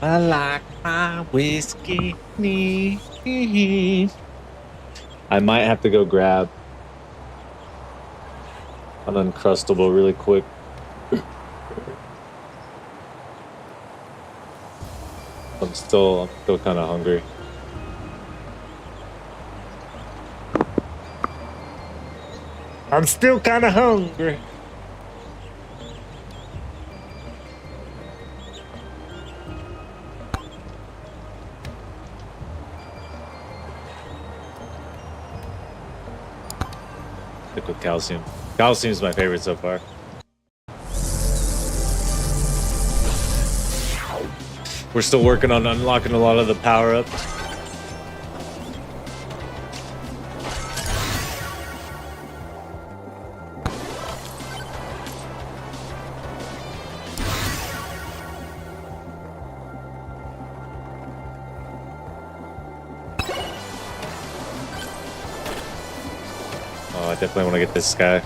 I like my whiskey neat. I might have to go grab an Uncrustable really quick. I'm still kind of hungry. I'm still kind of hungry. Stick with calcium. Calcium is my favorite so far. We're still working on unlocking a lot of the power-ups. Oh, I definitely want to get this guy.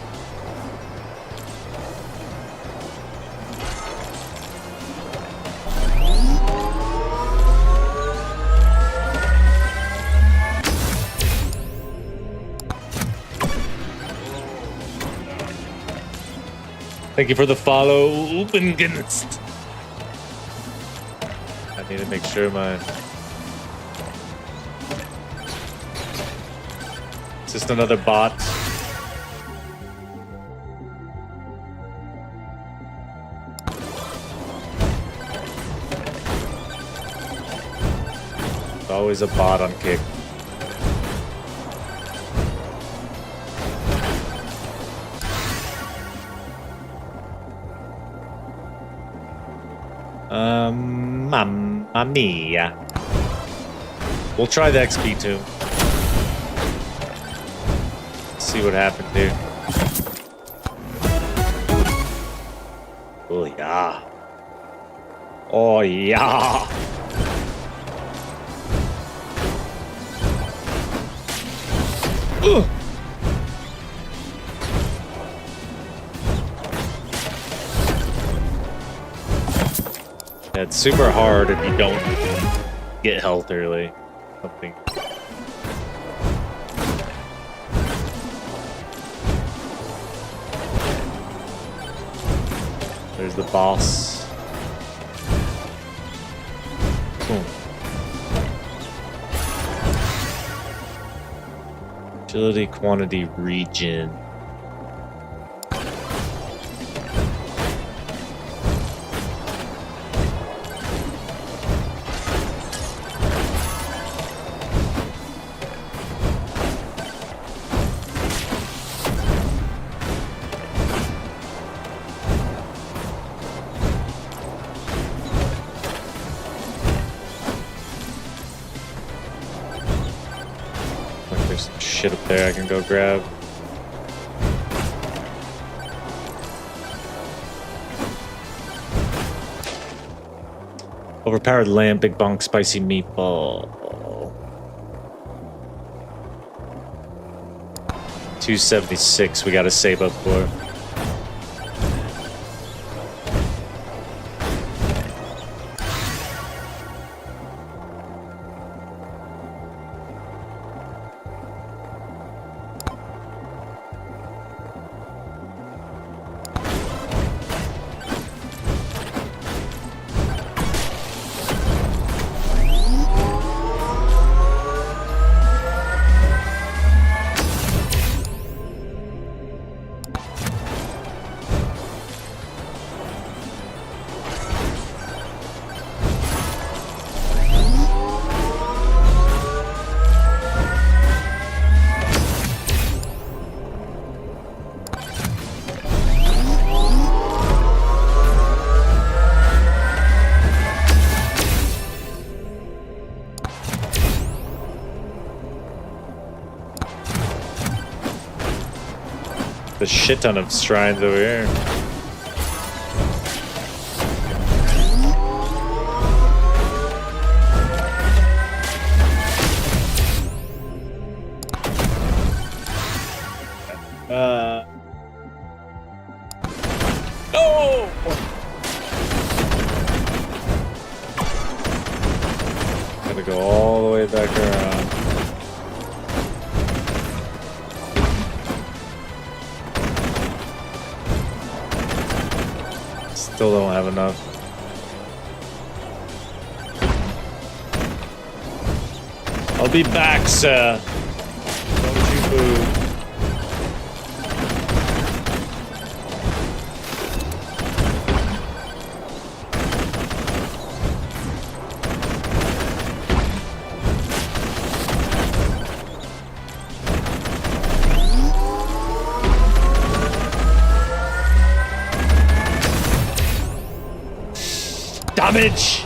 Thank you for the follow, Upengenst. I need to make sure my... It's just another bot. There's always a bot on kick. Mamma mia. We'll try the XP too. See what happens here. Oh yeah. Oh yeah. Ugh. Yeah, it's super hard if you don't get health early. Something. There's the boss. Boom. Agility, quantity, region. There's some shit up there I can go grab. Overpowered lamb, big bonk, spicy meatball. 276 we gotta save up for. A shit ton of shrines over here. Oh! Gotta go all the way back around. Still don't have enough. I'll be back, sir. Don't you move. Damage!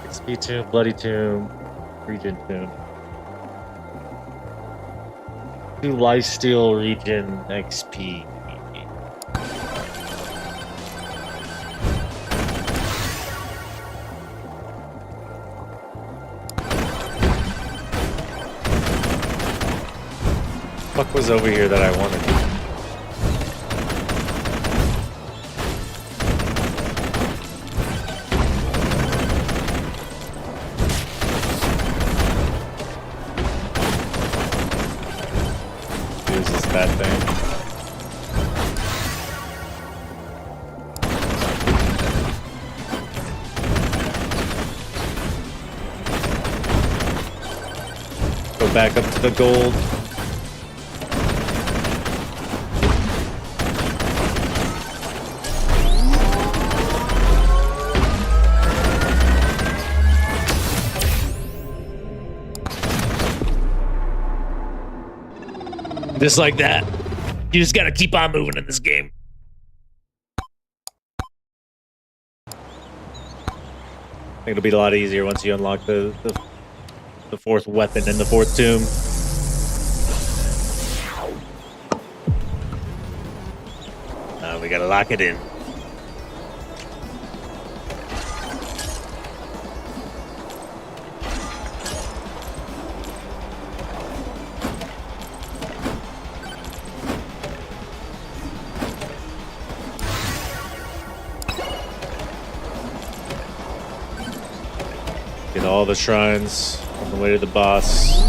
XP tomb, bloody tomb, region tomb. 2 lifesteal region XP. What was over here that I wanted? That thing. Go back up to the gold. Just like that. You just gotta keep on moving in this game. I think it'll be a lot easier once you unlock the 4th weapon in the 4th tomb. We gotta lock it in. Get all the shrines on the way to the boss.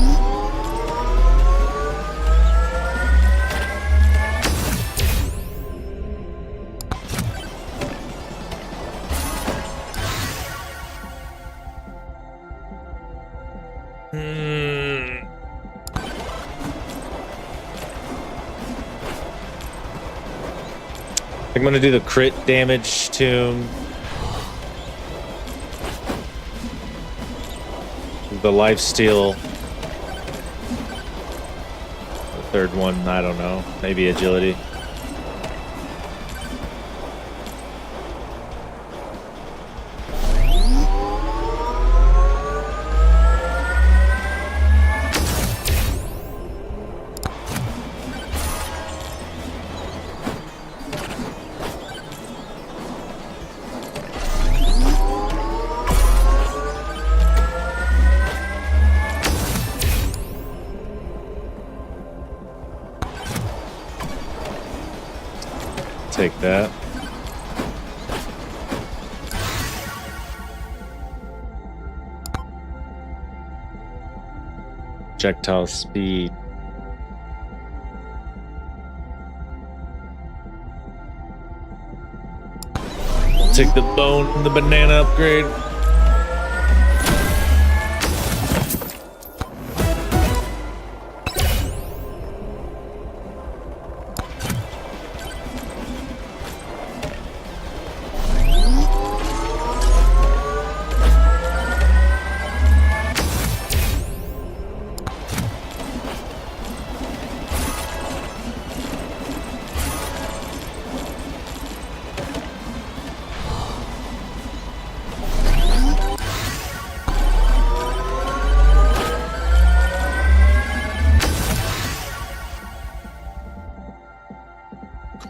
I'm gonna do the crit damage tomb. The lifesteal. The 3rd one, I don't know. Maybe agility. Take that. Projectile speed. I'll take the bone and the banana upgrade.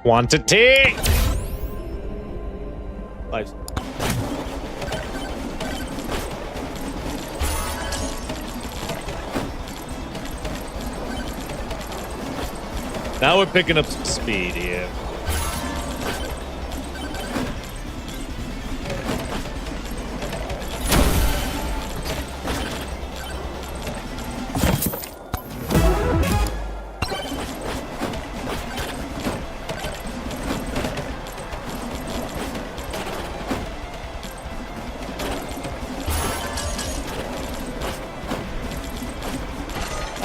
Quantity! Life. Now we're picking up some speed here.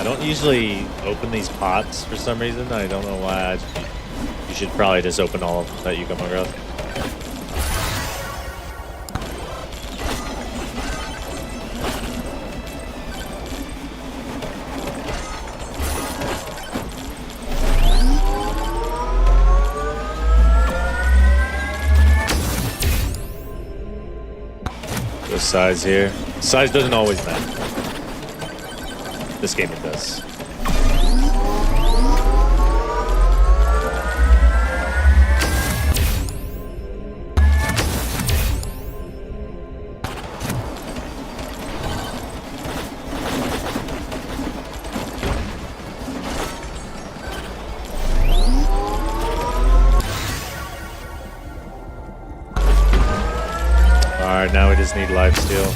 don't usually open these pots for some reason. I don't know why. You should probably just open all of them that you come across. The size here. Size doesn't always matter. This game it does. Alright, now we just need lifesteal.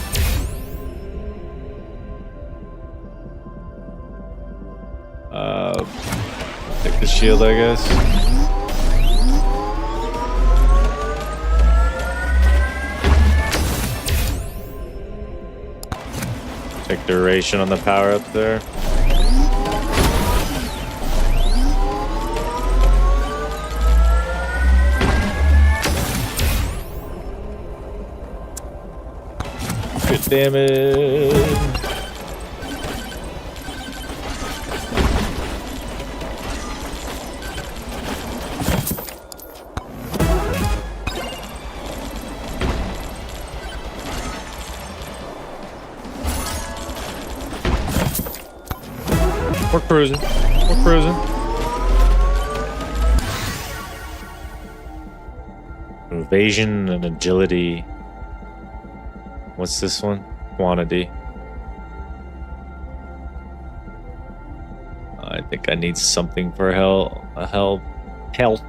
Take the shield, I guess. Take duration on the power up there. Good damage. We're cruising. We're cruising. Evasion and agility. What's this one? Quantity. I think I need something for health. Health.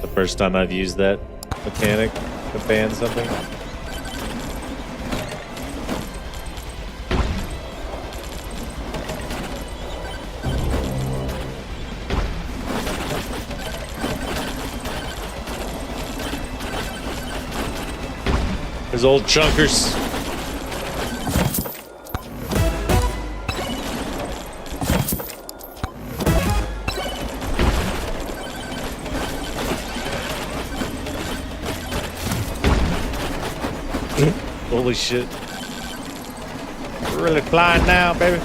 The first time I've used that mechanic to ban something. His old chunkers. Holy shit. We're really flying now, baby.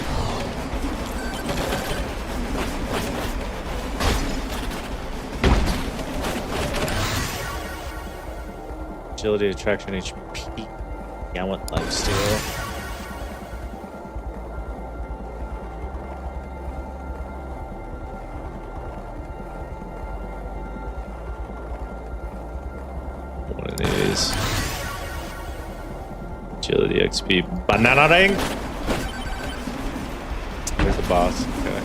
Agility, attraction, HP. Yeah, I want lifesteal. One of these. Agility, XP. Banana ring! There's the boss. Okay.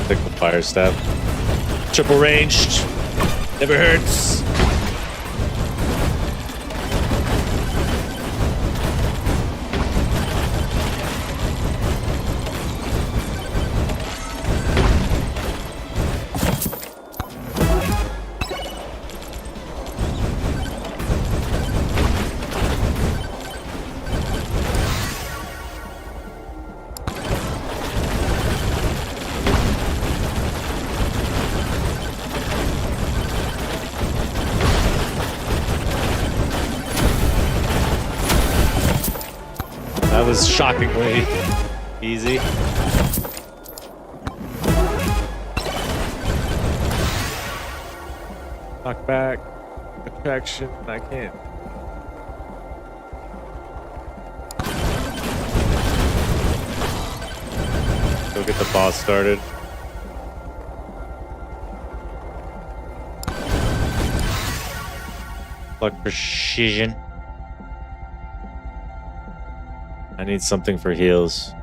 Take the fire staff. Triple ranged. Never hurts. That was shockingly easy. Knock back. Attraction. I can't. Go get the boss started. Like precision. I need something for heals.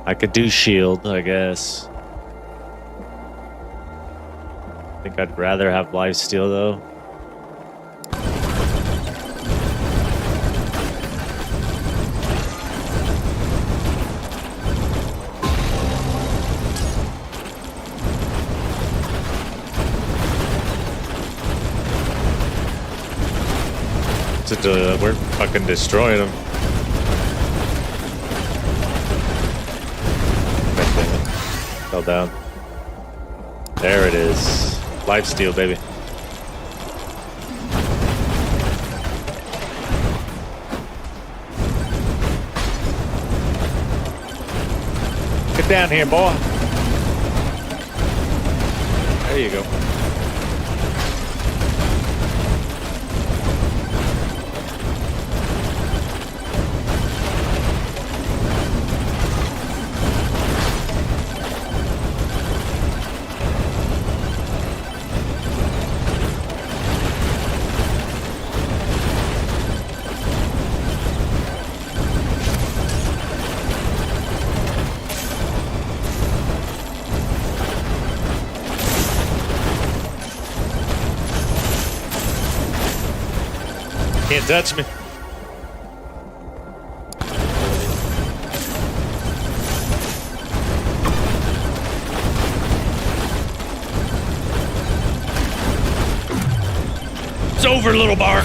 I could do shield, I guess. I think I'd rather have lifesteal though. We're fucking destroying them. Fell down. There it is. Lifesteal, baby. Get down here, boy. There you go. Can't touch me. It's over, little bar.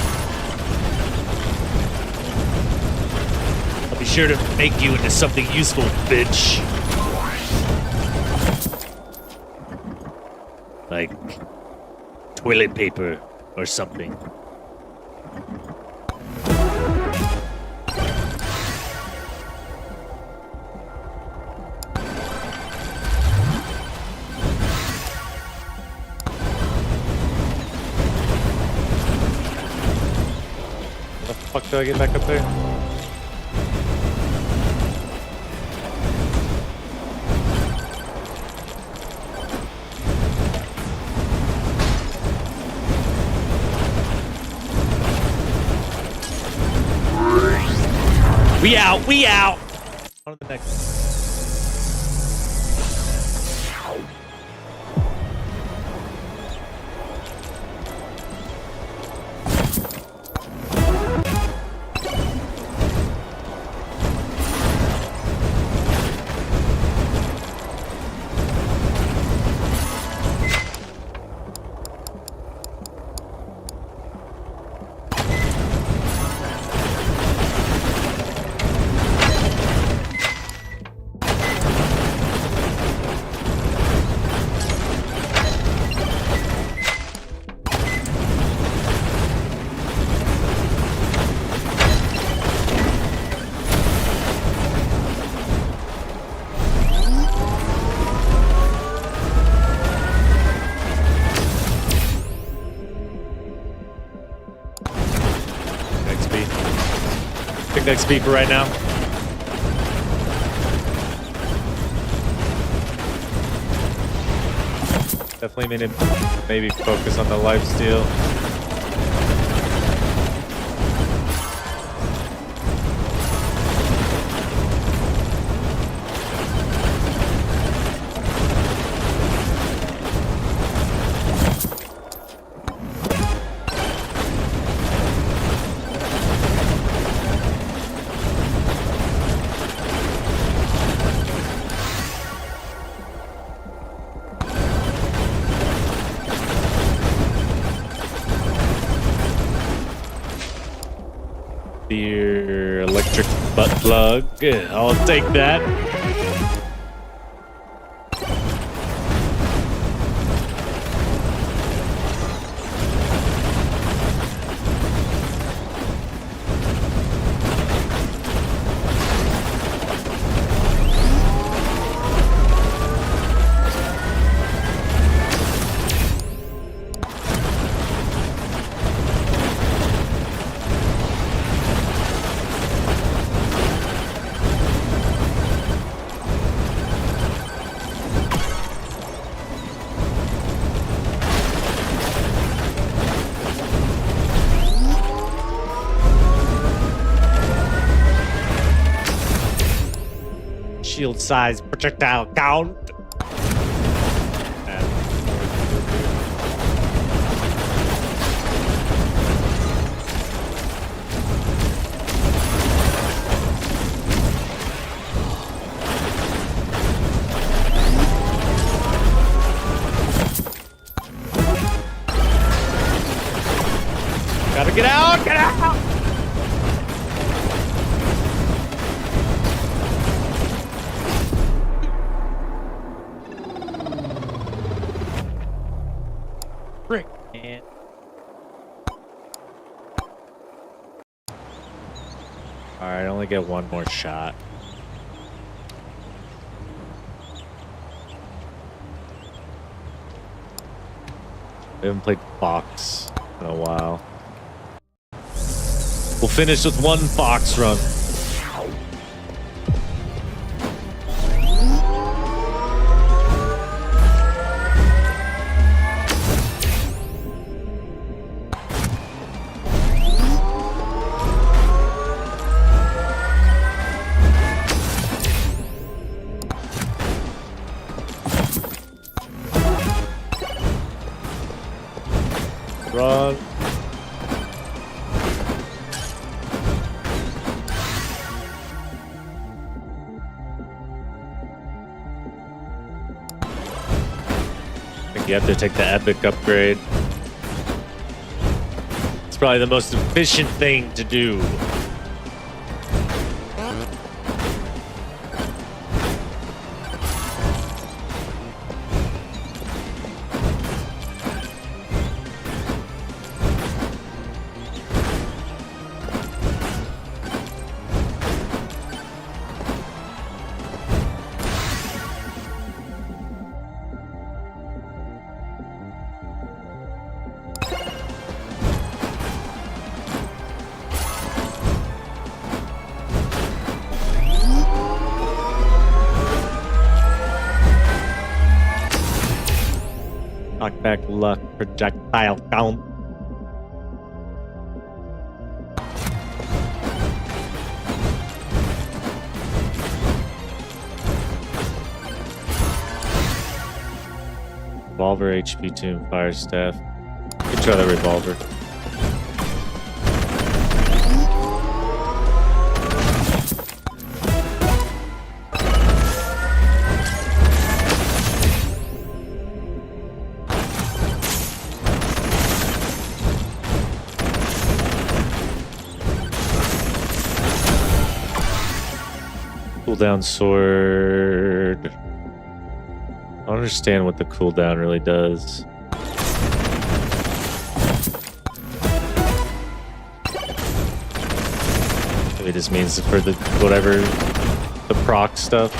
I'll be sure to make you into something useful, bitch. Like toilet paper or something. Fuck, do I get back up there? We out, we out! On to the next. XP for right now. Definitely need to maybe focus on the lifesteal. Your electric butt plug. I'll take that. shield-sized projectile count. Gotta get out! Get out! Frick, man. Alright, I only get one more shot. We haven't played Fox in a while. We'll finish with one Fox run. Run. I think you have to take the epic upgrade. It's probably the most efficient thing to do. Knockback luck, projectile count. Revolver, HP 2, and fire staff. You can try that revolver. Cooldown sword. I don't understand what the cooldown really does. Maybe this means for the whatever the proc stuff.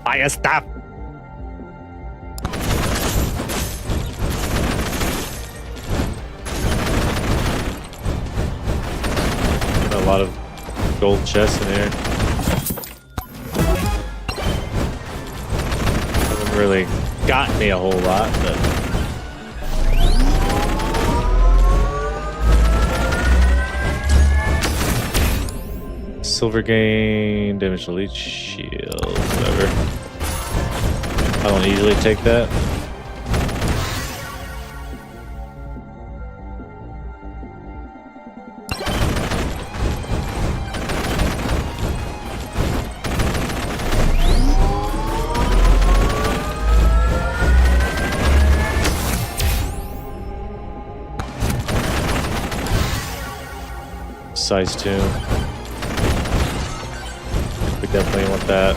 Fire staff. Got a lot of gold chests in here. Haven't really got me a whole lot, but silver gain, damage elite shield, whatever. I don't usually take that. Size 2. We definitely want that.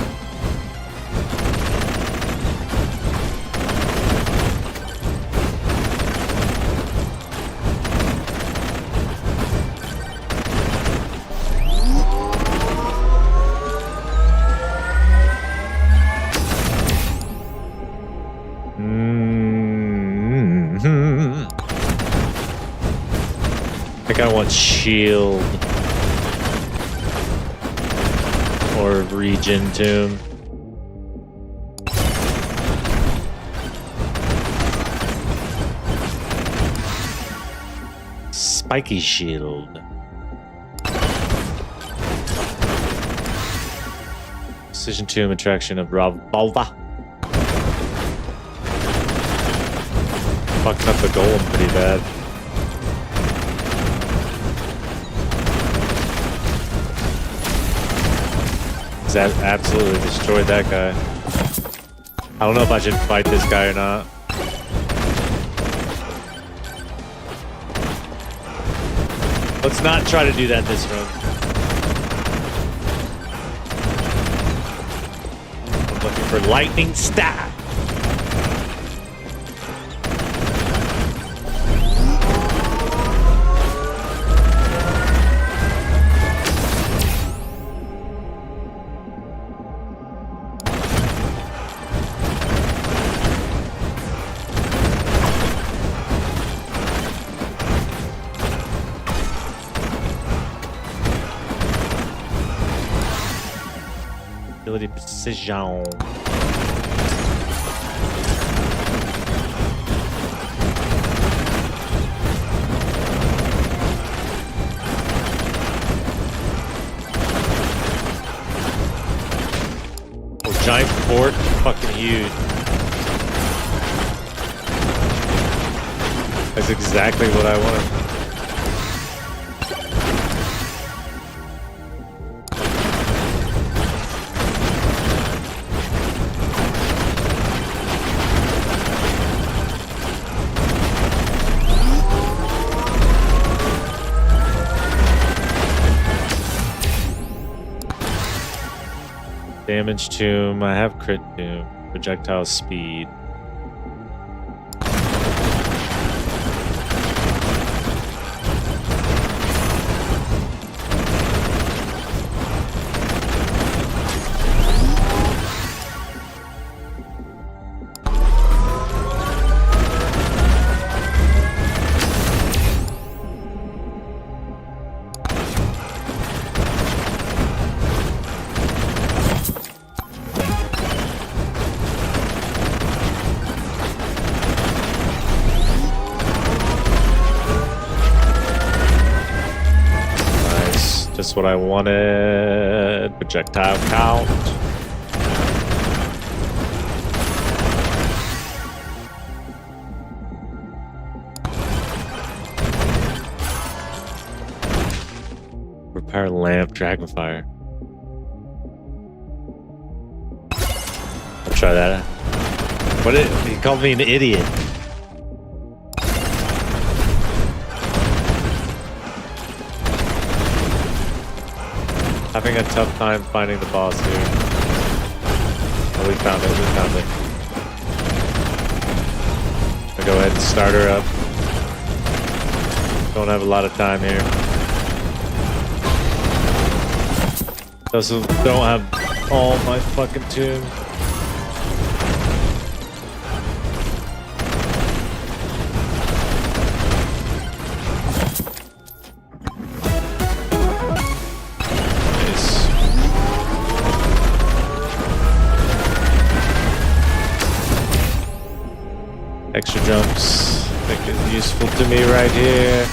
I think I want shield or regen tomb. Spiky shield. Precision tomb attraction of Ravalva. Fucking up the golem pretty bad. That absolutely destroyed that guy. I don't know if I should fight this guy or not. Let's not try to do that this run. I'm looking for lightning stab. Ability precision. Oh, giant fort, fucking huge. That's exactly what I wanted. Damage tomb. I have crit tomb. Projectile speed. Just what I wanted. Projectile count. Repair lamp, dragonfire. I'll try that. What did he called me an idiot? Having a tough time finding the boss here. Oh, we found it, we found it. I'll go ahead and start her up. Don't have a lot of time here. Also, don't have all my fucking tombs. Extra jumps, I think is useful to me right here.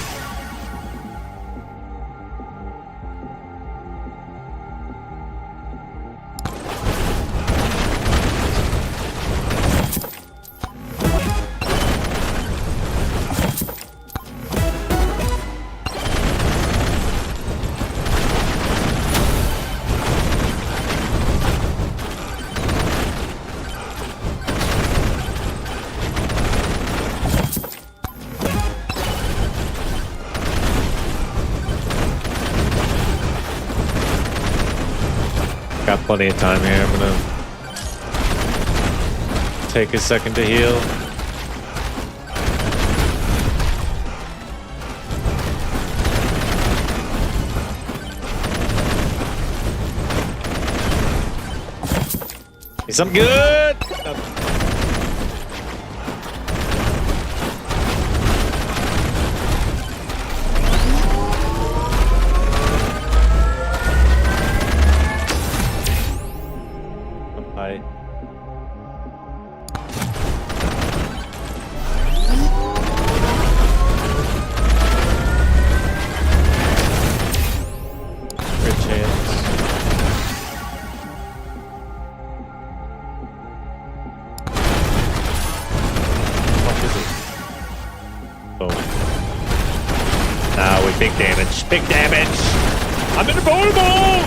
Got plenty of time here. I'm gonna take a second to heal. Need something good. big damage. Big damage! I'm invulnerable!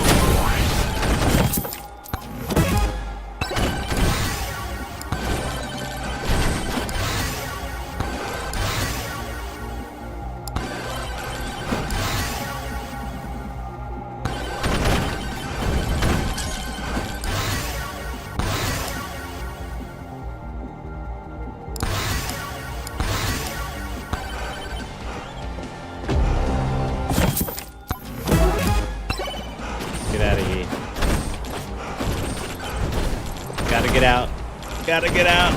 Get out of here. Gotta get out. Gotta get out.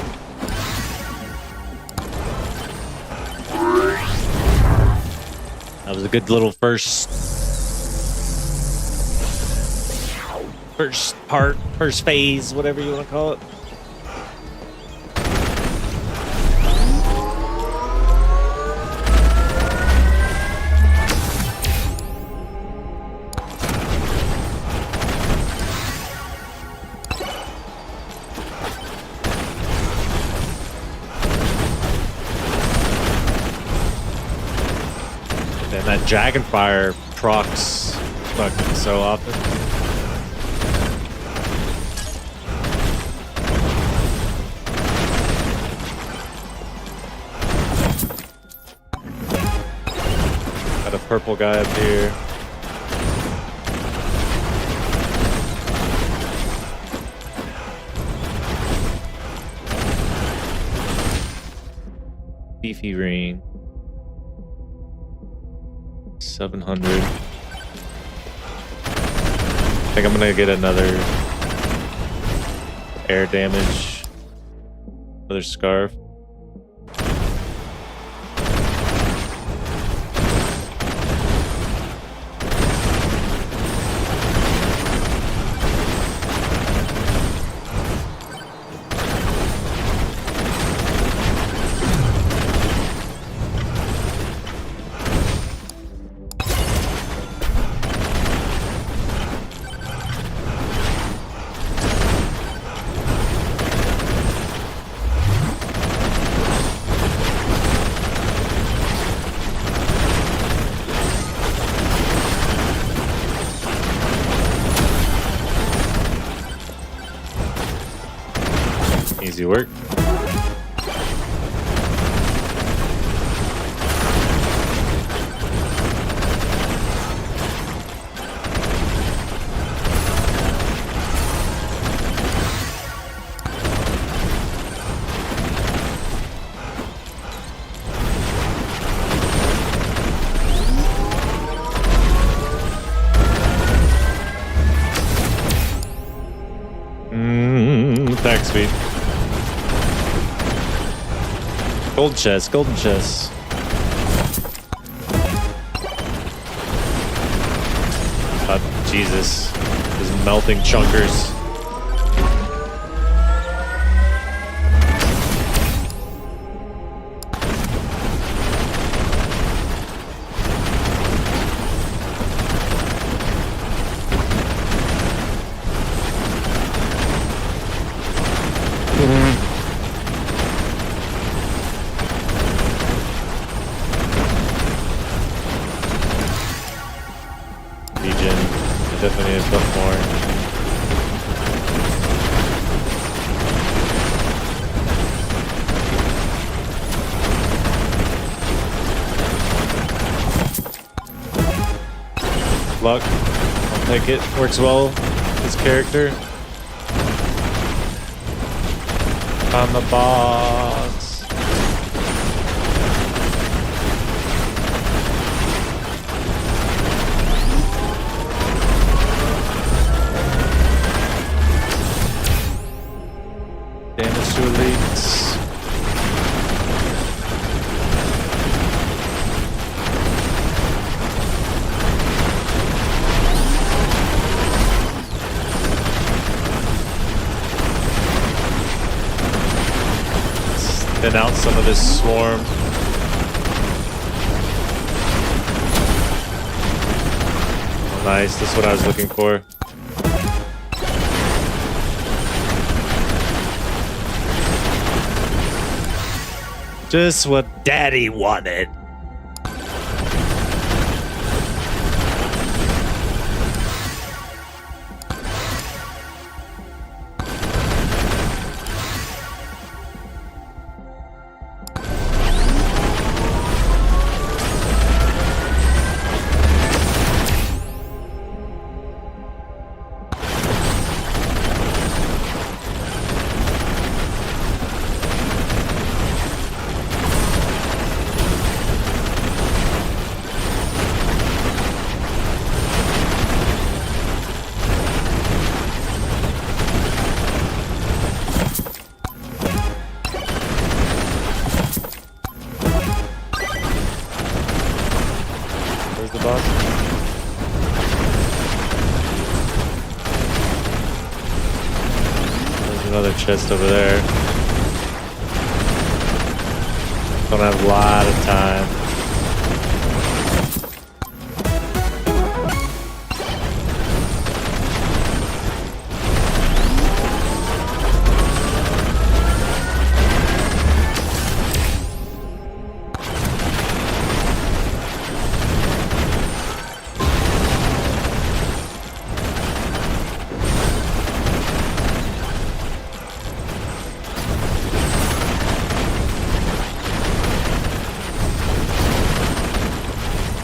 That was a good little first phase, whatever you want to call it. And that Dragonfire procs fucking so often. Got a purple guy up here. Beefy ring. 700. I think I'm gonna get another air damage. Another scarf. Easy work. Attack speed. Gold chest, golden chest. Oh, Jesus. These melting chunkers. Definitely a bit more. Luck. I'll take it. Works well. His character. On the box. Damage to elites. Thin out some of this swarm. Oh, nice, that's what I was looking for. Just what Daddy wanted. the boss. There's another chest over there. Don't have a lot of time.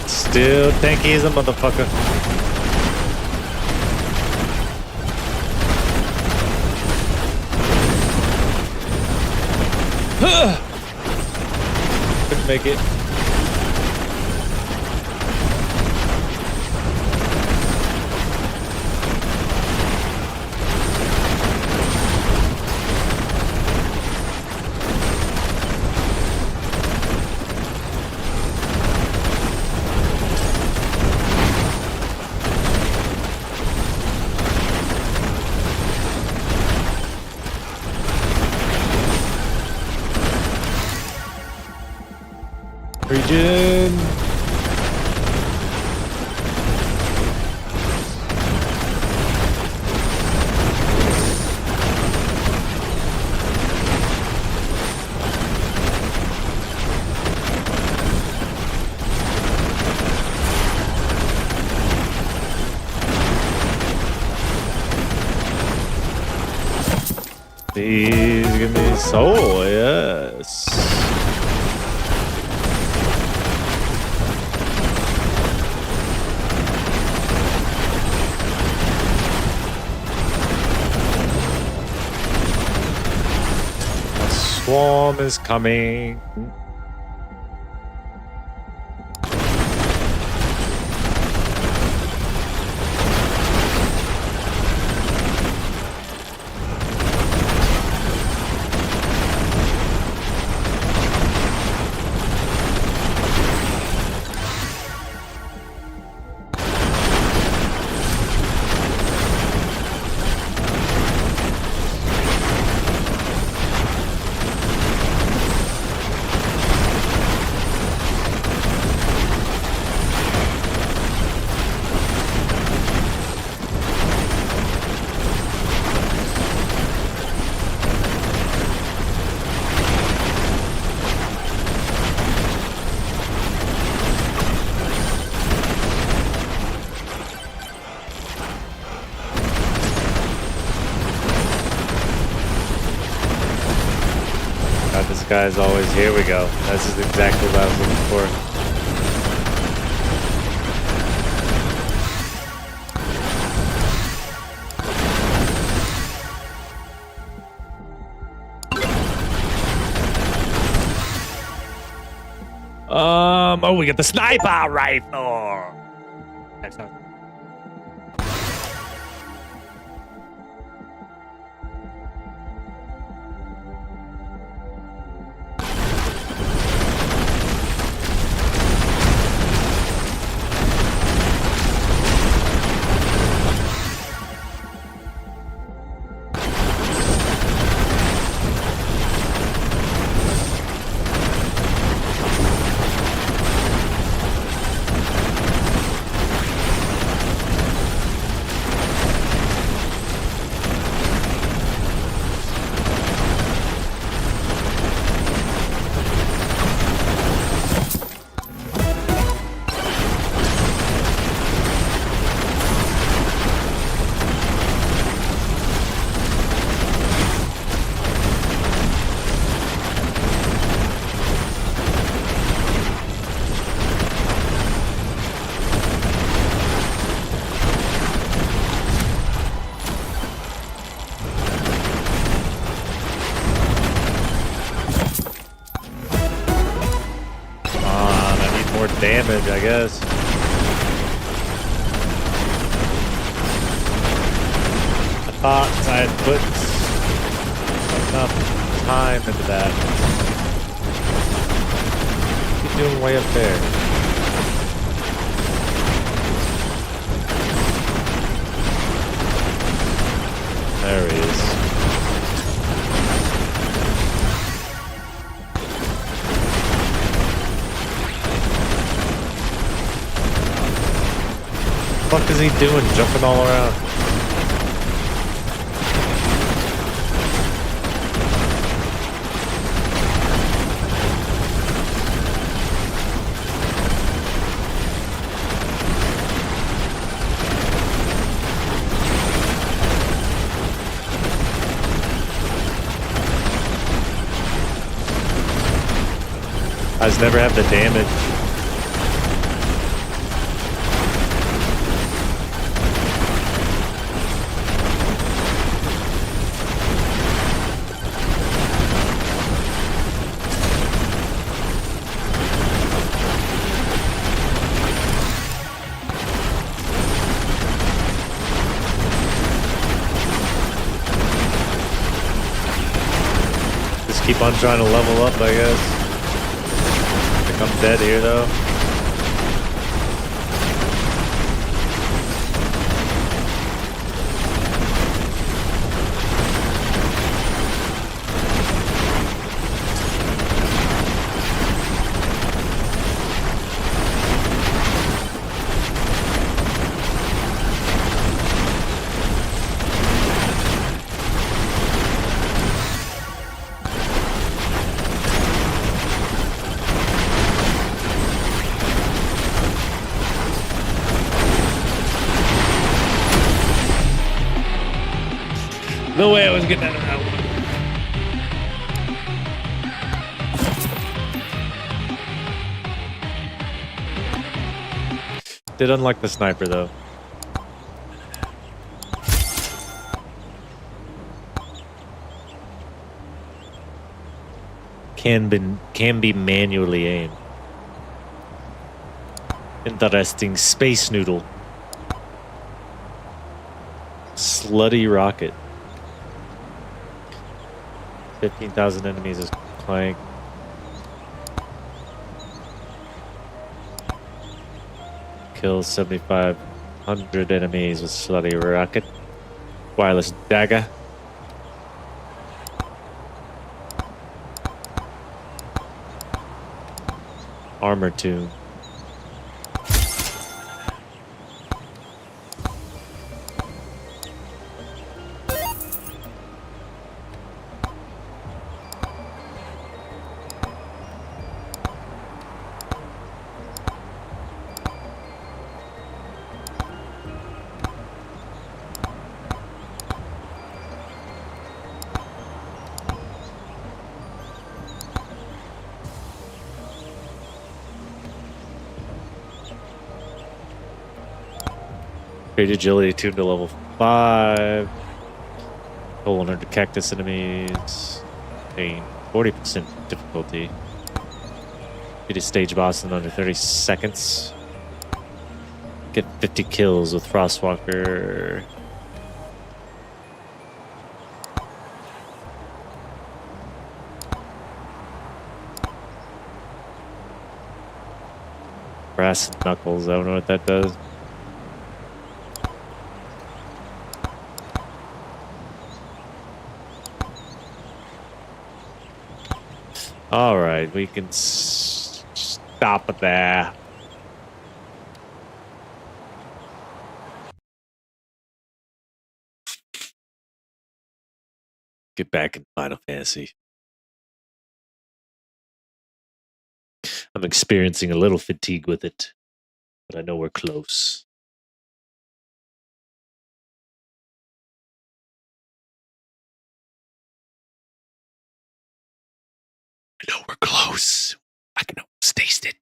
Still tanky as a motherfucker. Couldn't make it. Region. Please give me soul, yes. Swarm is coming. This guy's always, here we go. This is exactly what I was looking for. Oh, we get the sniper rifle. That's not. Damage, I guess. I thought I had put enough time into that. What are you doing way up there? fuck is he doing? Jumping all around. I just never have the damage. Just keep on trying to level up, I guess. I'm dead here though. No way I was getting out of that one. Did unlock the sniper though. Can be manually aimed. Interesting. Space noodle. Slutty rocket. 15,000 enemies is clank. Kill 7,500 enemies with slutty rocket. Wireless dagger. Armor tune. Great agility tuned to level 5. Pull 100 cactus enemies. Gain 40% difficulty. Beat a stage boss in under 30 seconds. Get 50 kills with Frostwalker. Brass knuckles, I don't know what that does. All right, we can stop it there. Get back in Final Fantasy. I'm experiencing a little fatigue with it, but I know we're close. I know we're close. I can almost taste it.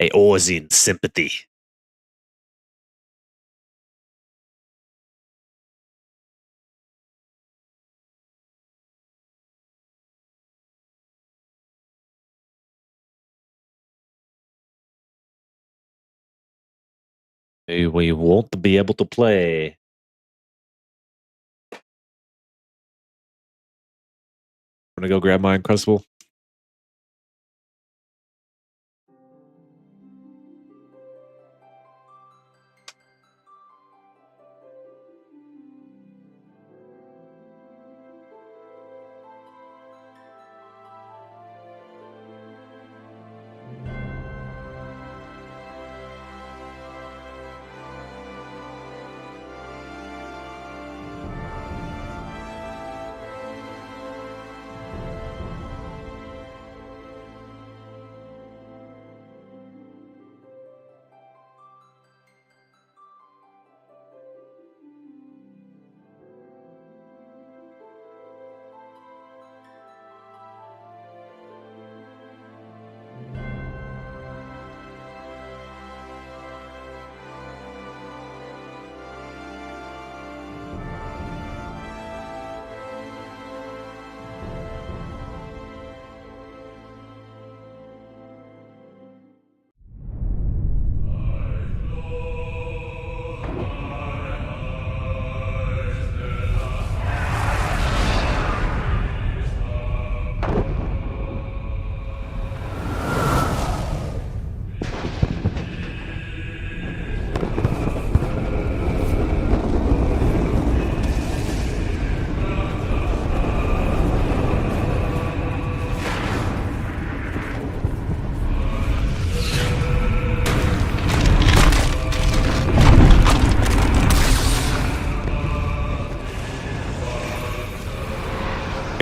Eorzea sympathy. We won't be able to play. Want to go grab my Uncrustable?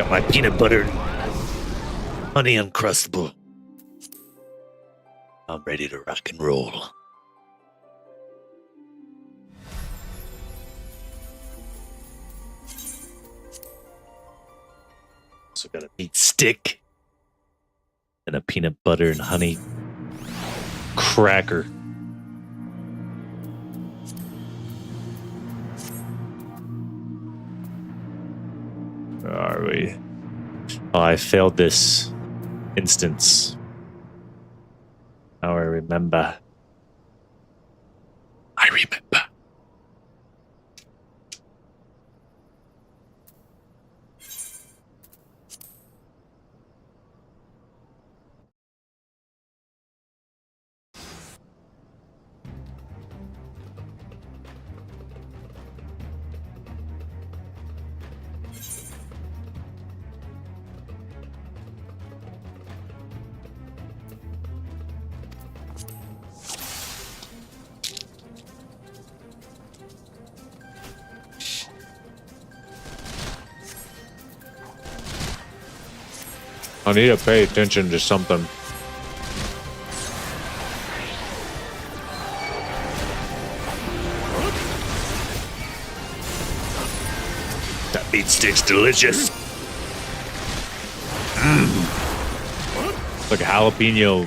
got my peanut butter honey uncrustable. I'm ready to rock and roll. Also got a meat stick and a peanut butter and honey cracker. Where are we? Oh, I failed this instance. Now I remember. I remember. I need to pay attention to something. That meat stick's delicious. It's like a jalapeno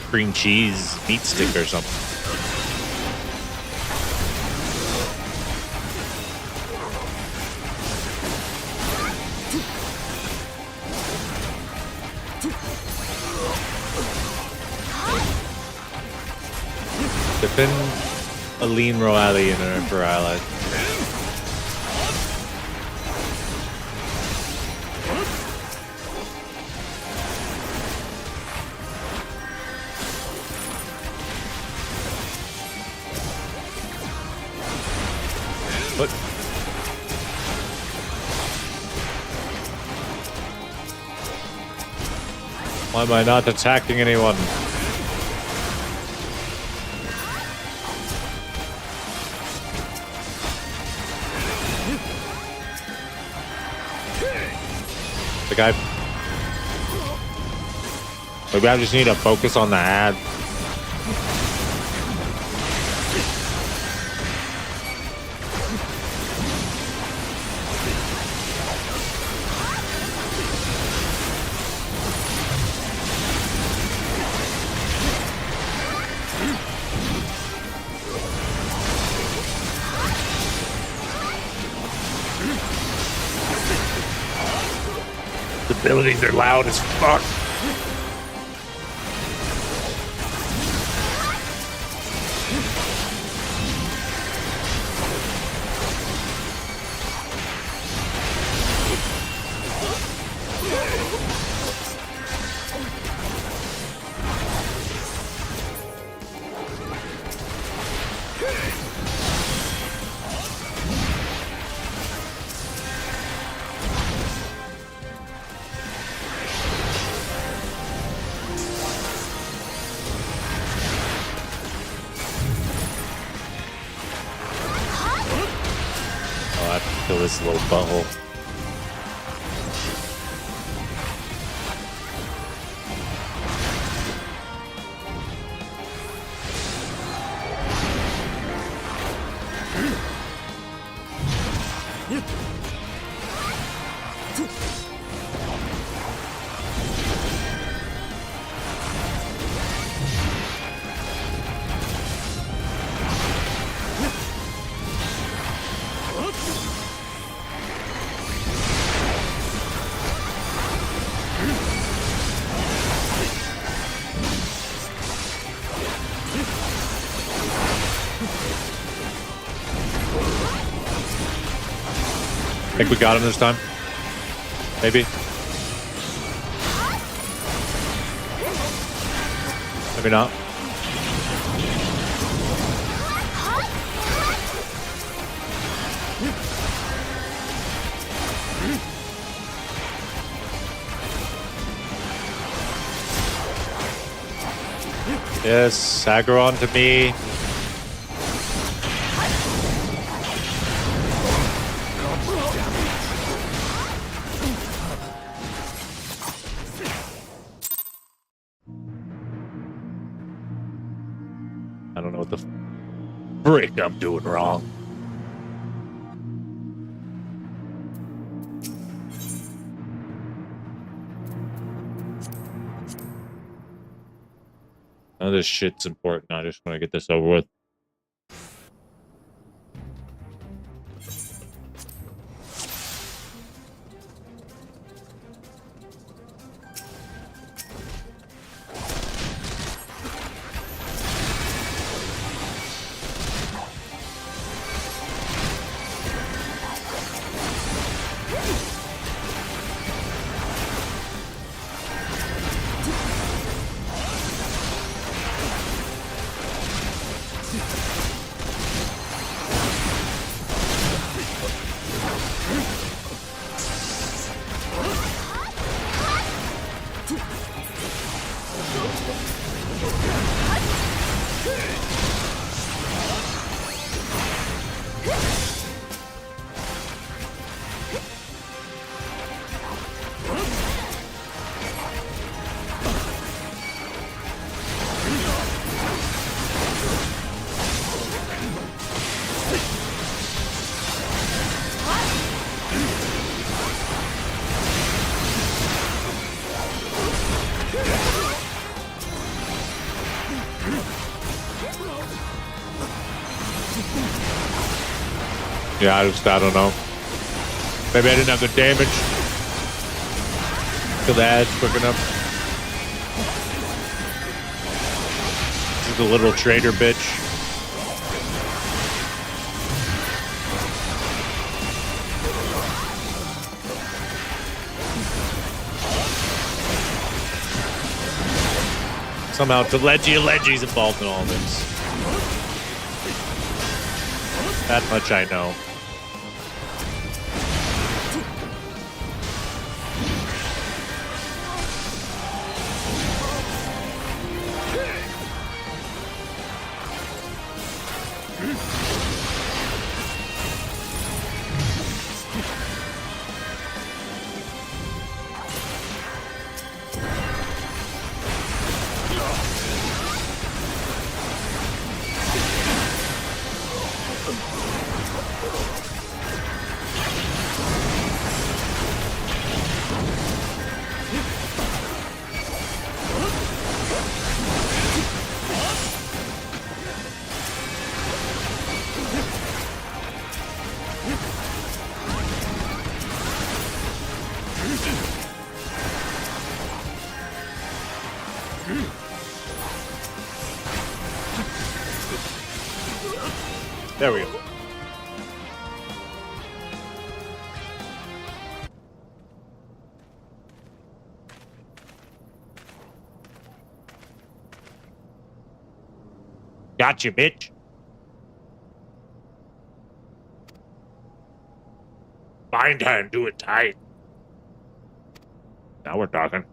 cream cheese meat stick or something. Defend a lean royale in her for allies. What? Why am I not attacking anyone? Like maybe I just need to focus on the ad. The abilities are loud as fuck. Kill this little butthole. I think we got him this time. Maybe. Maybe not. Yes, aggro onto me. I don't know what the frick I'm doing wrong. None of this shit's important. I just want to get this over with. Yeah, I don't know. Maybe I didn't have the damage. Kill the ads quick enough. This is the little traitor bitch. Somehow Leggy's involved in all this. That much I know. There we go. Gotcha, bitch. Bind her and do it tight. Now we're talking.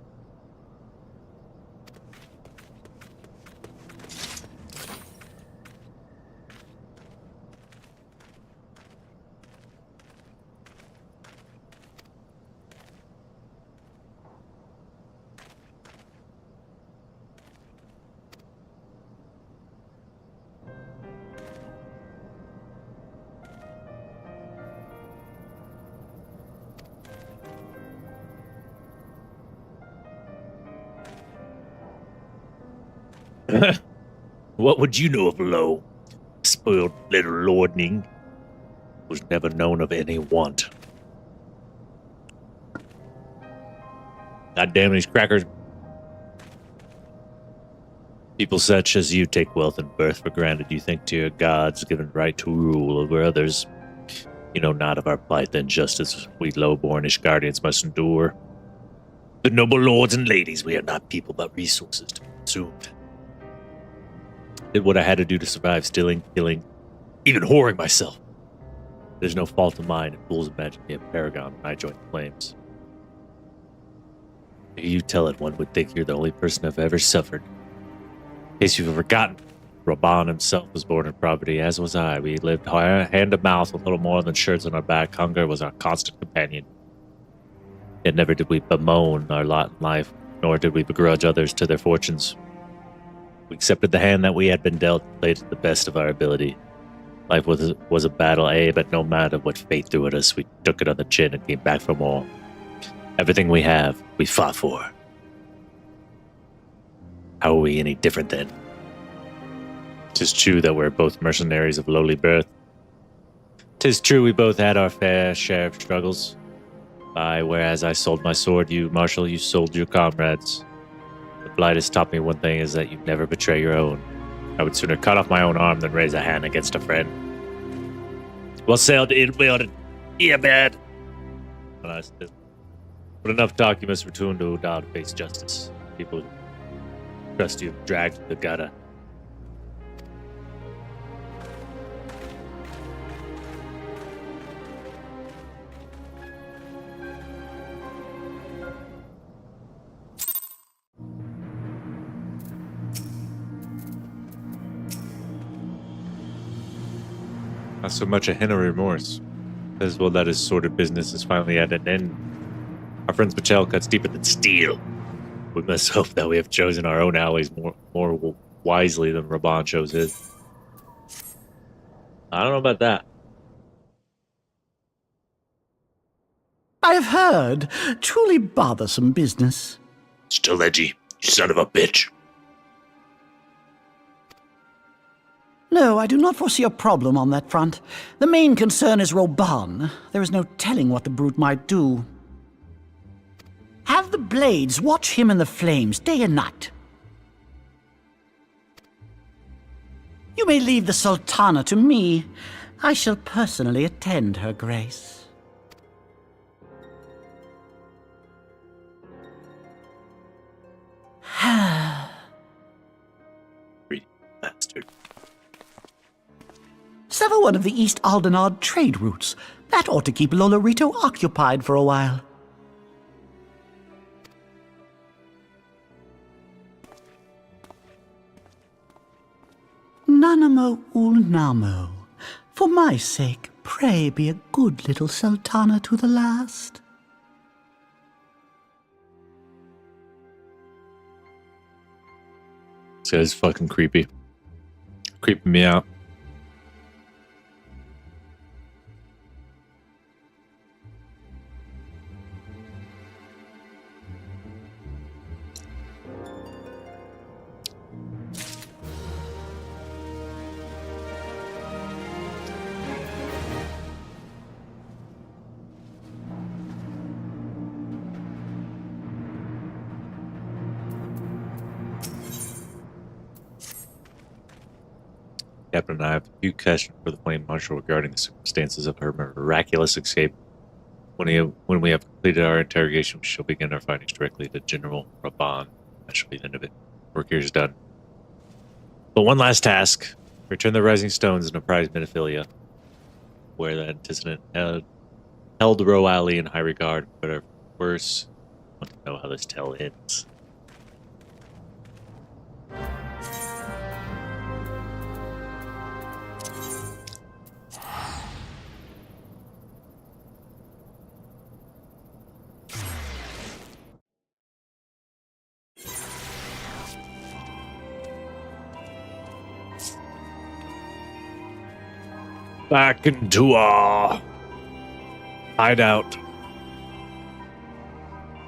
What would you know of Lo? Spoiled little lordling was never known of any want. God damn these crackers. People such as you take wealth and birth for granted. You think to your gods given right to rule over others. You know not of our plight, the injustice we low-bornish guardians must endure. The noble lords and ladies, we are not people but resources to be consumed. Did what I had to do to survive, stealing, killing, even whoring myself. There's no fault of mine, and fools imagine me a paragon when I join the flames. If you tell it, one would think you're the only person I've ever suffered. In case you've forgotten, Raban himself was born in poverty, as was I. We lived hand to mouth with little more than shirts on our back. Hunger was our constant companion. Yet never did we bemoan our lot in life, nor did we begrudge others to their fortunes. We accepted the hand that we had been dealt, played to the best of our ability. Life was a battle, but no matter what fate threw at us, we took it on the chin and came back for more. Everything we have, we fought for. How are we any different then? 'Tis true that we're both mercenaries of lowly birth. 'Tis true we both had our fair share of struggles. Whereas I sold my sword, you, Marshal, you sold your comrades. The Blight has taught me one thing, is that you never betray your own. I would sooner cut off my own arm than raise a hand against a friend. Well sailed, Ilbjorn. Yeah, bad. But enough talk, you must return to Odal to face justice. People who trust you dragged to the gutter. Not so much a hint of remorse, as well that his sordid business is finally at an end. Our friend's betrayal cuts deeper than steel. We must hope that we have chosen our own allies more wisely than Raban chose his. I don't know about that. I have heard. Truly bothersome business. Still edgy, you son of a bitch. No, I do not foresee a problem on that front. The main concern is Raban. There is no telling what the brute might do. Have the Blades watch him in the flames day and night. You may leave the Sultana to me. I shall personally attend her grace. Greedy bastard. Sever one of the East Aldenard trade routes. That ought to keep Lolorito occupied for a while. Nanamo ulnamo. For my sake, pray be a good little Sultana to the last. This guy's fucking creepy. Creeping me out. Captain and I have a few questions for the Flame Marshal regarding the circumstances of her miraculous escape. When we have completed our interrogation, we shall begin our findings directly to General Raban. That shall be the end of it. Work here is done. But one last task. Return the Rising Stones and apprise Minophilia, where the antecedent held Ro Ali in high regard, but are worse. I want to know how this tale ends. Back into our hideout.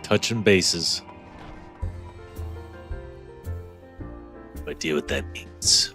Touching bases. No idea what that means.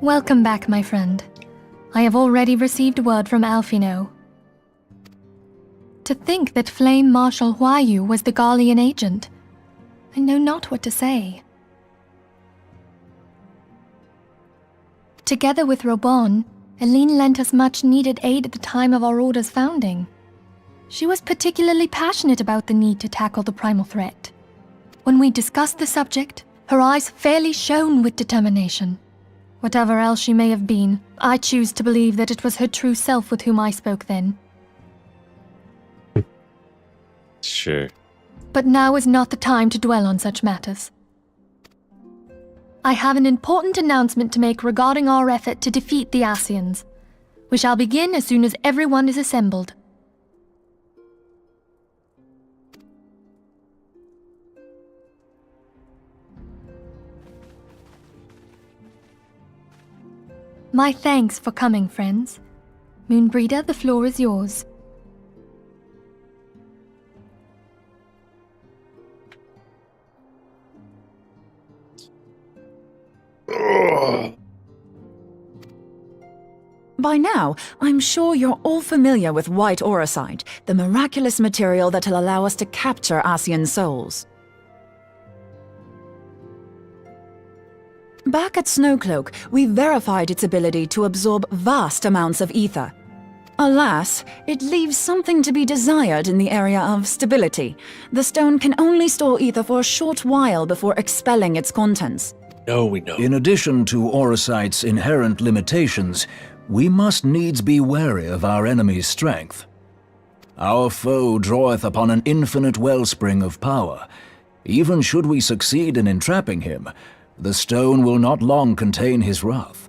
Welcome back, my friend. I have already received word from Alfino. To think that Flame Marshal Huayu was the Garlean agent. I know not what to say. Together with Raban, Eline lent us much-needed aid at the time of our Order's founding. She was particularly passionate about the need to tackle the primal threat. When we discussed the subject, her eyes fairly shone with determination. Whatever else she may have been, I choose to believe that it was her true self with whom I spoke then. Sure. But now is not the time to dwell on such matters. I have an important announcement to make regarding our effort to defeat the Ascians. We shall begin as soon as everyone is assembled. My thanks for coming, friends. Moonbreeder, the floor is yours. By now, I'm sure you're all familiar with white Eorzea, the miraculous material that'll allow us to capture Ascian souls. Back at Snowcloak, we verified its ability to absorb vast amounts of ether. Alas, it leaves something to be desired in the area of stability. The stone can only store ether for a short while before expelling its contents. No, we know. In addition to Eorzea's inherent limitations, we must needs be wary of our enemy's strength. Our foe draweth upon an infinite wellspring of power. Even should we succeed in entrapping him, the stone will not long contain his wrath.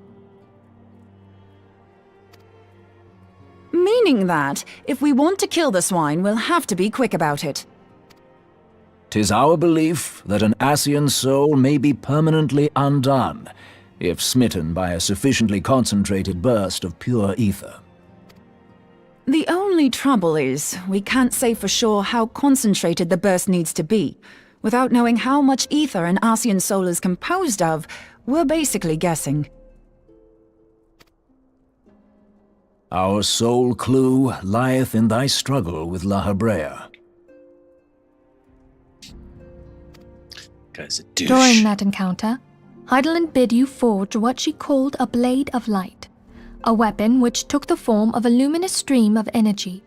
Meaning that, if we want to kill the swine, we'll have to be quick about it. 'Tis our belief that an Ascian soul may be permanently undone, if smitten by a sufficiently concentrated burst of pure ether. The only trouble is, we can't say for sure how concentrated the burst needs to be. Without knowing how much ether an Ascian soul is composed of, we're basically guessing. Our sole clue lieth in thy struggle with Eorzea. Guy's a douche. During that encounter, Heidelin bid you forge what she called a Blade of Light, a weapon which took the form of a luminous stream of energy.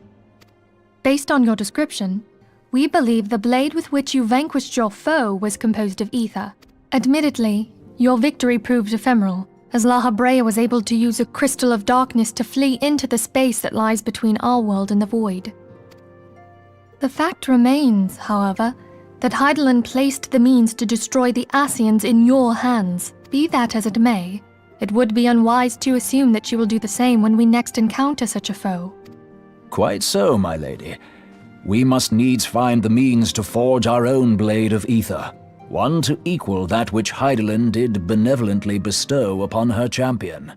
Based on your description, we believe the blade with which you vanquished your foe was composed of ether. Admittedly, your victory proved ephemeral, as Eorzea was able to use a crystal of darkness to flee into the space that lies between our world and the void. The fact remains, however, that Heidelin placed the means to destroy the Ascians in your hands. Be that as it may, it would be unwise to assume that she will do the same when we next encounter such a foe. Quite so, my lady. We must needs find the means to forge our own blade of ether, one to equal that which Heidelin did benevolently bestow upon her champion.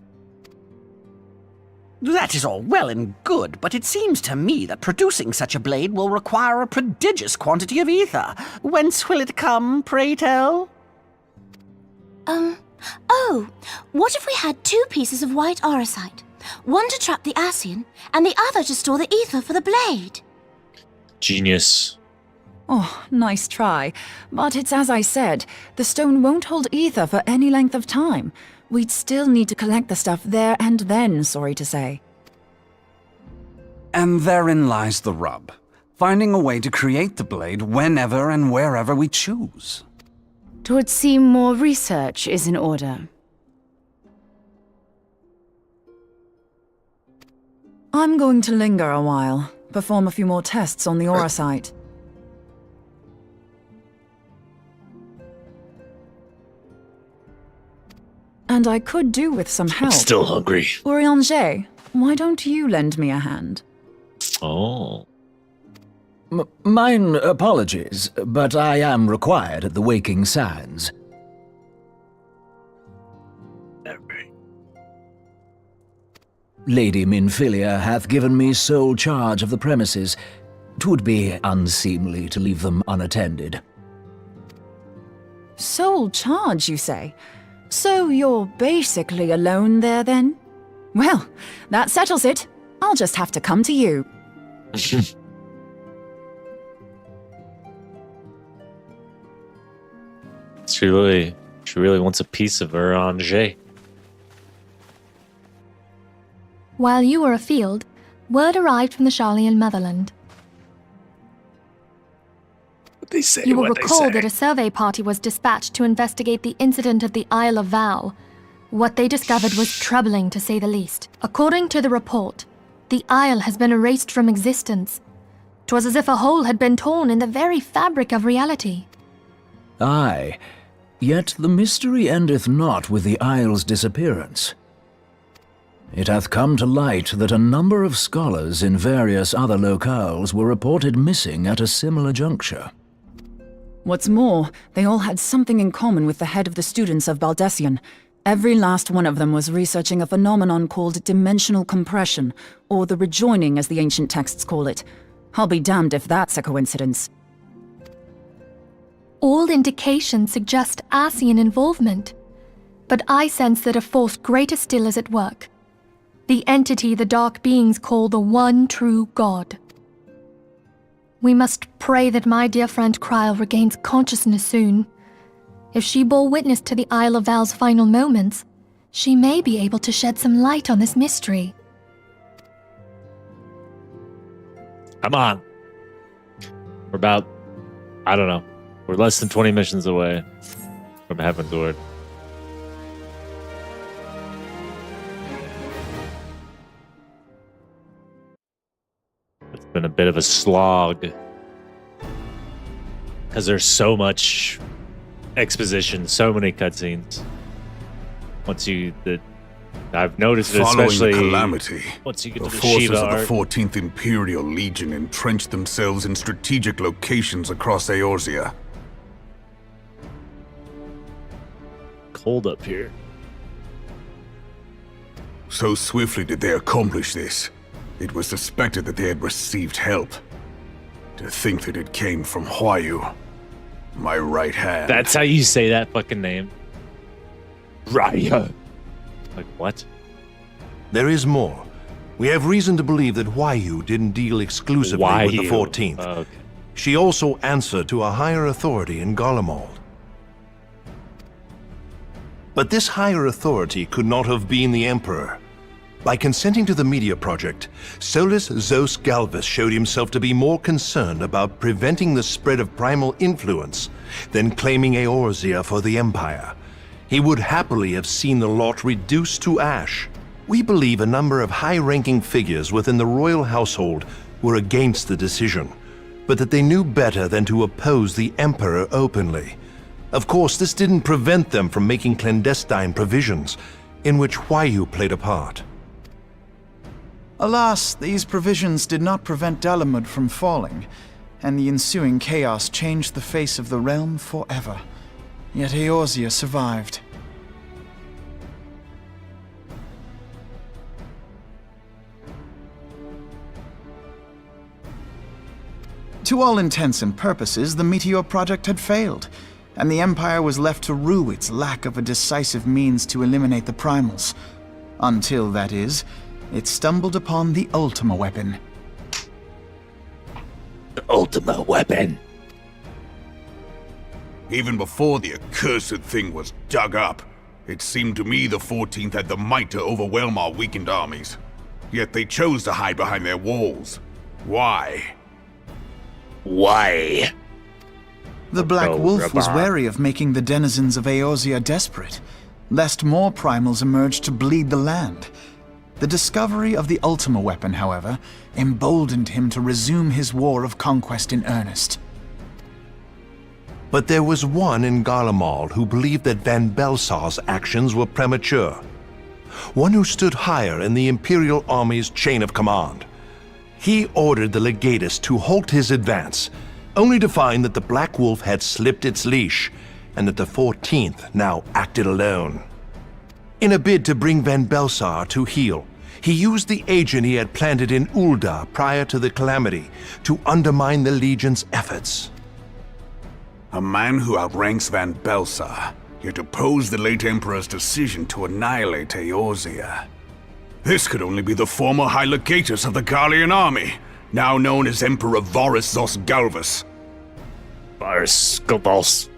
That is all well and good, but it seems to me that producing such a blade will require a prodigious quantity of ether. Whence will it come, pray tell? Oh, what if we had two pieces of white Eorzea? One to trap the Ascian, and the other to store the ether for the blade. Genius. Oh, nice try. But it's as I said, the stone won't hold ether for any length of time. We'd still need to collect the stuff there and then, sorry to say. And therein lies the rub. Finding a way to create the blade whenever and wherever we choose. 'Twould seem more research is in order. I'm going to linger a while, perform a few more tests on the Eorzea. And I could do with some help. Still hungry. Eorzea, why don't you lend me a hand? Oh. Mine apologies, but I am required at the Waking Sands. Alright. Lady Minfilia hath given me sole charge of the premises. 'Twould be unseemly to leave them unattended. Sole charge, you say? So you're basically alone there, then? Well, that settles it. I'll just have to come to you. She really wants a piece of Eorzea. While you were afield, word arrived from the Sharlayan motherland. They say You will what they recall say. that a survey party was dispatched to investigate the incident at the Isle of Val. What they discovered was troubling, to say the least. According to the report, the isle has been erased from existence. 'Twas as if a hole had been torn in the very fabric of reality. Aye, yet the mystery endeth not with the isle's disappearance. It hath come to light that a number of scholars in various other locales were reported missing at a similar juncture. What's more, they all had something in common with the head of the students of Baldessian. Every last one of them was researching a phenomenon called dimensional compression, or the rejoining as the ancient texts call it. I'll be damned if that's a coincidence. All indications suggest Ascian involvement, but I sense that a force greater still is at work. The entity the dark beings call the one true God. We must pray that my dear friend Kryl regains consciousness soon. If she bore witness to the Isle of Val's final moments, she may be able to shed some light on this mystery. Come on. We're about, I don't know, we're less than 20 missions away from Heaven's Word. It's been a bit of a slog because there's so much exposition, so many cutscenes. I've noticed it, Following especially the calamity, once you get the to the forces Shiva of the art. 14th Imperial Legion entrenched themselves in strategic locations across Eorzea. Cold up here. So swiftly did they accomplish this, it was suspected that they had received help. To think that it came from Huayu, my right hand. That's how you say that fucking name. Raya. Like, what? There is more. We have reason to believe that Huayu didn't deal exclusively with the Huayu. 14th. Okay. She also answered to a higher authority in Garlemald. But this higher authority could not have been the Emperor. By consenting to the media project, Solus Zos Galvus showed himself to be more concerned about preventing the spread of primal influence than claiming Eorzea for the Empire. He would happily have seen the lot reduced to ash. We believe a number of high-ranking figures within the royal household were against the decision, but that they knew better than to oppose the Emperor openly. Of course, this didn't prevent them from making clandestine provisions, in which Huayu played a part. Alas, these provisions did not prevent Dalamud from falling, and the ensuing chaos changed the face of the realm forever. Yet Eorzea survived. To all intents and purposes, the Meteor Project had failed, and the Empire was left to rue its lack of a decisive means to eliminate the primals. Until, that is, it stumbled upon the Ultima weapon. The Ultima weapon. Even before the accursed thing was dug up, it seemed to me the 14th had the might to overwhelm our weakened armies. Yet they chose to hide behind their walls. Why? Why? The Black Oh, Wolf was Rabbi. wary of making the denizens of Eorzea desperate, lest more primals emerge to bleed the land. The discovery of the Ultima weapon, however, emboldened him to resume his war of conquest in earnest. But there was one in Garlemald who believed that Van Belsar's actions were premature. One who stood higher in the Imperial Army's chain of command. He ordered the legatus to halt his advance, only to find that the Black Wolf had slipped its leash, and that the 14th now acted alone. In a bid to bring Van Belsar to heel, he used the agent he had planted in Ul'dah prior to the calamity to undermine the Legion's efforts. A man who outranks Van Belsar, yet opposed the late Emperor's decision to annihilate Eorzea. This could only be the former High Legatus of the Garlean army, now known as Emperor Varus Zos Galvus. Varus Galvus.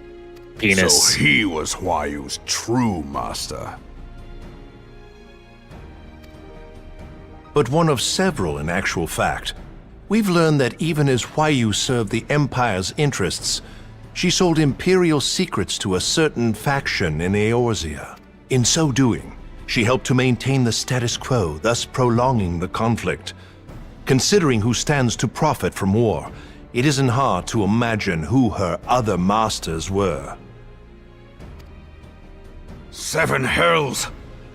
Penis. So he was Huayu's true master. But one of several in actual fact. We've learned that even as Huayu served the Empire's interests, she sold Imperial secrets to a certain faction in Eorzea. In so doing, she helped to maintain the status quo, thus prolonging the conflict. Considering who stands to profit from war, it isn't hard to imagine who her other masters were. 7 hells!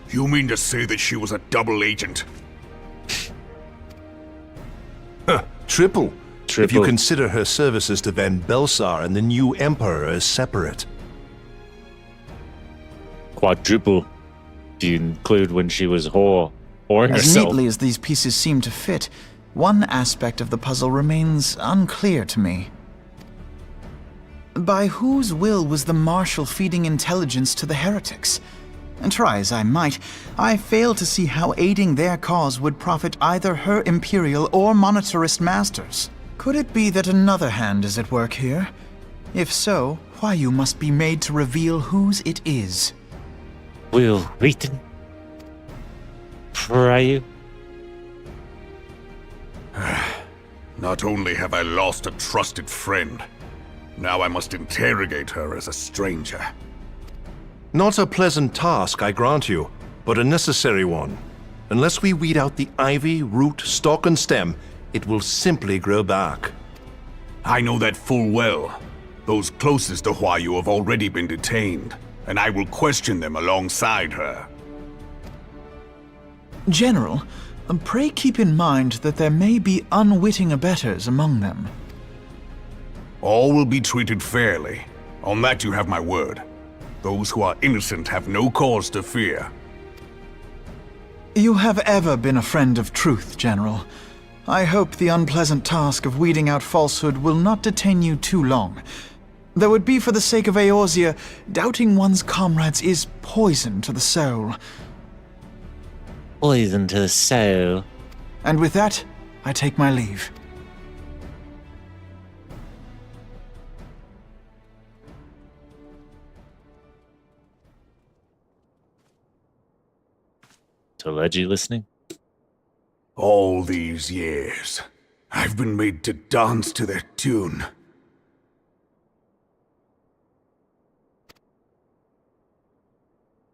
You mean to say that she was a double agent? Triple. If you Triple. consider her services to Van Belsar and the new Emperor as separate. Quadruple. If you include when she was whoring As herself. neatly as these pieces seem to fit, one aspect of the puzzle remains unclear to me. By whose will was the Marshal feeding intelligence to the heretics? And try as I might, I fail to see how aiding their cause would profit either her Imperial or Monetarist masters. Could it be that another hand is at work here? If so, Huayu must be made to reveal whose it is. Will Wheaton? Pray. Not only have I lost a trusted friend, now I must interrogate her as a stranger. Not a pleasant task, I grant you, but a necessary one. Unless we weed out the ivy, root, stalk, and stem, it will simply grow back. I know that full well. Those closest to Huayu have already been detained, and I will question them alongside her. General, pray keep in mind that there may be unwitting abettors among them. All will be treated fairly. On that you have my word. Those who are innocent have no cause to fear. You have ever been a friend of truth, General. I hope the unpleasant task of weeding out falsehood will not detain you too long. Though it be for the sake of Eorzea, doubting one's comrades is poison to the soul. Poison to the soul. And with that, I take my leave. So, Leggy listening? All these years, I've been made to dance to their tune.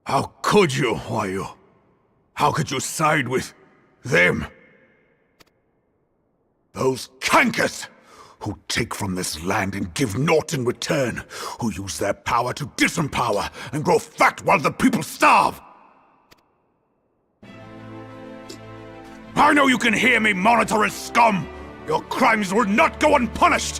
How could you, Huayu? How could you side with them? Those cankers who take from this land and give naught in return, who use their power to disempower and grow fat while the people starve. I know you can hear me, monetarist scum! Your crimes will not go unpunished!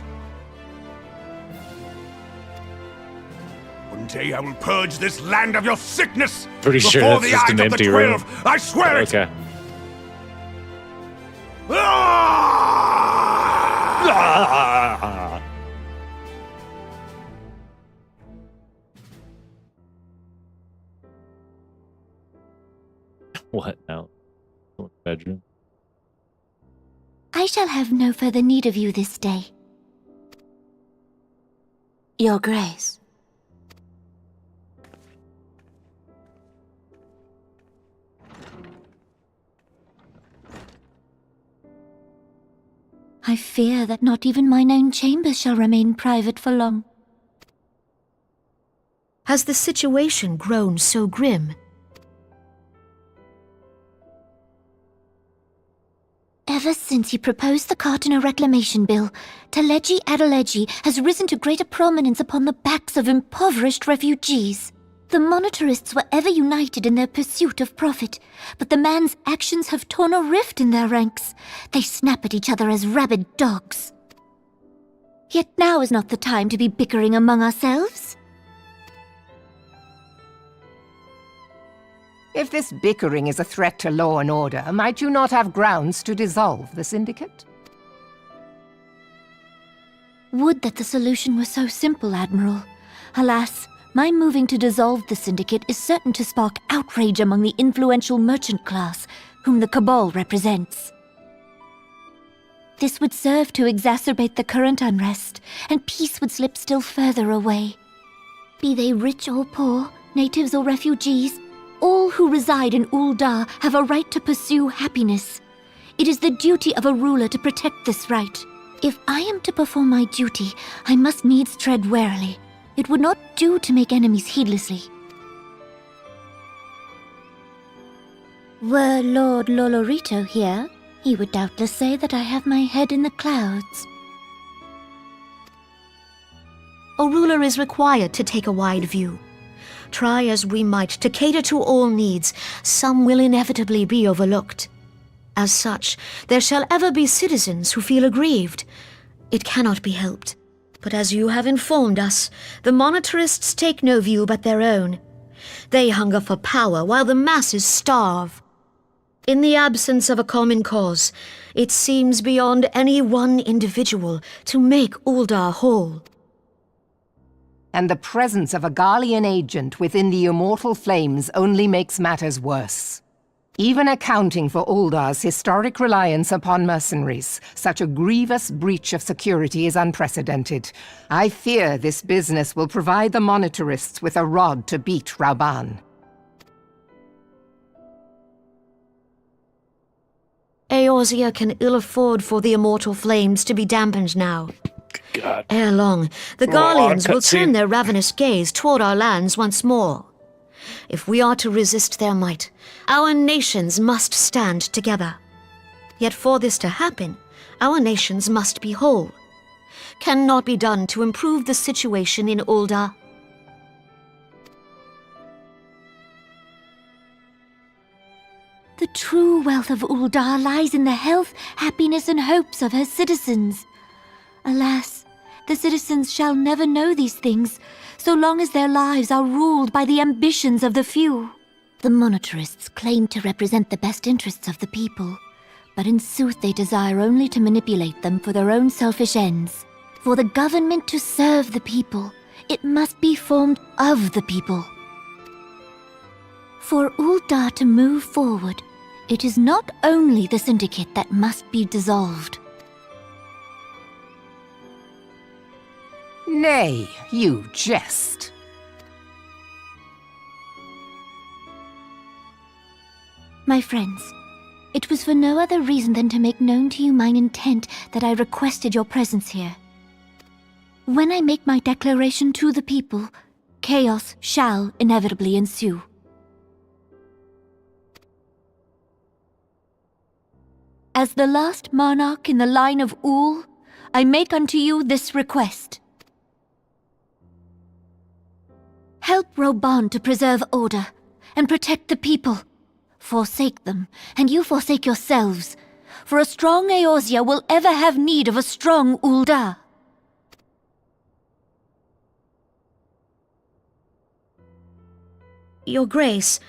One day I will purge this land of your sickness! Pretty sure before that's the just eyes an of the empty room. 12! I swear it! Okay. Ah! What now? Bedroom. I shall have no further need of you this day. Your Grace. I fear that not even mine own chambers shall remain private for long. Has the situation grown so grim? Ever since you proposed the Cartiner Reclamation Bill, Teleji Adeleji has risen to greater prominence upon the backs of impoverished refugees. The monetarists were ever united in their pursuit of profit, but the man's actions have torn a rift in their ranks. They snap at each other as rabid dogs. Yet now is not the time to be bickering among ourselves. If this bickering is a threat to law and order, might you not have grounds to dissolve the syndicate? Would that the solution were so simple, Admiral. Alas, my moving to dissolve the syndicate is certain to spark outrage among the influential merchant class, whom the Cabal represents. This would serve to exacerbate the current unrest, and peace would slip still further away. Be they rich or poor, natives or refugees, all who reside in Ul'dah have a right to pursue happiness. It is the duty of a ruler to protect this right. If I am to perform my duty, I must needs tread warily. It would not do to make enemies heedlessly. Were Lord Lolorito here, he would doubtless say that I have my head in the clouds. A ruler is required to take a wide view. Try as we might to cater to all needs, some will inevitably be overlooked. As such, there shall ever be citizens who feel aggrieved. It cannot be helped. But as you have informed us, the monetarists take no view but their own. They hunger for power while the masses starve. In the absence of a common cause, it seems beyond any one individual to make Uldar whole. And the presence of a Garlean agent within the immortal flames only makes matters worse. Even accounting for Uldar's historic reliance upon mercenaries, such a grievous breach of security is unprecedented. I fear this business will provide the monetarists with a rod to beat Rauban. Eorzea can ill afford for the immortal flames to be dampened now. God. Ere long, the Garleans will turn their ravenous gaze toward our lands once more. If we are to resist their might, our nations must stand together. Yet for this to happen, our nations must be whole. Cannot be done to improve the situation in Uldar. The true wealth of Uldar lies in the health, happiness, and hopes of her citizens. Alas, the citizens shall never know these things, so long as their lives are ruled by the ambitions of the few. The monetarists claim to represent the best interests of the people, but in sooth they desire only to manipulate them for their own selfish ends. For the government to serve the people, it must be formed of the people. For Uldar to move forward, it is not only the syndicate that must be dissolved. Nay, you jest. My friends, it was for no other reason than to make known to you mine intent that I requested your presence here. When I make my declaration to the people, chaos shall inevitably ensue. As the last monarch in the line of Ul, I make unto you this request. Help Rauban to preserve order and protect the people. Forsake them, and you forsake yourselves, for a strong Eorzea will ever have need of a strong Uldar. Your Grace,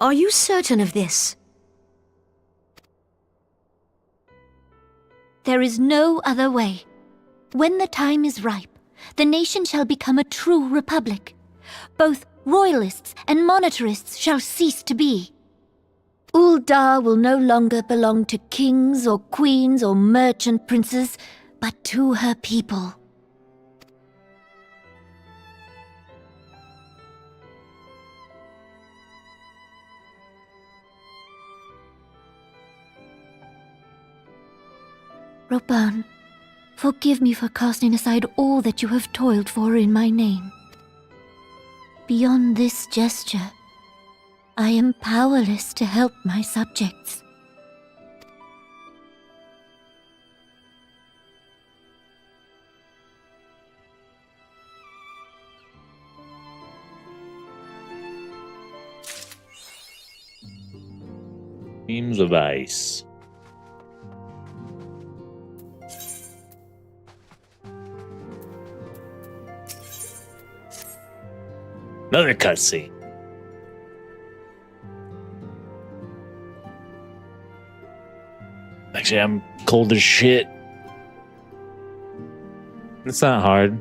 are you certain of this? There is no other way. When the time is ripe, the nation shall become a true republic. Both royalists and monetarists shall cease to be. Uldar will no longer belong to kings or queens or merchant princes, but to her people. Rauban, forgive me for casting aside all that you have toiled for in my name. Beyond this gesture, I am powerless to help my subjects. Beams of ice. Another cutscene. Actually, I'm cold as shit. It's not hard.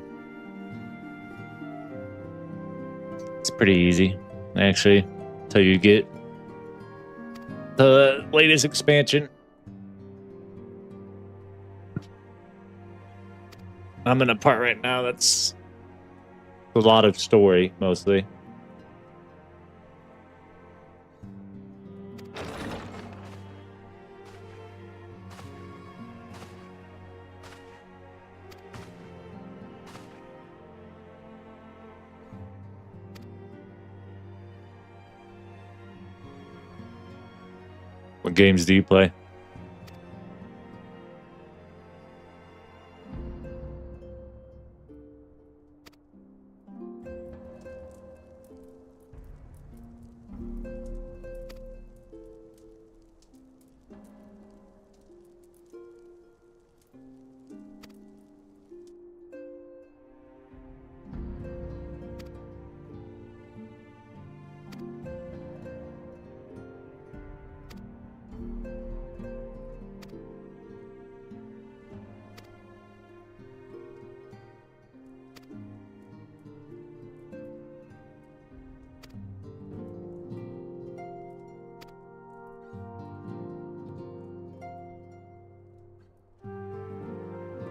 It's pretty easy, actually, until you get the latest expansion. I'm in a part right now that's a lot of story, mostly. What games do you play?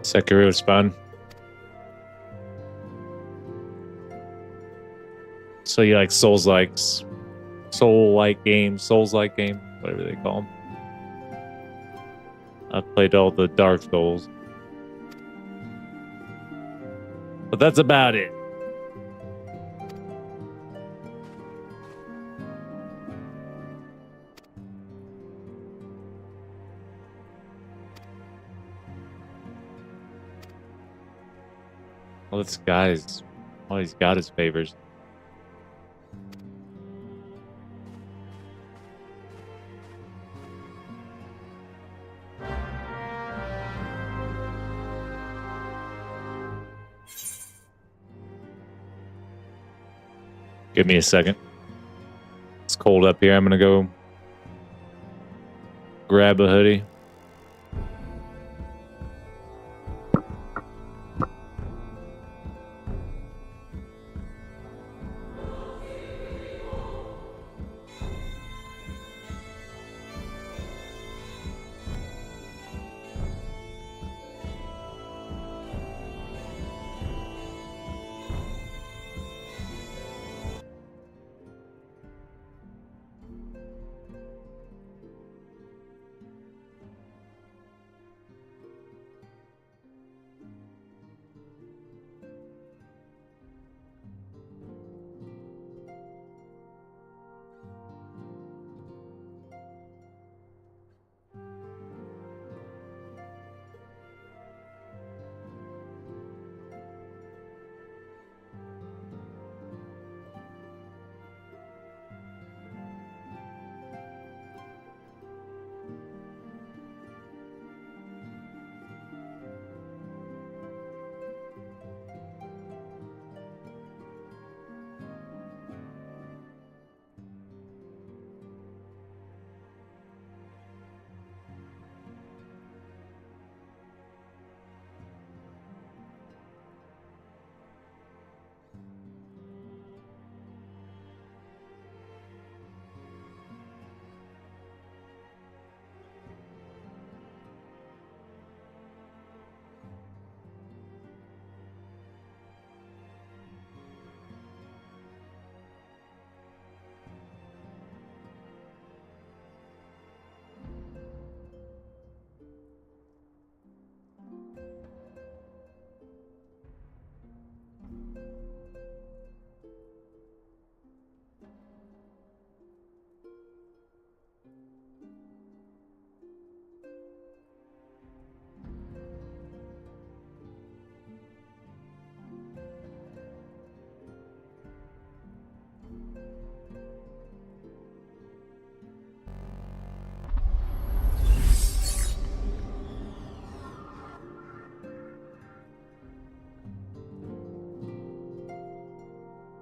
Sekiro's fun. So you like Soul-like games, whatever they call them. I've played all the Dark Souls. But that's about it. Well, this guy's... Oh, he's got his favors. Give me a second. It's cold up here. I'm gonna go grab a hoodie.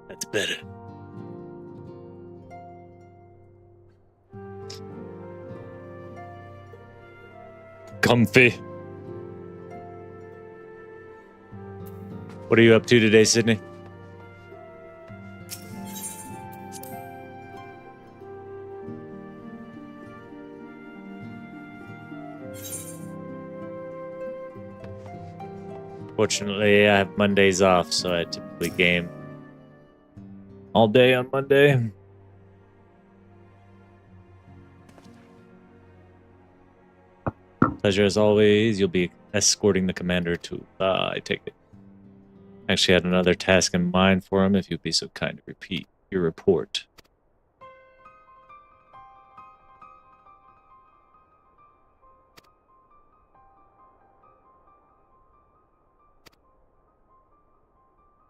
That's better. Comfy. What are you up to today, Sydney? Fortunately, I have Mondays off, so I typically game all day on Monday. Pleasure as always. You'll be escorting the commander to... I take it. Actually had another task in mind for him, if you'd be so kind to repeat your report.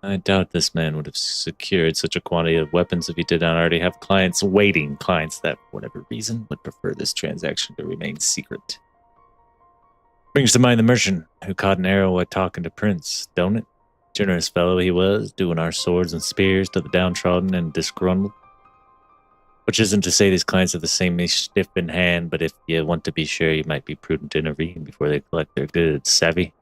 I doubt this man would have secured such a quantity of weapons if he did not already have clients waiting. Clients that, for whatever reason, would prefer this transaction to remain secret. Brings to mind the merchant who caught an arrow while talking to Prince, don't it? Generous fellow he was, doing our swords and spears to the downtrodden and disgruntled. Which isn't to say these clients have the same stiff in hand, but if you want to be sure, you might be prudent to intervene before they collect their goods, savvy?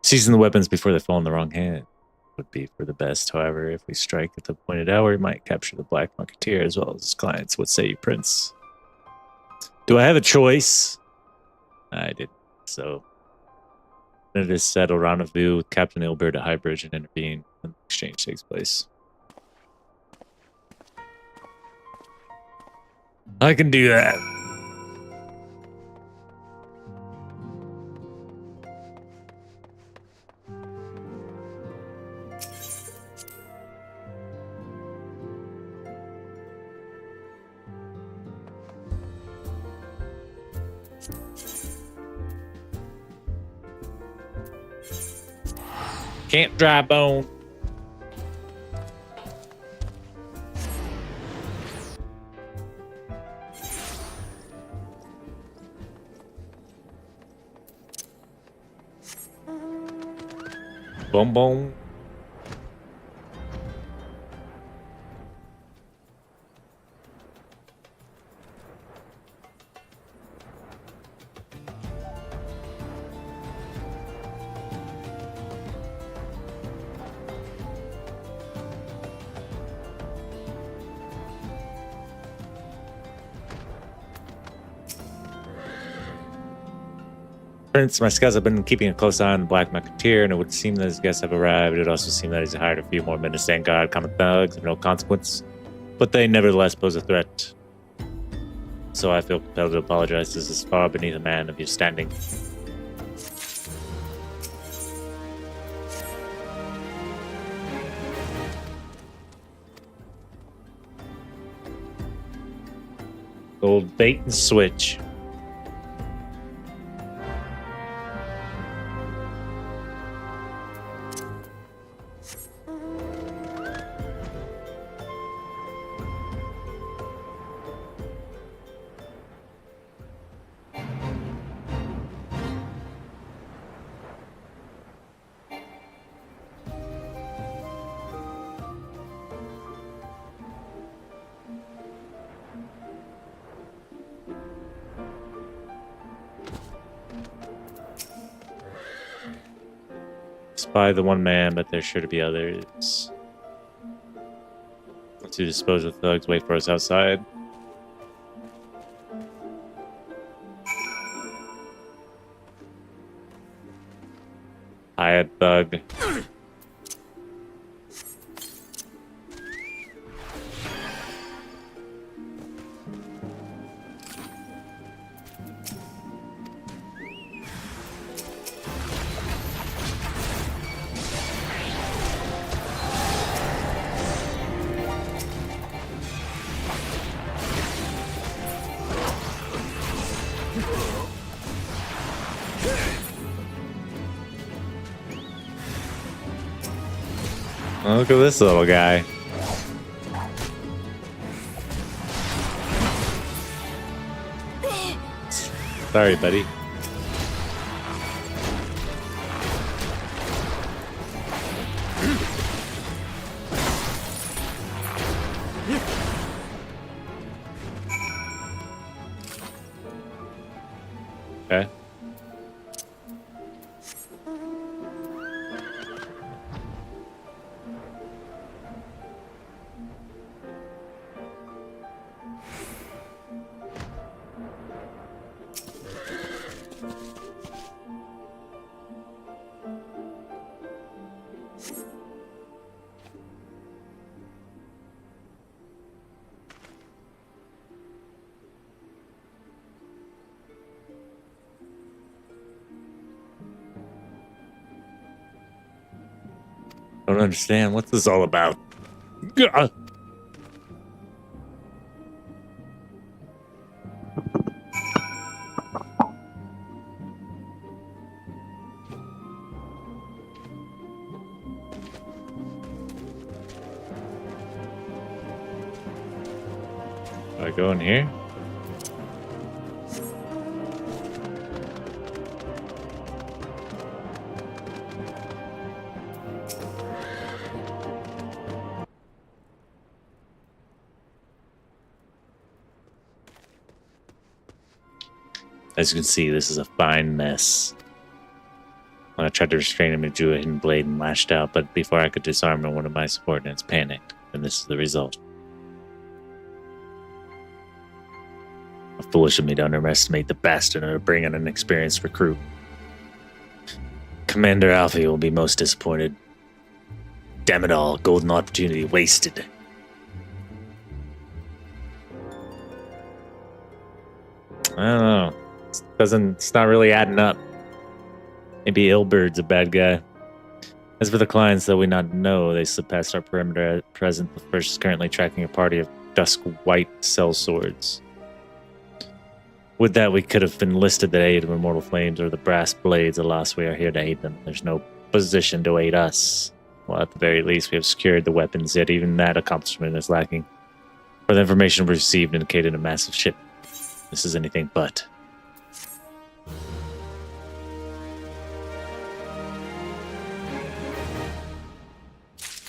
Seizing the weapons before they fall in the wrong hand would be for the best. However, if we strike at the appointed hour, we might capture the Black Marketeer as well as his clients. What say you, Prince? Do I have a choice? I didn't. So, let us settle rendezvous with Captain Ilbert at High Bridge and intervene when the exchange takes place. I can do that. Can't dry bone. Boom boom. Prince, my scouts have been keeping a close eye on the Black Marketeer, and it would seem that his guests have arrived. It would also seem that he's hired a few more men to stand guard, common thugs of no consequence, but they nevertheless pose a threat. So I feel compelled to apologize. This is far beneath a man of your standing. Old bait and switch. Spy the one man, but there's sure to be others. To dispose of thugs, wait for us outside. Hired thug. Oh, look at this little guy. Sorry, buddy. Okay. Don't understand. What's this all about? Gah! I go in here? As you can see, this is a fine mess. When I tried to restrain him, he drew a hidden blade and lashed out, but before I could disarm him, one of my subordinates panicked, and this is the result. Foolish of me to underestimate the bastard and to bring in an experienced recruit. Commander Alfie will be most disappointed. Damn it all, golden opportunity wasted. I don't know. It's not really adding up. Maybe Ilbird's a bad guy. As for the clients that we not know, they slip past our perimeter at present. The first is currently tracking a party of dusk white sellswords. With that, we could have enlisted the aid of Immortal Flames or the Brass Blades. Alas, we are here to aid them. There's no position to aid us. Well, at the very least, we have secured the weapons, yet even that accomplishment is lacking. For the information we received indicated a massive ship. This is anything but.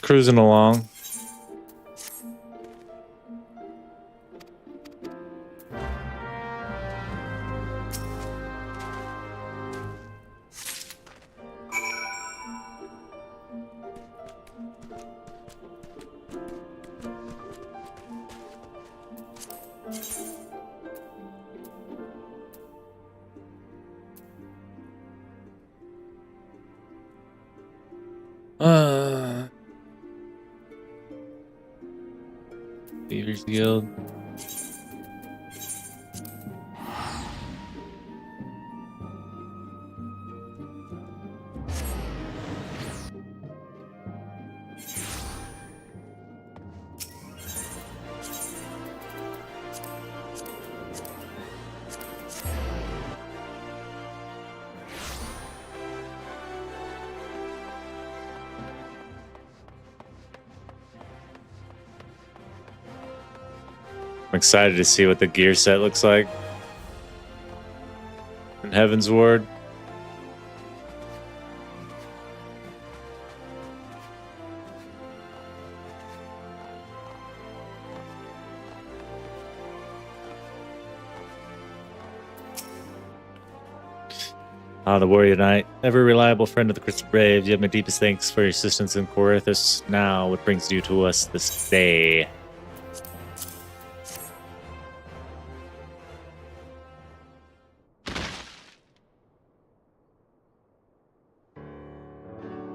Cruising along. Beaver's Guild. I'm excited to see what the gear set looks like in Heaven's Ward. The Warrior Knight, ever reliable friend of the Crystal Brave, you have my deepest thanks for your assistance in Corythus. Now, what brings you to us this day?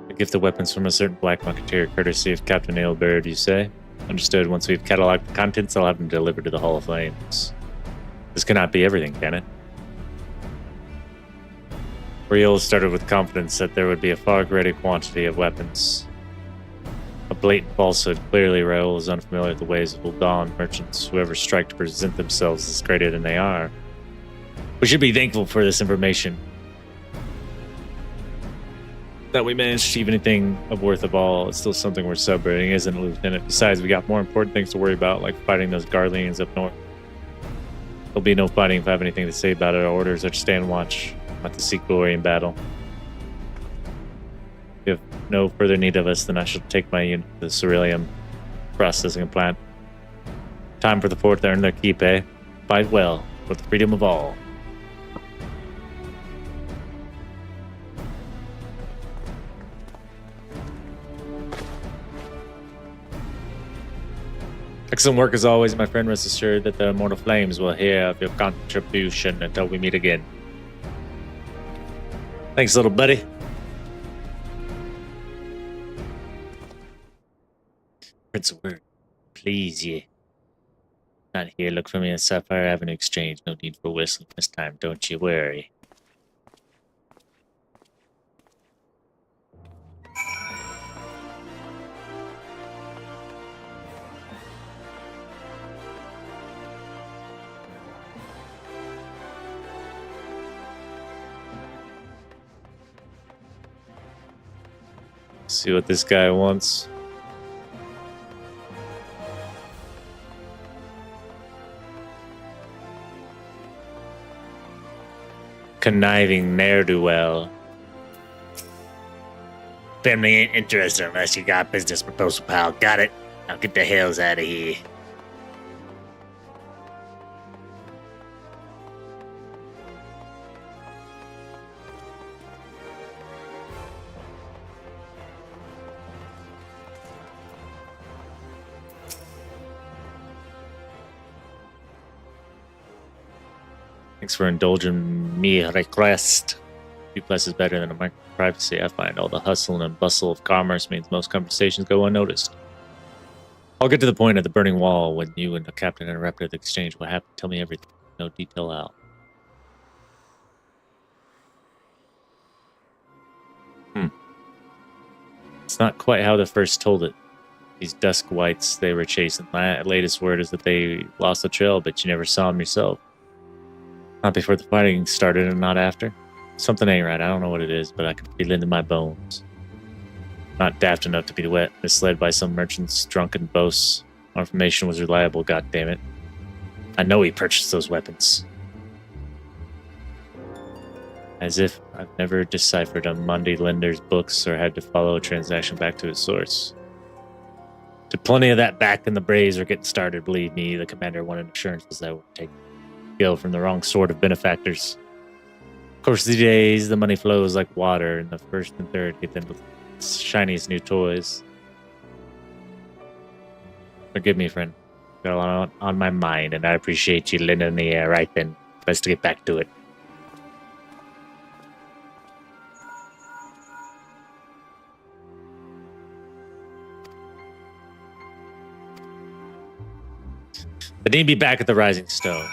A gift of weapons from a certain Black Musketeer, courtesy of Captain Aelbird, you say? Understood. Once we've cataloged the contents, I'll have them delivered to the Hall of Flames. This cannot be everything, can it? Riel started with confidence that there would be a far greater quantity of weapons. A blatant falsehood. Clearly, Raoul is unfamiliar with the ways of Uldan merchants. Whoever strike to present themselves as greater than they are. We should be thankful for this information. That we managed to achieve anything of worth of all. It's still something we're celebrating, isn't it, Lieutenant? Besides, we got more important things to worry about, like fighting those Garleans up north. There'll be no fighting if I have anything to say about it. Our orders are to stand watch, not to seek glory in battle. If you have no further need of us, then I shall take my unit to the Ceruleum processing plant. Time for the Fourth to earn their keep, eh? Fight well, for the freedom of all. Excellent work as always, my friend. Rest assured that the Immortal Flames will hear of your contribution until we meet again. Thanks, little buddy. Prince of Word, please, ye. Not here, look for me at Sapphire Avenue Exchange. No need for whistling this time, don't you worry. See what this guy wants. conniving ne'er-do-well. Family ain't interested unless you got business proposal, pal. Got it. Now get the hells out of here. Thanks for indulging me request. Few places better than a micro privacy. I find all the hustle and bustle of commerce means most conversations go unnoticed. I'll get to the point of the burning wall when you and the captain interrupted the exchange. What happened? Tell me everything. No detail out. It's not quite how the first told it. These dusk whites they were chasing. Latest word is that they lost the trail, but you never saw them yourself. Not before the fighting started and not after. Something ain't right. I don't know what it is, but I can feel it in my bones. Not daft enough to be misled by some merchant's drunken boasts. Our information was reliable, goddammit. I know he purchased those weapons. As if I've never deciphered a Monday lender's books or had to follow a transaction back to its source. Did plenty of that back in the Braves were getting started, believe me. The commander wanted assurances that would take skill from the wrong sort of benefactors. Of course, these days, the money flows like water, and the first and third get them with shiniest new toys. Forgive me, friend. Got a lot on my mind, and I appreciate you lending the air right then. Best to get back to it. I need to be back at the Rising Stone.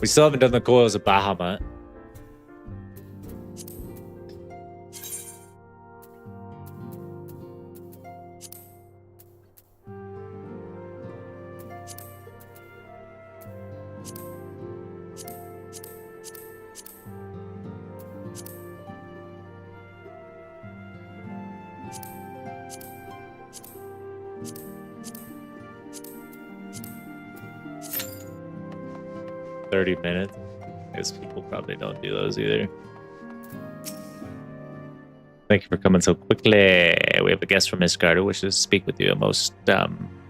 We still haven't done the coils of Bahamut. Minutes. I guess people probably don't do those either. Thank you for coming so quickly. We have a guest from Miss Carter, wishes to speak with you. A most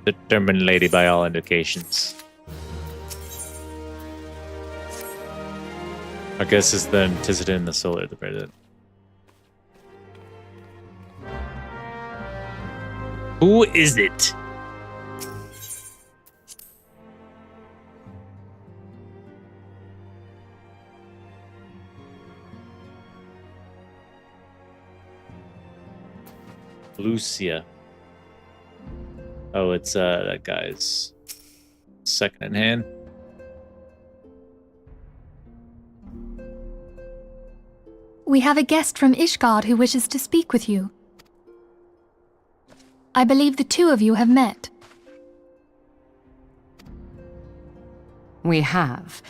determined lady by all indications. Our guest is the antecedent in the solar, the president. Who is it? Lucia. Oh, it's that guy's second in hand. We have a guest from Ishgard who wishes to speak with you. I believe the two of you have met. We have.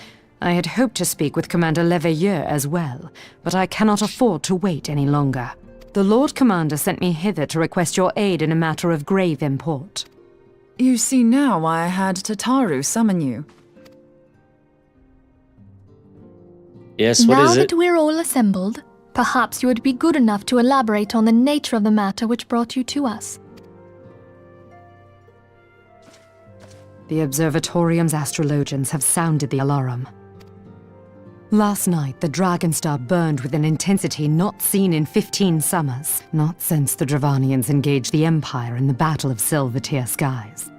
I had hoped to speak with Commander Leveilleur as well, but I cannot afford to wait any longer. The Lord Commander sent me hither to request your aid in a matter of grave import. You see now why I had Tataru summon you. Yes, what is it? Now that we're all assembled, perhaps you would be good enough to elaborate on the nature of the matter which brought you to us. The Observatorium's astrologians have sounded the alarm. Last night, the Dragonstar burned with an intensity not seen in 15 summers, not since the Dravanians engaged the Empire in the Battle of Silvertear Skies.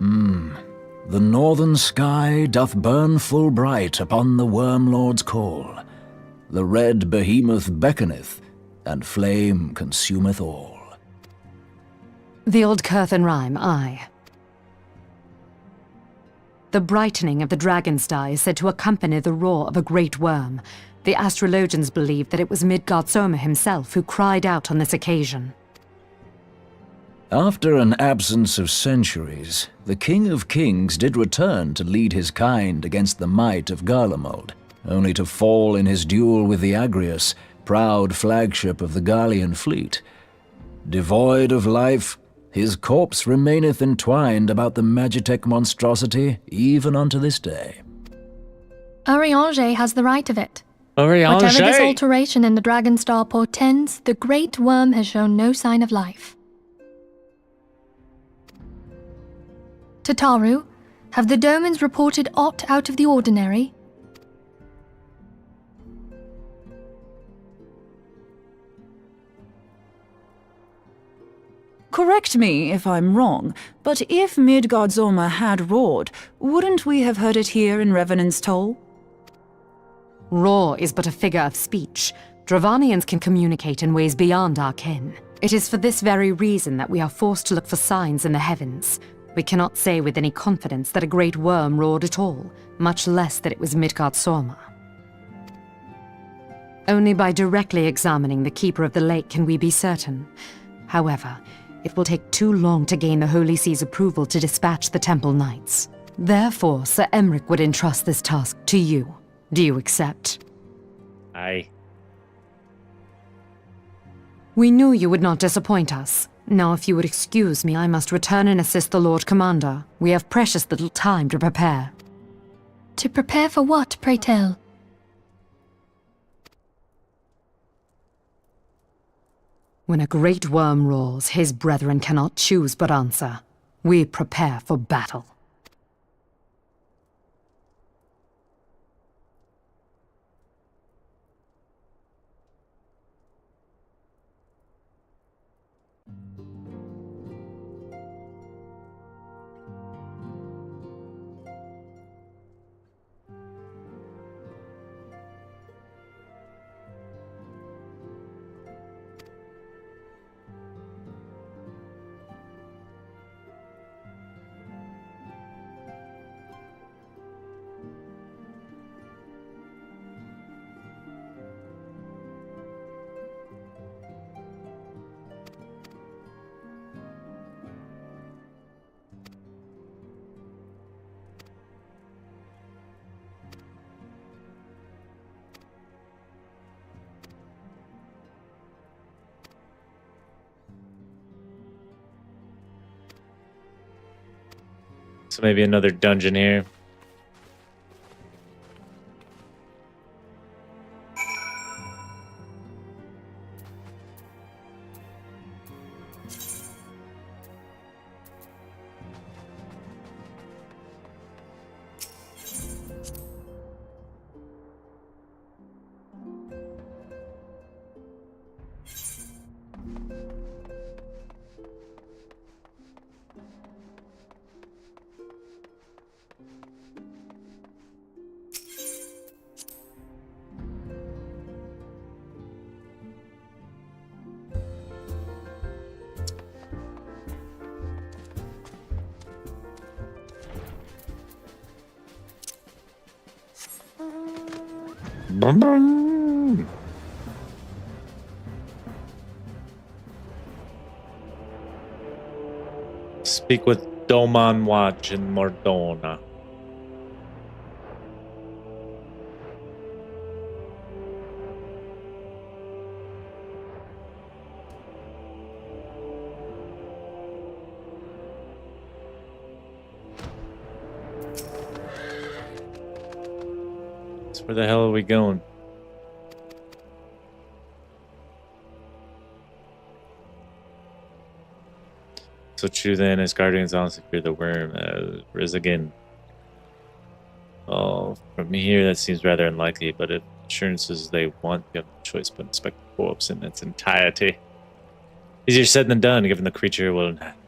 The northern sky doth burn full bright upon the Wormlord's call. The red behemoth beckoneth, and flame consumeth all. The old Curthan rhyme, aye. The brightening of the Dragonstar is said to accompany the roar of a great worm. The astrologians believe that it was Midgard Soma himself who cried out on this occasion. After an absence of centuries, the King of Kings did return to lead his kind against the might of Garlemald, only to fall in his duel with the Agrius, proud flagship of the Gallian fleet. Devoid of life, his corpse remaineth entwined about the Magitech monstrosity even unto this day. Eorzea has the right of it. Eorzea! Whatever this alteration in the Dragon Star portends, the Great Worm has shown no sign of life. Tataru, have the Domans reported aught out of the ordinary? Correct me if I'm wrong, but if Midgardsormr had roared, wouldn't we have heard it here in Revenant's Toll? Roar is but a figure of speech. Dravanians can communicate in ways beyond our ken. It is for this very reason that we are forced to look for signs in the heavens. We cannot say with any confidence that a great worm roared at all, much less that it was Midgardsormr. Only by directly examining the Keeper of the Lake can we be certain. However, it will take too long to gain the Holy See's approval to dispatch the Temple Knights. Therefore, Sir Emric would entrust this task to you. Do you accept? Aye. We knew you would not disappoint us. Now, if you would excuse me, I must return and assist the Lord Commander. We have precious little time to prepare. To prepare for what, pray tell? When a great worm roars, his brethren cannot choose but answer. We prepare for battle. So maybe another dungeon here. Bum, bum. Speak with Doman Watch in Mordona. Where the hell are we going? So true then, as guardians on secure the worm, ris again. Oh, from here that seems rather unlikely, but if assurances they want, you have no choice but inspect the corpse in its entirety. Easier said than done, given the creature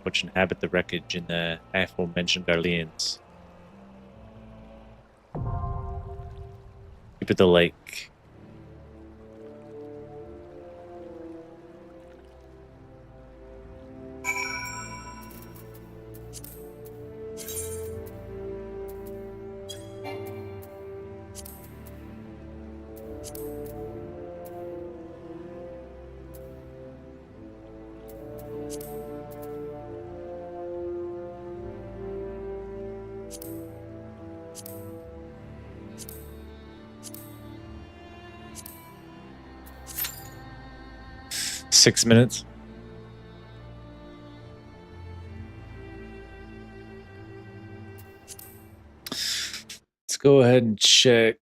which inhabit the wreckage in the aforementioned Garleans. Keep it the lake. 6 minutes. Let's go ahead and check.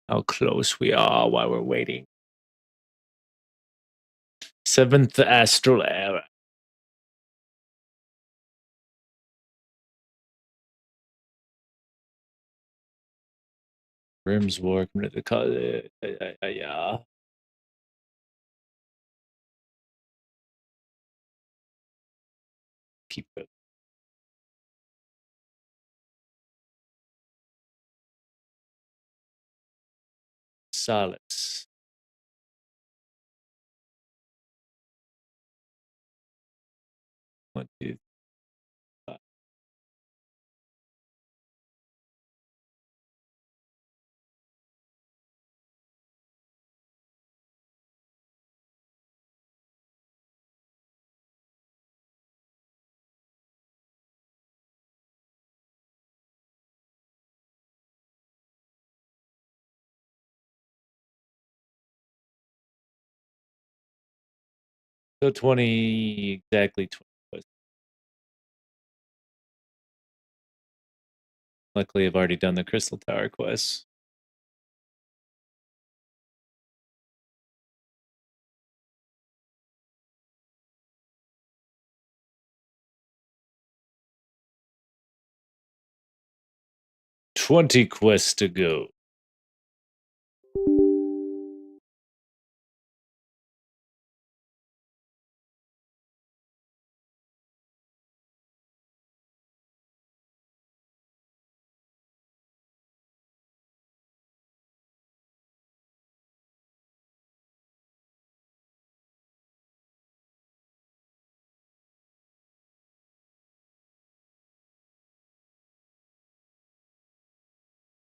How close we are while we're waiting. 7th astral era. Rim's war committed to cause it. Yeah. Keep it. Solace. What do So 20, exactly 20 quests. Luckily, I've already done the Crystal Tower quest. $20 quests to go.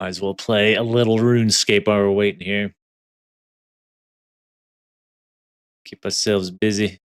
Might as well play a little RuneScape while we're waiting here. Keep ourselves busy.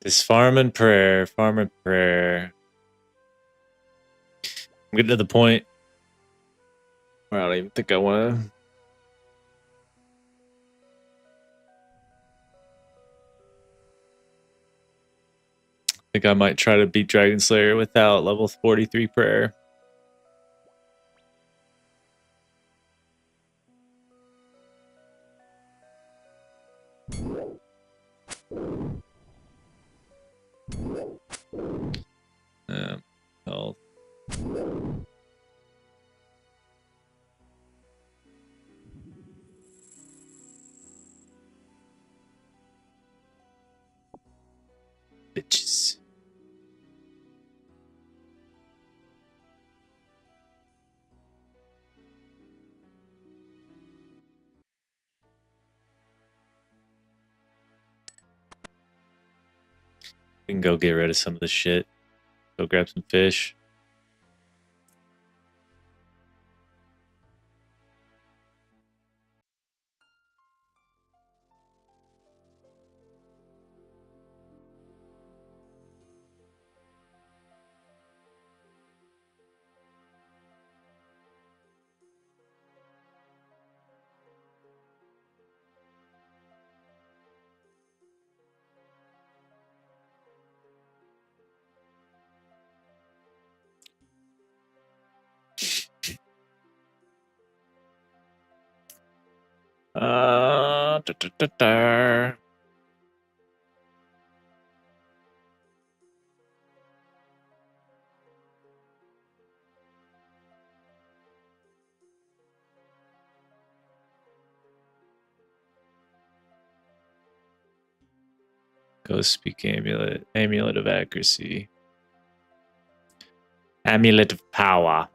This farm and prayer. I'm getting to the point where I don't even think I want to. I think I might try to beat Dragon Slayer without level 43 prayer. Health. Bitches. We can go get rid of some of this shit. Go grab some fish. Da, da, da, da. Ghost Speak Amulet. Amulet of Accuracy. Amulet of Power.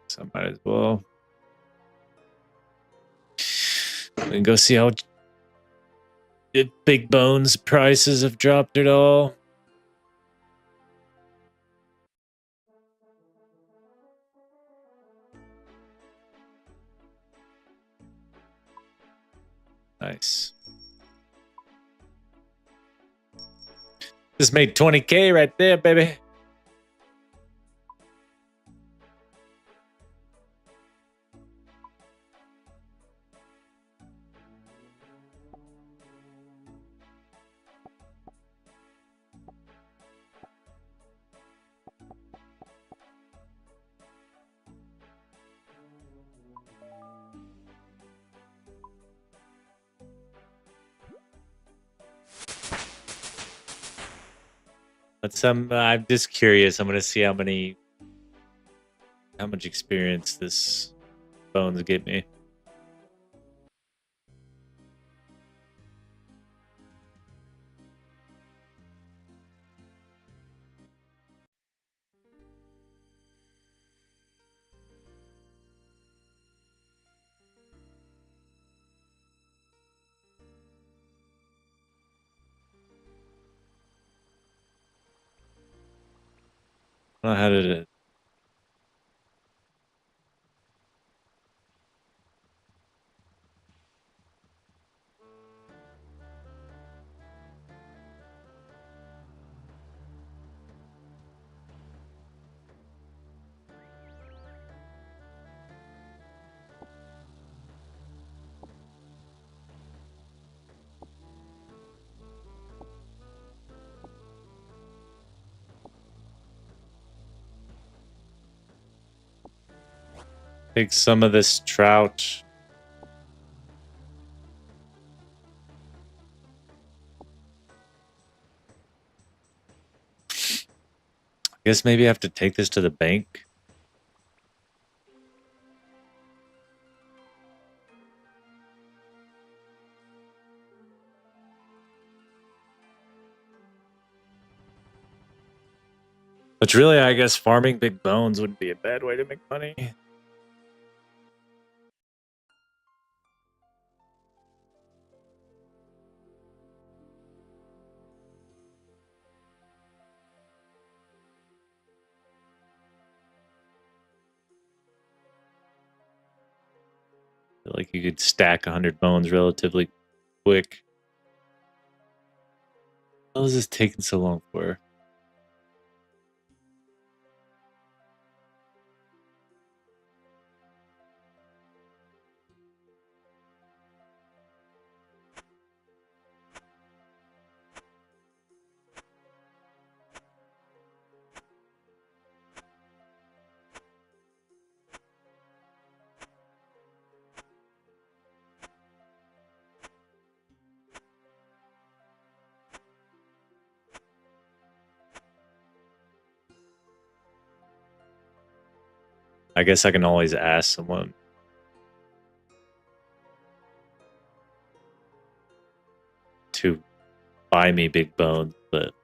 So I might as well. We can go see how Big Bones prices have dropped at all. Nice. Just made 20K right there, baby. But I'm just curious. I'm gonna see how much experience this Bones give me. I don't know how to. Take some of this trout. I guess maybe I have to take this to the bank. Which really, I guess farming Big Bones wouldn't be a bad way to make money. Feel like you could stack 100 bones relatively quick. How is this taking so long for? I guess I can always ask someone. To buy me Big Bones, but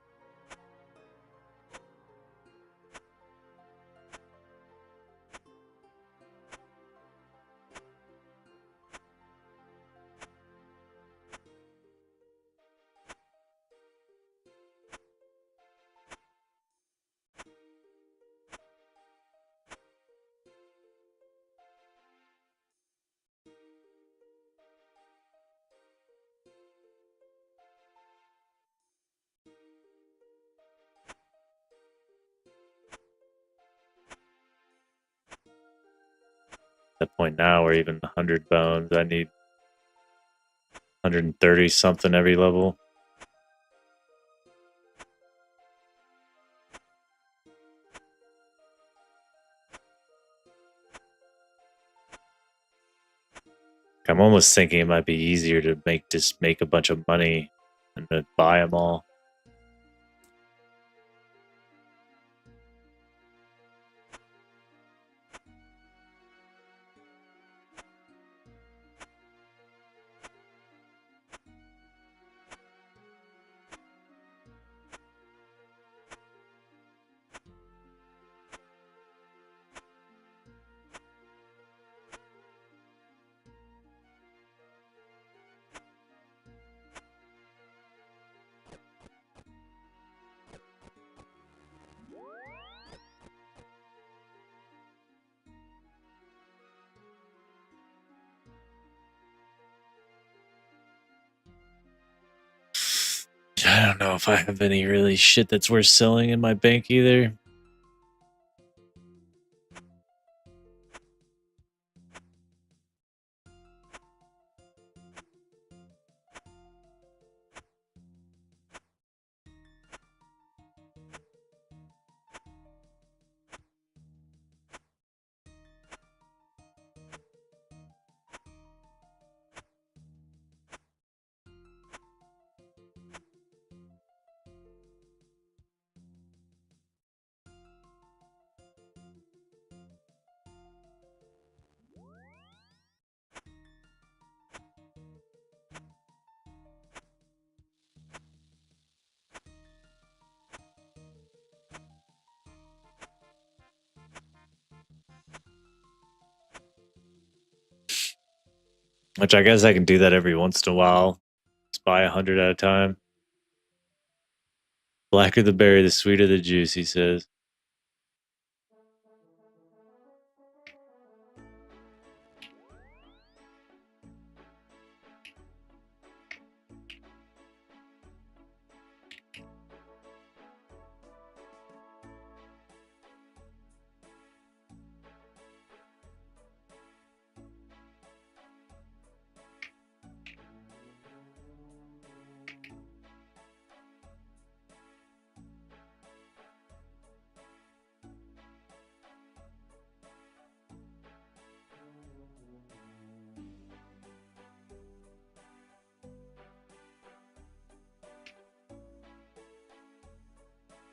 at the point now where even 100 bones, I need 130 something every level. I'm almost thinking it might be easier to make a bunch of money and to buy them all. I don't know if I have any really shit that's worth selling in my bank either. Which I guess I can do that every once in a while. Just buy 100 at a time. Blacker the berry, the sweeter the juice, he says.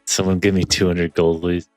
Someone give me 200 gold, please.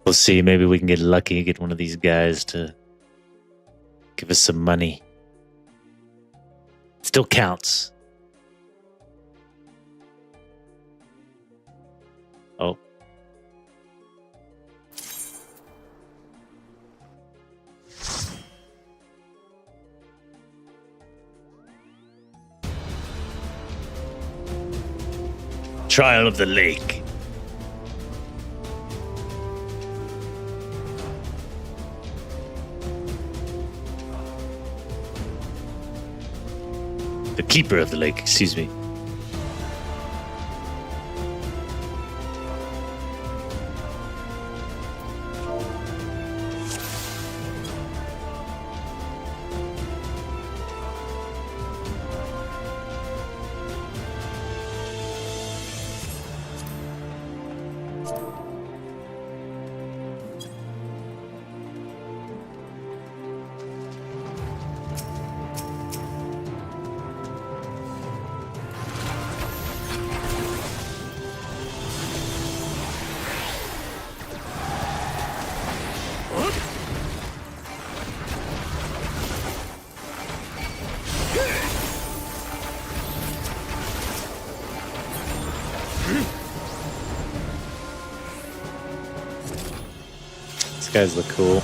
We'll see. Maybe we can get lucky and get one of these guys to give us some money. Still counts. Oh. Trial of the Lake. The keeper of the lake, excuse me. These guys look cool.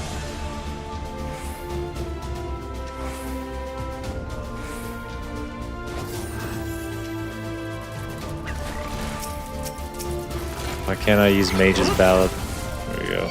Why can't I use Mage's Ballad? There we go.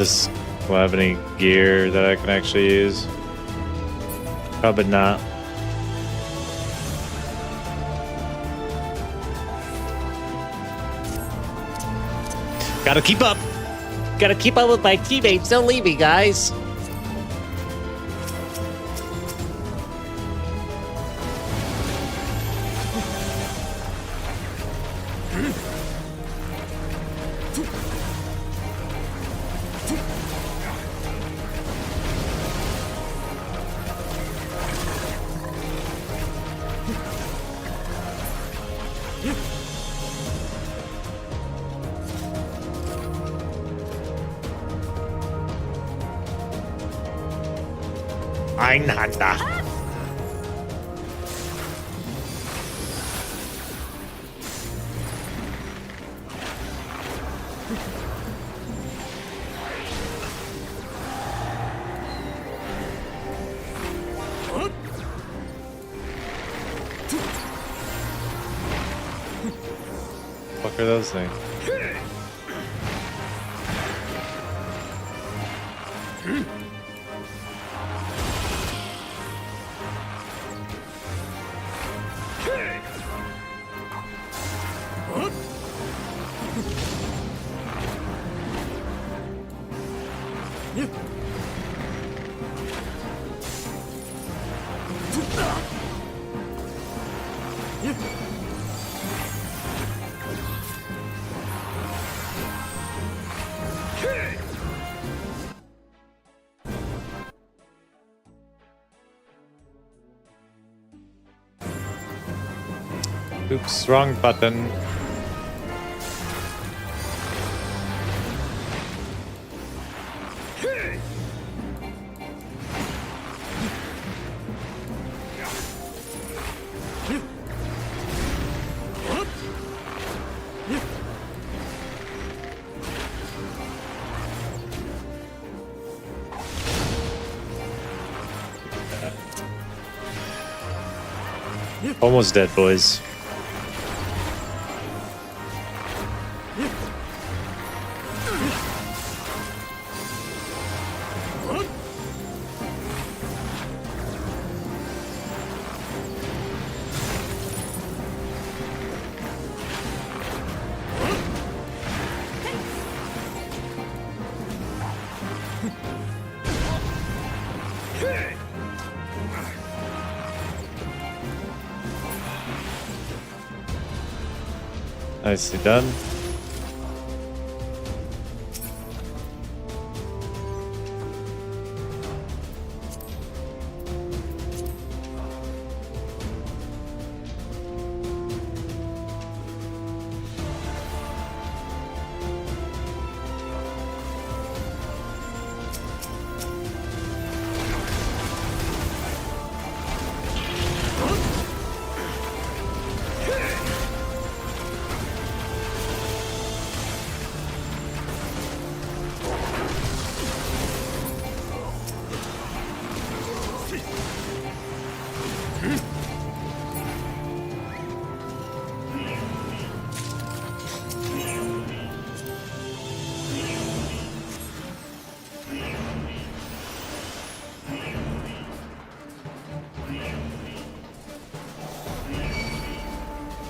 this will have any gear that I can actually use. Probably not. Gotta keep up. Gotta keep up with my teammates. Don't leave me, guys. Einhander. What are those things? Oops, wrong button. Almost dead, boys. Nicely done.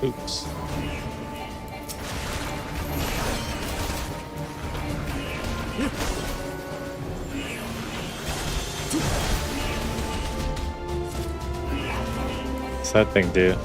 Oops. What's that thing do?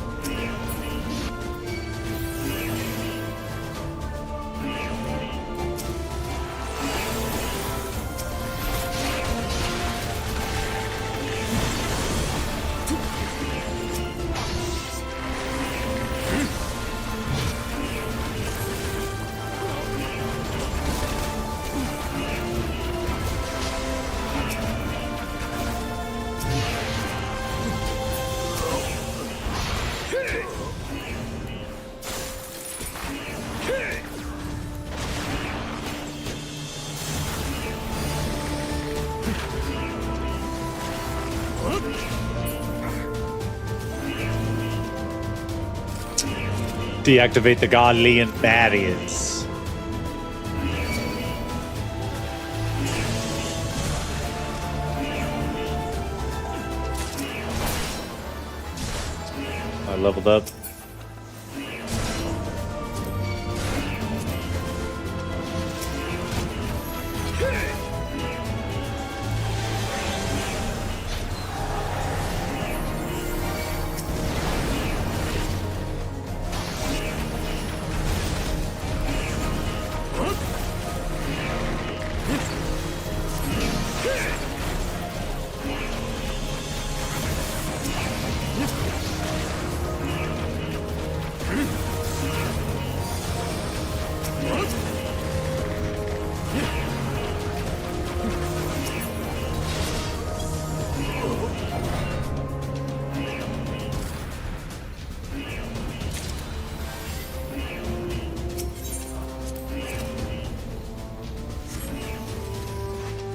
Deactivate the Guardian barriers. I leveled up.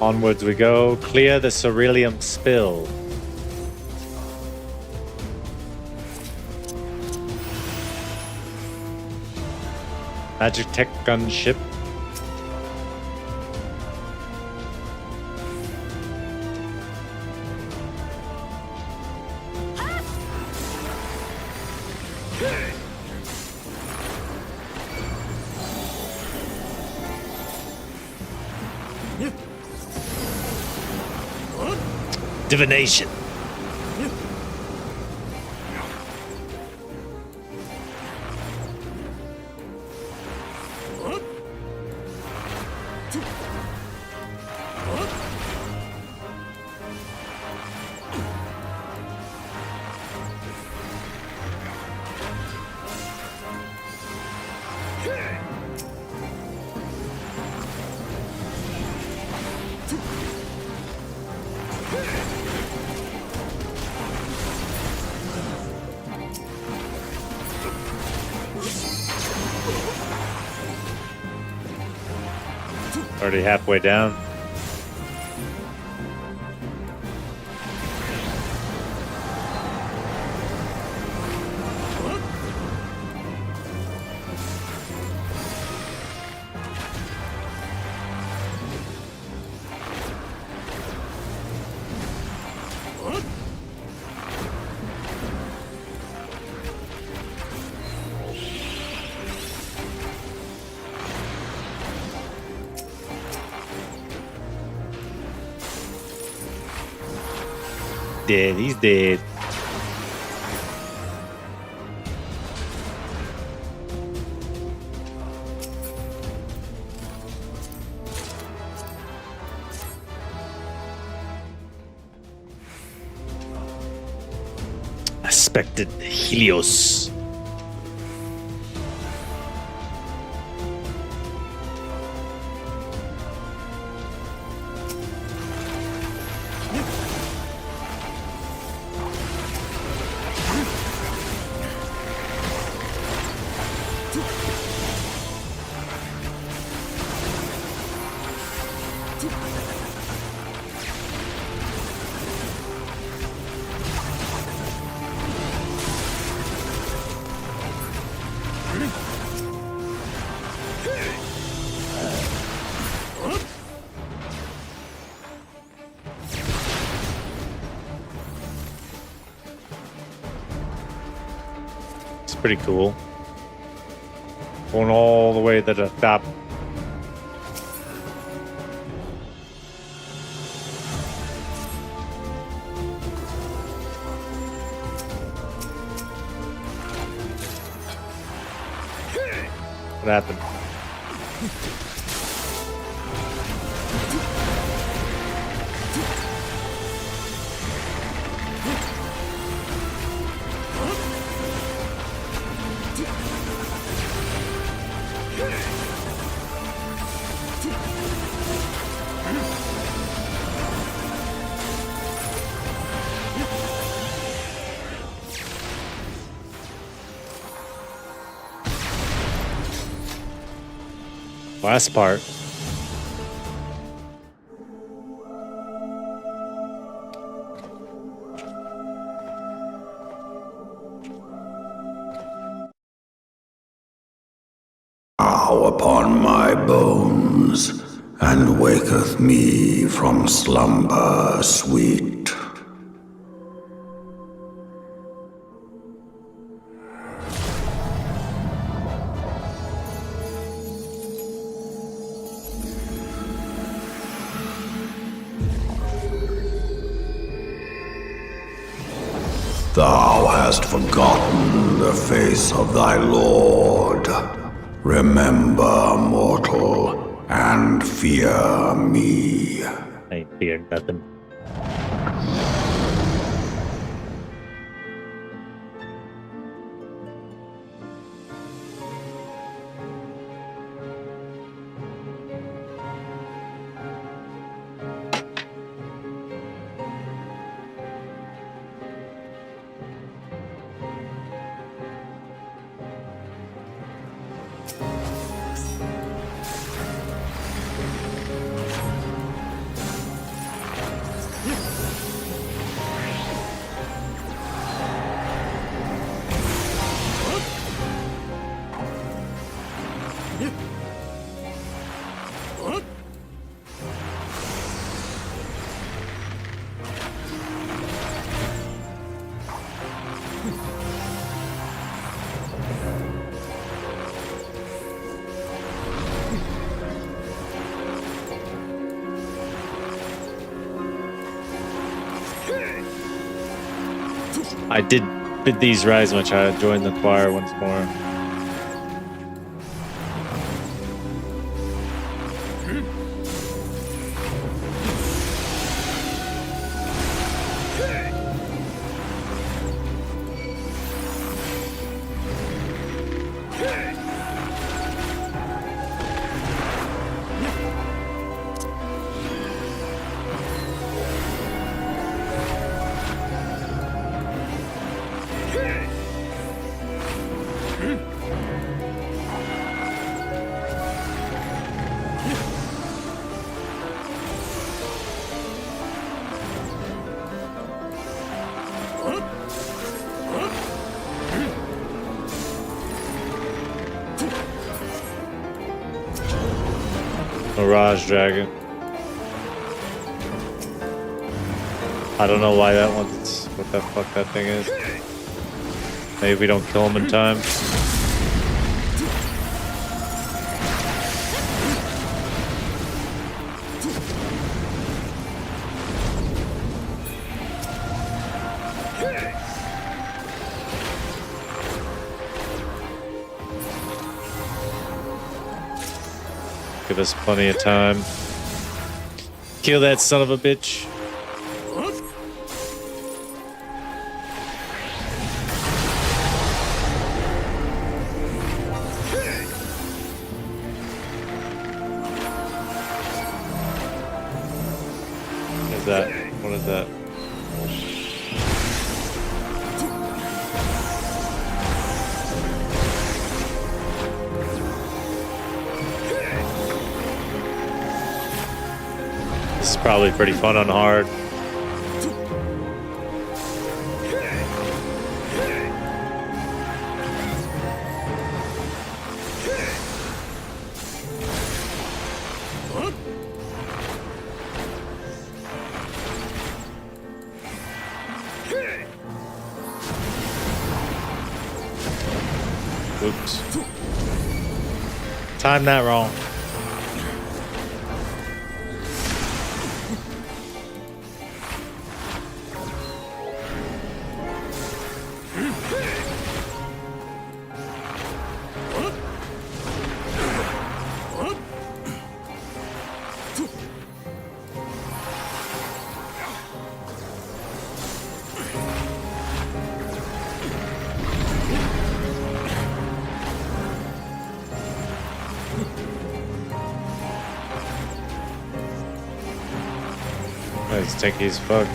Onwards we go. Clear the Ceruleum spill. Magic tech gunship. Divination. Already halfway down. Dead, he's dead. Aspected Helios. Pretty cool. Going all the way to the top. What happened? Last part. Bow upon my bones, and waketh me from slumber sweet. Thou hast forgotten the face of thy lord. Remember, mortal, and fear me. I ain't fearing nothing. I did bid these rise much. I joined the choir once more. Mirage Dragon. I don't know why that one's... what the fuck that thing is. Maybe we don't kill him in time. Give us plenty of time. Kill that son of a bitch. What is that? What is that? This is probably pretty fun on hard. Oops. Timed that wrong. It's tanky as fuck.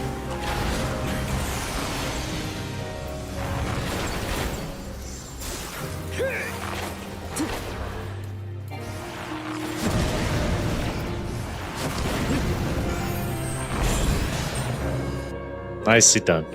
Nicely done.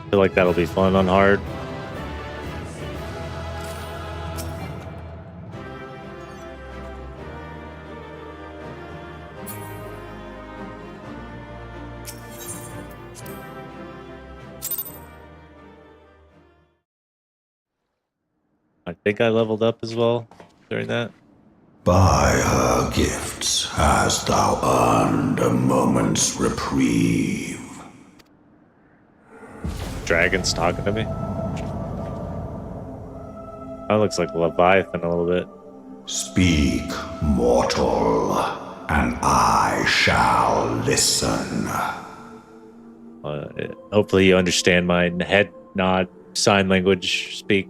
I feel like that'll be fun on hard. I think I leveled up as well during that. By her gifts hast thou earned a moment's reprieve. Dragon's talking to me. That looks like Leviathan a little bit. Speak, mortal, and I shall listen. Hopefully you understand my head nod, sign language speak.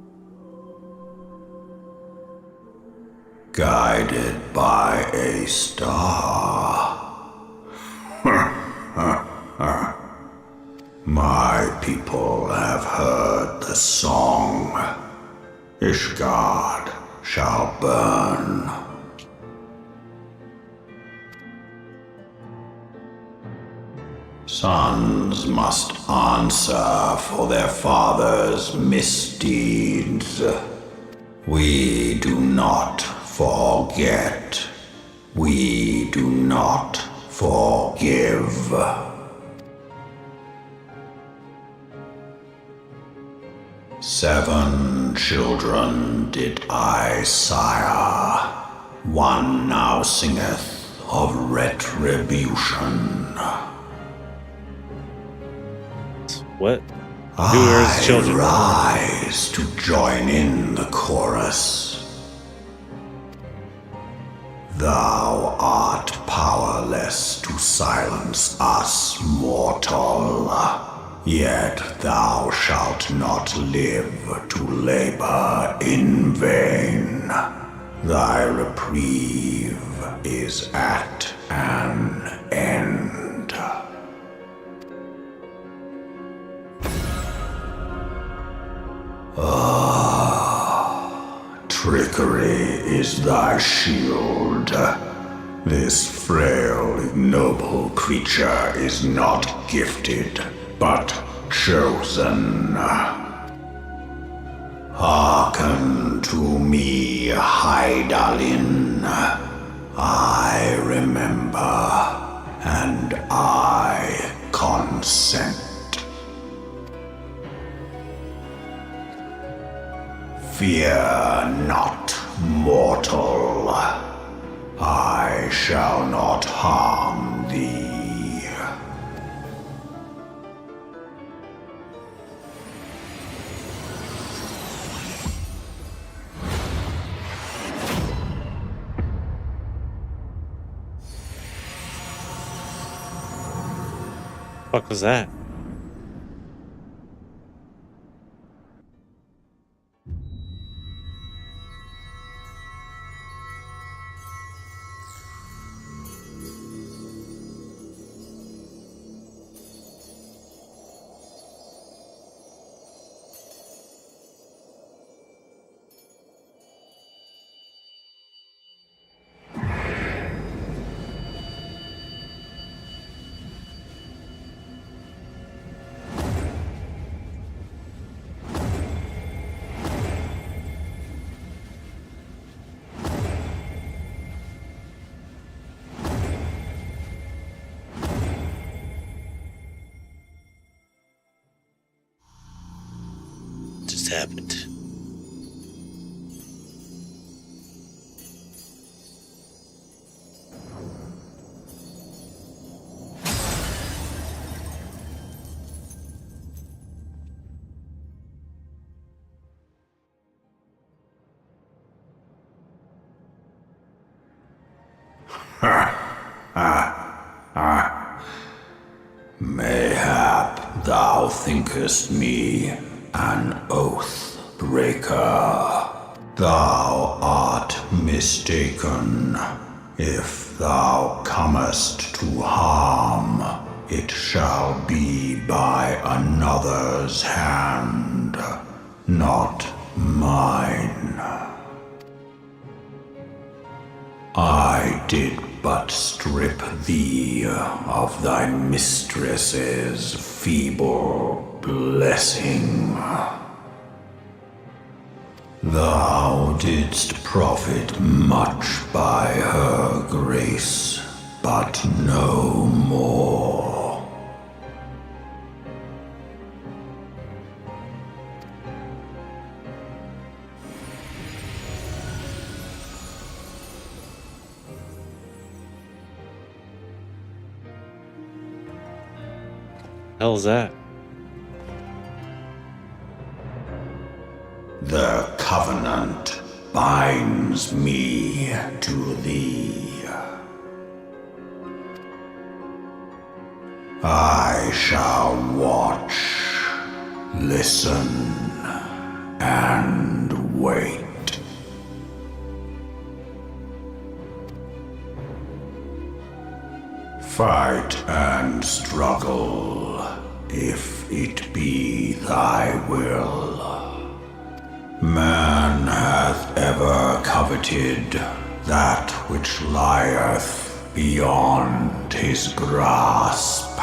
Guided by a star. My people have heard the song. Ishgard shall burn. Sons must answer for their father's misdeeds. We do not forget. We do not forgive. Seven children did I sire. One now singeth of retribution. What? Who are his children? I rise to join in the chorus. Thou art powerless to silence us, mortal. Yet thou shalt not live to labor in vain. Thy reprieve is at an end. Trickery is thy shield. This frail, ignoble creature is not gifted, but chosen. Hearken to me, Hydaelyn. I remember, and I consent. Fear not, mortal. I shall not harm thee. What was that? Just happened. Mayhap thou thinkest me an oath breaker. Thou art mistaken. If thou comest to harm, it shall be by another's hand, not mine. I did but strip thee of thy mistress's feeble blessing. Thou didst profit much by her grace, but no more. Hell's that? The covenant binds me to thee. I shall watch, listen, and wait. Fight and struggle, if it be thy will. Man hath ever coveted that which lieth beyond his grasp.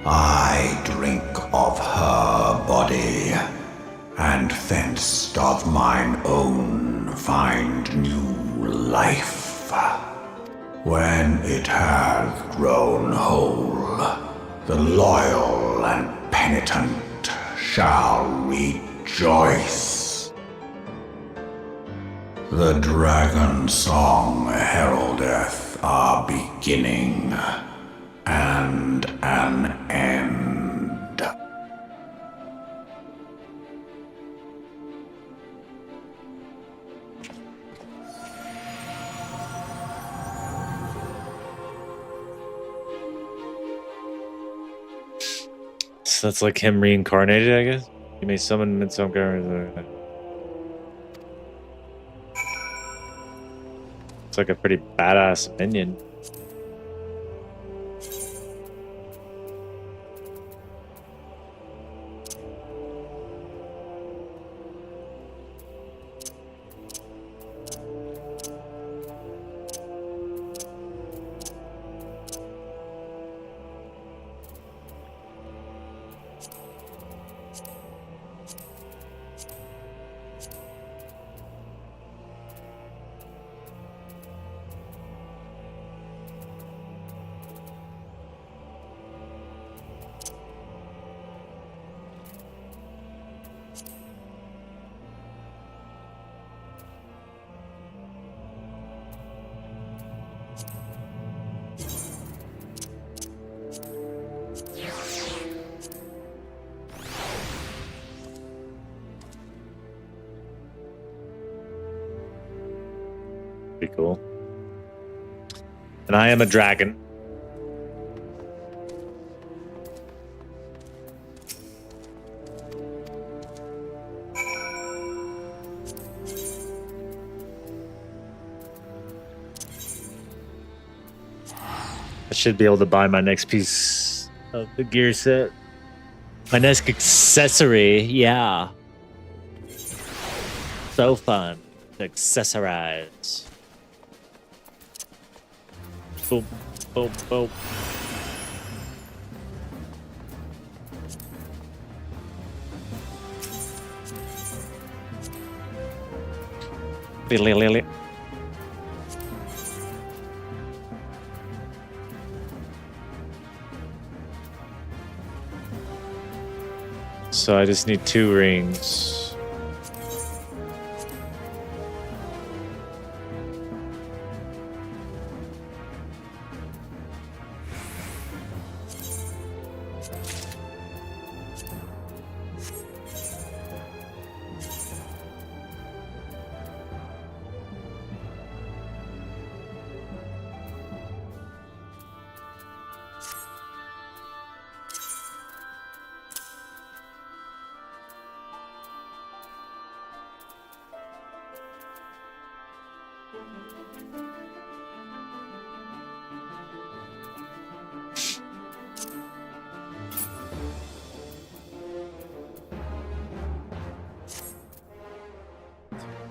I drink of her body, and thence doth mine own find new life. When it hath grown whole, the loyal and penitent shall rejoice. The dragon song heraldeth our beginning and an end. So that's like him reincarnated, I guess? You may summon Midsummer. It's like a pretty badass minion. Pretty cool. And I am a dragon. I should be able to buy my next piece of the gear set. My next accessory, yeah. So fun to accessorize. Boom, boom, boom. Lily. So I just need 2 rings.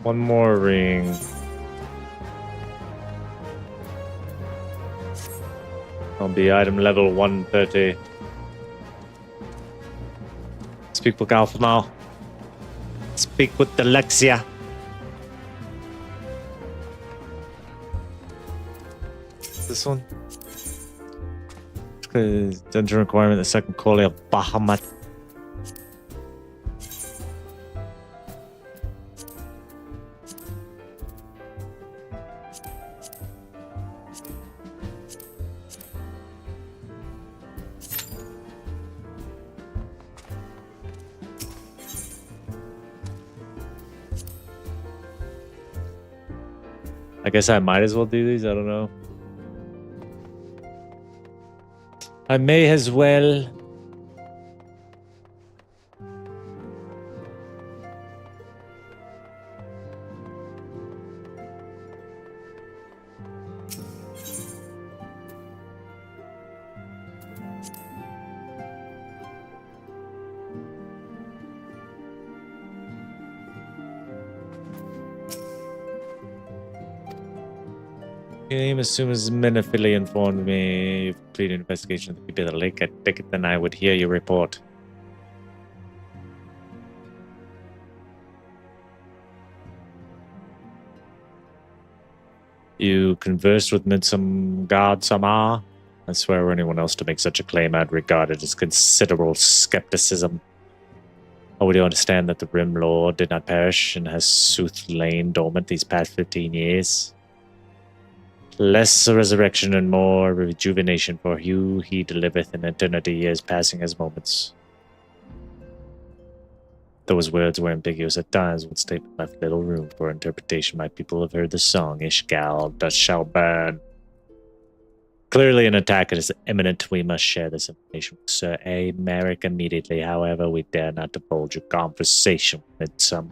One more ring. I'll be item level 130. Speak with Alpha now. Speak with Alexia. This one? Dungeon requirement, the second calling of Bahamut. I guess I might as well do these. I don't know. I may as well. Game, as soon as Menefili informed me you've completed an investigation of the people of the lake, I take it then I would hear your report. You conversed with Midsum God Samar? I swear were anyone else to make such a claim, I'd regard it as considerable skepticism. Oh, would you understand that the Rim Lord did not perish and has sooth lain dormant these past 15 years? Less resurrection and more rejuvenation for you he delivereth in eternity years passing as moments. Those words were ambiguous at times, when statement left little room for interpretation. My people have heard the song, Ishgal, dust shall burn. Clearly an attack is imminent. We must share this information with Sir A. Merrick immediately. However, we dare not divulge a conversation with some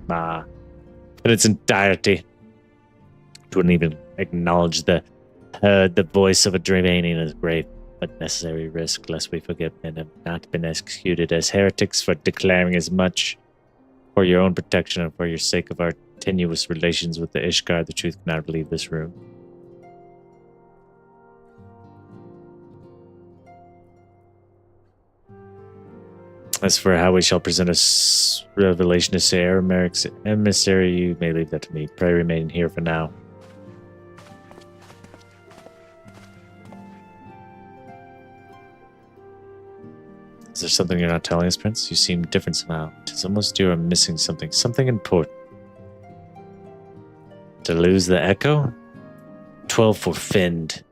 in its entirety. It wouldn't even acknowledge the voice of a Dravanian is great but necessary risk, lest we forget men have not been executed as heretics for declaring as much. For your own protection and for your sake of our tenuous relations with the Ishgard, the truth cannot leave this room. As for how we shall present a revelation to Sir Merrick's emissary, you may leave that to me. Pray remain here for now. Is there something you're not telling us, Prince? You seem different somehow. It's almost you are missing something. Something important. To lose the echo? 12 for Find.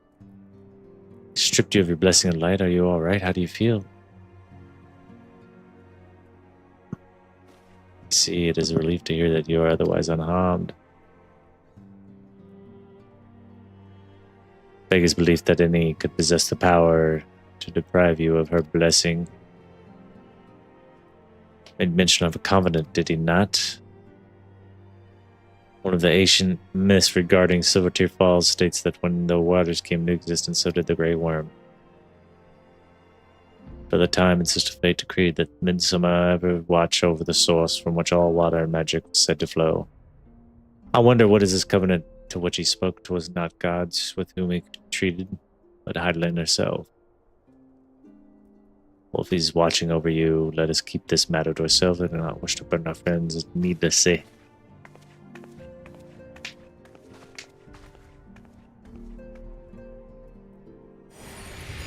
Stripped you of your blessing and light. Are you alright? How do you feel? See, it is a relief to hear that you are otherwise unharmed. Beggar's belief that any could possess the power to deprive you of her blessing. Made mention of a covenant, did he not? One of the ancient myths regarding Silvertear Falls states that when the waters came into existence, so did the Grey Worm. For the time, it's just a fate decreed that Midsummer ever watch over the source from which all water and magic was said to flow. I wonder what is this covenant to which he spoke to us not gods with whom he treated, but Heidelin herself. Well, if he's watching over you, let us keep this matter to ourselves. I do not wish to burden our friends, need to say.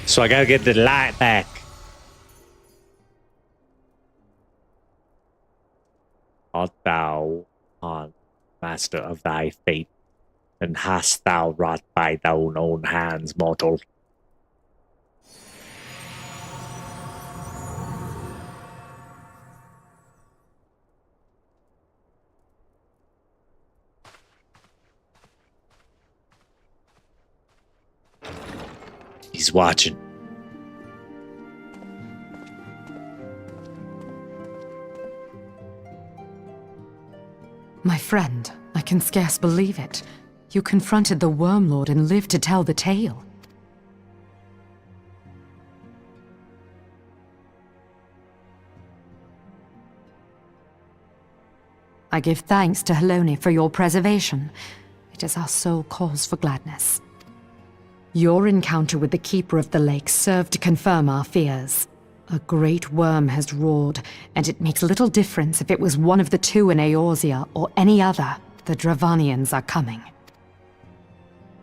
So I gotta get the light back. Art thou on master of thy fate, and hast thou wrought by thine own hands, mortal? He's watching. My friend, I can scarce believe it. You confronted the Worm Lord and lived to tell the tale. I give thanks to Helone for your preservation. It is our sole cause for gladness. Your encounter with the Keeper of the Lake served to confirm our fears. A great worm has roared, and it makes little difference if it was one of the two in Eorzea or any other. The Dravanians are coming.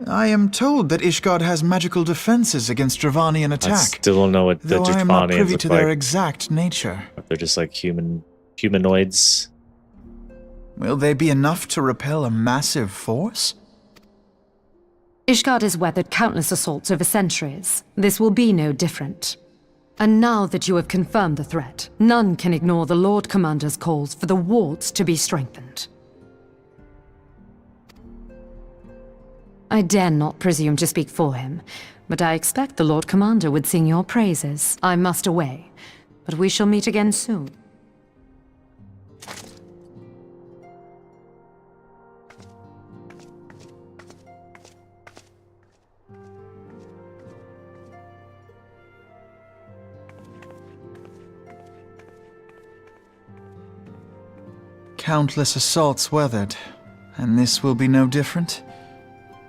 I am told that Ishgard has magical defenses against Dravanian attack. I still don't know what the though I am not Dravanians privy look to their like. exact nature. If they're just like humanoids. Will they be enough to repel a massive force? Ishgard has weathered countless assaults over centuries. This will be no different. And now that you have confirmed the threat, none can ignore the Lord Commander's calls for the wards to be strengthened. I dare not presume to speak for him, but I expect the Lord Commander would sing your praises. I must away, but we shall meet again soon. Countless assaults weathered, and this will be no different?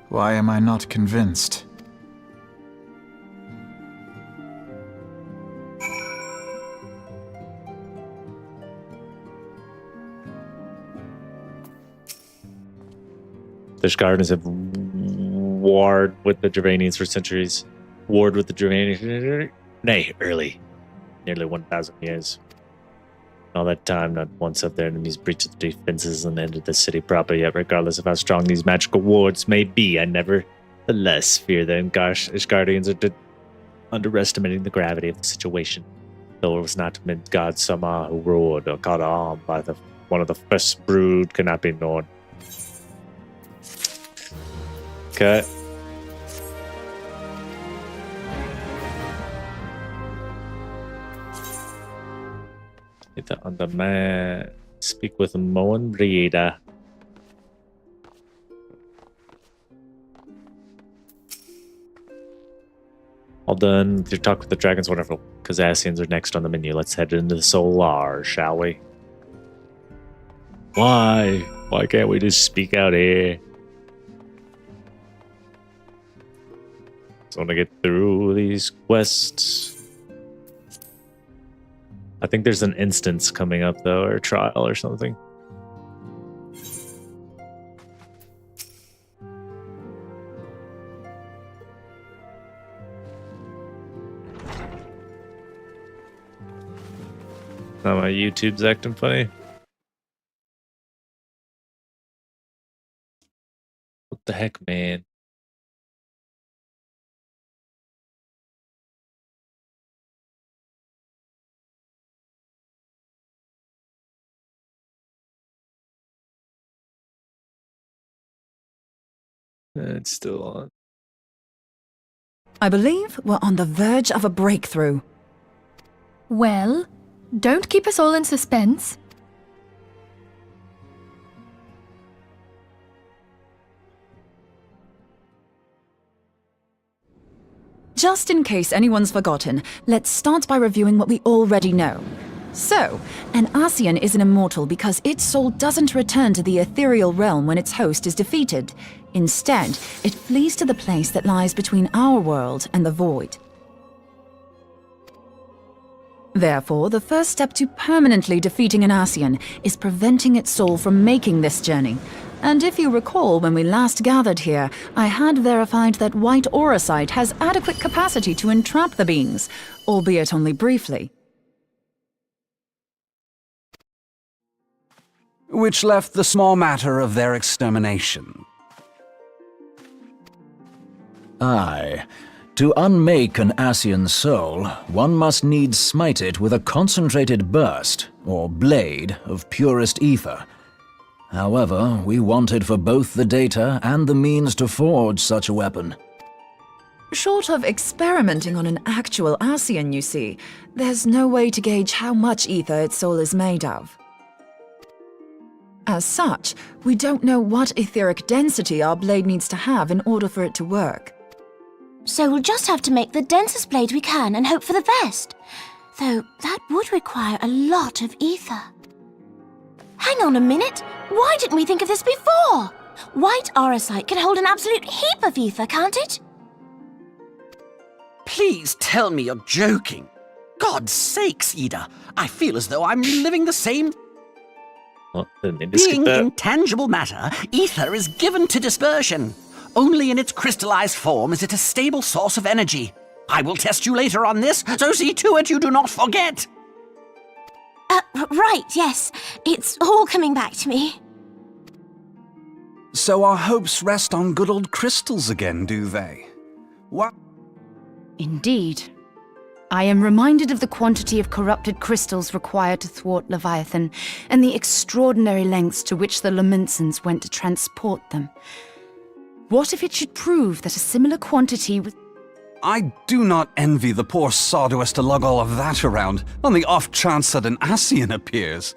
Why am I not convinced? The Shkardans have warred with the Dravanians for centuries. Warred with the Dravanians, nay, nearly 1,000 years. All that time, not once have their enemies breached the defenses and entered the city proper, yet regardless of how strong these magical wards may be, I nevertheless fear them. Ishgardians are underestimating the gravity of the situation. Though it was not Midgard Sama who roared or caught arm by one of the first brood cannot be ignored. Okay. Get that on the man. Speak with Moen Brieda. All done with your talk with the dragons, wonderful. Kazassians are next on the menu. Let's head into the Solar, shall we? Why? Why can't we just speak out here? Just want to get through these quests. I think there's an instance coming up, though, or a trial or something. Now my YouTube's acting funny. What the heck, man? It's still on. I believe we're on the verge of a breakthrough. Well, don't keep us all in suspense. Just in case anyone's forgotten, let's start by reviewing what we already know. So, an Ascian is an immortal because its soul doesn't return to the ethereal realm when its host is defeated. Instead, it flees to the place that lies between our world and the void. Therefore, the first step to permanently defeating an Ascian is preventing its soul from making this journey. And if you recall, when we last gathered here, I had verified that white Eorzea has adequate capacity to entrap the beings, albeit only briefly. Which left the small matter of their extermination. Aye. To unmake an Ascian soul, one must needs smite it with a concentrated burst, or blade, of purest ether. However, we wanted for both the data and the means to forge such a weapon. Short of experimenting on an actual Ascian, you see, there's no way to gauge how much ether its soul is made of. As such, we don't know what etheric density our blade needs to have in order for it to work. So we'll just have to make the densest blade we can and hope for the best. Though that would require a lot of ether. Hang on a minute! Why didn't we think of this before? White Eorzea can hold an absolute heap of ether, can't it? Please tell me you're joking. God's sakes, Ida. I feel as though I'm living the same... Well, didn't mean to skip Being that. intangible matter, ether is given to dispersion. Only in its crystallized form is it a stable source of energy. I will test you later on this, so see to it you do not forget. Right, yes. It's all coming back to me. So our hopes rest on good old crystals again, do they? What? Indeed. I am reminded of the quantity of corrupted crystals required to thwart Leviathan, and the extraordinary lengths to which the Lamentsons went to transport them. What if it should prove that a similar quantity was... I do not envy the poor sod who has to lug all of that around, on the off chance that an Ascian appears.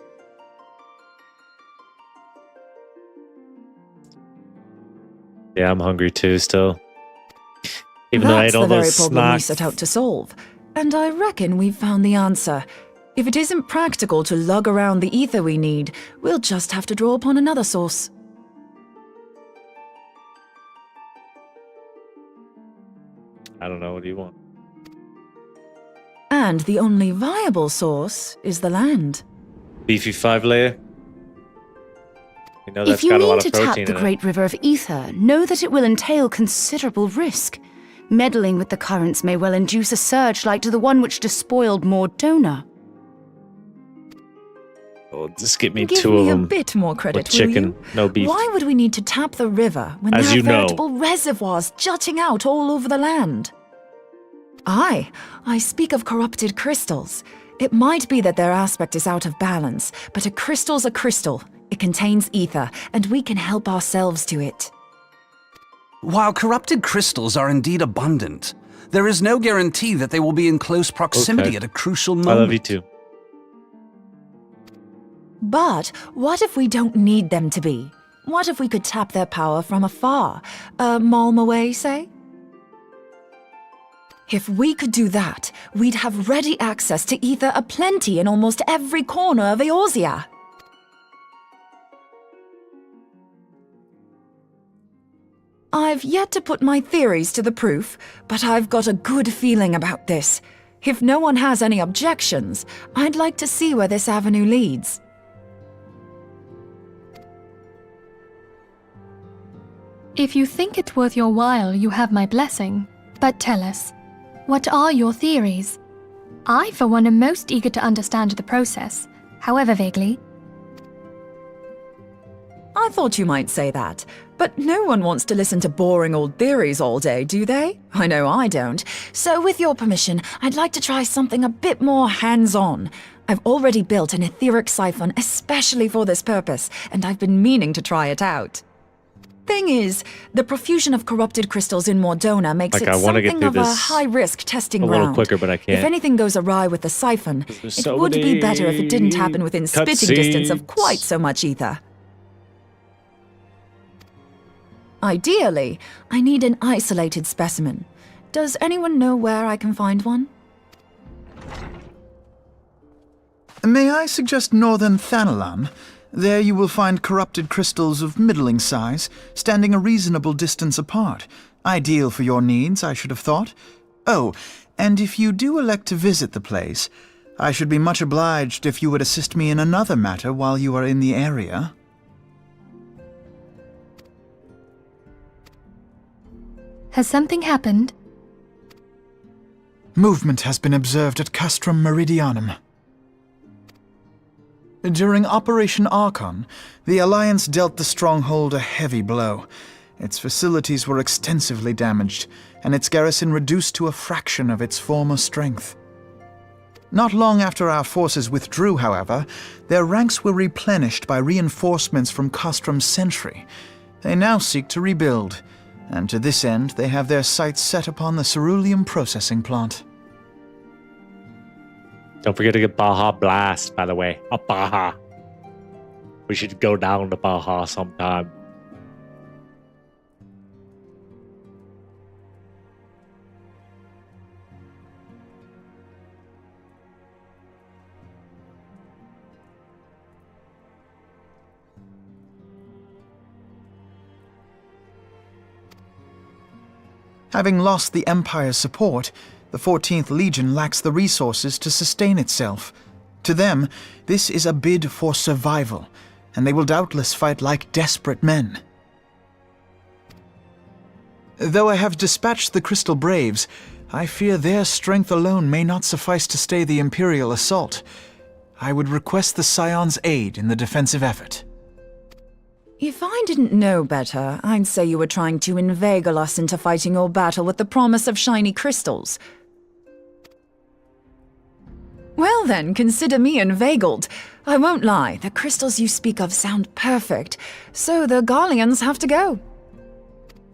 Yeah, I'm hungry too still. Even though I That's ate all the very those problem we snacks. set out to solve. And I reckon we've found the answer. If it isn't practical to lug around the ether we need, we'll just have to draw upon another source. I don't know, what do you want? And the only viable source is the land. Beefy 5-layer? You know that's If you got a mean lot to of tap protein the in Great River of Ether, know that it will entail considerable risk. Meddling with the currents may well induce a surge like to the one which despoiled Mordona. it. Oh, just get me Give two me of a them. bit more credit, With chicken, will you? no beef. Why would we need to tap the river when As there are you know. veritable reservoirs jutting out all over the land? Aye, I speak of corrupted crystals. It might be that their aspect is out of balance, but a crystal's a crystal. It contains ether, and we can help ourselves to it. While corrupted crystals are indeed abundant, there is no guarantee that they will be in close proximity Okay. at a crucial I moment. love you too. But what if we don't need them to be? What if we could tap their power from afar? A malm away, say? If we could do that, we'd have ready access to ether aplenty in almost every corner of Eorzea. I've yet to put my theories to the proof, but I've got a good feeling about this. If no one has any objections, I'd like to see where this avenue leads. If you think it's worth your while, you have my blessing. But tell us, what are your theories? I, for one, am most eager to understand the process, however vaguely. I thought you might say that, but no one wants to listen to boring old theories all day, do they? I know I don't. So with your permission, I'd like to try something a bit more hands-on. I've already built an etheric siphon especially for this purpose, and I've been meaning to try it out. Thing is, the profusion of corrupted crystals in Mordona makes Like, it I wanna get something through of a this high-risk testing a little ground. quicker, but I can't. If anything goes awry with the siphon, There's it so would be better if it didn't many happen within spitting distance of quite so much ether. Ideally, I need an isolated specimen. Does anyone know where I can find one? May I suggest northern Thanalan? There you will find corrupted crystals of middling size, standing a reasonable distance apart. Ideal for your needs, I should have thought. Oh, and if you do elect to visit the place, I should be much obliged if you would assist me in another matter while you are in the area. Has something happened? Movement has been observed at Castrum Meridianum. During Operation Archon, the Alliance dealt the stronghold a heavy blow. Its facilities were extensively damaged, and its garrison reduced to a fraction of its former strength. Not long after our forces withdrew, however, their ranks were replenished by reinforcements from Castrum's sentry. They now seek to rebuild, and to this end they have their sights set upon the ceruleum processing plant. Don't forget to get Baja Blast, by the way. A Baja. We should go down to Baja sometime. Having lost the Empire's support, the 14th Legion lacks the resources to sustain itself. To them, this is a bid for survival, and they will doubtless fight like desperate men. Though I have dispatched the Crystal Braves, I fear their strength alone may not suffice to stay the Imperial assault. I would request the Scion's aid in the defensive effort. If I didn't know better, I'd say you were trying to inveigle us into fighting your battle with the promise of shiny crystals. Well then, consider me inveigled. I won't lie, the crystals you speak of sound perfect, so the Garleans have to go.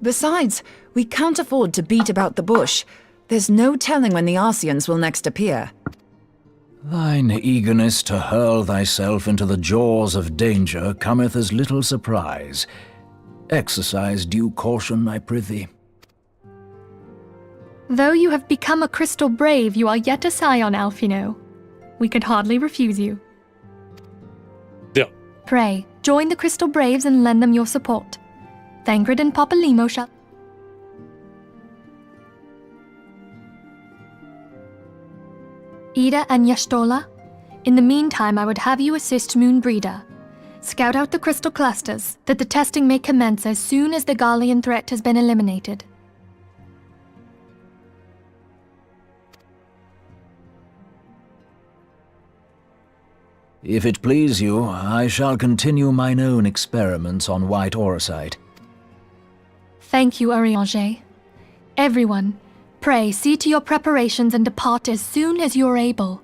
Besides, we can't afford to beat about the bush. There's no telling when the Arceans will next appear. Thine eagerness to hurl thyself into the jaws of danger cometh as little surprise. Exercise due caution, I prithee. Though you have become a crystal brave, you are yet a scion, Alfino. We could hardly refuse you. Yeah. Pray, join the Crystal Braves and lend them your support. Thangred and Papalymo shall... Ida and Yashtola, in the meantime I would have you assist Moonbreeder. Scout out the crystal clusters, that the testing may commence as soon as the Garlean threat has been eliminated. If it please you, I shall continue mine own experiments on white Eorzea. Thank you, Eorzea. Everyone, pray see to your preparations and depart as soon as you are able.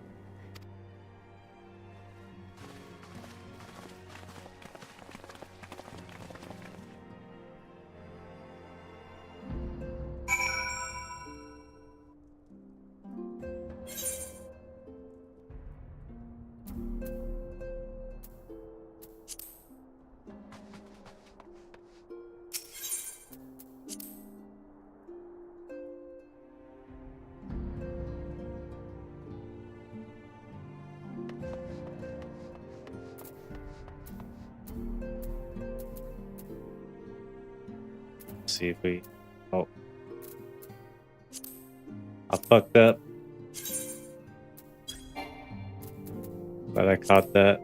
See if we... Oh. I fucked up. But I caught that.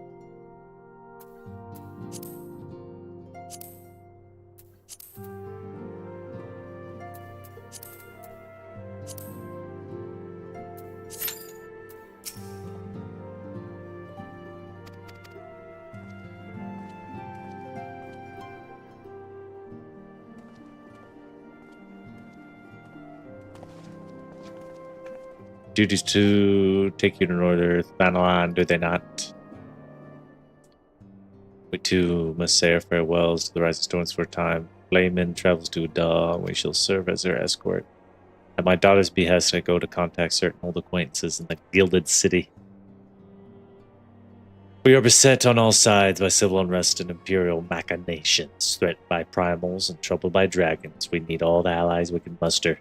Duties to take you to Northern Thanalan, do they not? We too must say our farewells to the Rising Storms for a time. Flamen travels to Uda, and we shall serve as their escort. At my daughter's behest, I go to contact certain old acquaintances in the Gilded City. We are beset on all sides by civil unrest and imperial machinations, threatened by primals and troubled by dragons. We need all the allies we can muster.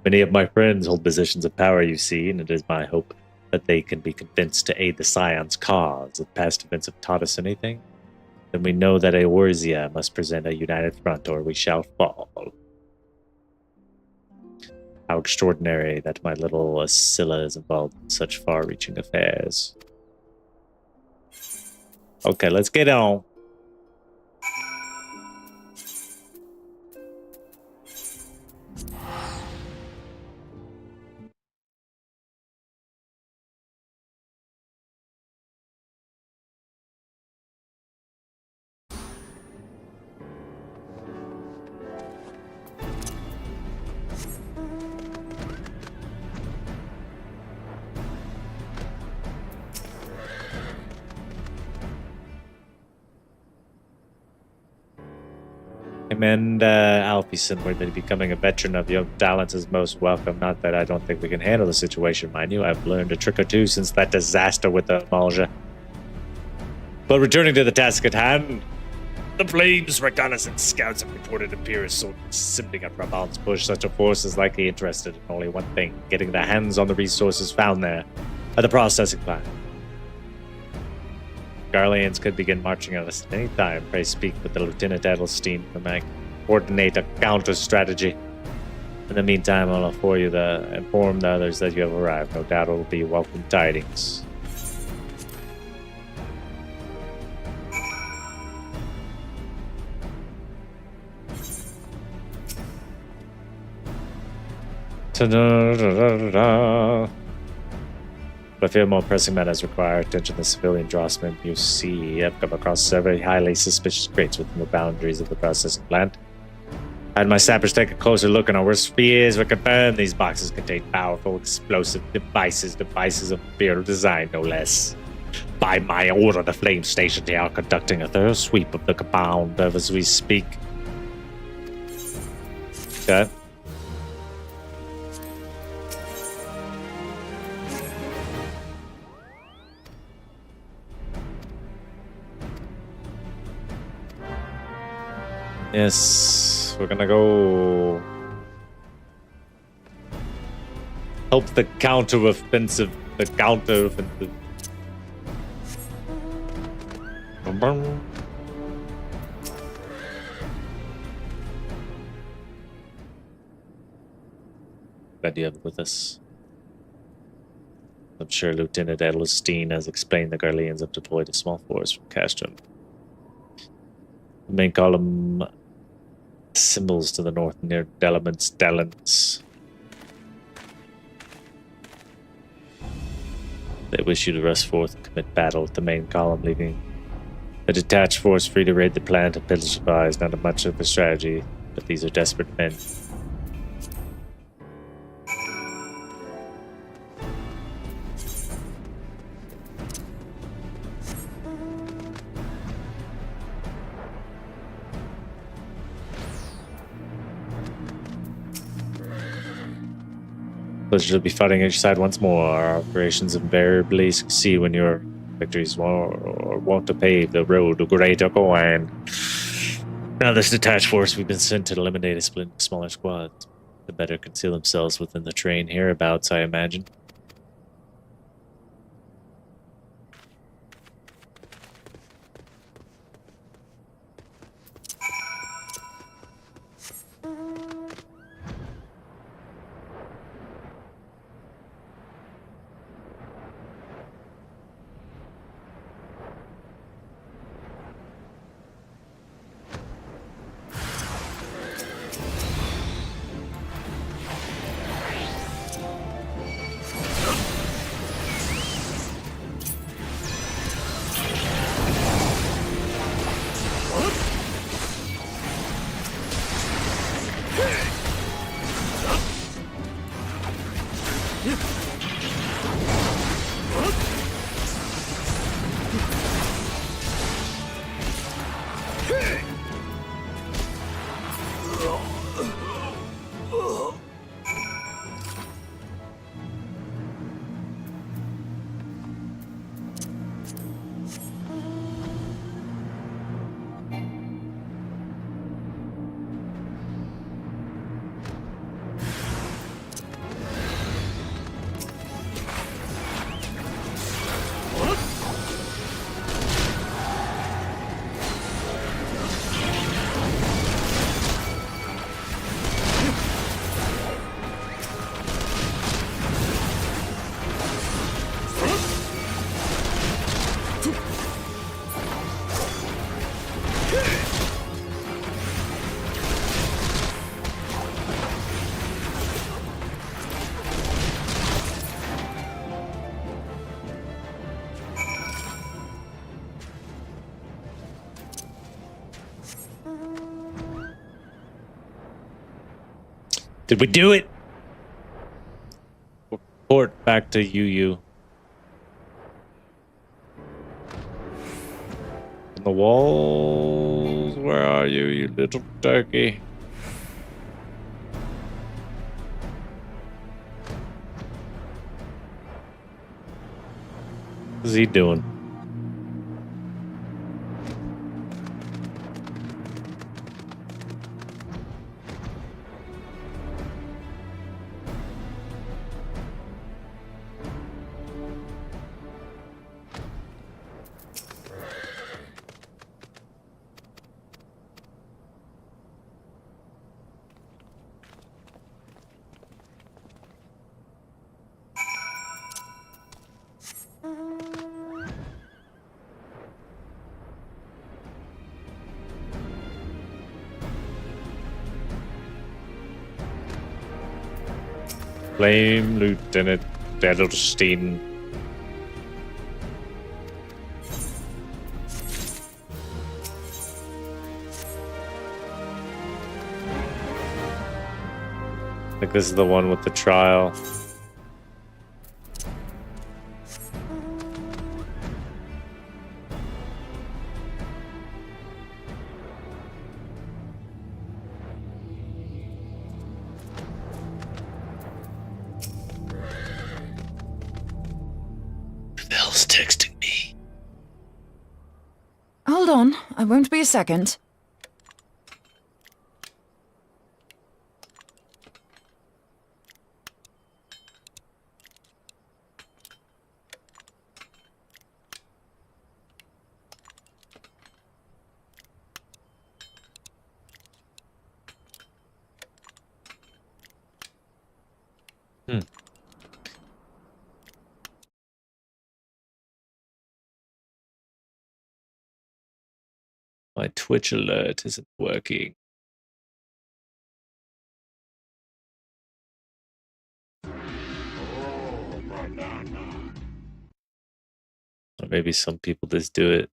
Many of my friends hold positions of power, you see, and it is my hope that they can be convinced to aid the Scion's cause. If past events have taught us anything, then we know that Eorzea must present a united front, or we shall fall. How extraordinary that my little Scylla is involved in such far-reaching affairs. Okay, let's get on. And Alfison, where becoming a veteran of young talents is most welcome. Not that I don't think we can handle the situation, mind you. I've learned a trick or two since that disaster with the Malja. But returning to the task at hand, the Flames reconnaissance scouts have reported Imperial soldiers assembling at Raban's Bush. Such a force is likely interested in only one thing: getting their hands on the resources found there at the processing plant. Garleans could begin marching on us at any time. Pray speak with the Lieutenant Edelstein and coordinate a counter strategy. In the meantime, I'll inform the others that you have arrived. No doubt it will be welcome tidings. Ta-da-da-da-da-da. But I fear more pressing matters require attention to the civilian draftsmen. You see, I've come across several highly suspicious crates within the boundaries of the processing plant. I had my sappers take a closer look, and our worst fears were confirmed. These boxes contain powerful explosive devices of imperial design, no less. By my order, the flame stations here are conducting a thorough sweep of the compound as we speak. Okay. Yes, we're gonna go help the counter-offensive. The counter-offensive. Glad you have it with us. I'm sure Lieutenant Edelstein has explained the Garleans have deployed a small force from Castrum. The main column symbols to the north near Delaman's Dalens. They wish you to rush forth and commit battle with the main column, leaving a detached force free to raid the plant and pillage is not much of a strategy, but these are desperate men. Pleasure to be fighting at your side once more. Our operations invariably succeed when your victories want to pave the road to greater coin. Now this detached force we've been sent to eliminate a split into smaller squads. The better conceal themselves within the terrain hereabouts, I imagine. Did we do it? Report back to UU. On the walls, where are you, you little turkey? What's he doing? Blame Lieutenant Edelstein. I think this is the one with the trial. Paul's texting me. Hold on, I won't be a second. My Twitch alert isn't working. Or maybe some people just do it.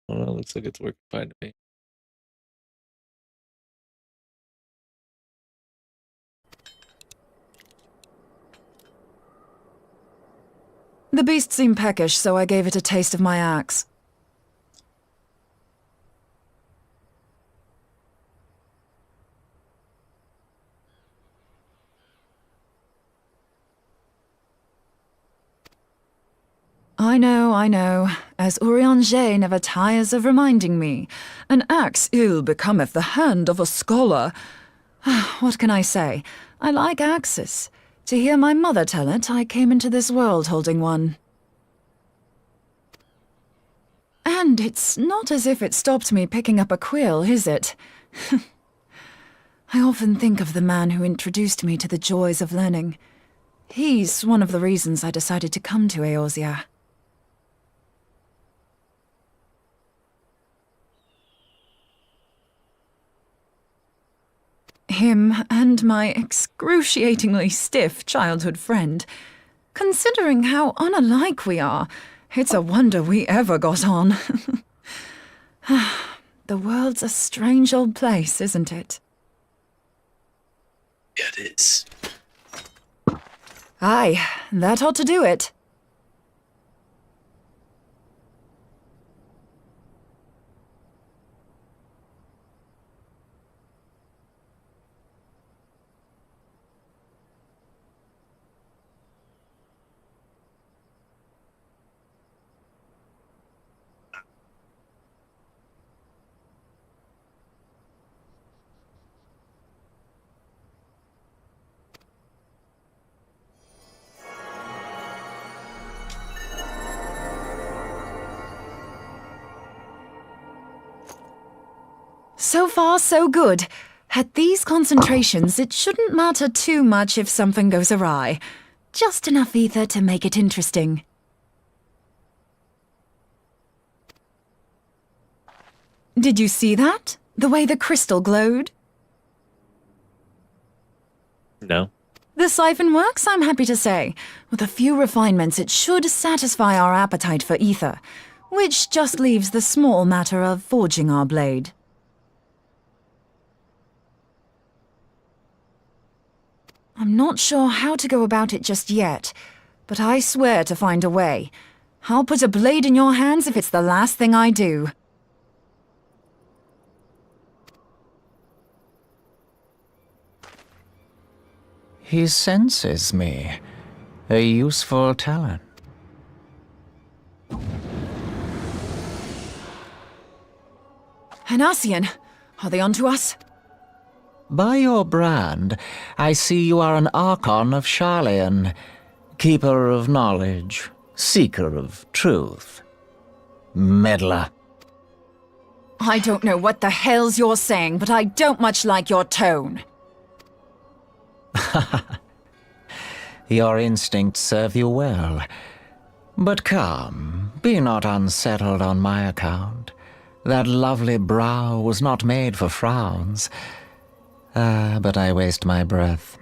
Oh, it looks like it's working fine to me. The beast seemed peckish, so I gave it a taste of my axe. I know, as Eorzea never tires of reminding me. An axe ill becometh the hand of a scholar. What can I say? I like axes. To hear my mother tell it, I came into this world holding one. And it's not as if it stopped me picking up a quill, is it? I often think of the man who introduced me to the joys of learning. He's one of the reasons I decided to come to Eorzea. Him and my excruciatingly stiff childhood friend. Considering how unalike we are, it's a wonder we ever got on. The world's a strange old place, isn't it? Yeah, it is. Aye, that ought to do it. So far, so good. At these concentrations, it shouldn't matter too much if something goes awry. Just enough ether to make it interesting. Did you see that? The way the crystal glowed? No. The siphon works, I'm happy to say. With a few refinements, it should satisfy our appetite for ether, which just leaves the small matter of forging our blade. I'm not sure how to go about it just yet, but I swear to find a way. I'll put a blade in your hands if it's the last thing I do. He senses me. A useful talent. Hanassian, are they onto us? By your brand, I see you are an Archon of Sharlayan, keeper of knowledge, seeker of truth. Meddler. I don't know what the hell's you're saying, but I don't much like your tone. Your instincts serve you well. But come, be not unsettled on my account. That lovely brow was not made for frowns. But I waste my breath.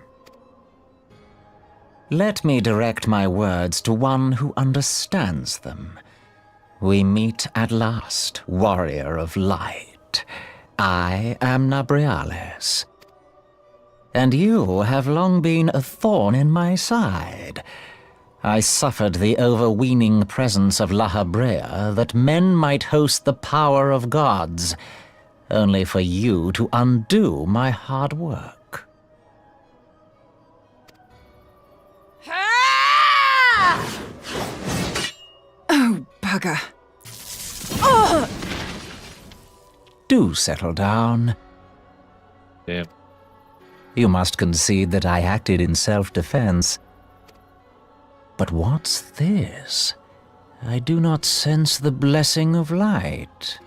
Let me direct my words to one who understands them. We meet at last, warrior of light. I am Nabriales. And you have long been a thorn in my side. I suffered the overweening presence of La Habrea that men might host the power of gods. only for you to undo my hard work. Oh, bugger. Oh! Do settle down. Damn. You must concede that I acted in self-defense. But what's this? I do not sense the blessing of light.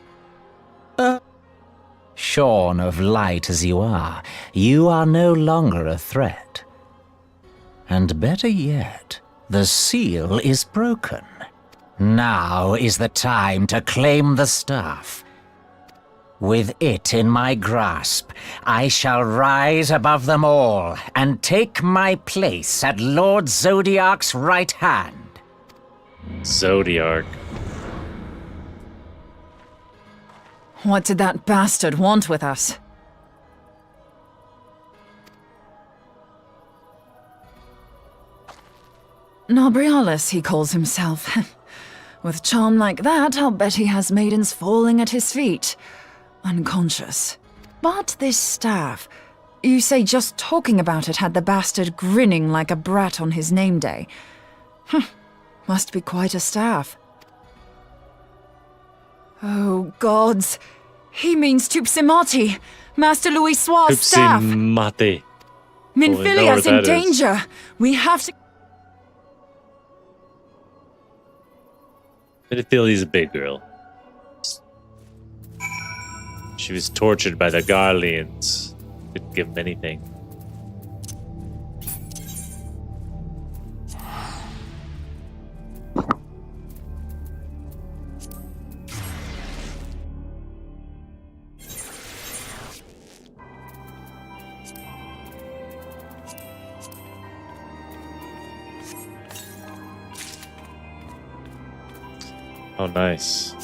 Shorn of light as you are no longer a threat. And better yet, the seal is broken. Now is the time to claim the staff. With it in my grasp, I shall rise above them all and take my place at Lord Zodiark's right hand. Zodiark. What did that bastard want with us? Nobrialis, he calls himself. With charm like that, I'll bet he has maidens falling at his feet, unconscious. But this staff, you say just talking about it had the bastard grinning like a brat on his name day. Must be quite a staff. Oh, gods. He means Tupsimati, Master Louis Soir's staff. Tupsimati. Minfilia's in danger. We have to... Minfilia's a big girl. She was tortured by the Garleans. Didn't give them anything. Oh, nice.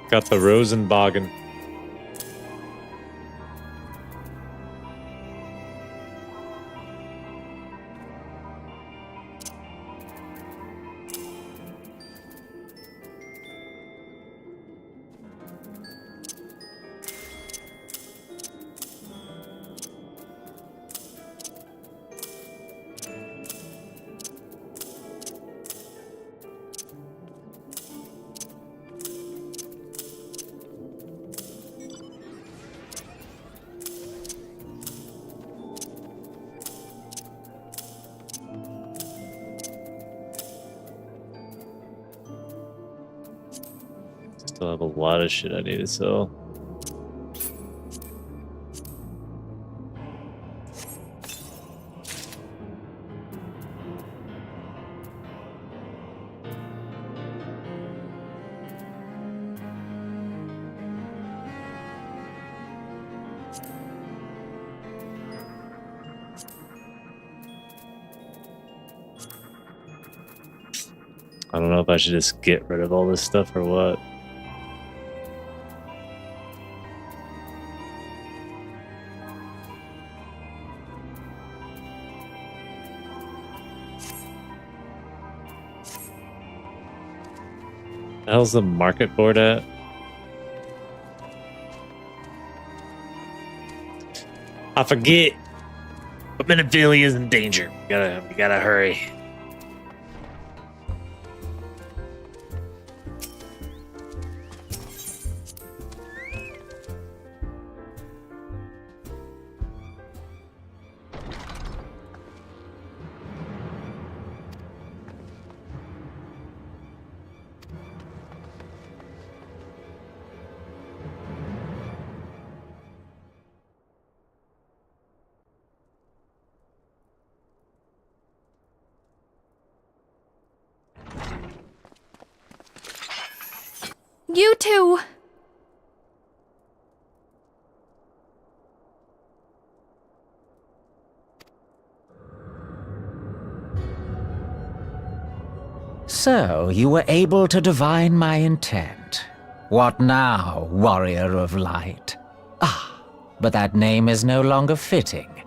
Got the Rosenbogen. Still have a lot of shit I need to sell. I don't know if I should just get rid of all this stuff or what. The hell's the market board at? I forget. But Minfilia is in danger. We gotta hurry. You too! So, you were able to divine my intent. What now, warrior of light? Ah, but that name is no longer fitting.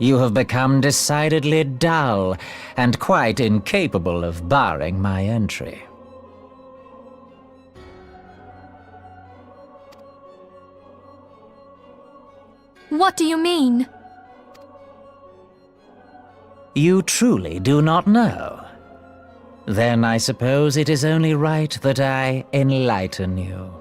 You have become decidedly dull and quite incapable of barring my entry. What do you mean? You truly do not know? Then I suppose it is only right that I enlighten you.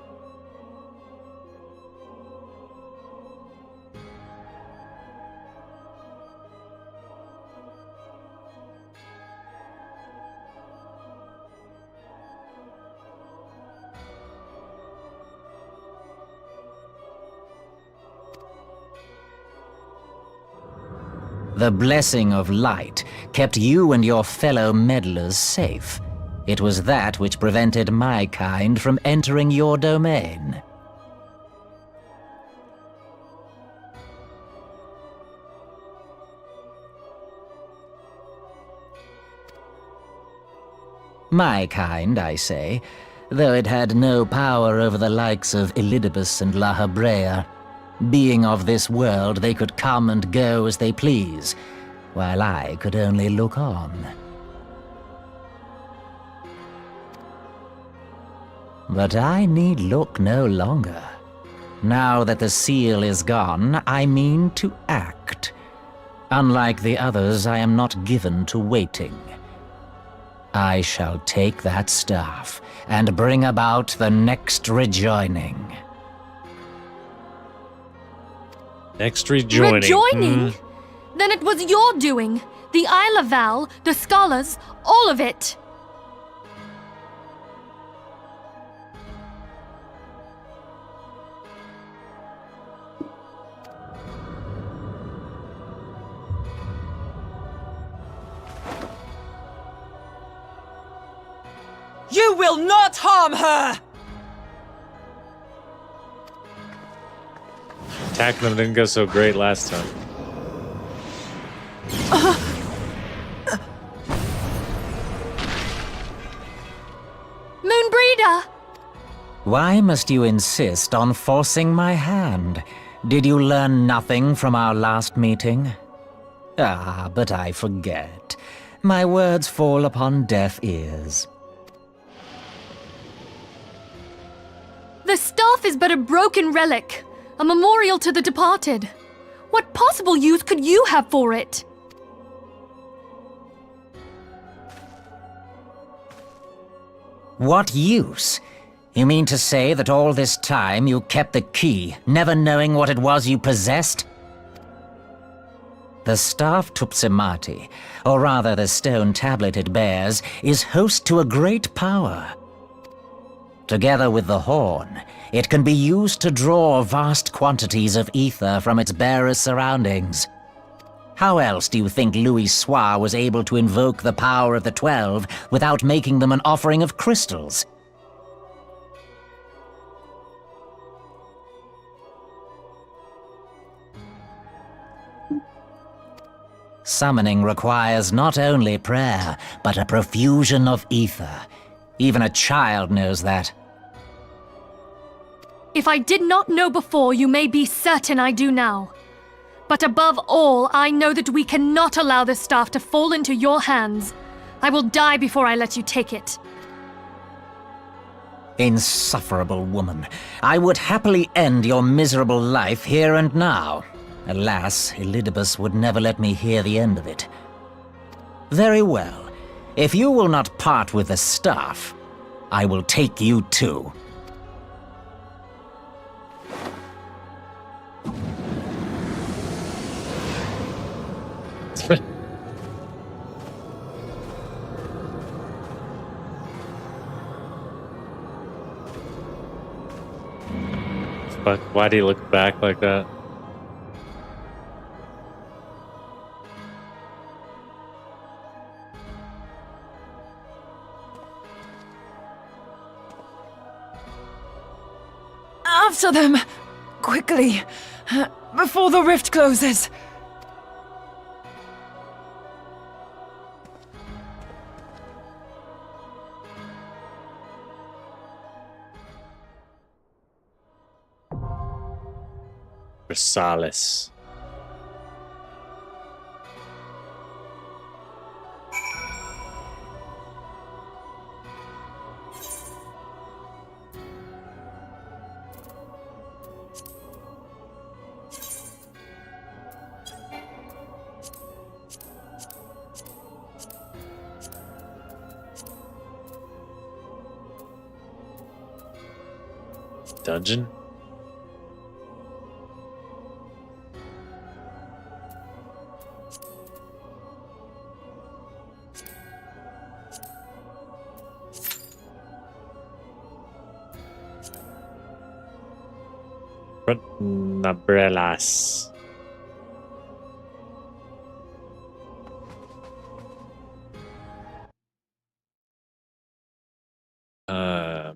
The blessing of light kept you and your fellow meddlers safe. It was that which prevented my kind from entering your domain. My kind, I say, though it had no power over the likes of Elidibus and La Hebrea. Being of this world, they could come and go as they please, while I could only look on. But I need look no longer. Now that the seal is gone, I mean to act. Unlike the others, I am not given to waiting. I shall take that staff and bring about the next rejoining. Next rejoining. Rejoining? Then it was your doing. The Isle of Val, the scholars, all of it. You will not harm her! Attacking them didn't go so great last time. Moonbreeder! Why must you insist on forcing my hand? Did you learn nothing from our last meeting? Ah, but I forget. My words fall upon deaf ears. The staff is but a broken relic, a memorial to the departed. What possible use could you have for it? What use? You mean to say that all this time you kept the key, never knowing what it was you possessed? The staff Tupsimati, or rather the stone tablet it bears, is host to a great power. Together with the horn, it can be used to draw vast quantities of ether from its bearer's surroundings. How else do you think Louis Soir was able to invoke the power of the 12 without making them an offering of crystals? Summoning requires not only prayer, but a profusion of ether. Even a child knows that. If I did not know before, you may be certain I do now. But above all, I know that we cannot allow this staff to fall into your hands. I will die before I let you take it. Insufferable woman. I would happily end your miserable life here and now. Alas, Elidibus would never let me hear the end of it. Very well. If you will not part with the staff, I will take you too. But why do you look back like that? After them! Quickly! Before the rift closes! Versalis. dungeon? Umbrellas.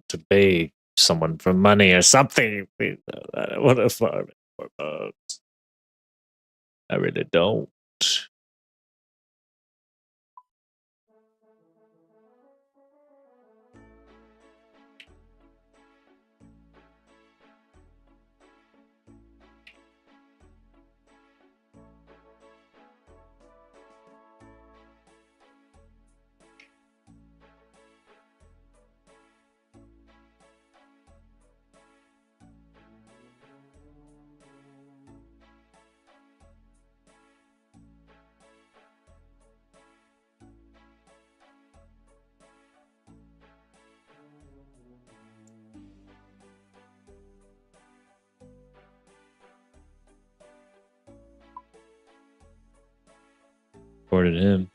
To beg someone for money or something. I don't want to farm it for bugs. I really don't. Reported him.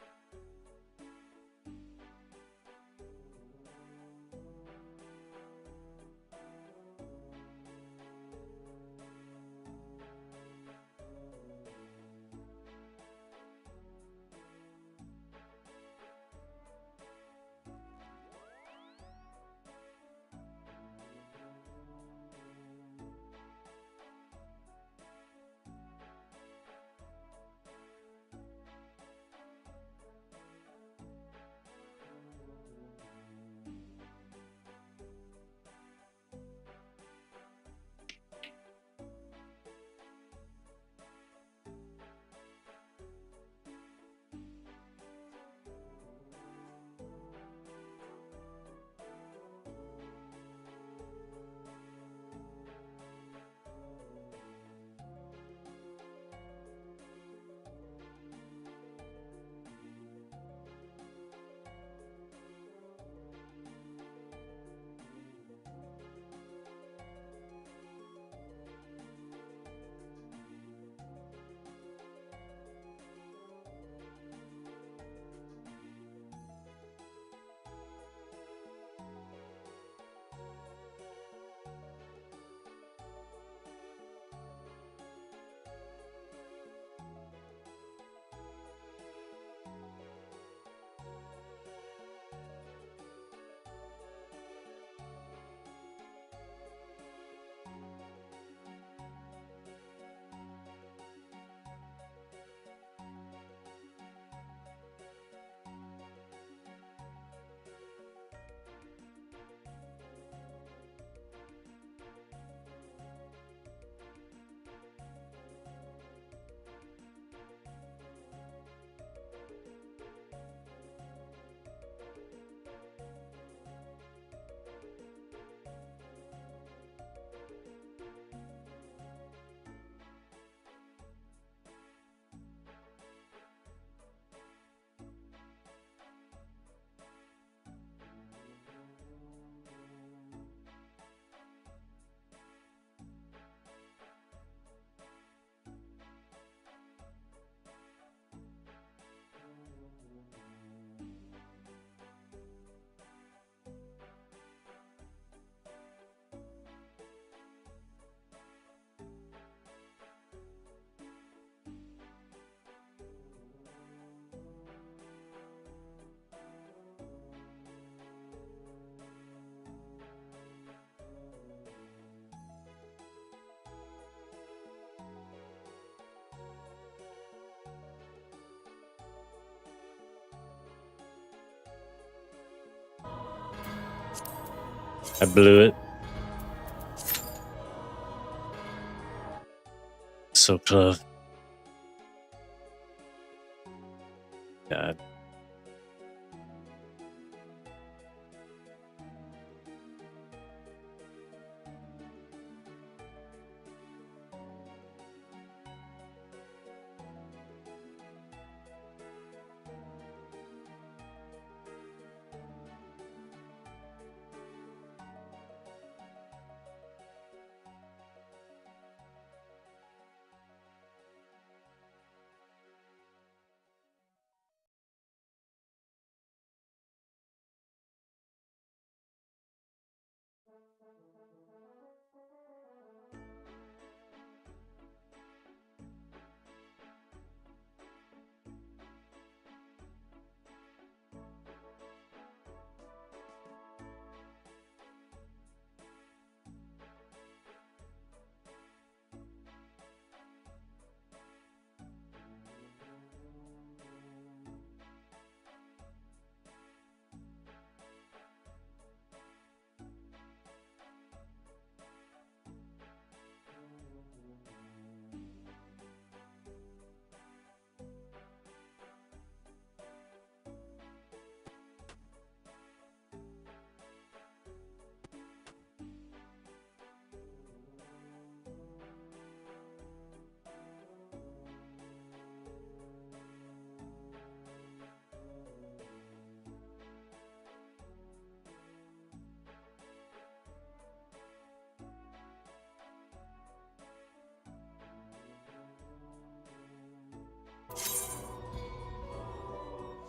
I blew it. So close. God.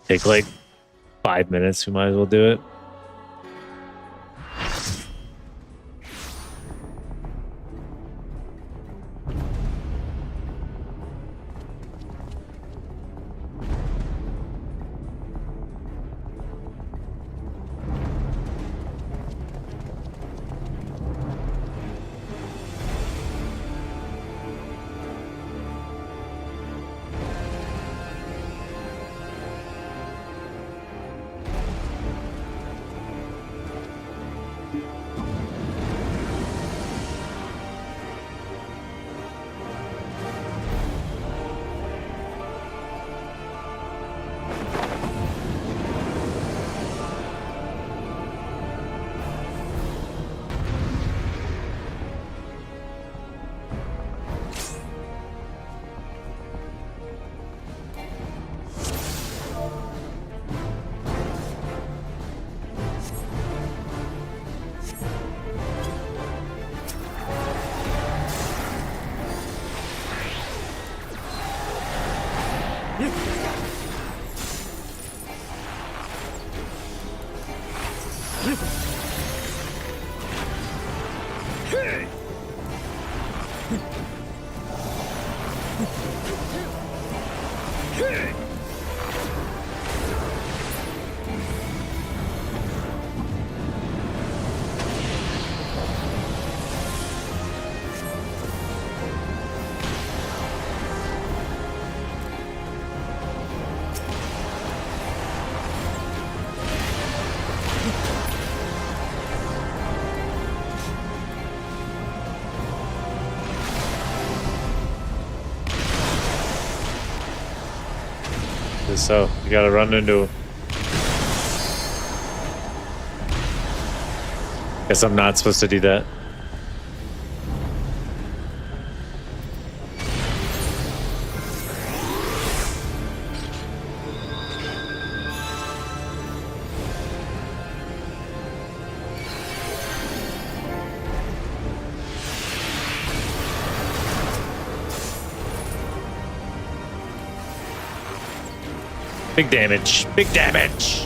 take like 5 minutes. We might as well do it. So you gotta run into him. Guess I'm not supposed to do that. Big damage. Big damage.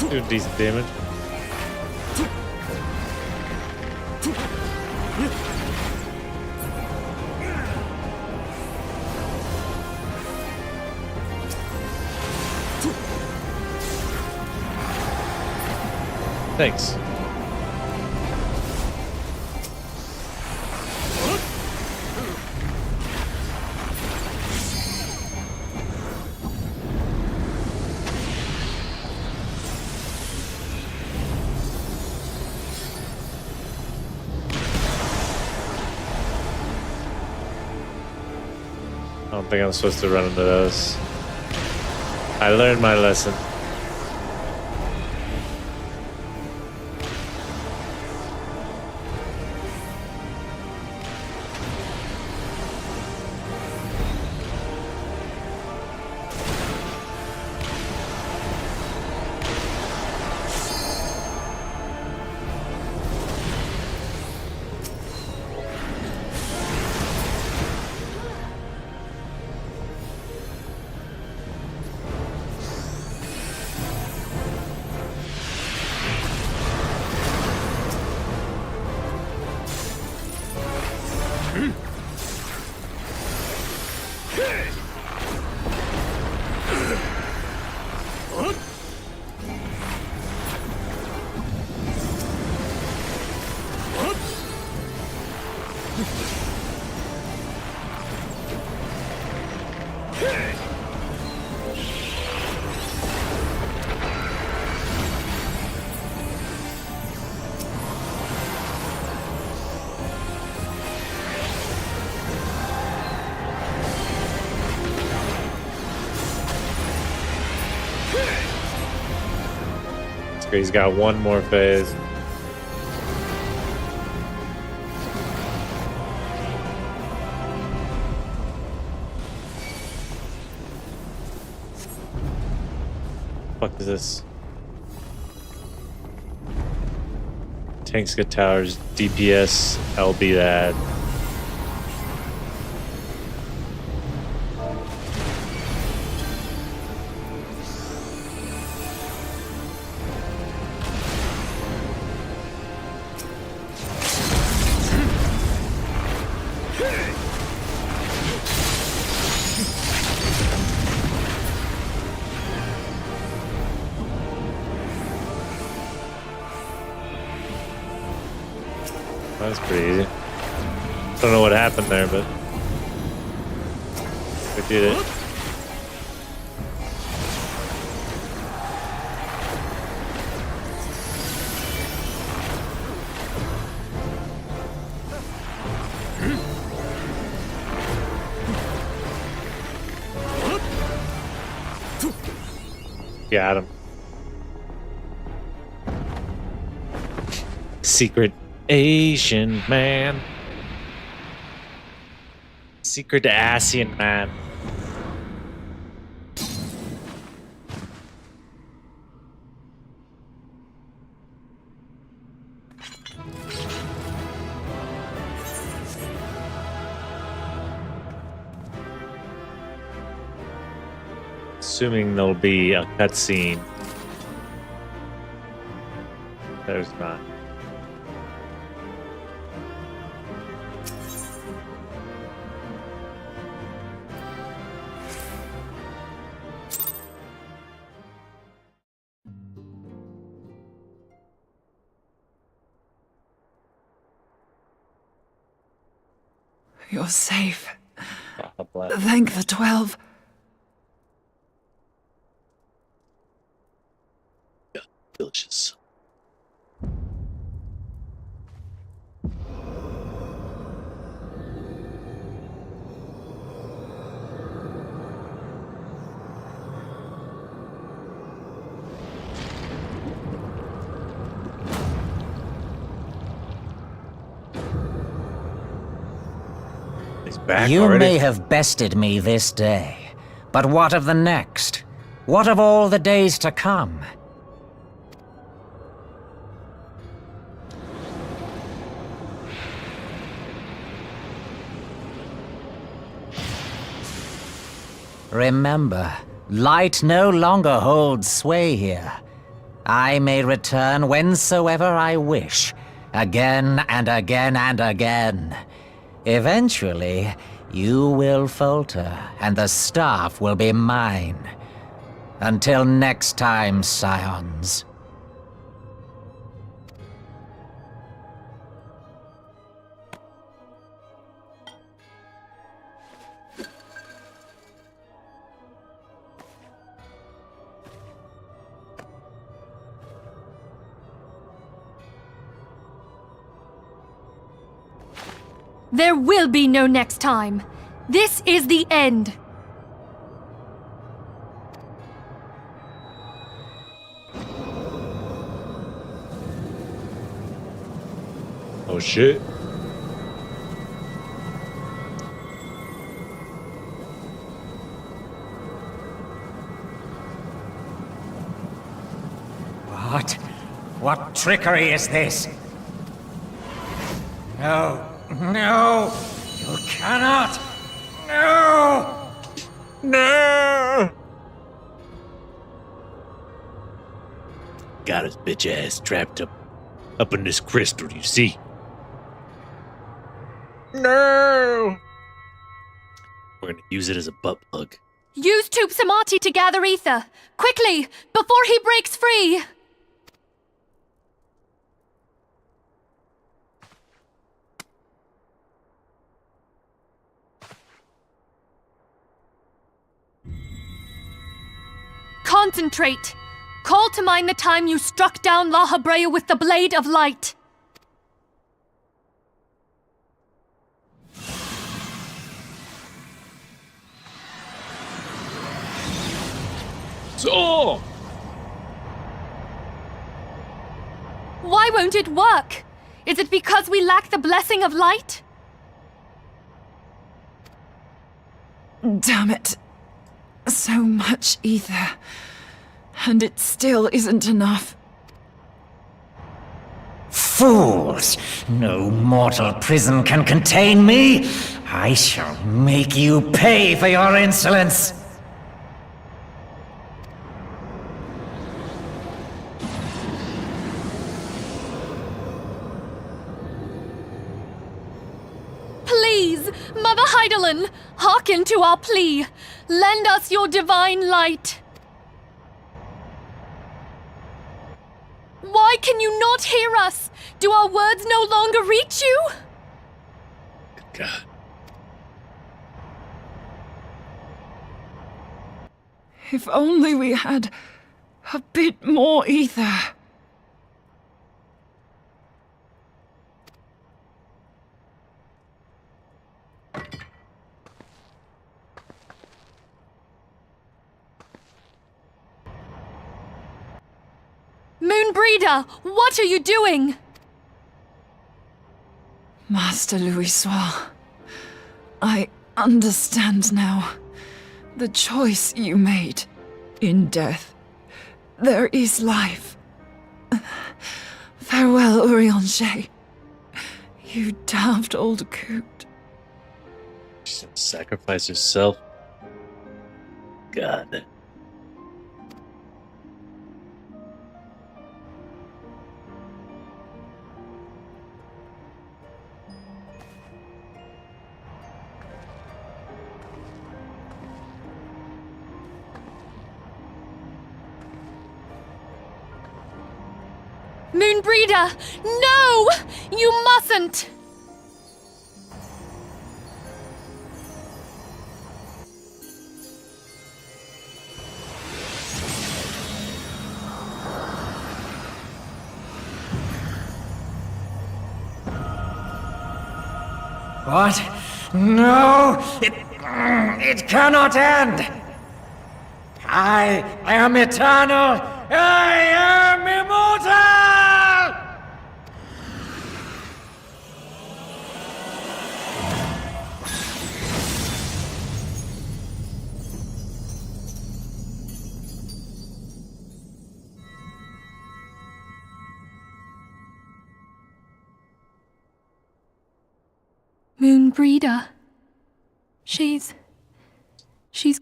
Doing decent damage. Thanks. I don't think I'm supposed to run into those. I learned my lesson. That's great. He's got one more phase. What the fuck is this? Tanks get towers, DPS, I'll be that. That's pretty easy. Don't know what happened there, but we did it. Got him. Secret Asian man. Secret Asian man. Assuming there'll be a cutscene. There's not. You're safe. Thank the 12. Yeah, delicious. You already? may have bested me this day, but what of the next? What of all the days to come? Remember, light no longer holds sway here. I may return whensoever I wish, again and again and again. Eventually, you will falter, and the staff will be mine. Until next time, scions. There will be no next time. This is the end. Oh shit. What? What trickery is this? No. No! You cannot! No! No! Got his bitch ass trapped up in this crystal, you see? No! We're gonna use it as a butt plug. Use Tube Samati to gather ether. Quickly, before he breaks free! Concentrate! Call to mind the time you struck down La Habrea with the Blade of Light. So! Why won't it work? Is it because we lack the blessing of light? Damn it. So much ether. And it still isn't enough. Fools! No mortal prison can contain me! I shall make you pay for your insolence! Please, Mother Heidelin, hearken to our plea. Lend us your divine light. Why can you not hear us? Do our words no longer reach you? God. If only we had a bit more ether. Moonbreeder, what are you doing? Master Louisoix, I understand now. The choice you made. In death, there is life. Farewell, Eorzea. You daft old coot. She sacrificed herself. God. Moonbreeder, no! You mustn't! What? No! It cannot end! I am eternal! I am immortal! Moonbreeder. She's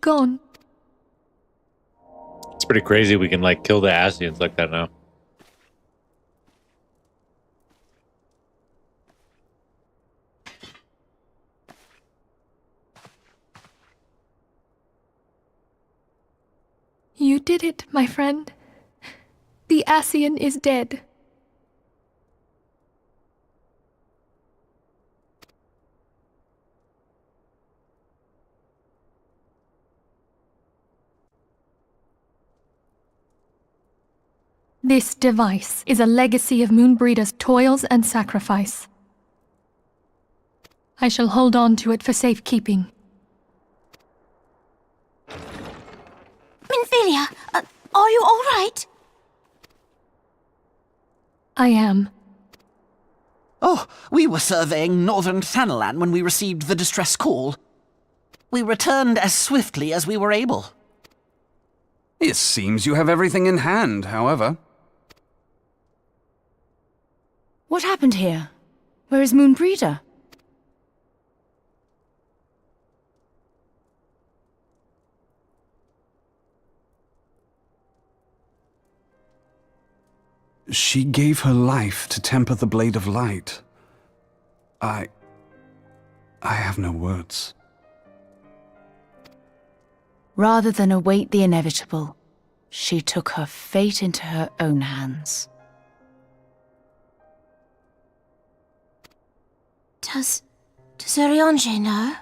gone. It's pretty crazy we can, like, kill the Asians like that now. You did it, my friend. The Asian is dead. This device is a legacy of Moonbreeder's toils and sacrifice. I shall hold on to it for safekeeping. Minfilia, are you all right? I am. Oh, we were surveying northern Thanalan when we received the distress call. We returned as swiftly as we were able. It seems you have everything in hand, however. What happened here? Where is Moonbreeder? She gave her life to temper the Blade of Light. I have no words. Rather than await the inevitable, she took her fate into her own hands. Does Eorzea know?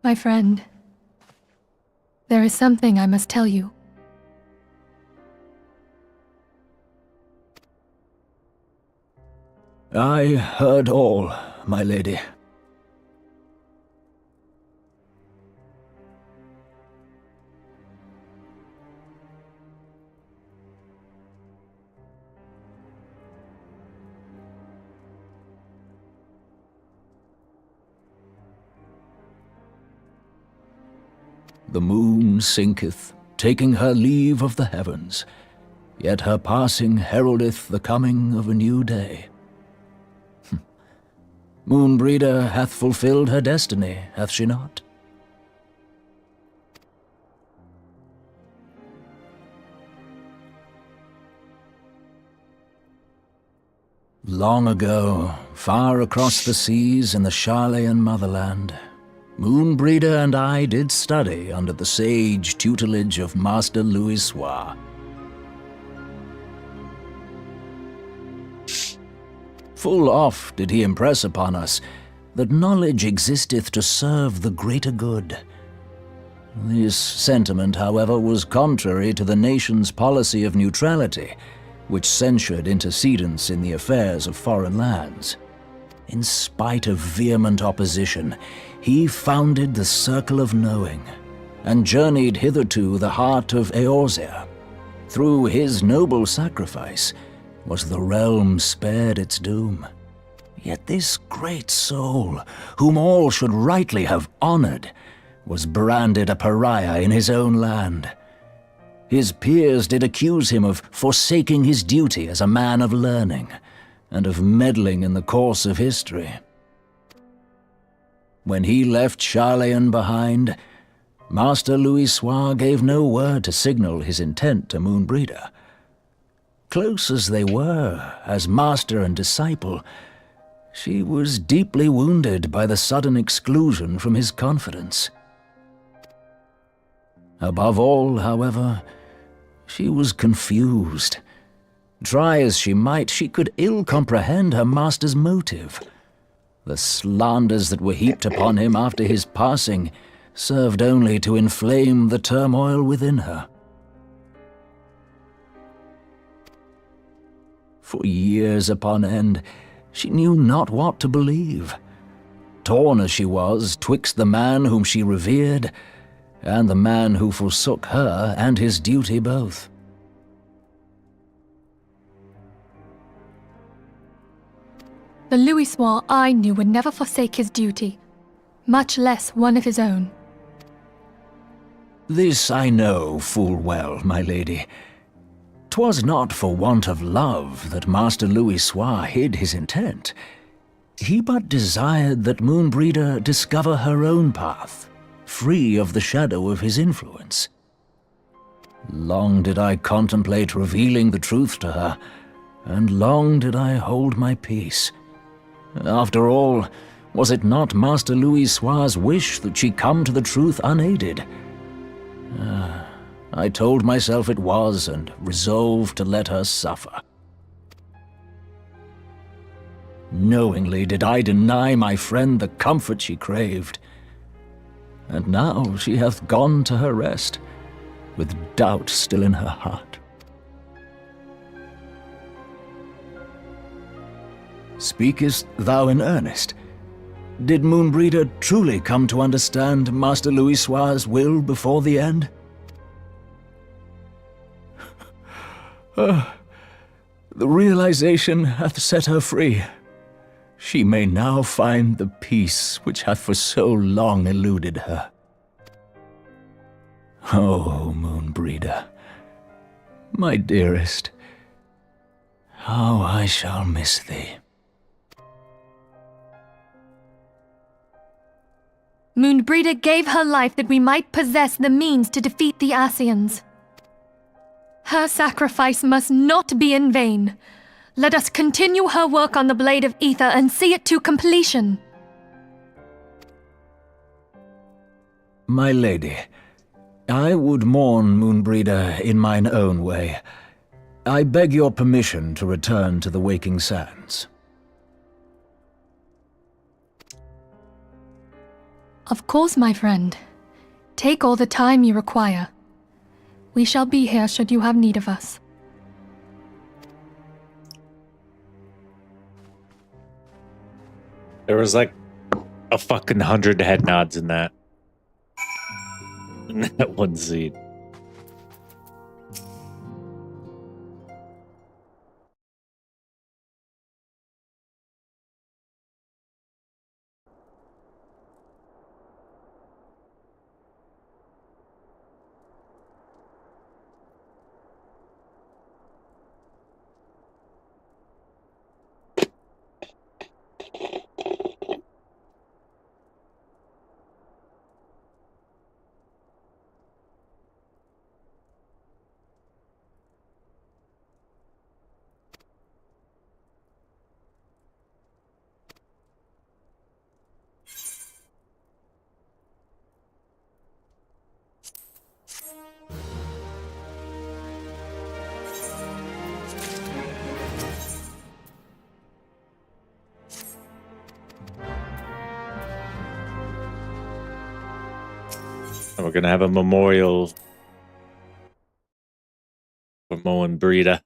My friend, there is something I must tell you. I heard all, my lady. The moon sinketh, taking her leave of the heavens, yet her passing heraldeth the coming of a new day. Moonbreeder hath fulfilled her destiny, hath she not? Long ago, far across the seas in the Charlayan motherland, Moonbreeder and I did study under the sage tutelage of Master Louisoix. Full oft did he impress upon us that knowledge existeth to serve the greater good. This sentiment, however, was contrary to the nation's policy of neutrality, which censured intercedence in the affairs of foreign lands. In spite of vehement opposition, he founded the Circle of Knowing, and journeyed hitherto the heart of Eorzea. Through his noble sacrifice was the realm spared its doom. Yet this great soul, whom all should rightly have honored, was branded a pariah in his own land. His peers did accuse him of forsaking his duty as a man of learning, and of meddling in the course of history. When he left Charlayan behind, Master Louisoix gave no word to signal his intent to Moonbreeder. Close as they were, as master and disciple, she was deeply wounded by the sudden exclusion from his confidence. Above all, however, she was confused. Try as she might, she could ill comprehend her master's motive. The slanders that were heaped upon him after his passing served only to inflame the turmoil within her. For years upon end, she knew not what to believe. Torn as she was twixt the man whom she revered and the man who forsook her and his duty both. The Louisoix I knew would never forsake his duty, much less one of his own. This I know full well, my lady. 'Twas not for want of love that Master Louisoix hid his intent. He but desired that Moonbreeder discover her own path, free of the shadow of his influence. Long did I contemplate revealing the truth to her, and long did I hold my peace. After all, was it not Master Louisoix's wish that she come to the truth unaided? I told myself it was, and resolved to let her suffer. Knowingly did I deny my friend the comfort she craved. And now she hath gone to her rest, with doubt still in her heart. Speakest thou in earnest? Did Moonbreeder truly come to understand Master Louisoix's will before the end? The realization hath set her free. She may now find the peace which hath for so long eluded her. Oh, Moonbreeder, my dearest, how I shall miss thee. Moonbreeder gave her life that we might possess the means to defeat the Ascians. Her sacrifice must not be in vain. Let us continue her work on the Blade of Ether and see it to completion. My lady, I would mourn Moonbreeder in mine own way. I beg your permission to return to the Waking Sands. Of course, my friend. Take all the time you require. We shall be here should you have need of us. There was like a fucking 100 head nods in that. In that one scene. And we're gonna have a memorial for Mo and Brita.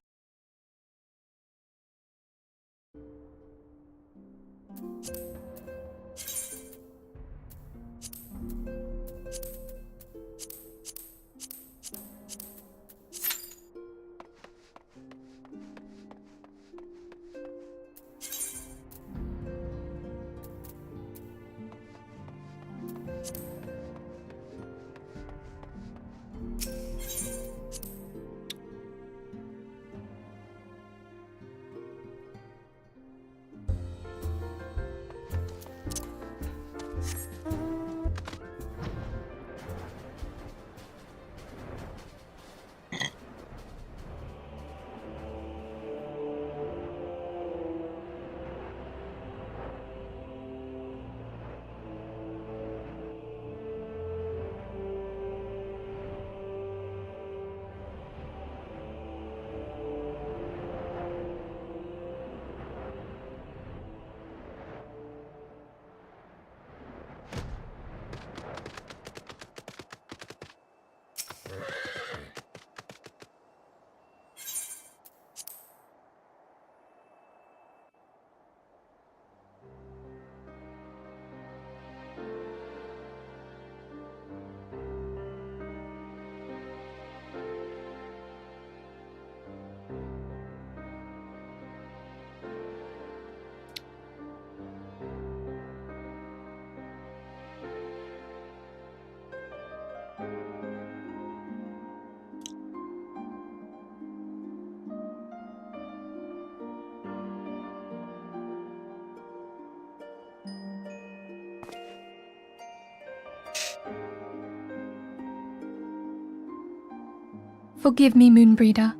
Forgive me, Moonbreeder.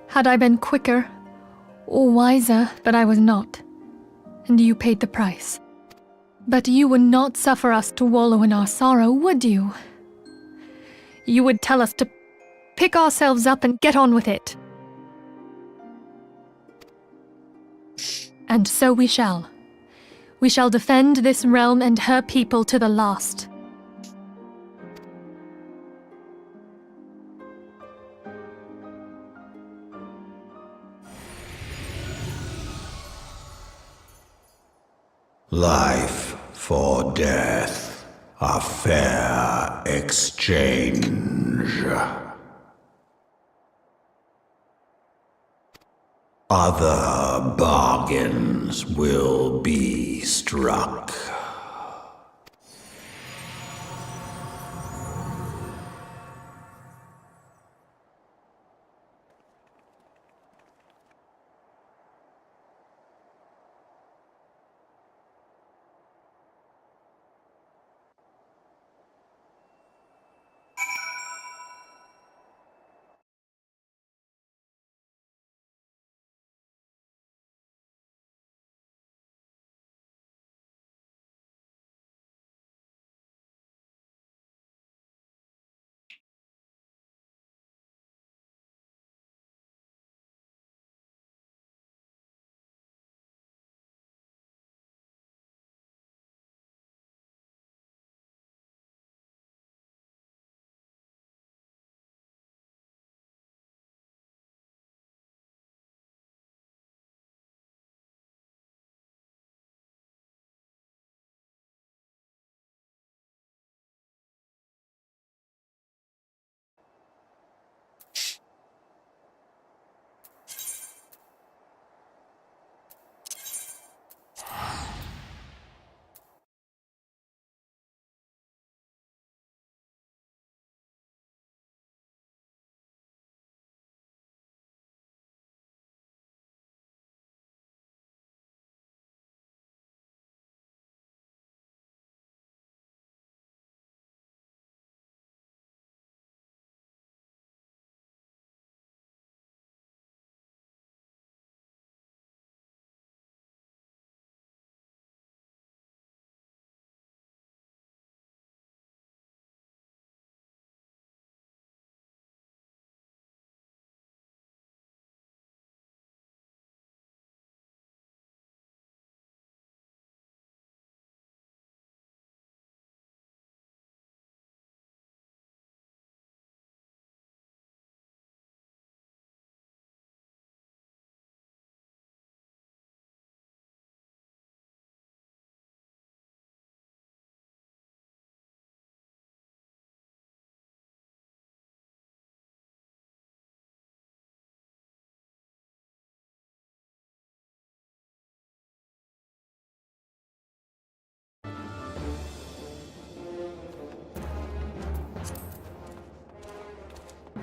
Had I been quicker or wiser, but I was not, and you paid the price. But you would not suffer us to wallow in our sorrow, would you? You would tell us to pick ourselves up and get on with it. And so we shall. We shall defend this realm and her people to the last. Life for death, a fair exchange. Other bargains will be struck.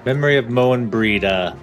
Memory of Moen Breda.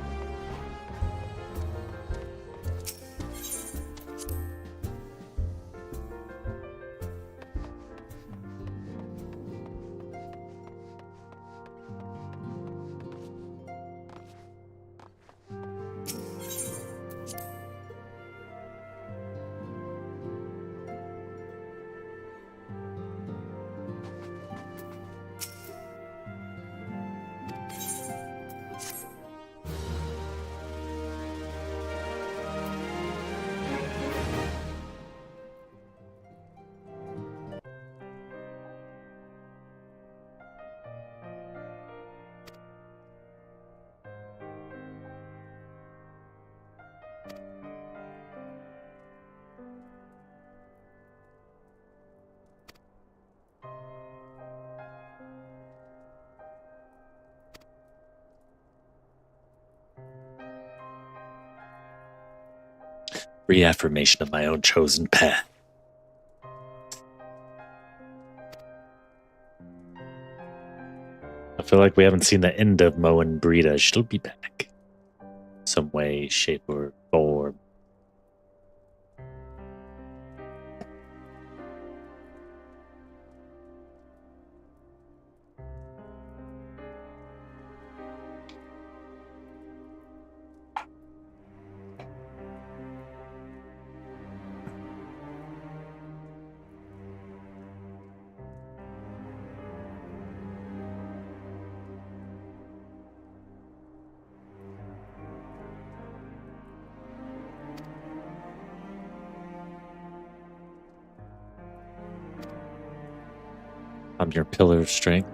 Reaffirmation of my own chosen path. I feel like we haven't seen the end of Moen Breda. She'll be back. Some way, shape, or form. I'm your pillar of strength.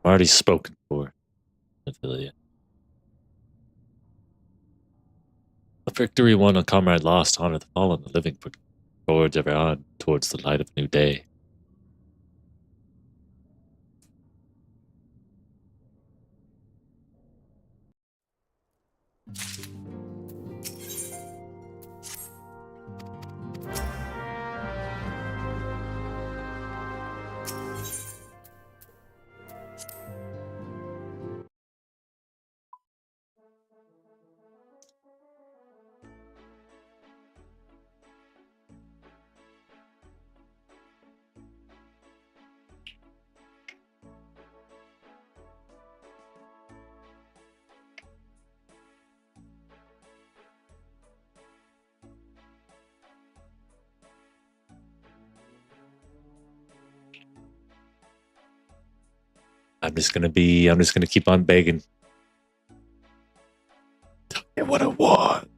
I'm already spoken for, Ophelia. A victory won, a comrade lost, honor the fallen, the living for towards ever on, towards the light of a new day. I'm just gonna keep on begging. Get what I want.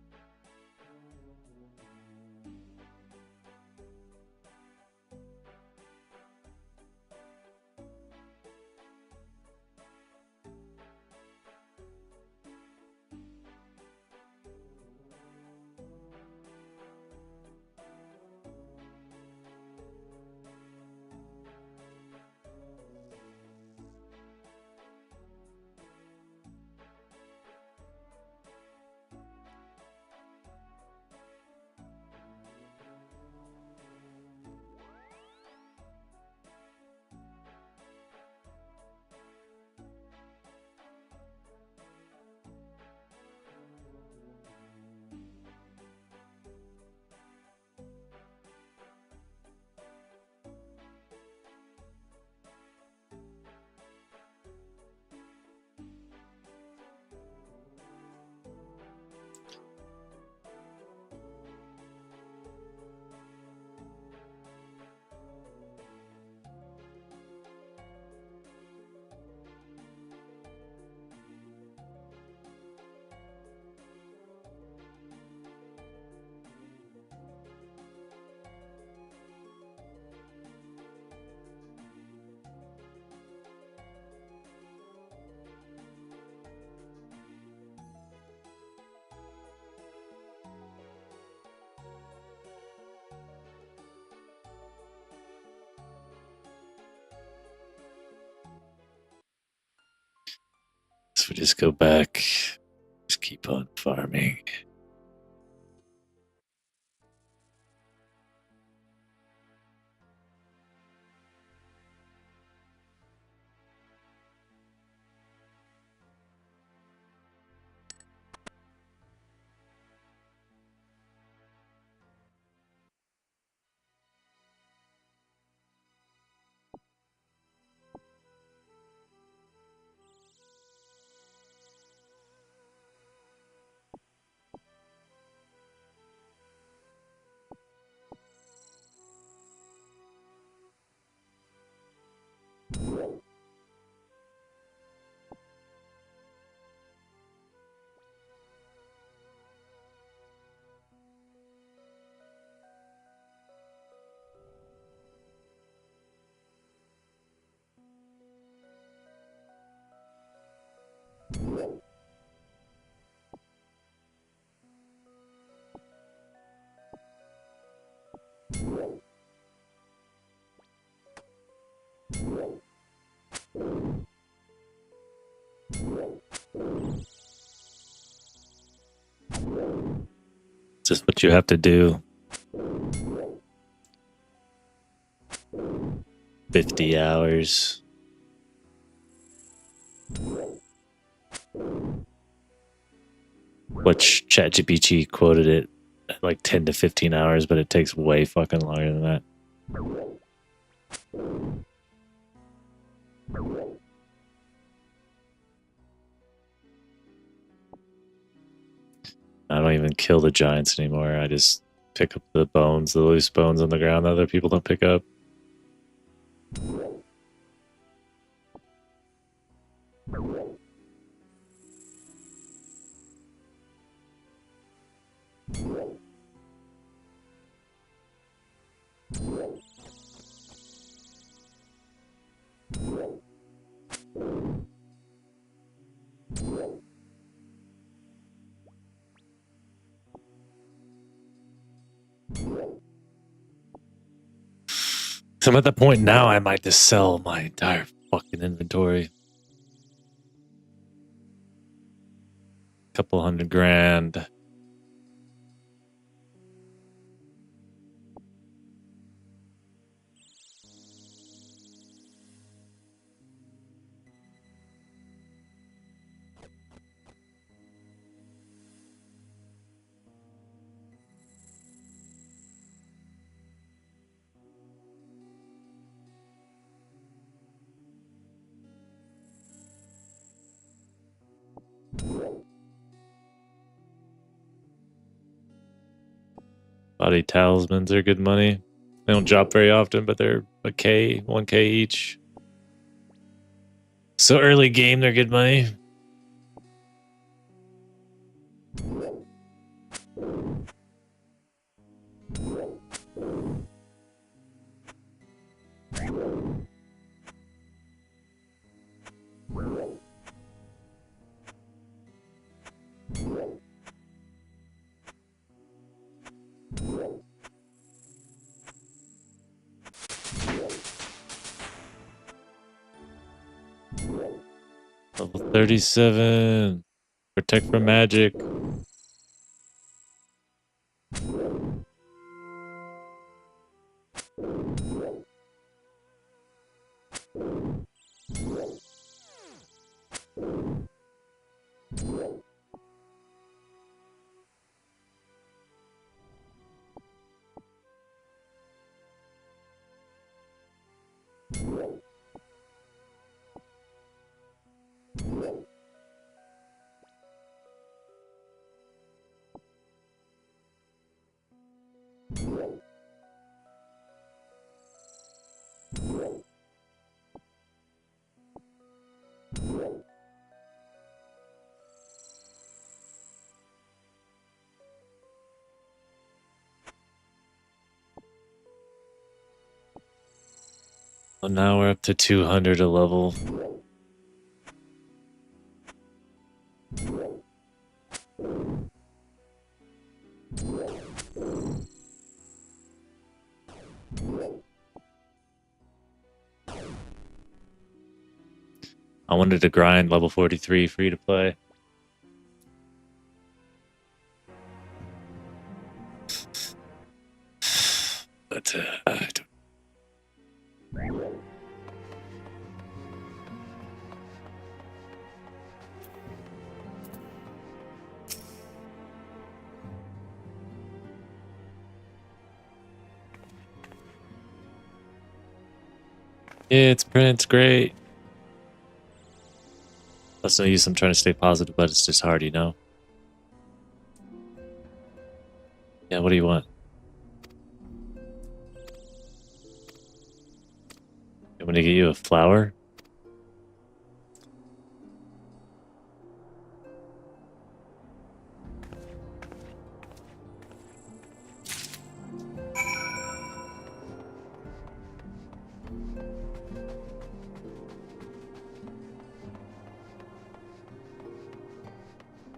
So we just go back, just keep on farming. Just what you have to do. 50 hours. Which ChatGPT quoted it at like 10 to 15 hours, but it takes way fucking longer than that. I don't even kill the giants anymore. I just pick up the bones, the loose bones on the ground that other people don't pick up. So I'm at the point now I might just sell my entire fucking inventory. Couple $100,000. Body talismans are good money. They don't drop very often, but they're a K, 1K each. So early game, they're good money. Level 37. Protect from magic. Well, now we're up to 200 a level. I wanted to grind level 43 free to play. But I don't. Yeah, it's Prince, great. That's no use, I'm trying to stay positive, but it's just hard, you know? Yeah, what do you want? I'm gonna get you a flower?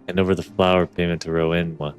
And over the flower payment to Rowan. What?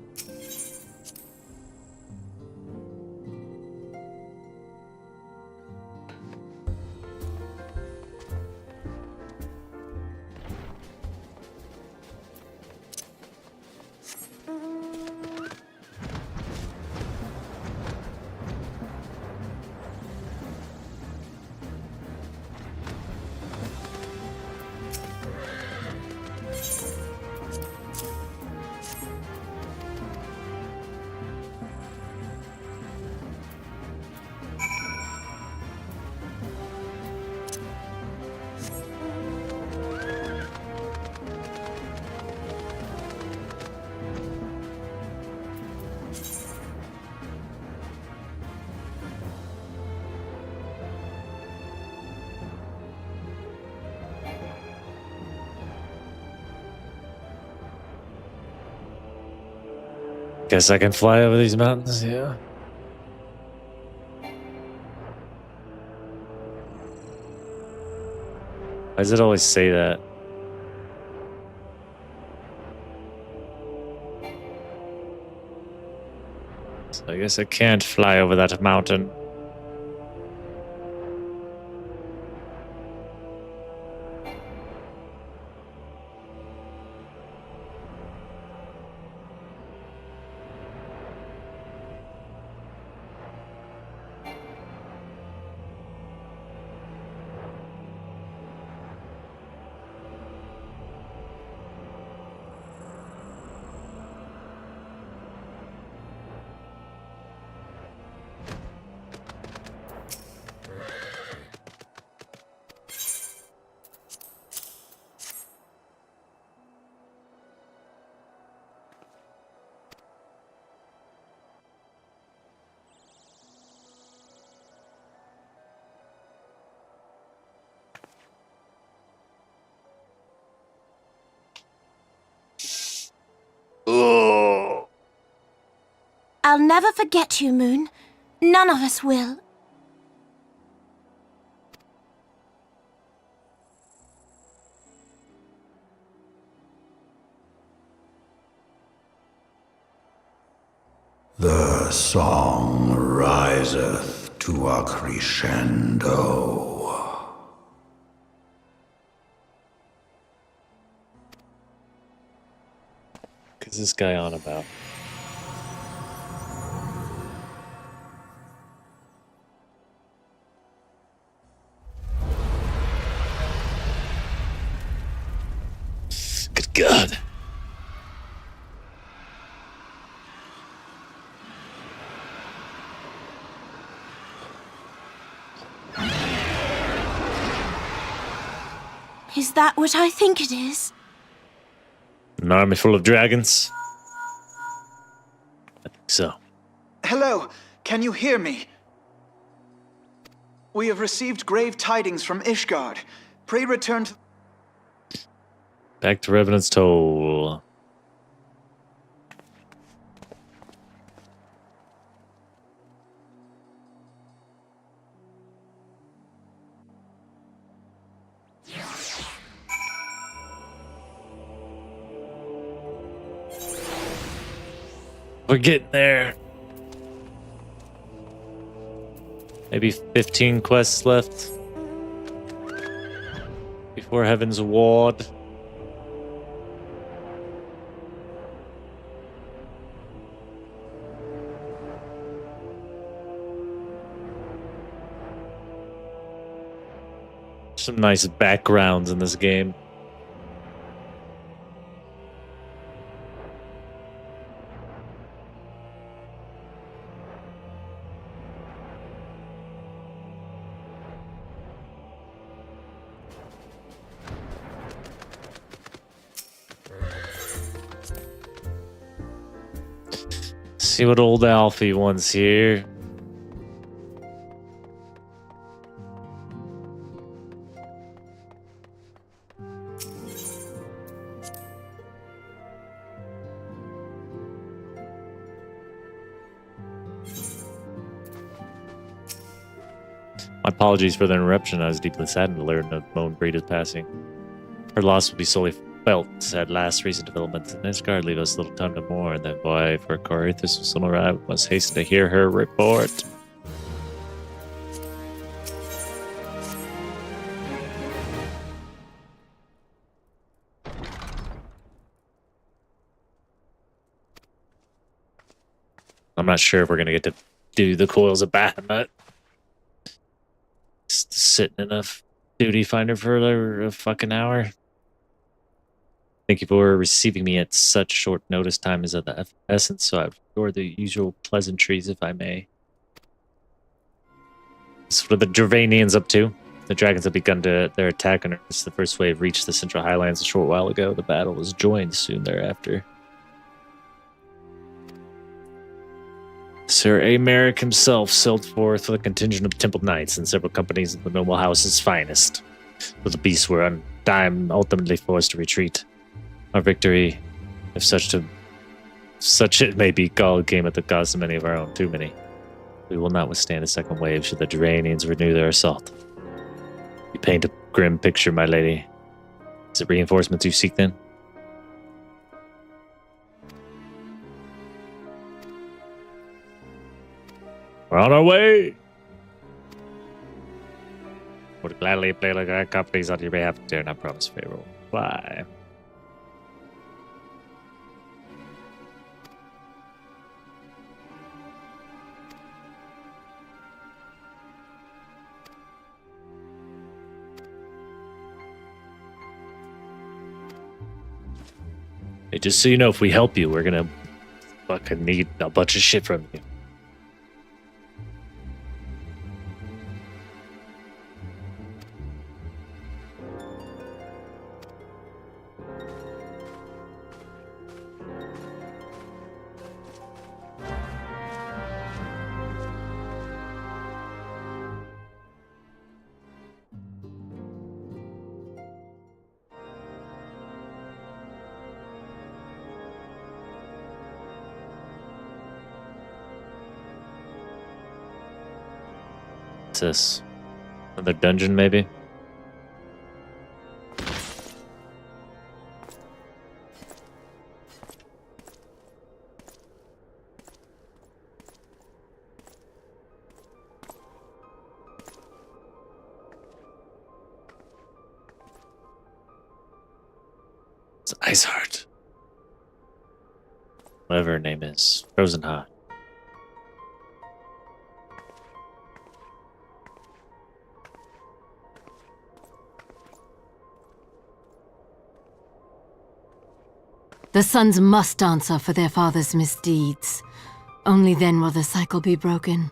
Guess I can fly over these mountains, yeah. Why does it always say that? So I guess I can't fly over that mountain. I'll never forget you, Moon. None of us will. The song riseth to a crescendo. What's this guy on about? Good God. Is that what I think it is? An army full of dragons? I think so. Hello, can you hear me? We have received grave tidings from Ishgard. Pray return to... Back to Revenant's Toll. We're getting there. Maybe 15 quests left before Heaven's Ward. Some nice backgrounds in this game. See what old Alfie wants here. My apologies for the interruption. I was deeply saddened to learn of Moan Breeda's passing. Her loss will be solely felt at last recent developments in Ishgard leave us little time to mourn. That boy, for Corithus will soon arrive. We must hasten to hear her report. I'm not sure if we're gonna get to do the Coils of Bahamut. Just sitting in a duty finder for a fucking hour. Thank you for receiving me at such short notice. Time is of the essence, so I've ignored the usual pleasantries, if I may. So what are the Dravanians up to? The dragons have begun their attack on Earth. The first wave reached the Central Highlands a short while ago. The battle was joined soon thereafter. Sir Amaric himself sailed forth with a contingent of temple knights and several companies of the noble house's finest. But the beasts were ultimately forced to retreat. Our victory, if such to Such it may be, Gaul came at the cost of many of our own, too many. We will not withstand a second wave should the Duranians renew their assault. You paint a grim picture, my lady. Is it reinforcements you seek, then? We're on our way! Would gladly play like our companies on your behalf, dare not promise favorable. Why? Hey, just so you know, if we help you, we're gonna fucking need a bunch of shit from you. What's this? Another dungeon, maybe? It's Ice Heart. Whatever her name is. Frozen Heart. The sons must answer for their father's misdeeds. Only then will the cycle be broken.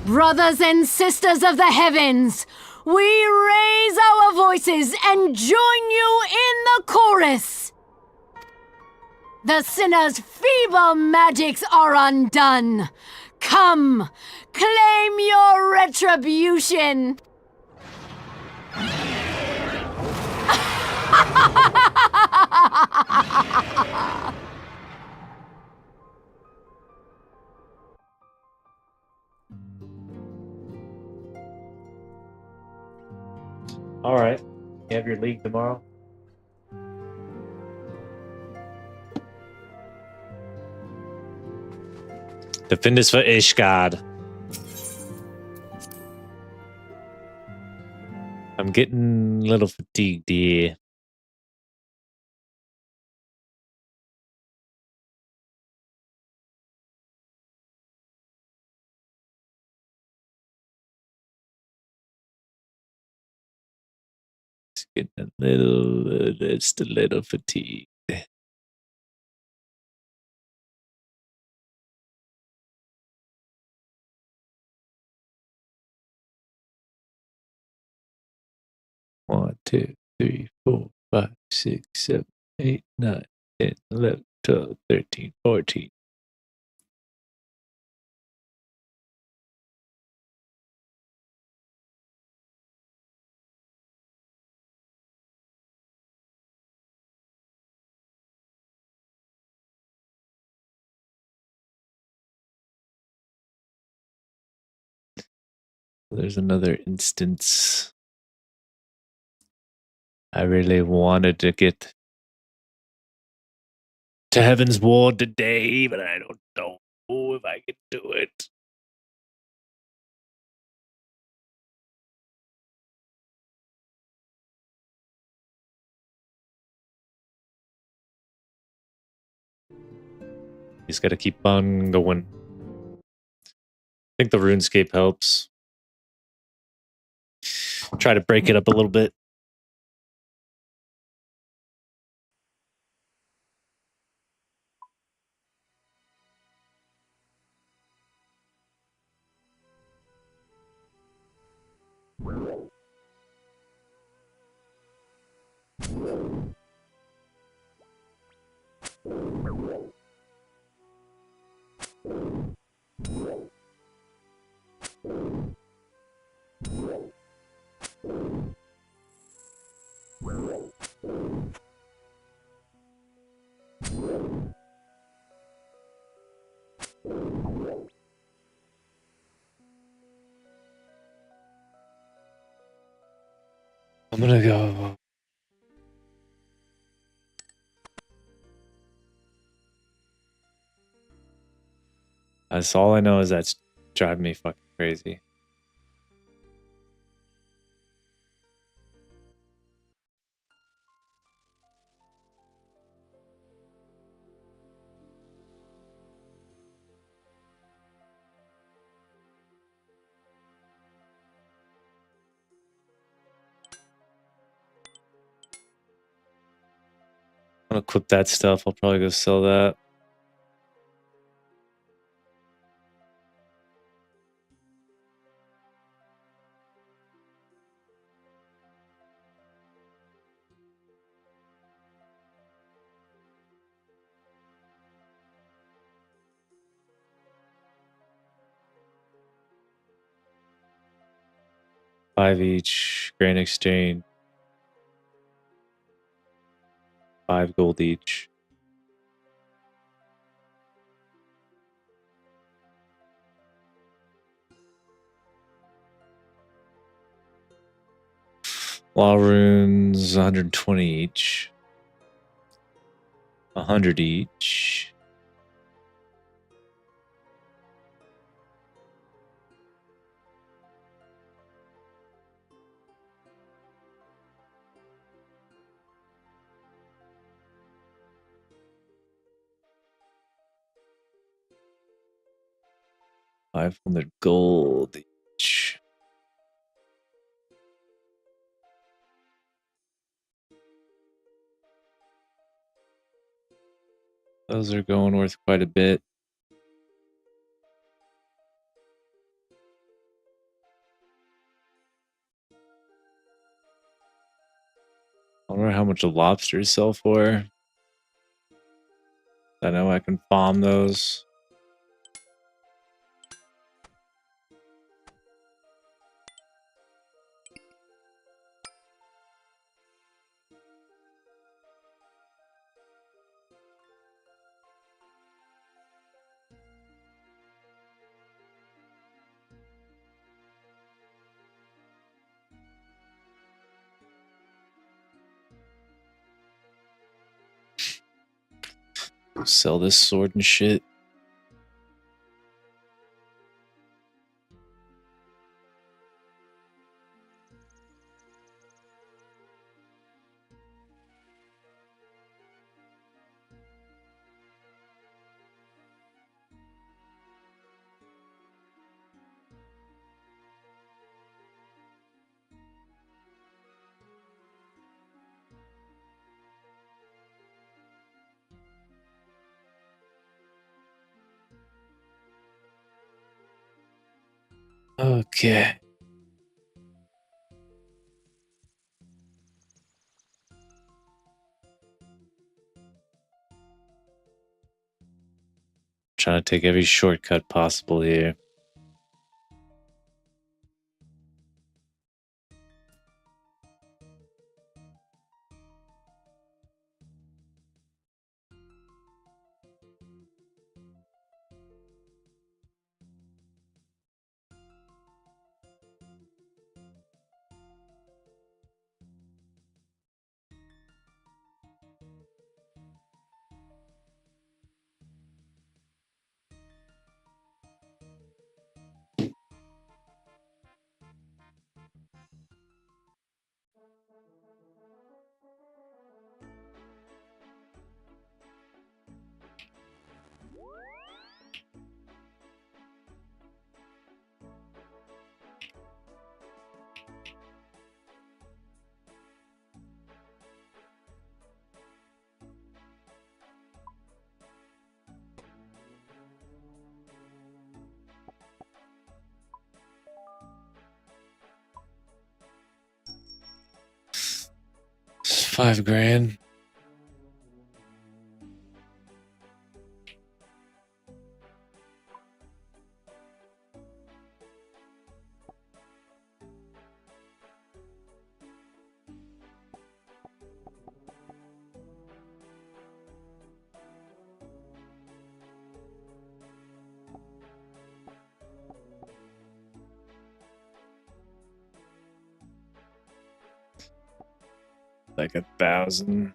Brothers and sisters of the heavens, we raise our voices and join you in the chorus. The sinner's feeble magics are undone. Come, claim your retribution. All right. You have your league tomorrow? Defend us for Ishgard. I'm getting a little fatigued here. It's getting just a little fatigued. One, 2, 3, 4, 5, 6, 7, 8, 9, 10, 11, 12, 13, 14. There's another instance. I really wanted to get to Heaven's Ward today, but I don't know if I can do it. He's got to keep on going. I think the RuneScape helps. Try to break it up a little bit. I'm gonna go. That's all I know is that's driving me fucking crazy. I'm gonna equip that stuff. I'll probably go sell that. $5 each. Grain exchange. 5 gold each. Law runes, 120 each. 100 each. $500 gold each. Those are going worth quite a bit. I wonder how much the lobsters sell for. I know I can farm those. Sell this sword and shit. Okay. Trying to take every shortcut possible here. It's $5,000. Like 1,000.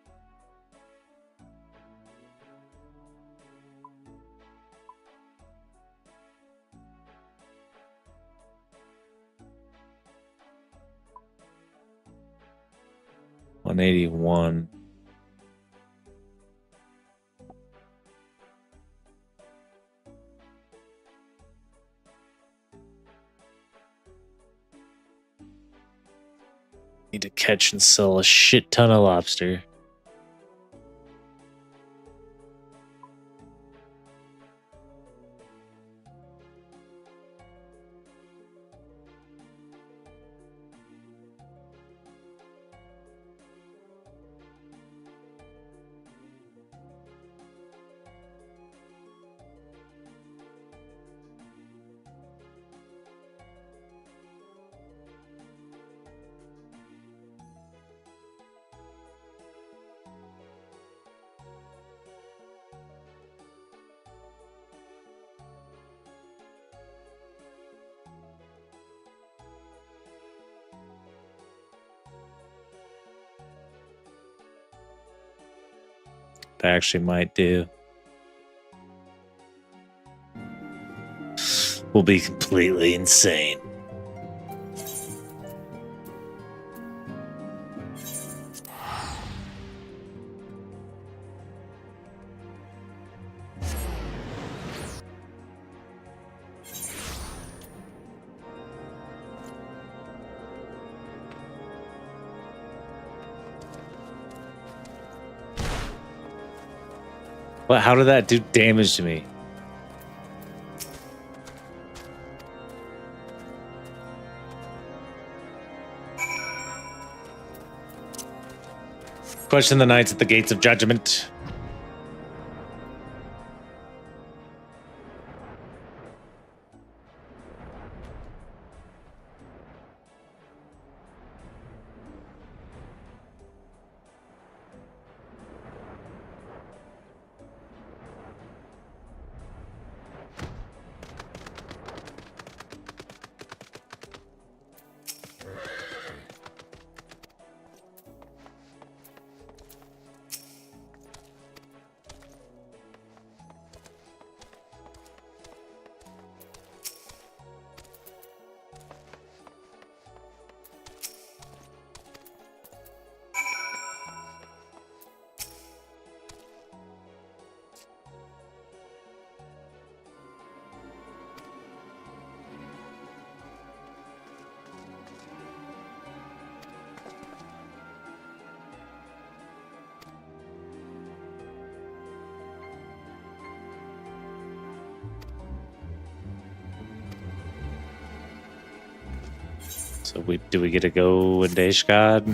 $181. Need to catch and sell a shit ton of lobster. That actually might do. Will be completely insane. What? How did that do damage to me? Question the knights at the gates of judgment. So do we get to go in Dash God?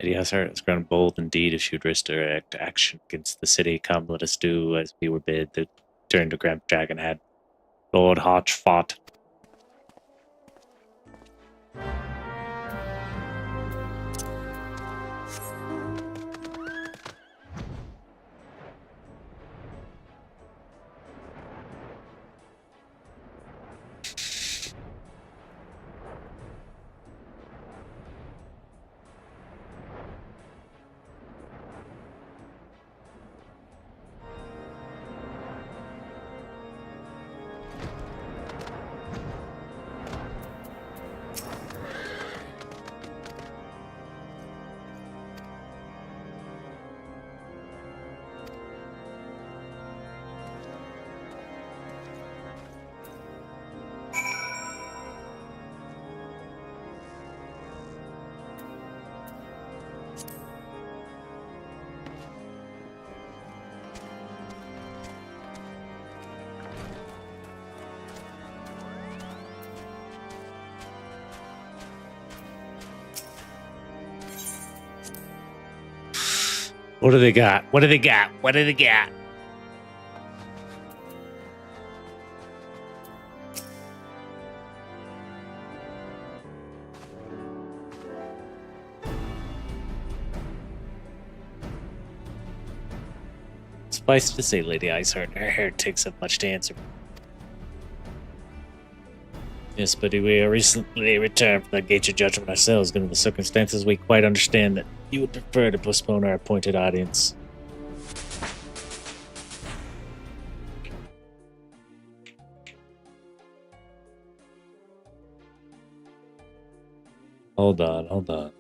Yes, sir. It's ground bold indeed if you would risk direct action against the city. Come, let us do as we were bid. The turn to Grand Dragon had Lord Hodge fought. What do they got? What do they got? What do they got? Suffice to say, Lady Iceheart and her heretics have much to answer. Yes, but we recently returned from the Gate of Judgment ourselves. Given the circumstances, we quite understand that you would prefer to postpone our appointed audience. Hold on.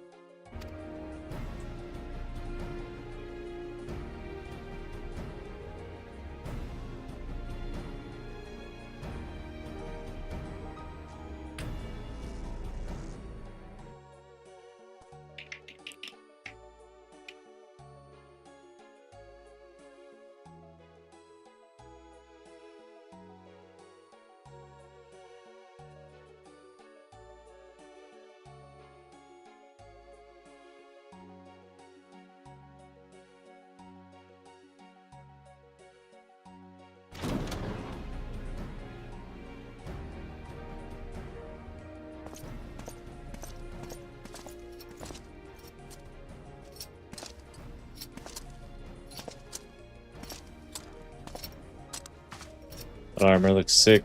Armor looks sick.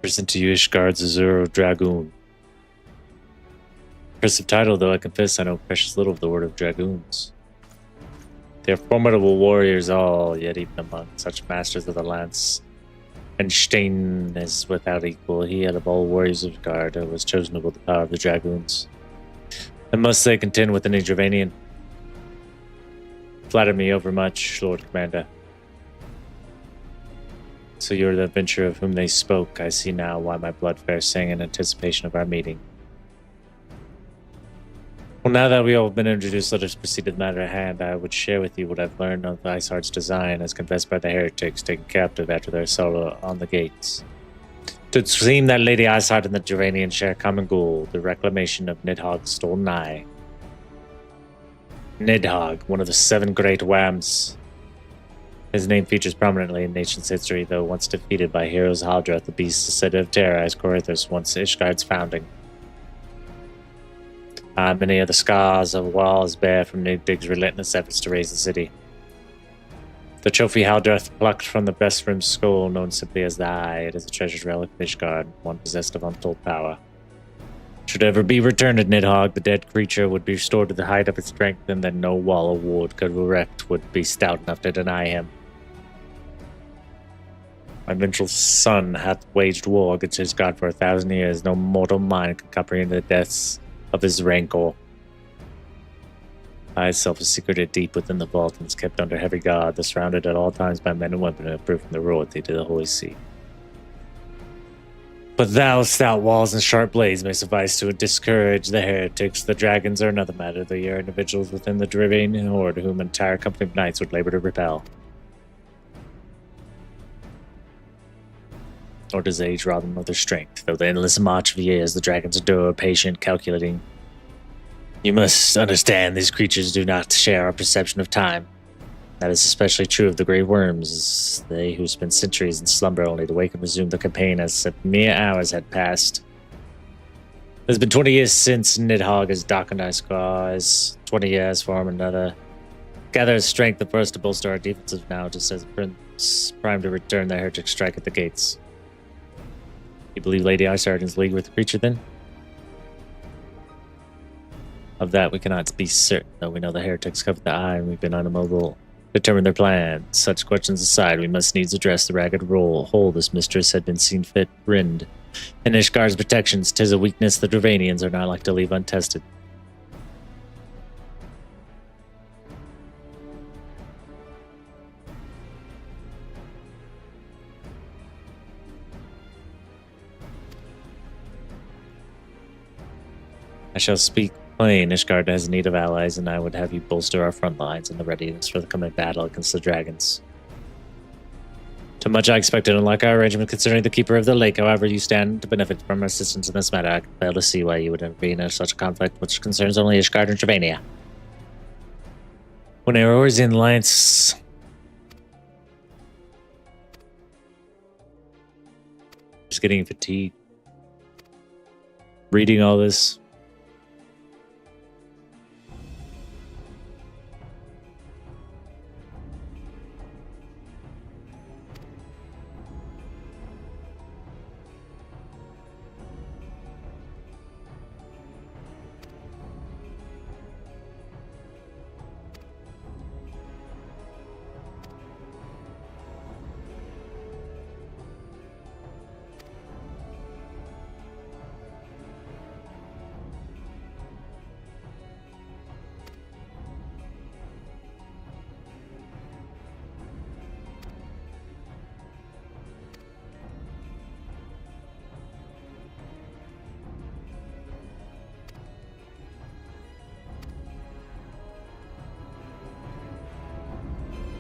Present to you Ishgard's Azuro Dragoon. Impressive title, though I confess I know precious little of the word of dragoons. They are formidable warriors all, yet even among such masters of the lance, and Stein is without equal. He, out of all warriors of Ishgard, was chosen with the power of the dragoons. And must they contend with any Dravanian? Flatter me overmuch, Lord Commander. So you're the adventurer of whom they spoke. I see now why my blood fair sang in anticipation of our meeting. Well, now that we all have been introduced, let us proceed to the matter at hand. I would share with you what I've learned of Iceheart's design as confessed by the heretics taken captive after their assault on the gates. It would seem that Lady Iceheart and the Dravanian share a common goal, the reclamation of Nidhogg's stolen eye. Nidhogg, one of the 7 great whams. His name features prominently in nation's history, though once defeated by heroes Haldreth, the beast is said to have terrorized Corythus once Ishgard's founding. Many of the scars of walls bear from Niddigg's relentless efforts to raise the city. The trophy Haldreth plucked from the best rimmed skull, known simply as the Eye, it is a treasured relic of Ishgard, one possessed of untold power. Should ever be returned to Nidhogg, the dead creature would be restored to the height of its strength, and then no wall or ward could erect would be stout enough to deny him. My vengeful son hath waged war against Ishgard for 1,000 years. No mortal mind can comprehend the depths of his rancor. I itself is secreted deep within the vault and is kept under heavy guard, thus surrounded at all times by men and women who approve from the royalty to the Holy See. But thou, stout walls and sharp blades may suffice to discourage the heretics. The dragons are another matter. They are individuals within the Dravanian horde whom an entire company of knights would labor to repel. Nor does age rob them of their strength. Though the endless march of years, the dragons endure, patient, calculating. You must understand, these creatures do not share our perception of time. That is especially true of the grey worms, they who spend centuries in slumber only to wake and resume the campaign as if mere hours had passed. It has been 20 years since Nidhogg has darkened our scars. 20 years form another. Gather strength the first to bolster our defenses now, just as the prince primed to return the heretic strike at the gates. You believe Lady Iceheart is league with the creature then? Of that we cannot be certain, though we know the heretics covered the eye and we've been unable to determine their plans. Such questions aside, we must needs address the ragged hole this mistress had been seen fit rend. In Ishgard's protections, 'tis a weakness the Dravanians are not like to leave untested. I shall speak plain. Ishgard has need of allies, and I would have you bolster our front lines in the readiness for the coming battle against the dragons. Too much I expected, unlike our arrangement concerning the Keeper of the Lake. However, you stand to benefit from our assistance in this matter. I can fail to see why you would intervene in such a conflict which concerns only Ishgard and Dravania. When Eorzea alliance is getting fatigued. reading all this.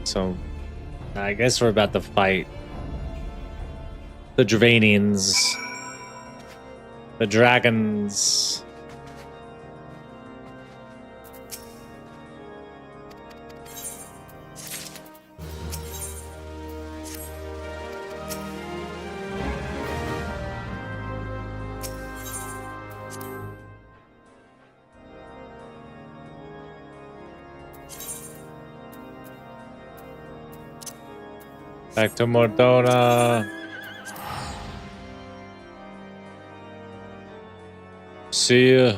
So, I guess we're about to fight the Dravanians, the dragons. Back to Mordona. See ya.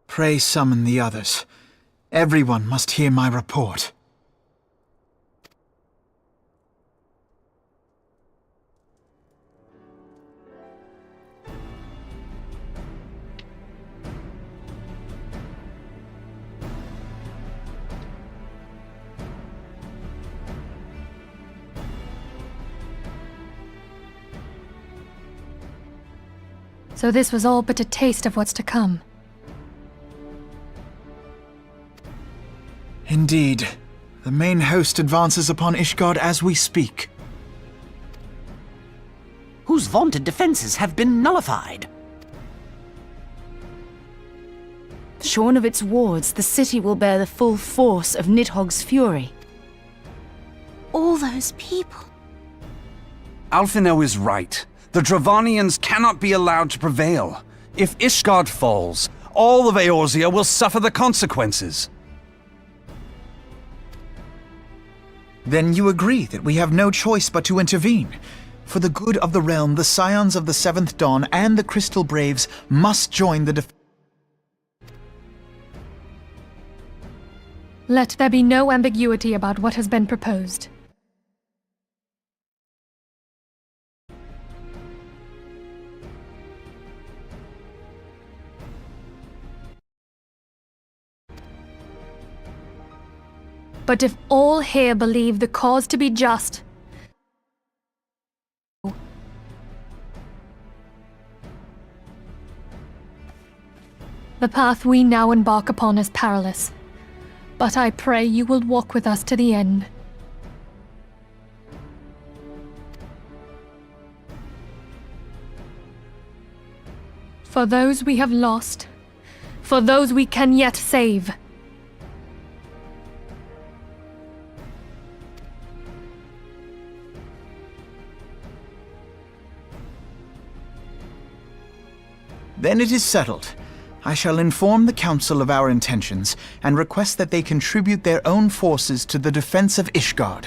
Pray summon the others. Everyone must hear my report. So this was all but a taste of what's to come. Indeed. The main host advances upon Ishgard as we speak. Whose vaunted defenses have been nullified. Shorn of its wards, the city will bear the full force of Nidhogg's fury. All those people. Alphino is right. The Dravanians cannot be allowed to prevail. If Ishgard falls, all of Eorzea will suffer the consequences. Then you agree that we have no choice but to intervene. For the good of the realm, the Scions of the Seventh Dawn and the Crystal Braves must join the Let there be no ambiguity about what has been proposed. But if all here believe the cause to be just, the path we now embark upon is perilous. But I pray you will walk with us to the end. For those we have lost, for those we can yet save. Then it is settled. I shall inform the Council of our intentions and request that they contribute their own forces to the defense of Ishgard.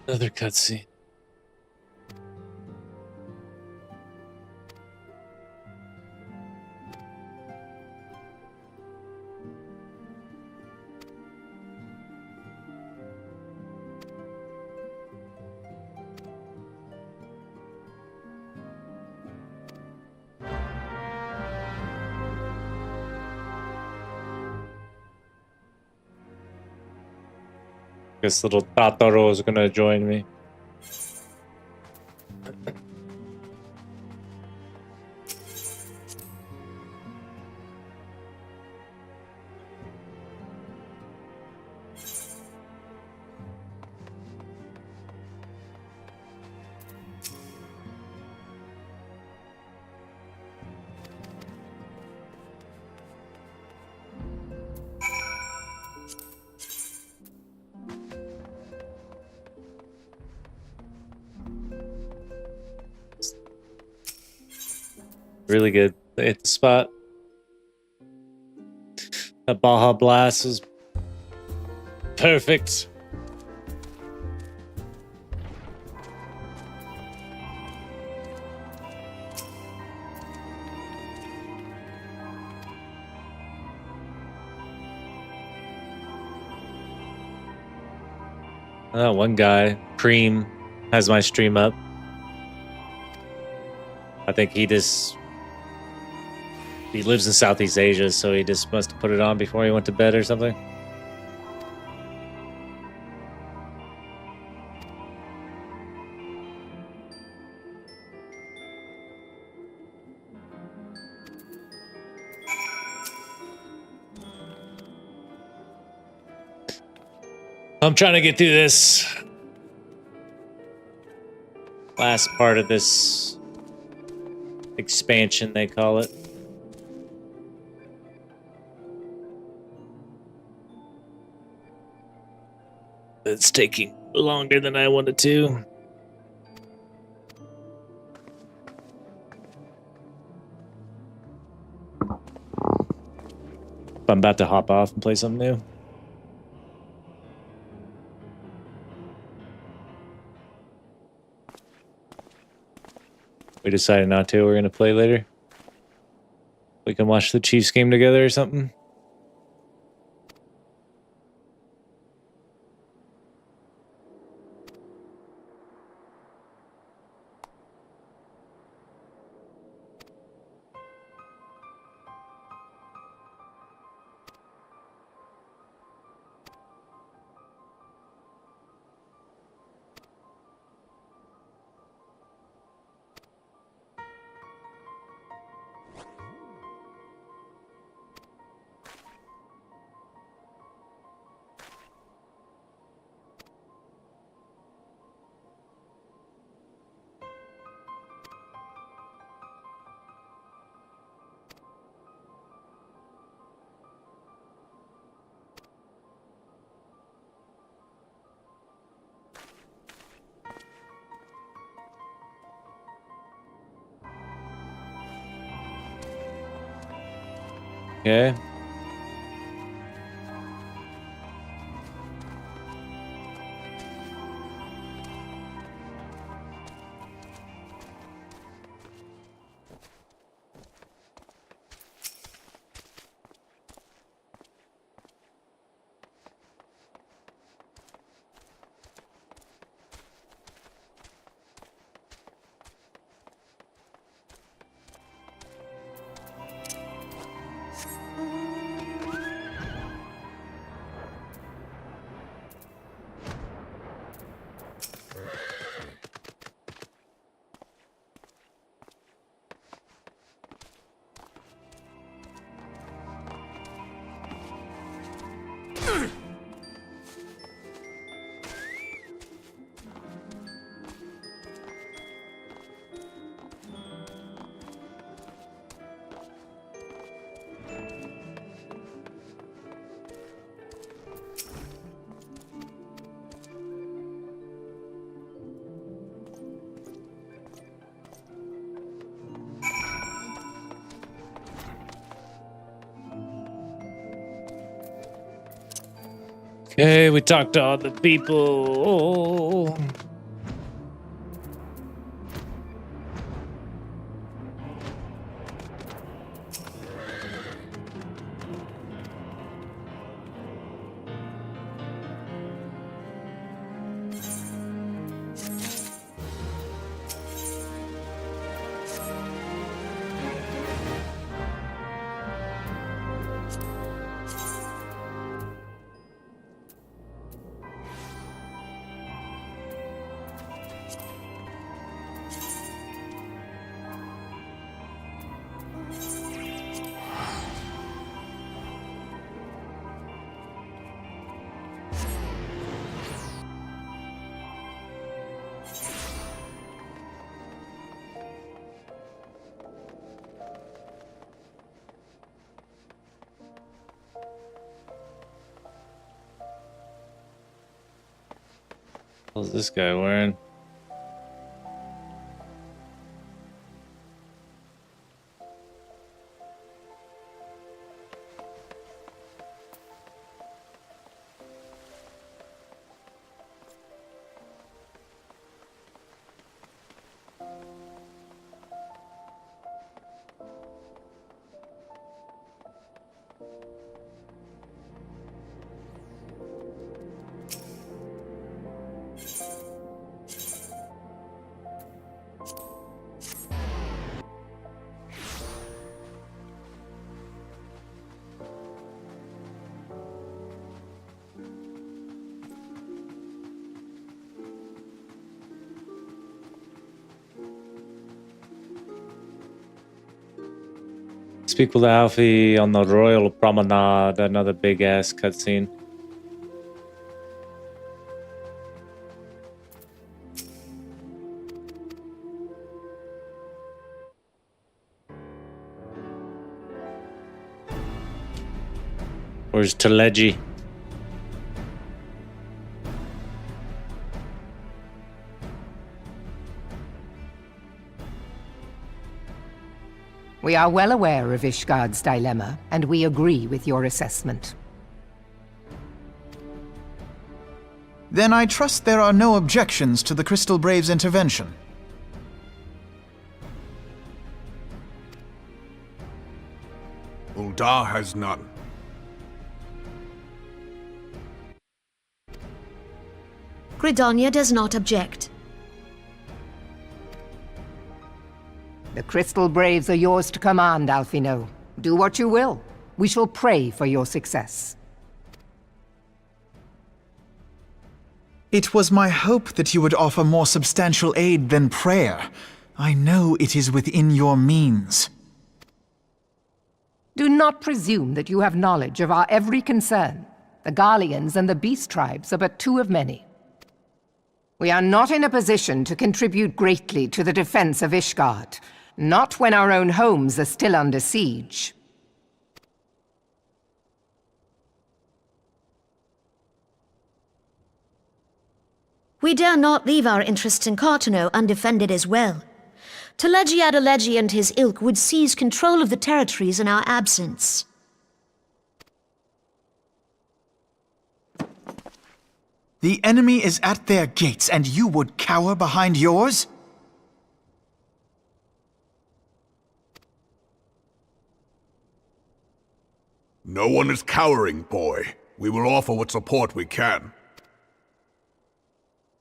Another cutscene. Guess little Tataro is gonna join me. Really good. They hit the spot. That Baja Blast is perfect. One guy, Cream, has my stream up. I think he lives in Southeast Asia, so he just must have put it on before he went to bed or something. I'm trying to get through this last part of this expansion, they call it. It's taking longer than I wanted to. I'm about to hop off and play something new. We decided not to. We're going to play later. We can watch the Chiefs game together or something. Okay. Hey, we talked to all the people. What's this guy wearing? Speak with Alfie on the Royal Promenade, another big ass cutscene. Where's Teleji? We are well aware of Ishgard's dilemma, and we agree with your assessment. Then I trust there are no objections to the Crystal Brave's intervention. Uldar has none. Gridania does not object. The Crystal Braves are yours to command, Alfino. Do what you will. We shall pray for your success. It was my hope that you would offer more substantial aid than prayer. I know it is within your means. Do not presume that you have knowledge of our every concern. The Garleans and the Beast Tribes are but two of many. We are not in a position to contribute greatly to the defense of Ishgard. Not when our own homes are still under siege. We dare not leave our interests in Cartano undefended as well. Teleji Adeleji and his ilk would seize control of the territories in our absence. The enemy is at their gates, and you would cower behind yours? No one is cowering, boy. We will offer what support we can.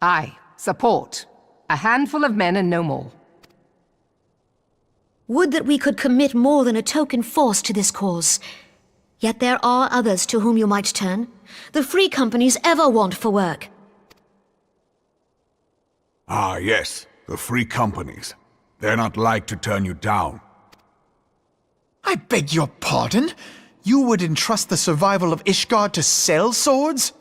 Aye, support. A handful of men and no more. Would that we could commit more than a token force to this cause. Yet there are others to whom you might turn. The free companies ever want for work. Ah, yes. The free companies. They're not like to turn you down. I beg your pardon? You would entrust the survival of Ishgard to sell swords?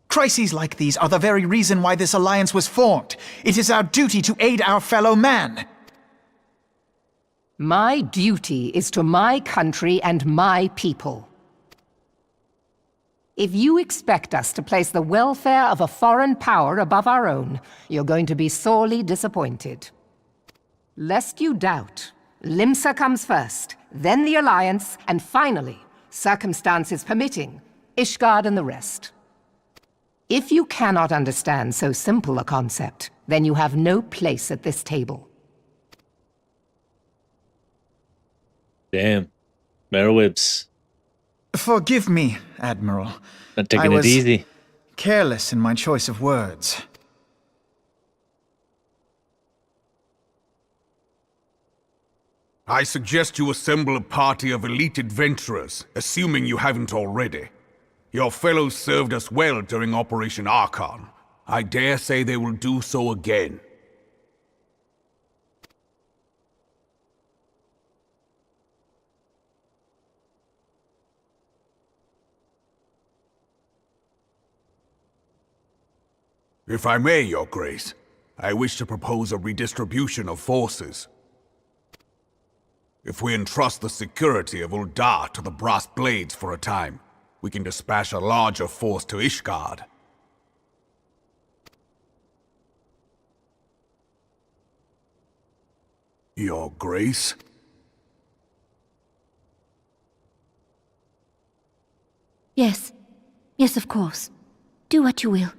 Crises like these are the very reason why this alliance was formed. It is our duty to aid our fellow man. My duty is to my country and my people. If you expect us to place the welfare of a foreign power above our own, you're going to be sorely disappointed. Lest you doubt, Limsa comes first, then the Alliance, and finally, circumstances permitting, Ishgard and the rest. If you cannot understand so simple a concept, then you have no place at this table. Damn. Merowibs. Forgive me, Admiral. Not taking I was it easy. careless in my choice of words. I suggest you assemble a party of elite adventurers, assuming you haven't already. Your fellows served us well during Operation Archon. I dare say they will do so again. If I may, Your Grace, I wish to propose a redistribution of forces. If we entrust the security of Uldar to the Brass Blades for a time, we can dispatch a larger force to Ishgard. Your Grace? Yes. Yes, of course. Do what you will.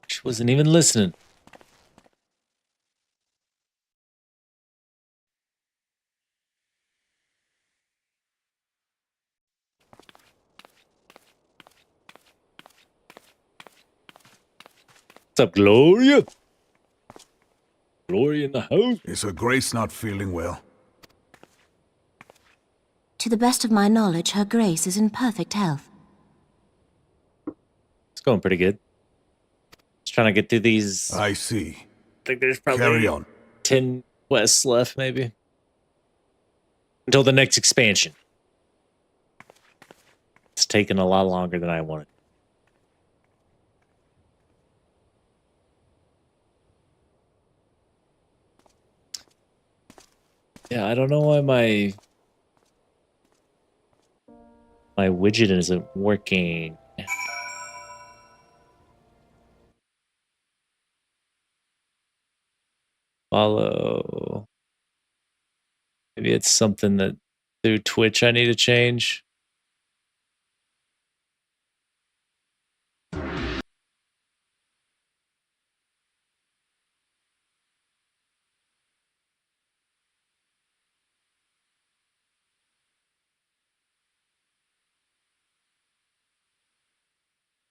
She wasn't even listening. What's up, Gloria? Gloria in the house? Is Her Grace not feeling well? To the best of my knowledge, Her Grace is in perfect health. It's going pretty good. Just trying to get through these. I see. I think there's probably Carry on. 10 quests left, maybe. Until the next expansion. It's taken a lot longer than I wanted. Yeah, I don't know why my widget isn't working. Follow. Maybe it's something that through Twitch I need to change.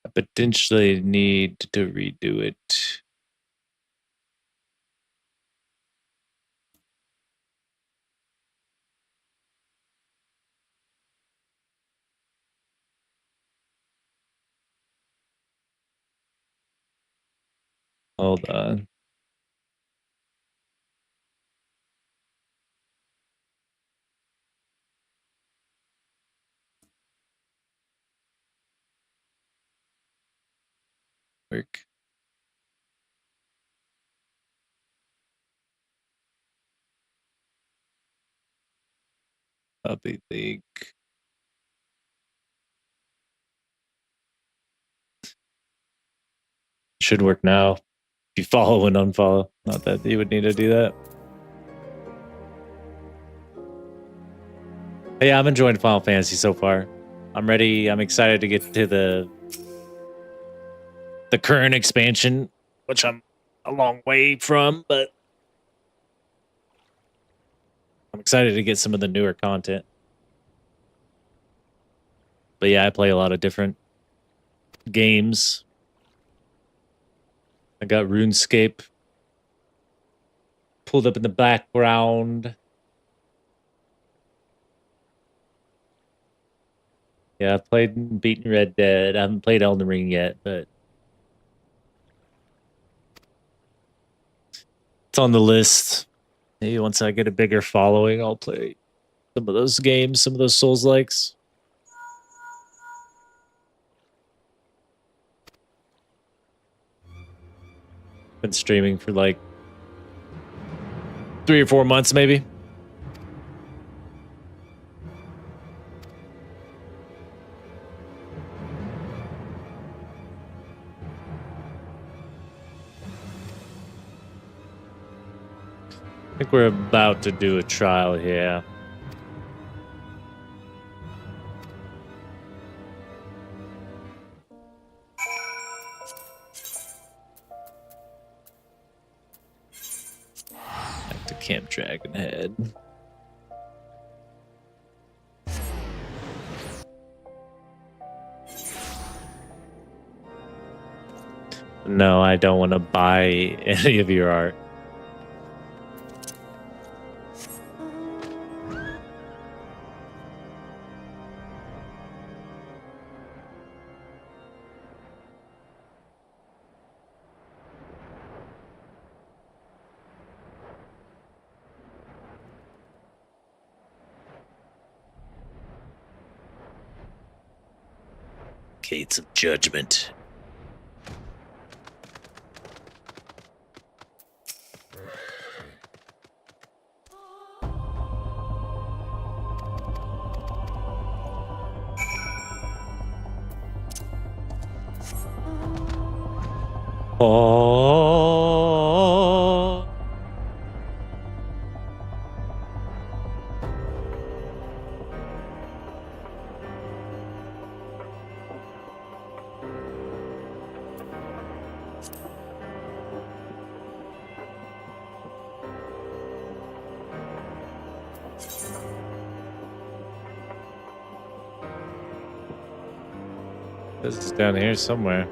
I potentially need to redo it. Hold on. Work. Copy link. Should work now. If you follow and unfollow. Not that you would need to do that. But yeah, I'm enjoying Final Fantasy so far. I'm ready. I'm excited to get to the current expansion, which I'm a long way from, but I'm excited to get some of the newer content. But yeah, I play a lot of different games. I got RuneScape pulled up in the background. Yeah, I've played and beaten Red Dead. I haven't played Elden Ring yet, but it's on the list. Maybe once I get a bigger following, I'll play some of those games, some of those Souls-likes. Been streaming for like 3 or 4 months, maybe. think we're about to do a trial here. Back to Camp Dragonhead. No, I don't want to buy any of your art. Gates of Judgment. Oh. This is down here somewhere.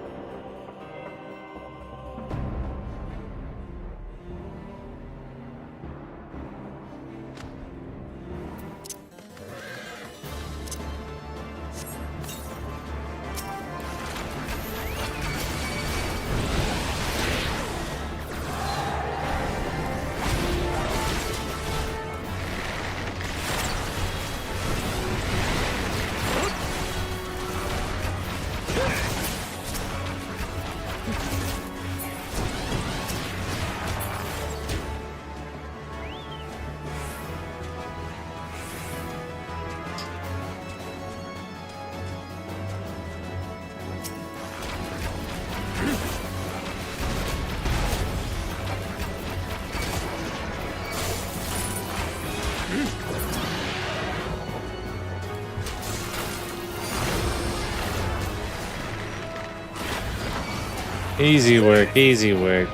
Easy work, easy work.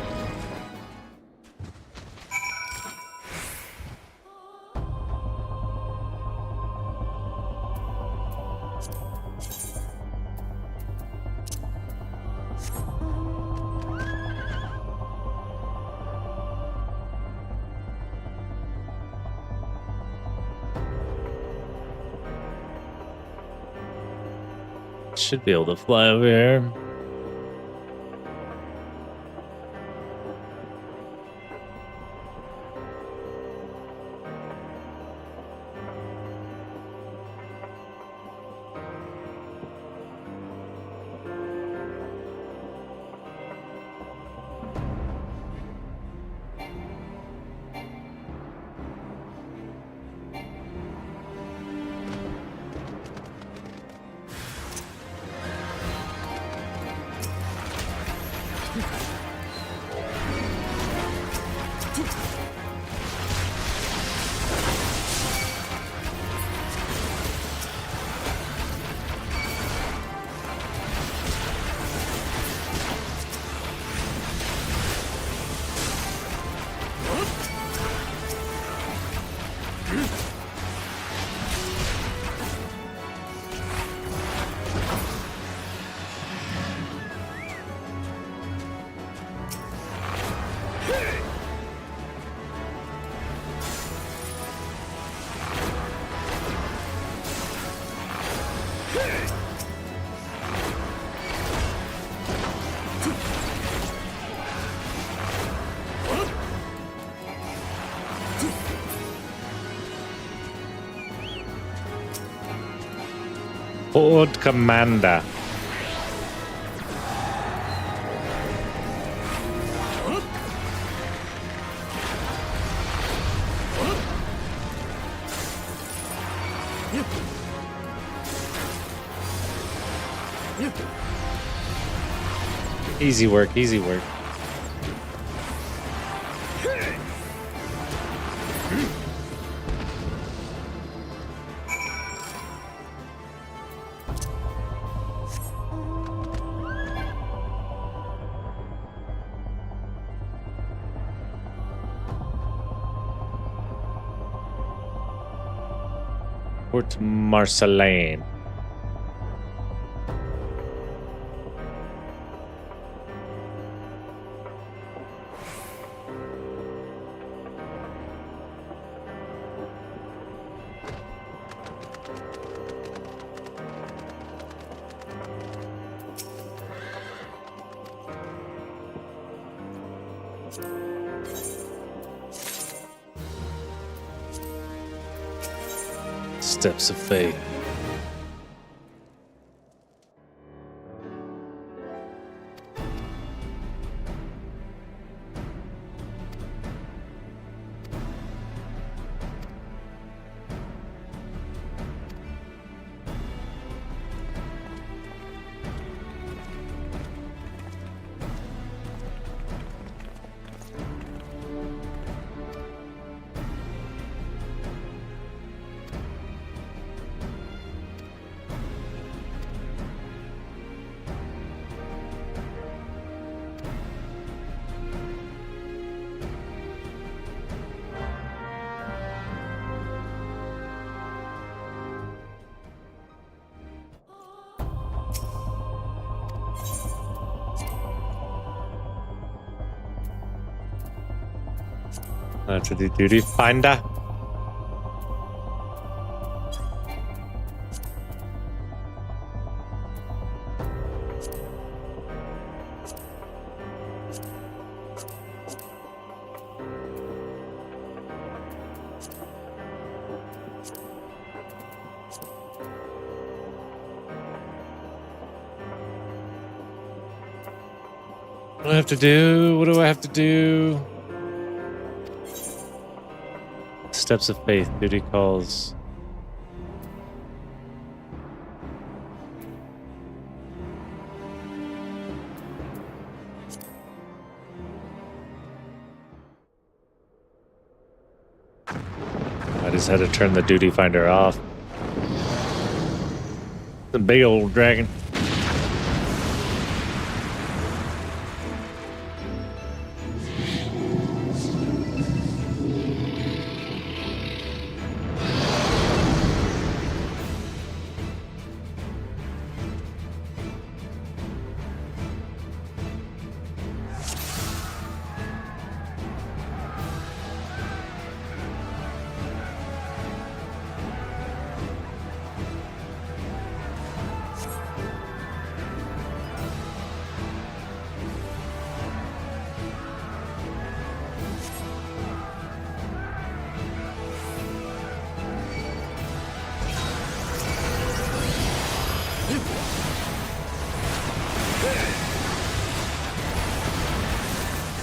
Should be able to fly over here. Horde Commander. Easy work, easy work. Port Marceline. Steps of faith. To the duty finder. What do I have to do? What do I have to do? Steps of faith, duty calls. I just had to turn the duty finder off. The big old dragon.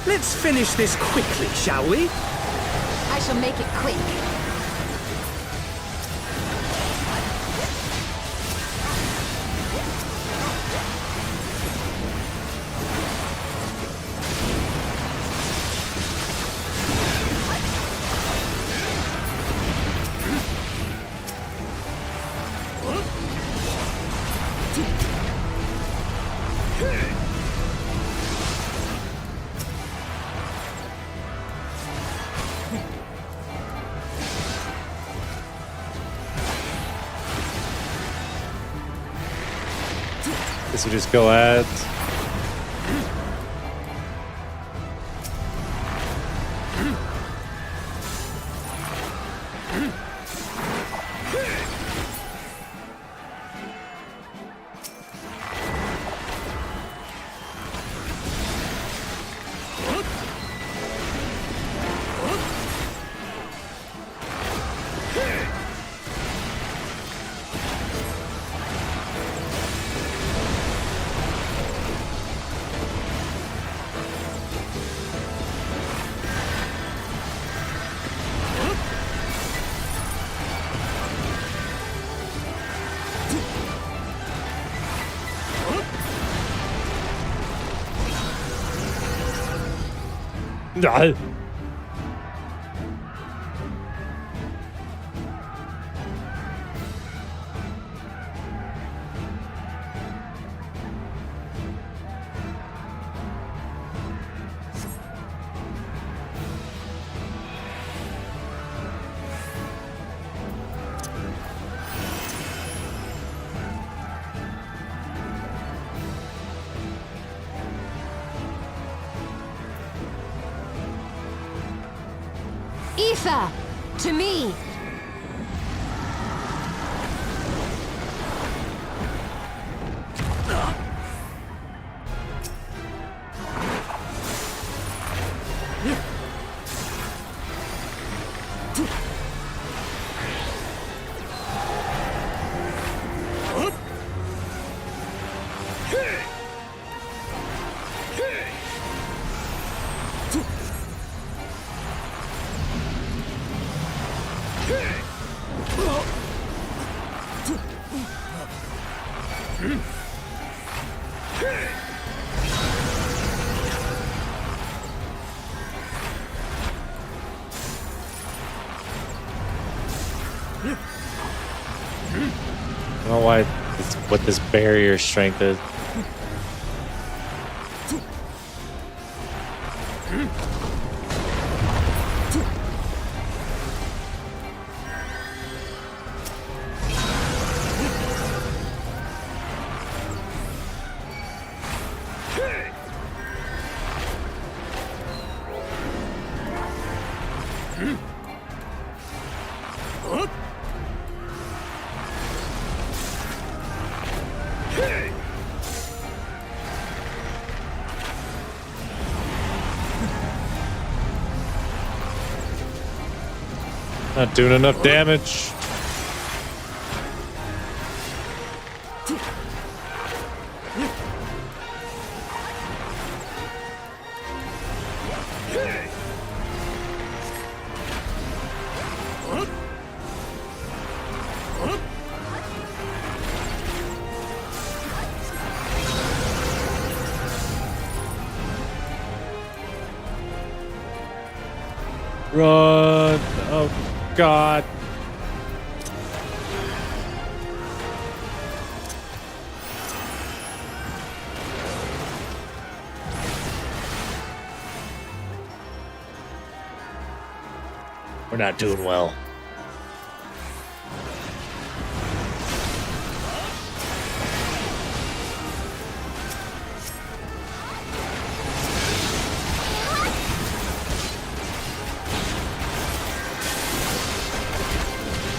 Let's finish this quickly, shall we? I shall make it quick. Guess we just go at. No. Ether! To me! I don't know why what this barrier strength is. Not doing enough damage. Run! Oh God! We're not doing well.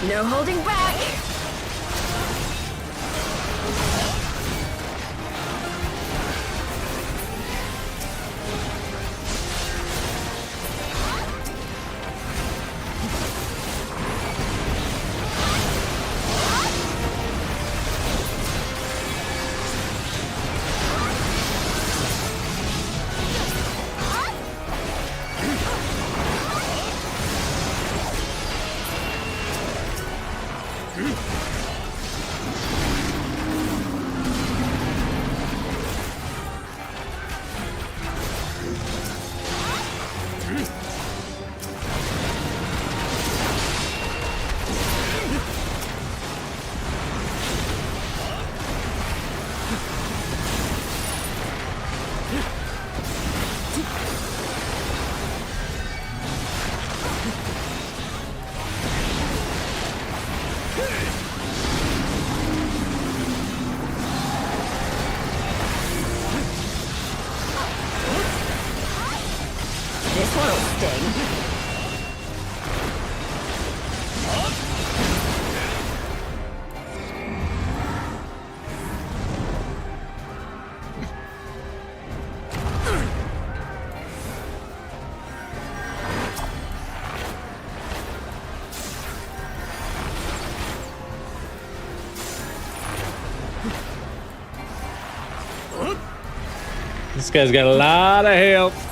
No holding back! This one'll sting. This guy's got a lot of health.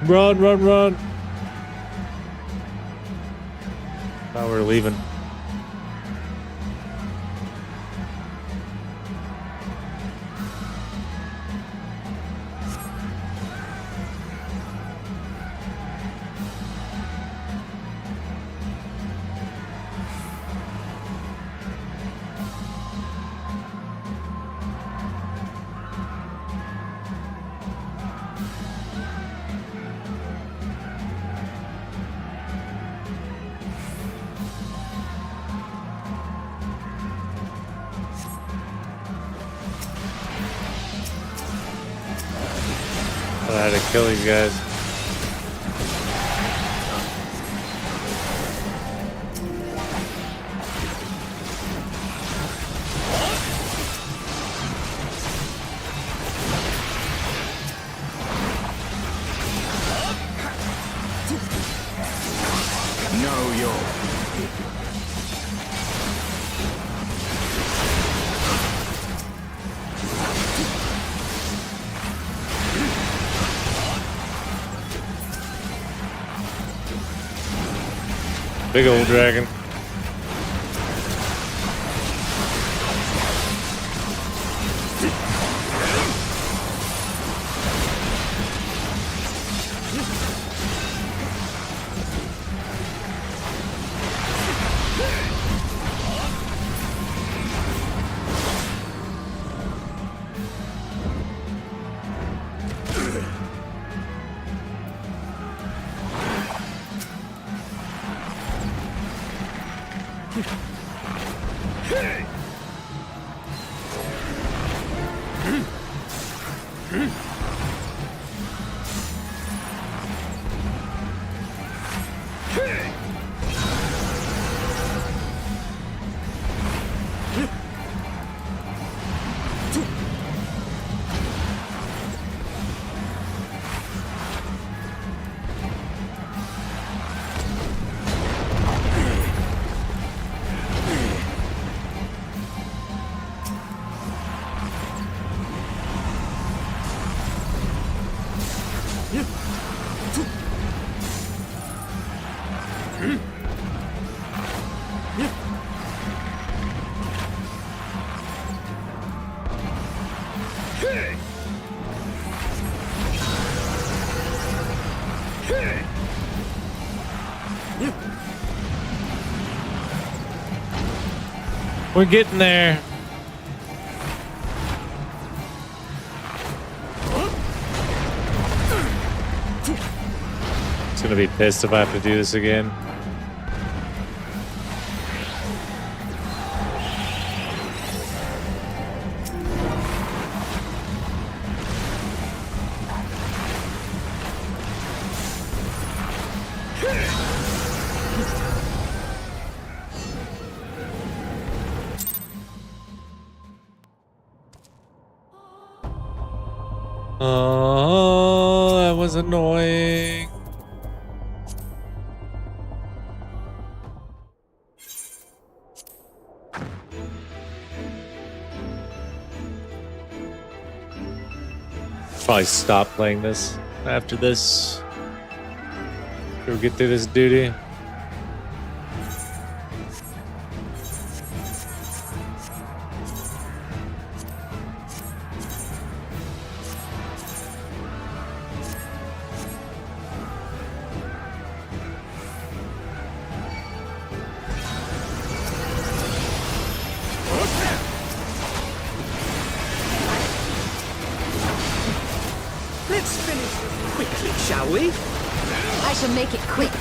Run, run, run. Now we're leaving. I had to kill these guys. Know your Big old dragon. We're getting there. It's gonna be pissed if I have to do this again. Oh, that was annoying. Probably stop playing this after this. We'll get through this duty. Let's finish this quickly, shall we? I shall make it quick.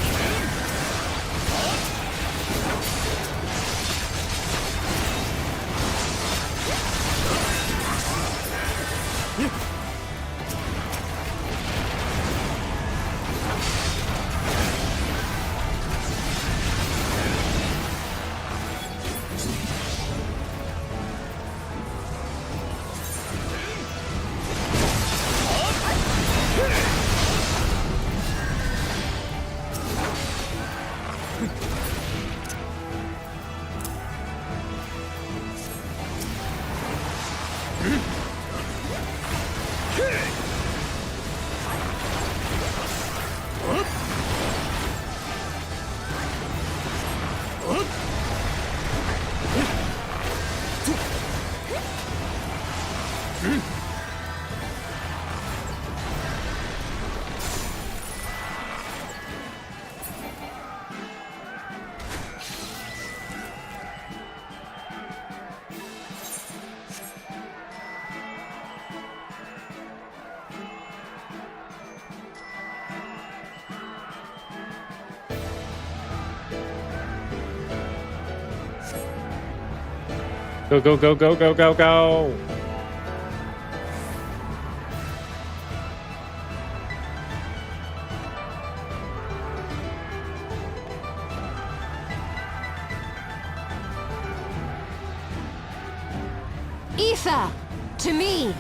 Go, go, go, go, go, go, go! Ether! To me!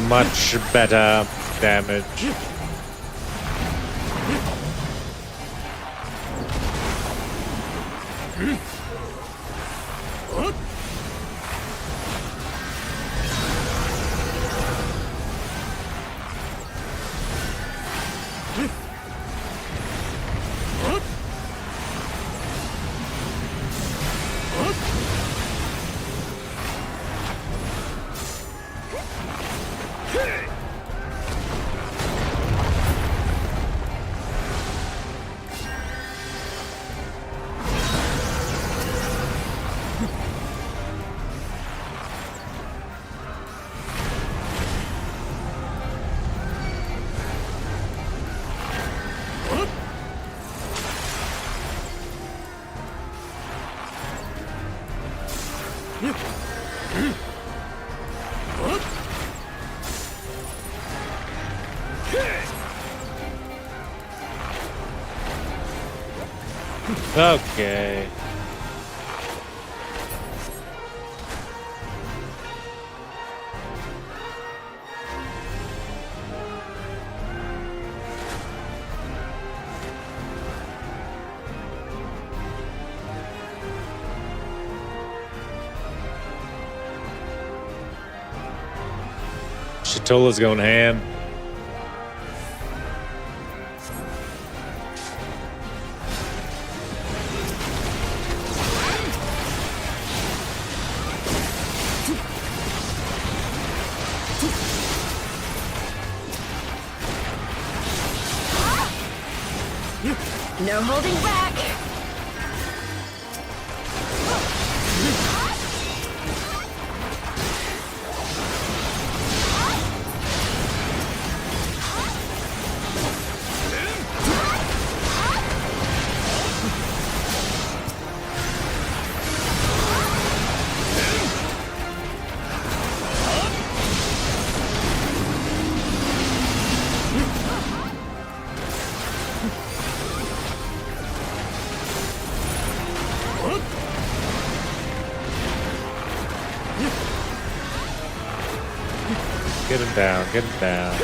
Much better damage. Okay. Shatola's going ham. No holding back! Get him down, get him down.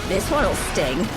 This one'll sting.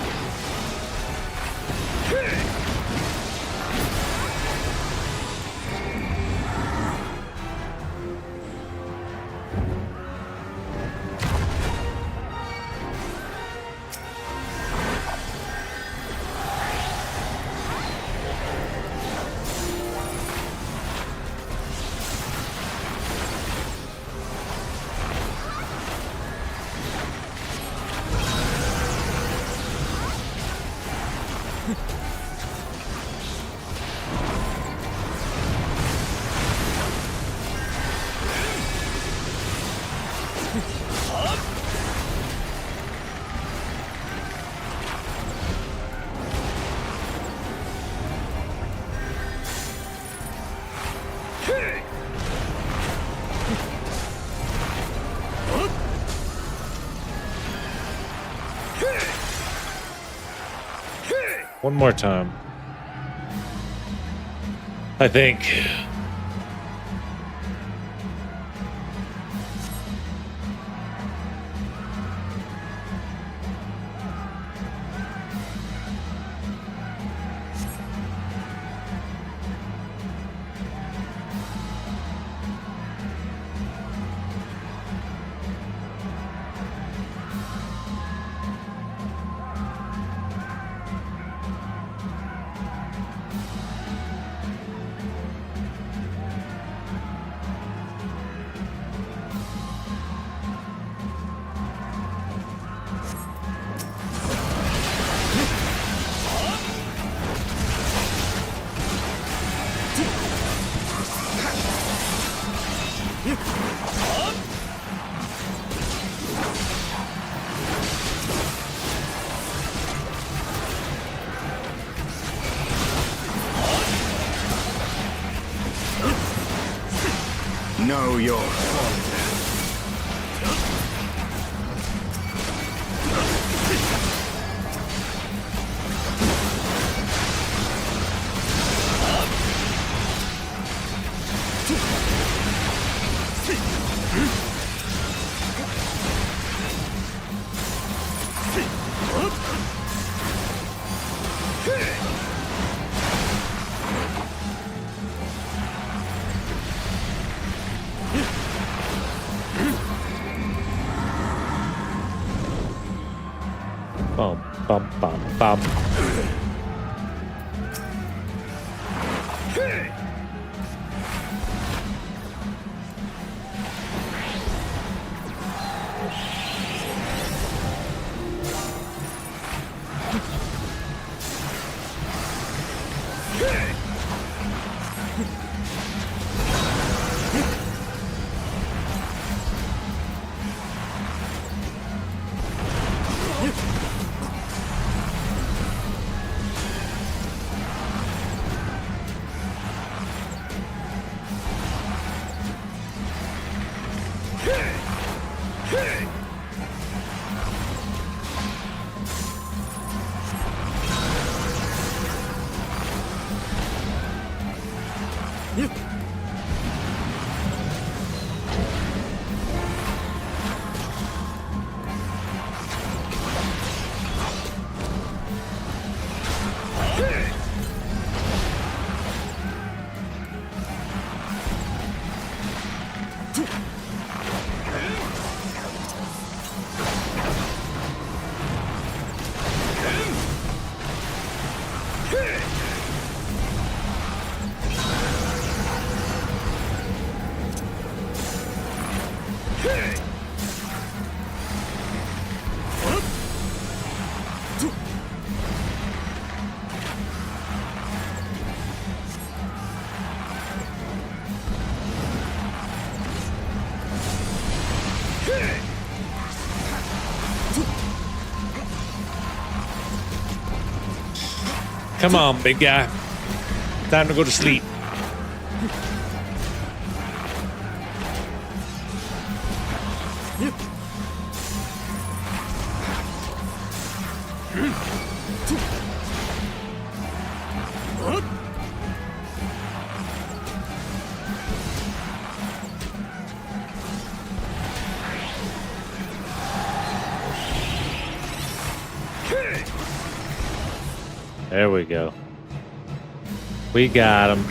One more time. I think. Know your fault. Bum, bum, bum, bum. Come on, big guy. Time to go to sleep. There we go. We got him.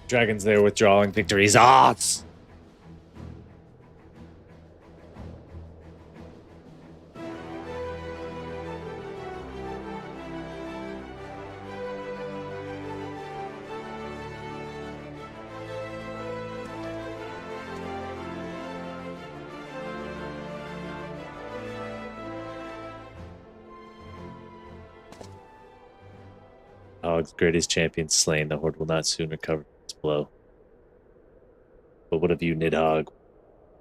Dragons there withdrawing victories. Odds. Hog's greatest champion slain. The horde will not soon recover from its blow. But what of you, Nidhogg?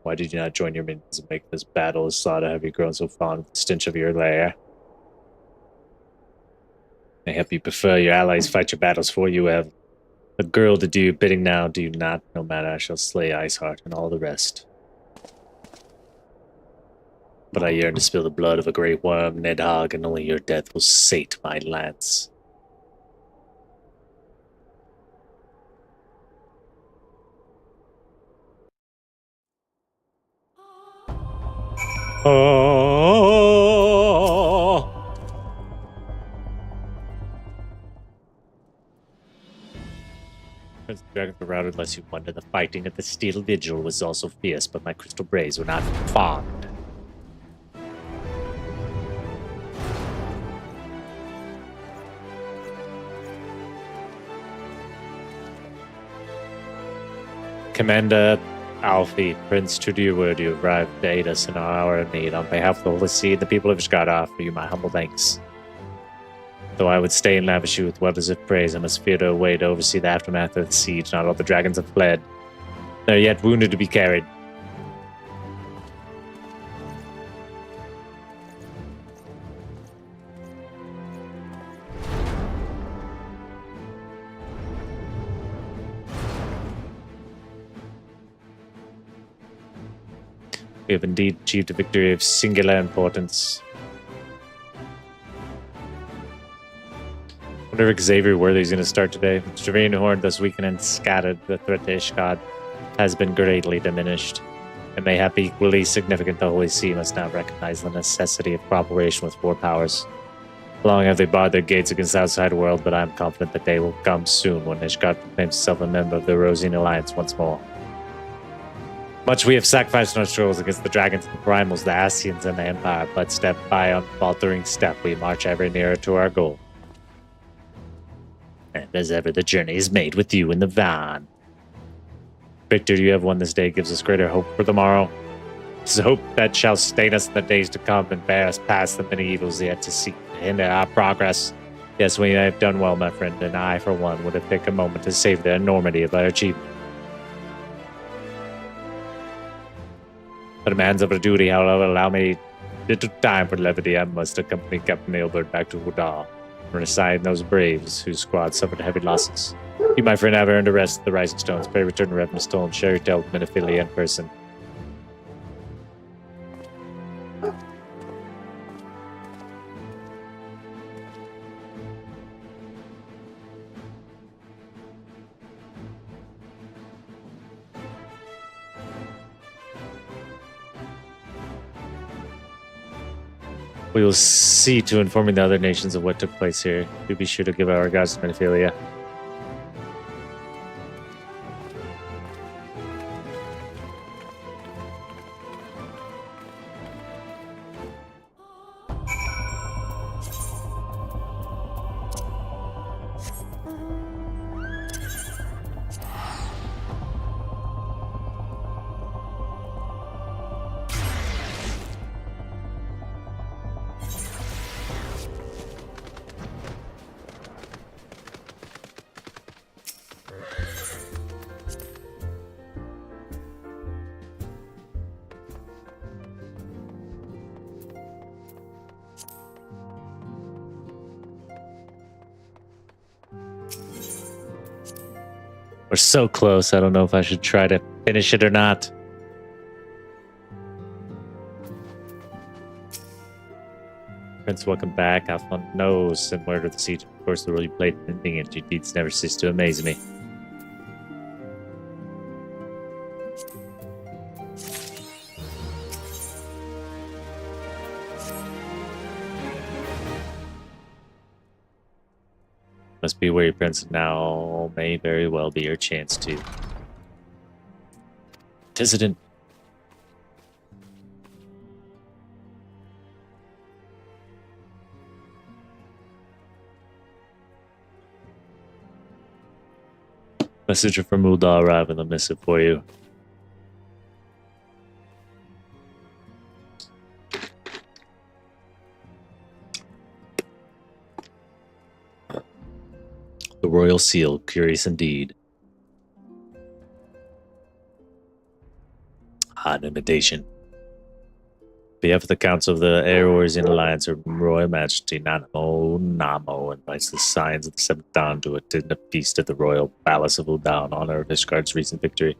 Why did you not join your minions and make this battle as slaughter? Have you grown so fond of the stench of your lair? Mayhap you prefer your allies fight your battles for you. Have a girl to do your bidding now. Do you not? No matter, I shall slay Iceheart and all the rest. But I yearn to spill the blood of a great worm, Nidhogg, and only your death will sate my lance. Oh. Prince Dragons were routed lest you wonder. The fighting at the Steel Vigil was also fierce, but my crystal braves were not fond. Commander Alfie, Prince, true to your word, you have arrived to aid us in our hour of need. On behalf of the Holy See and the people of Ishgard, I offer you my humble thanks. Though I would stay and lavish you with well-deserved praise, I must fear to away to oversee the aftermath of the siege. Not all the dragons have fled. They are yet wounded to be carried. We have indeed achieved a victory of singular importance. I wonder if Xavier Worthy's going to start today. The Stravian Horde, thus weakened and scattered, the threat to Ishgard has been greatly diminished. And mayhap equally significant, the Holy See must now recognize the necessity of cooperation with four powers. Long have they barred their gates against the outside world, but I am confident the day will come soon when Ishgard proclaims itself a member of the Eorzea Alliance once more. Much we have sacrificed in our struggles against the dragons and the primals, the Ascians, and the Empire, but step by unfaltering step, we march ever nearer to our goal. And as ever, the journey is made with you in the van. Victor, you have won this day, gives us greater hope for tomorrow. This is hope that shall sustain us in the days to come and bear us past the many evils yet to seek to hinder our progress. Yes, we have done well, my friend, and I, for one, would have taken a moment to save the enormity of our achievement. But a man's of a duty, however, allow me little time for levity. I must accompany Captain Aelbert back to Hudar and assign those braves whose squad suffered heavy losses. You, my friend, have earned a rest at the Rising Stones. Pray return to Revenstone and share your tale with Minophilia in person. We will see to informing the other nations of what took place here. Do be sure to give our regards to Minophilia. We're so close, I don't know if I should try to finish it or not. Prince, welcome back. Have fun. No, similar to the siege. Of course, the role you played in ending it. Your deeds never cease to amaze me. Must be wary, Prince. Now may very well be your chance to. Dissident. Messenger from Ulda arrived with a missive for you. The royal seal, curious indeed. An invitation. Behalf of the Council of the Eorzea Alliance, Her Royal Majesty Nanamo Namo invites the Scions of the Seventh Dawn to attend a feast at the Royal Palace of Ulda in honor of Ishgard's recent victory.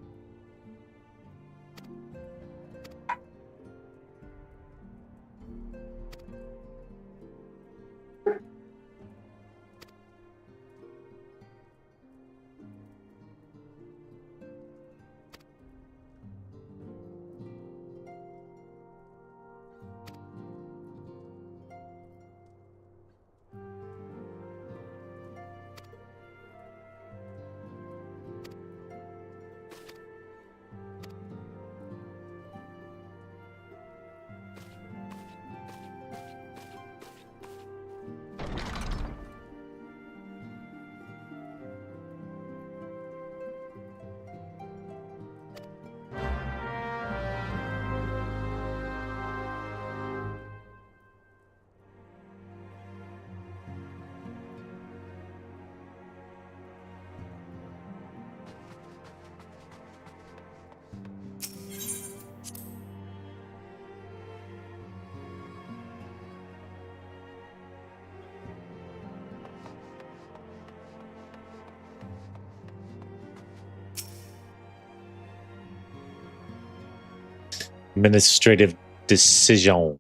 Administrative decision.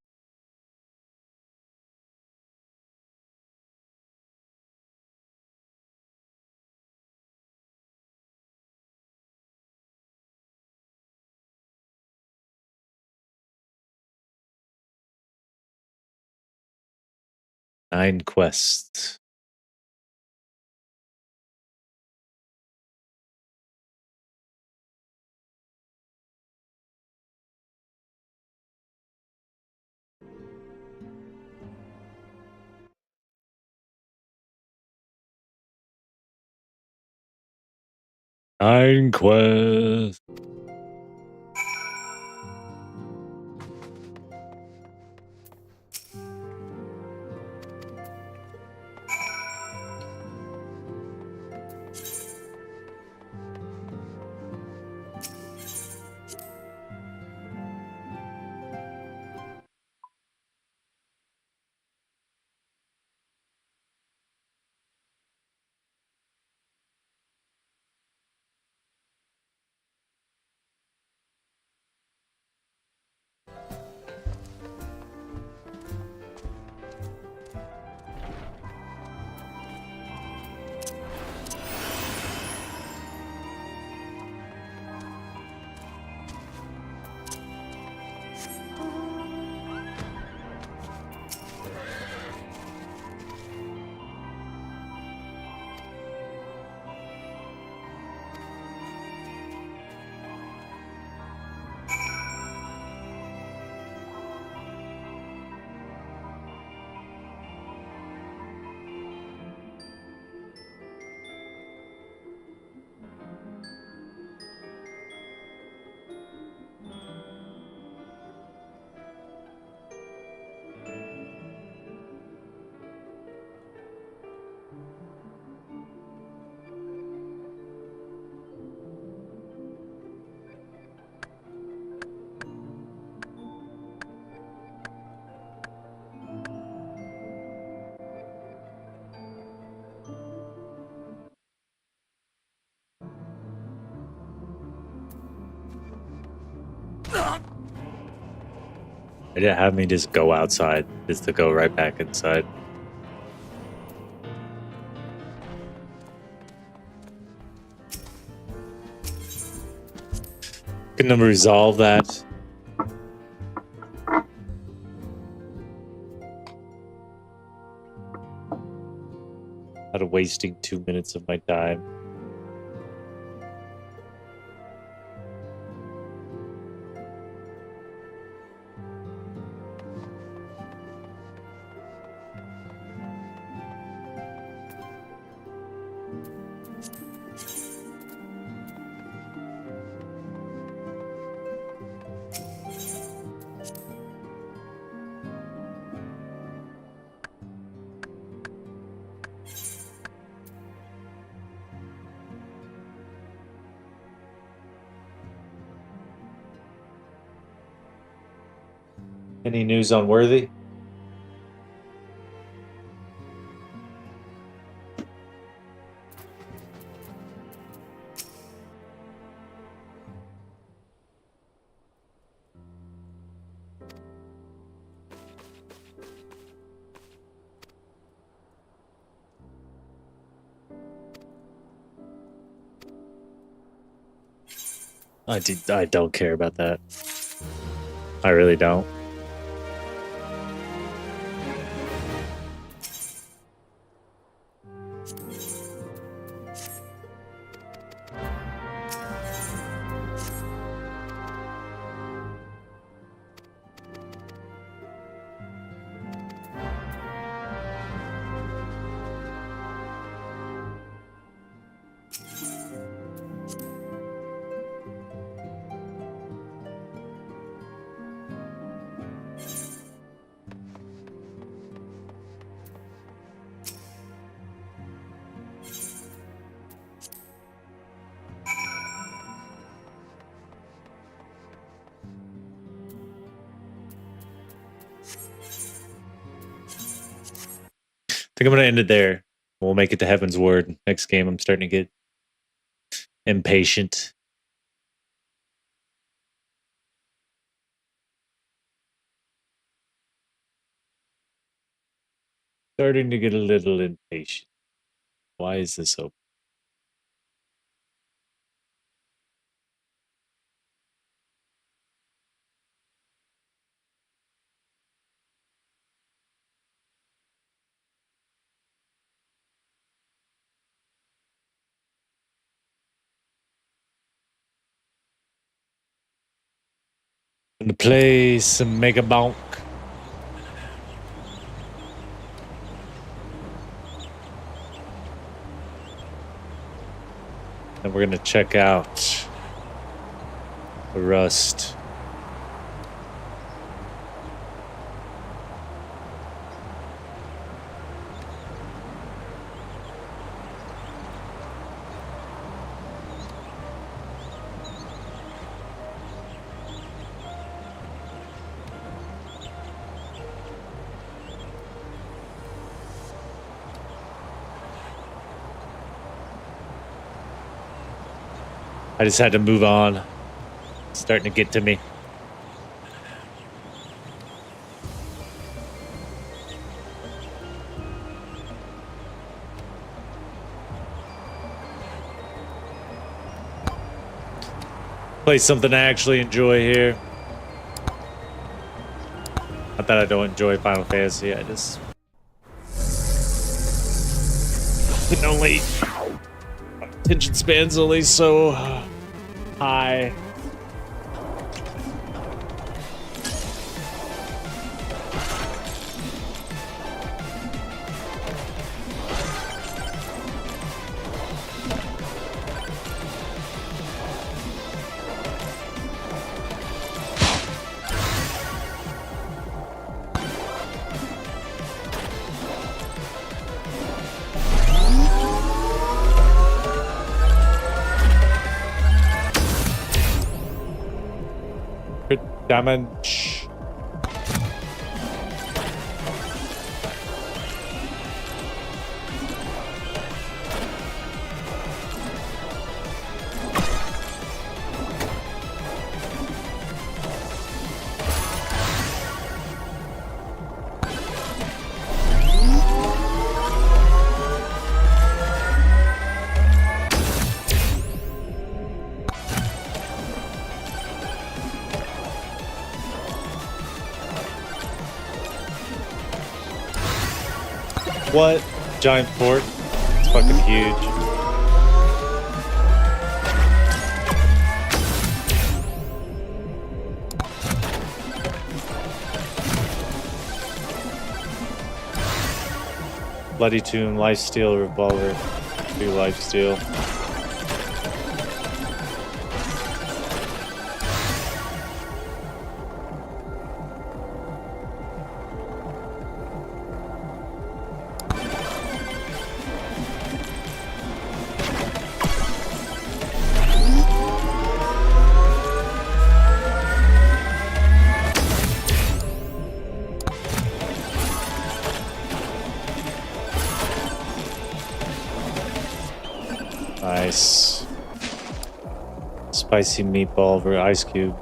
Nine quests. Nine quests. They didn't have me just go outside, just to go right back inside. Couldn't resolve that. Out of wasting 2 minutes of my time. Any news on Worthy? I don't care about that. I really don't. I think I'm going to end it there. We'll make it to Heaven's Word. Next game, I'm starting to get impatient. Starting to get a little impatient. Why is this open? Gonna play some Mega Bonk. And we're gonna check out the Rust. I just had to move on. It's starting to get to me. Play something I actually enjoy here. Not that I don't enjoy Final Fantasy, I just can only attention span's only so high. Damage. What? Giant fort? It's fucking huge. Bloody Tomb, Lifesteal, Revolver, 2 Lifesteal. Nice. Spicy meatball over ice cube.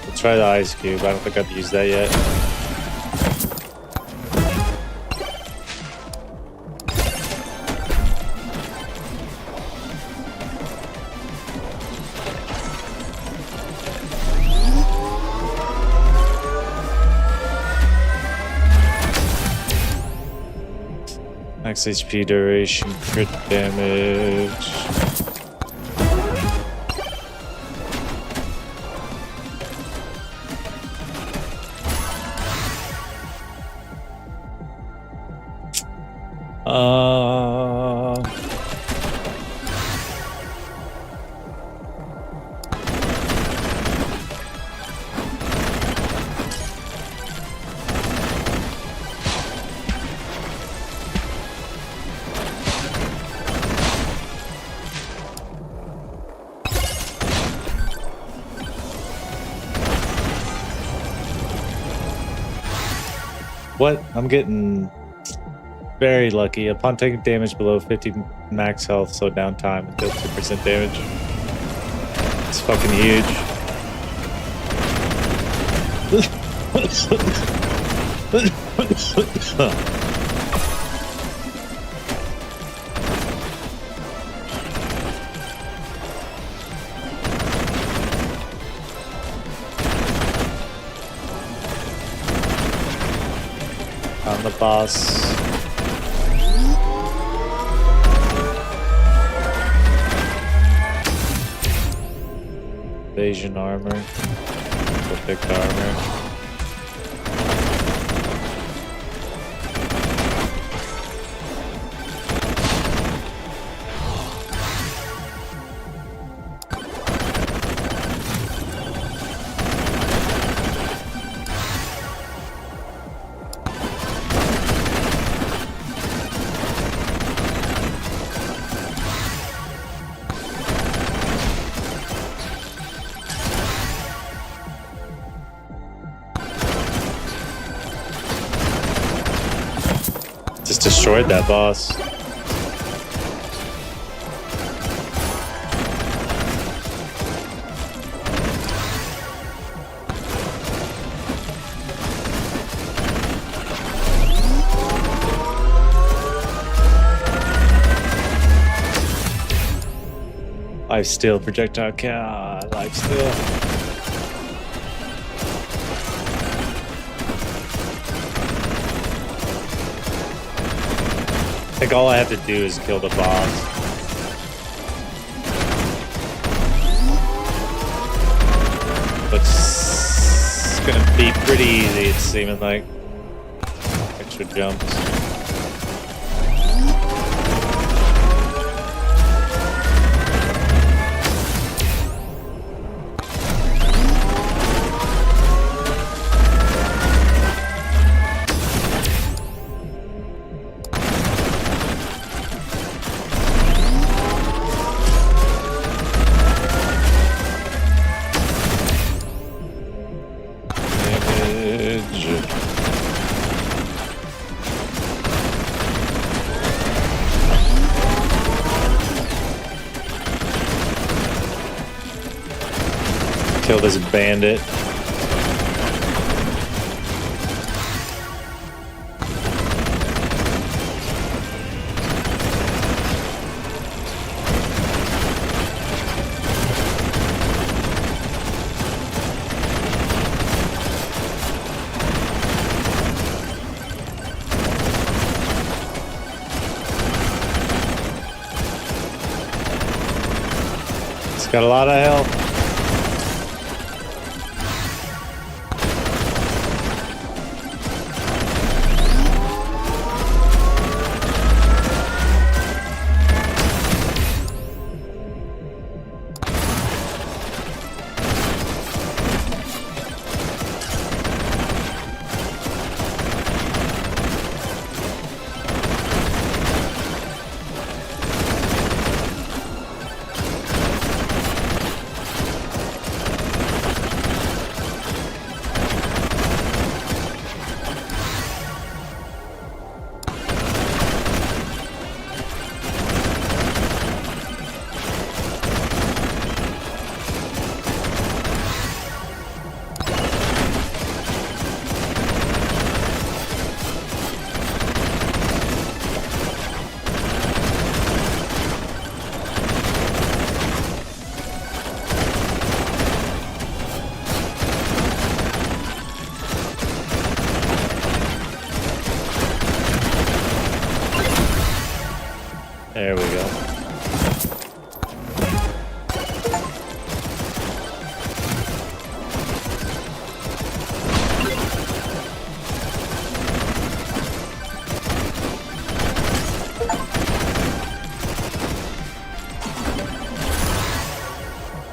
Let's try the ice cube. I don't think I've used that yet. Max HP duration, crit damage. What? I'm getting very lucky. Upon taking damage below 50 max health, slow down time and deal 2% damage. It's fucking huge. On the boss. Evasion armor. Perfect armor. Just destroyed that boss. Life steal, projectile count, life steal. I think all I have to do is kill the boss. Which is gonna be pretty easy, it's seeming like. Extra jumps. Kill this bandit. It's got a lot of health. There we go.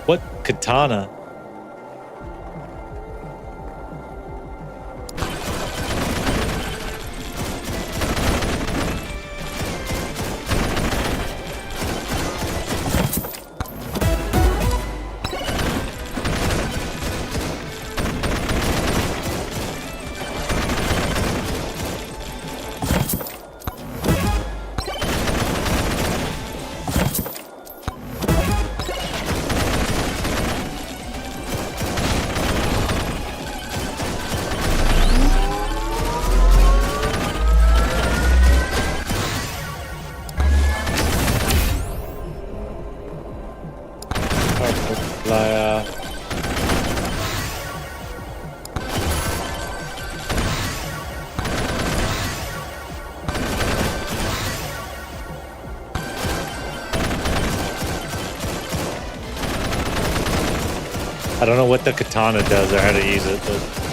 What katana? I don't know what the katana does or how to use it, but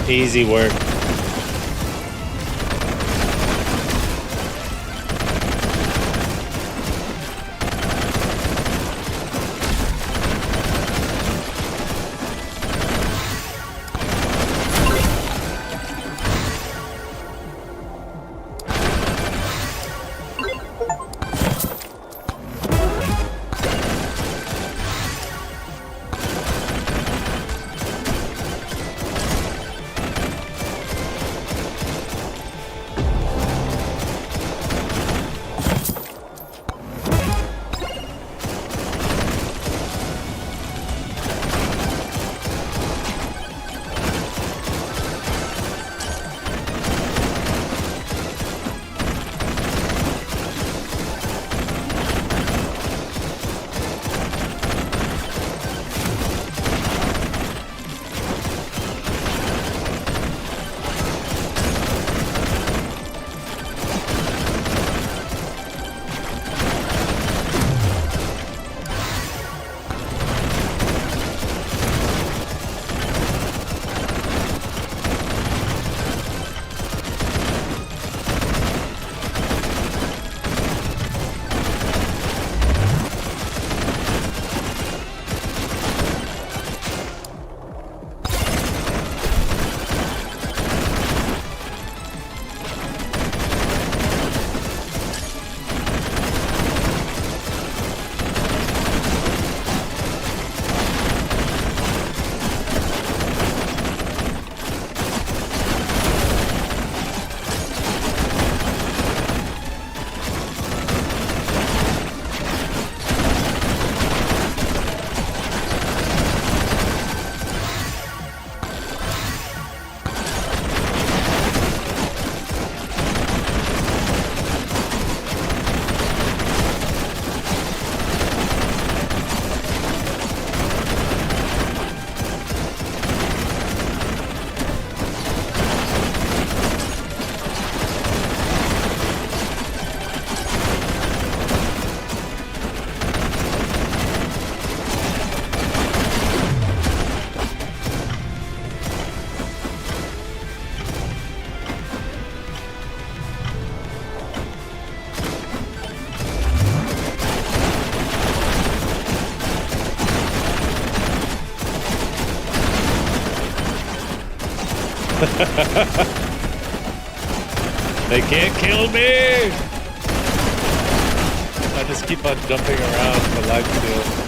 easy work. They can't kill me! I just keep on jumping around for life steal.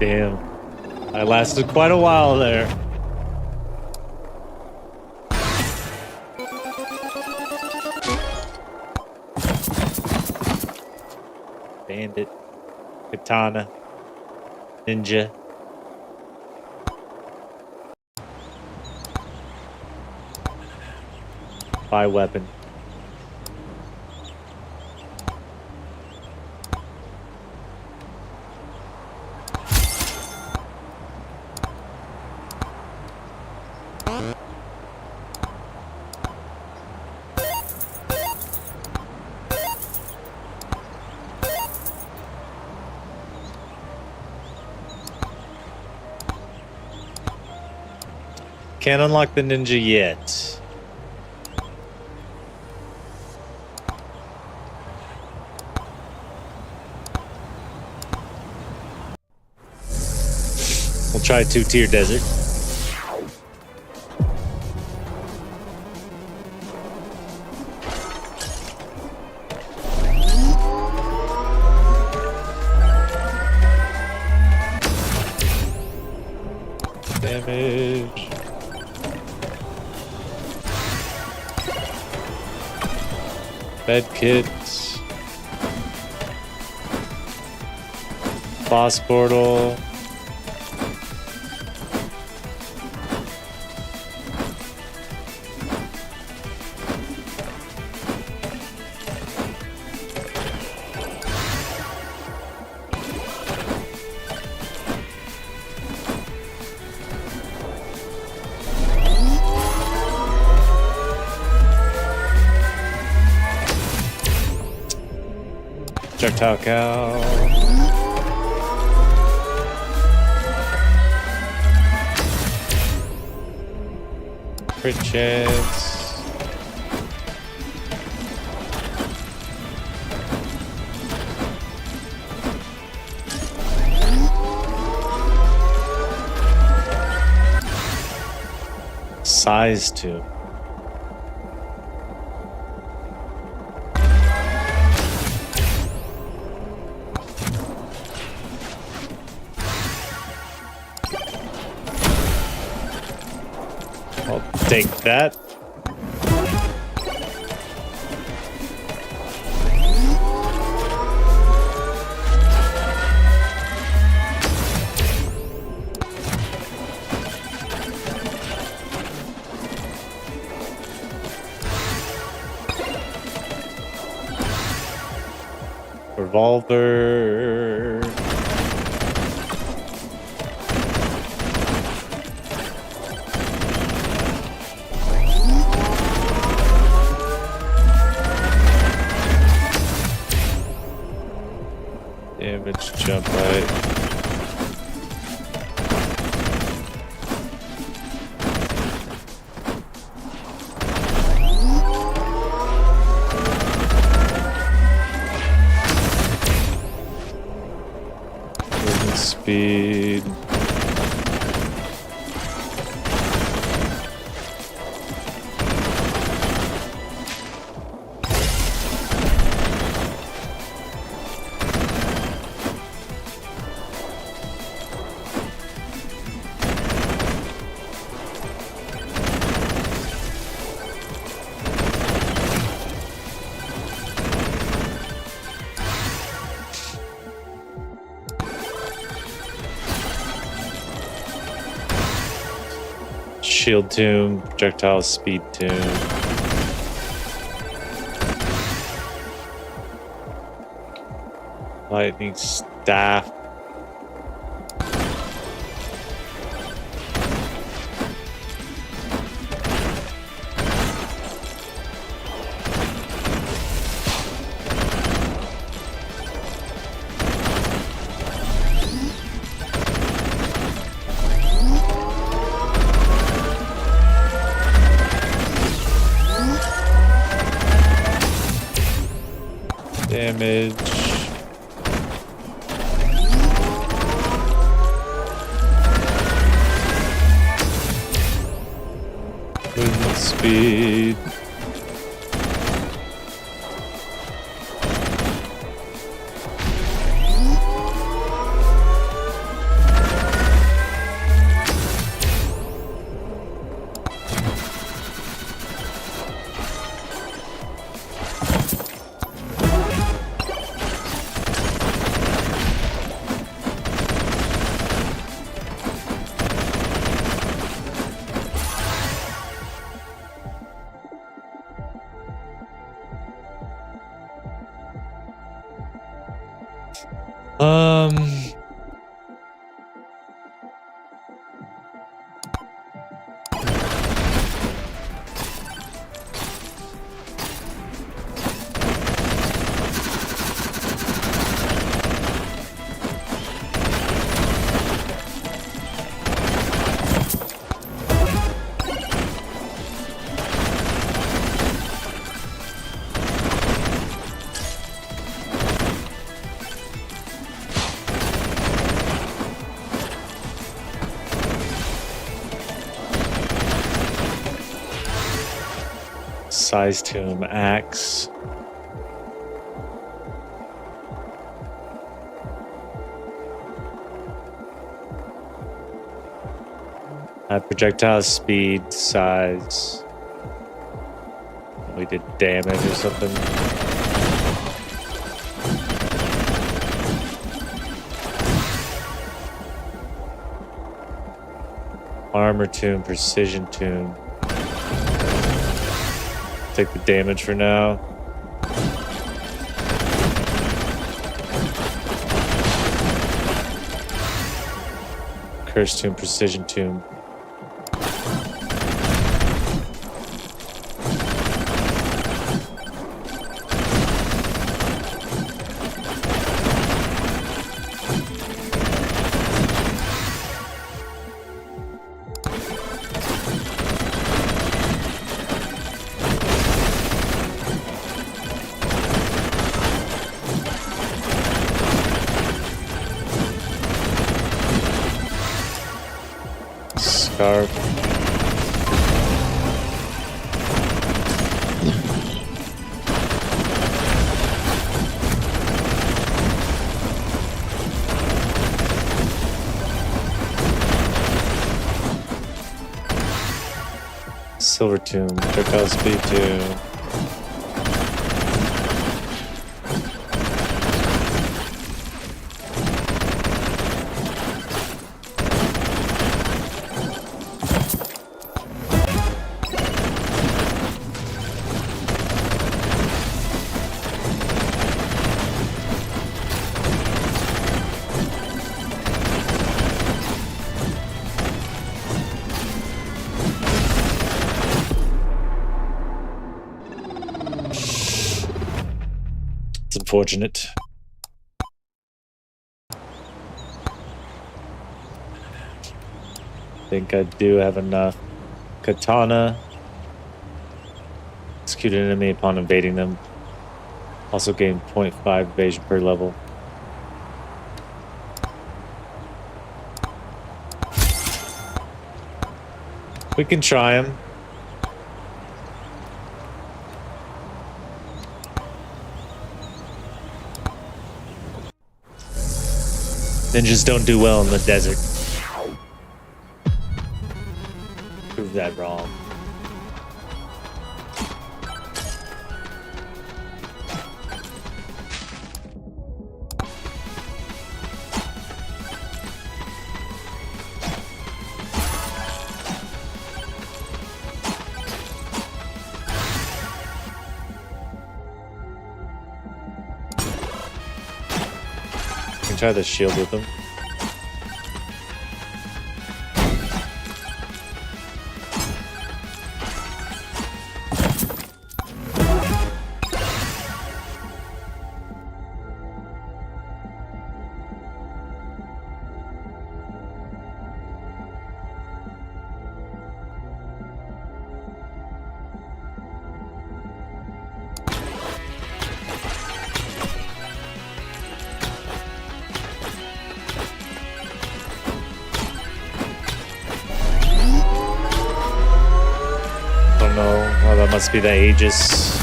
Damn. I lasted quite a while there. Bandit. Katana. Ninja. Buy weapon. Can't unlock the ninja yet. We'll try 2-tier desert. Damage. Bed kits. Boss portal. Projectile cow. Crit chance. Size 2. I'll take that. Revolver. Damage jump right. Movement speed. Shield tomb, projectile speed tomb. Lightning staff. Damage. Movement speed. Size tomb, axe. Projectile speed, size. We did damage or something. Armor tomb, precision tomb. Take the damage for now. Curse tomb, precision tomb. Scarf. Silver tomb, projectile speed tomb. It's unfortunate. I think I do have enough. Katana. Execute an enemy upon invading them. Also gain 0.5 evasion per level. We can try him. Ninjas don't do well in the desert. Prove that wrong. Try the shield with him. Oh, that must be the Aegis.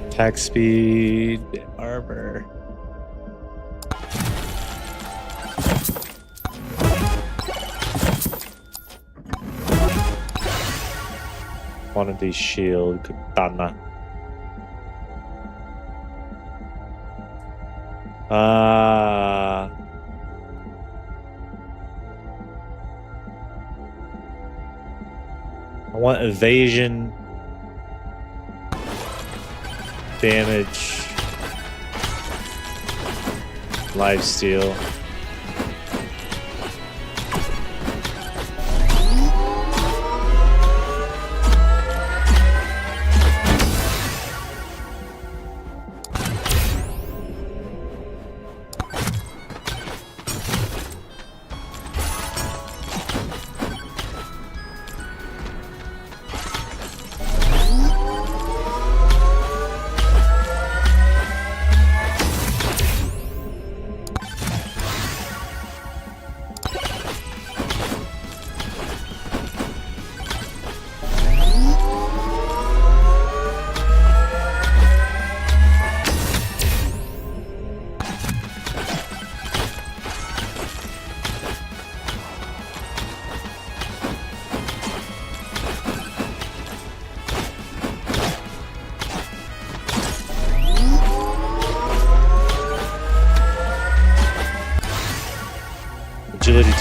Attack speed, armor. Quantity shield, katana. I want evasion, damage, lifesteal.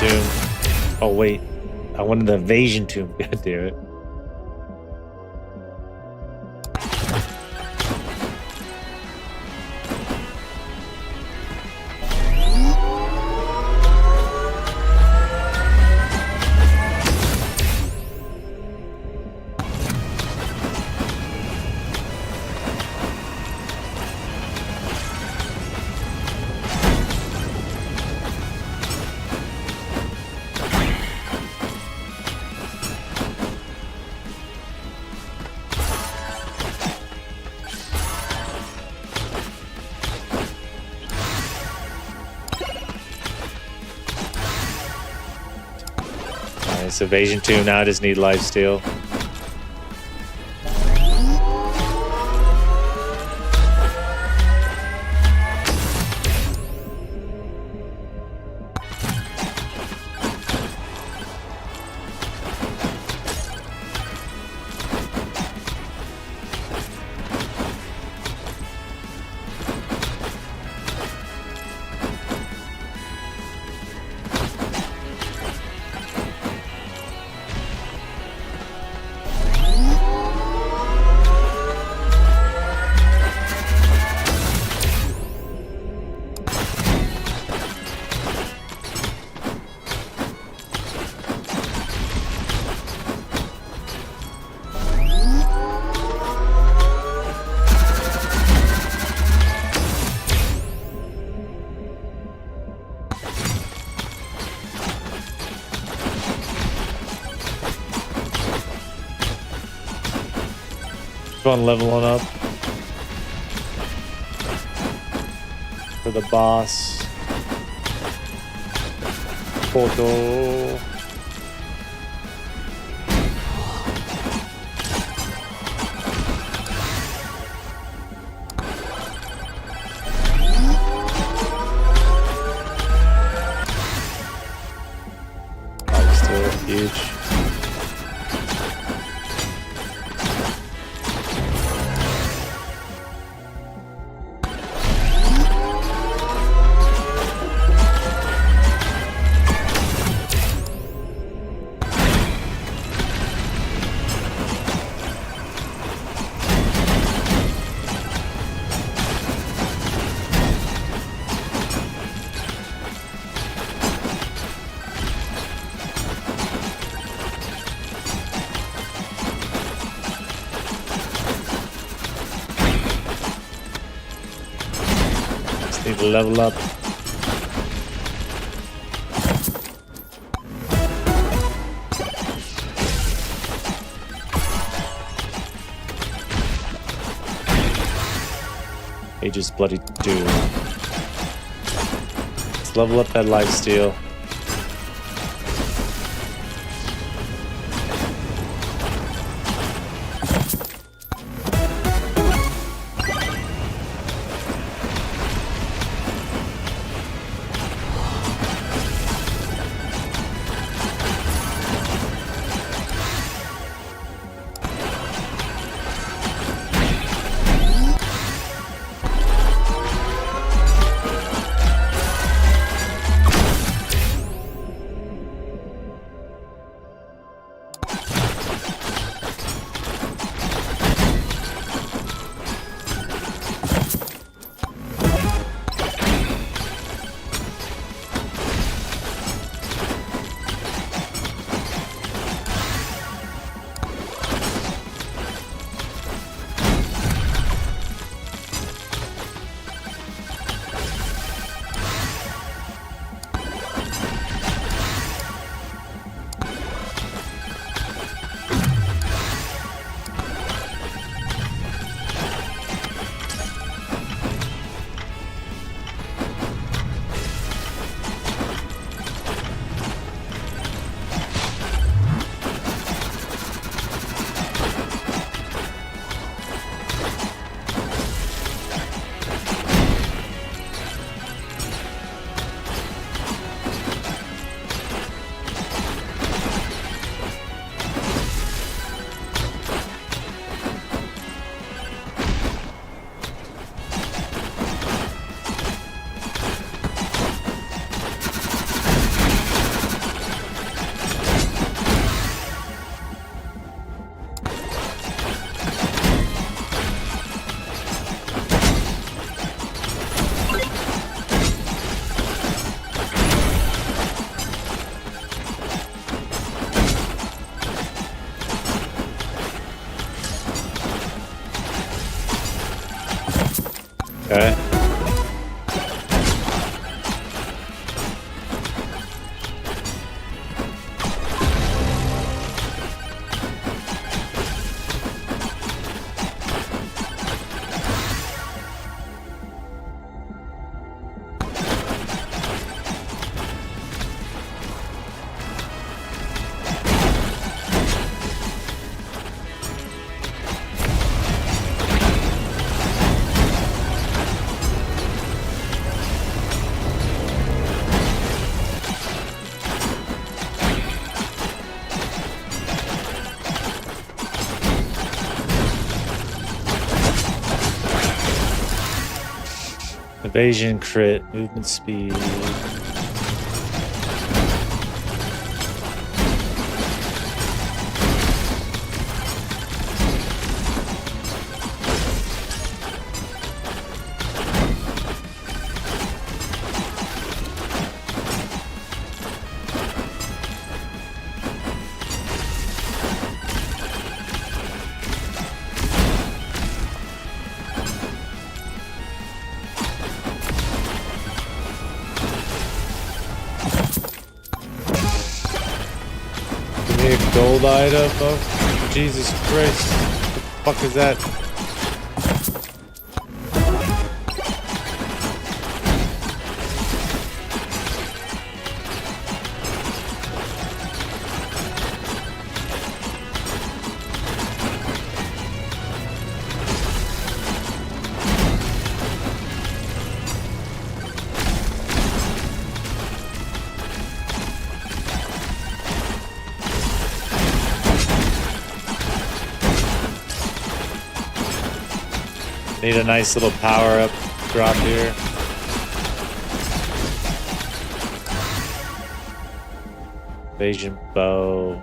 tomb. Oh wait, I wanted the evasion tomb. God damn it. Nice evasion tomb. Now I just need lifesteal. On leveling up for the boss portal. Oh, still huge. Need to level up. Aegis Bloody Doom. Let's level up that lifesteal. Okay. Evasion, crit, movement speed. Gold item. Oh, Jesus Christ. What the fuck is that? Need a nice little power up drop here. Evasion bow.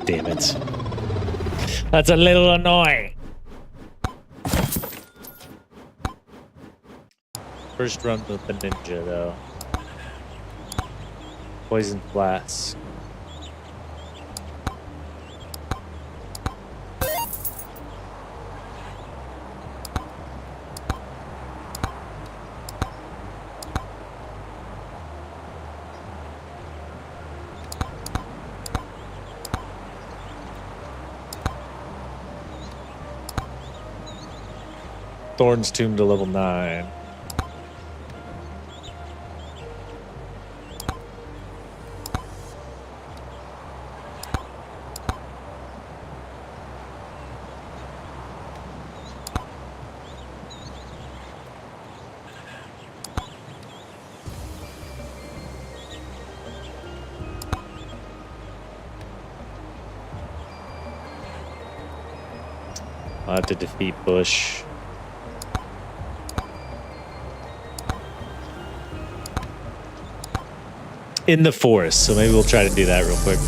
Damn it. That's a little annoying. First run with the ninja, though. Poison flask. Thorn's Tomb to level 9. I'll have to defeat Bush. In the forest, so maybe we'll try to do that real quick.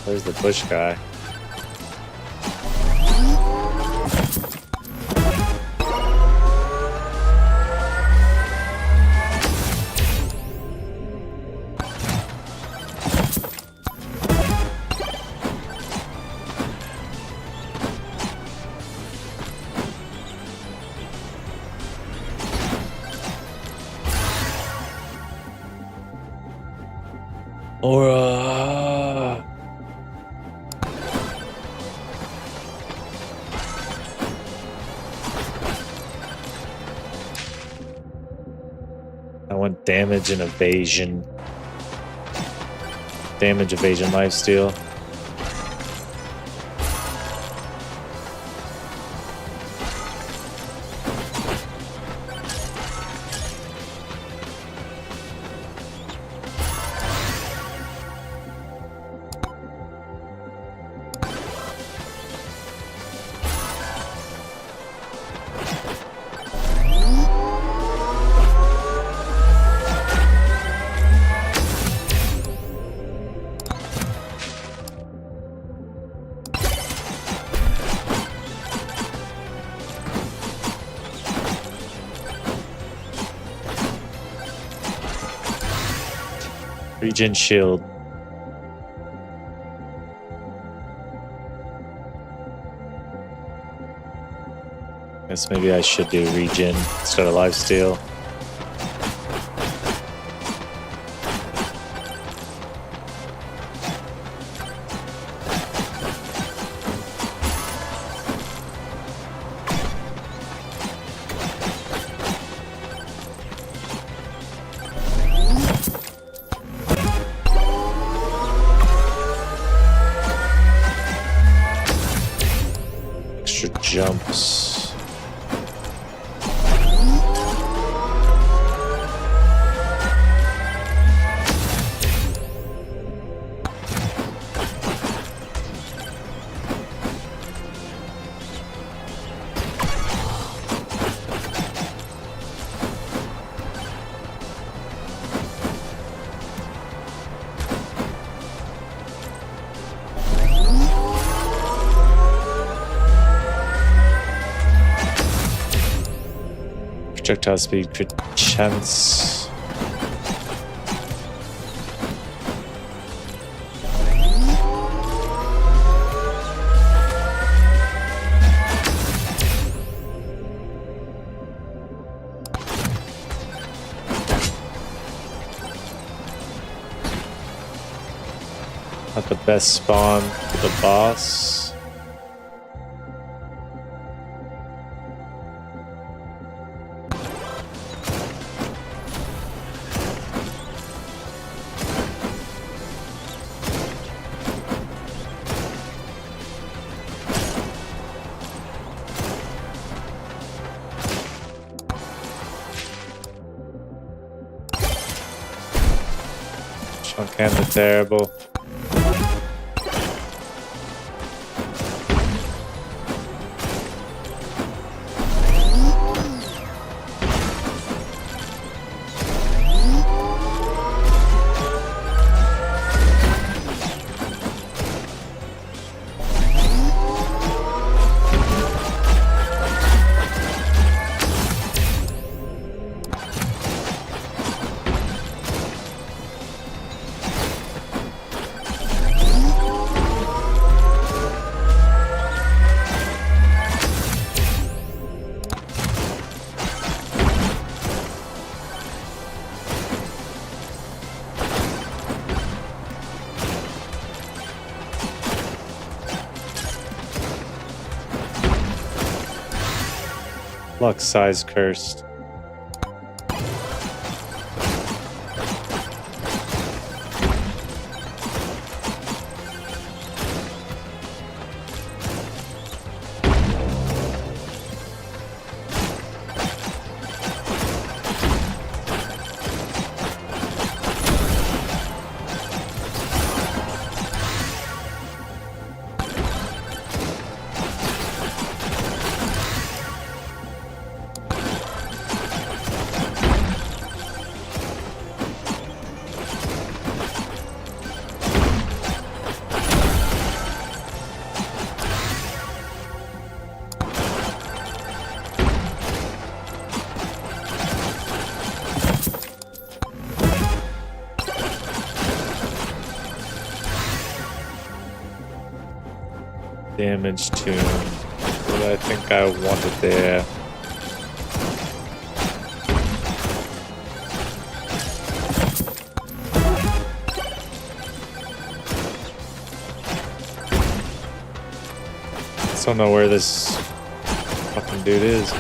Where's the bush guy? Aura. I want damage and evasion. Damage, evasion, lifesteal. Regen shield. Guess maybe I should do regen instead of lifesteal. Jumps. Projectile speed, crit chance. Not the best spawn for the boss. Kinda terrible. Luck size cursed. Damage tune. What I think I wanted there. Just don't know where this fucking dude is.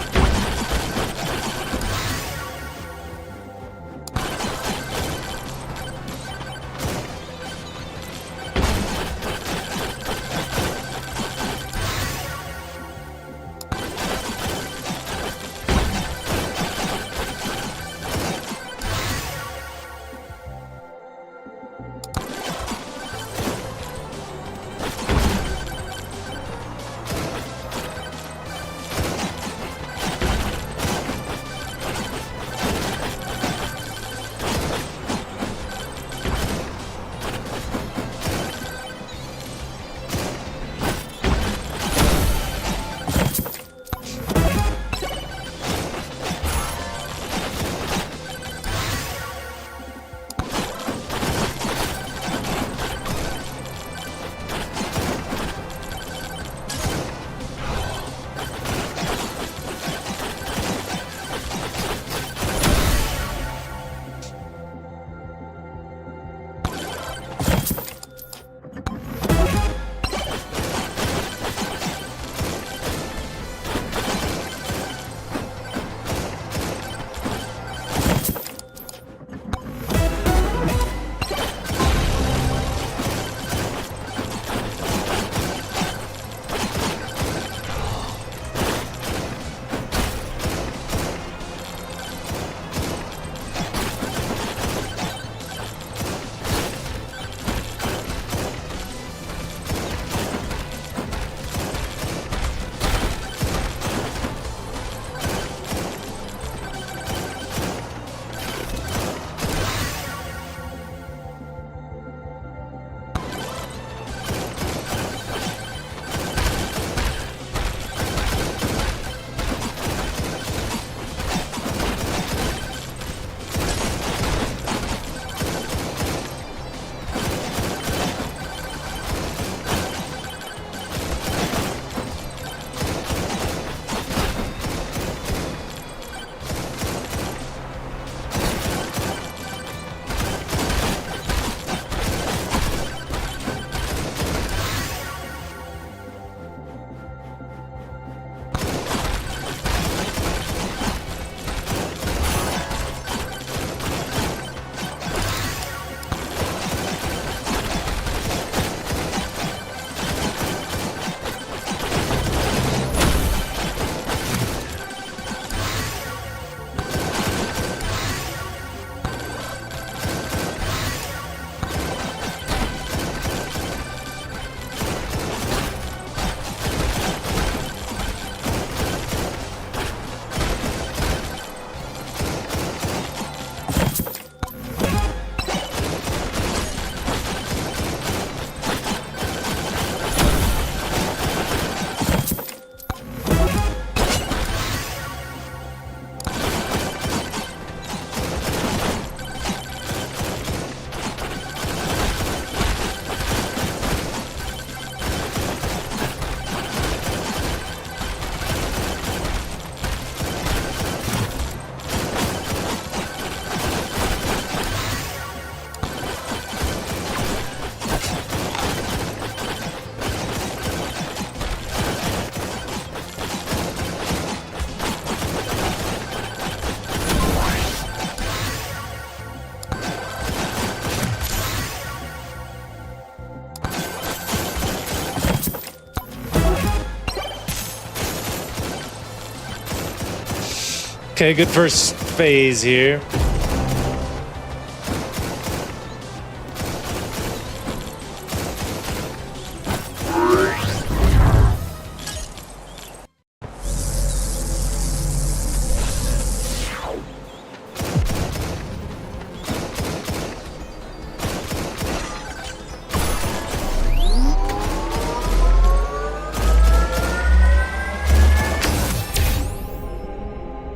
Okay, good first phase here.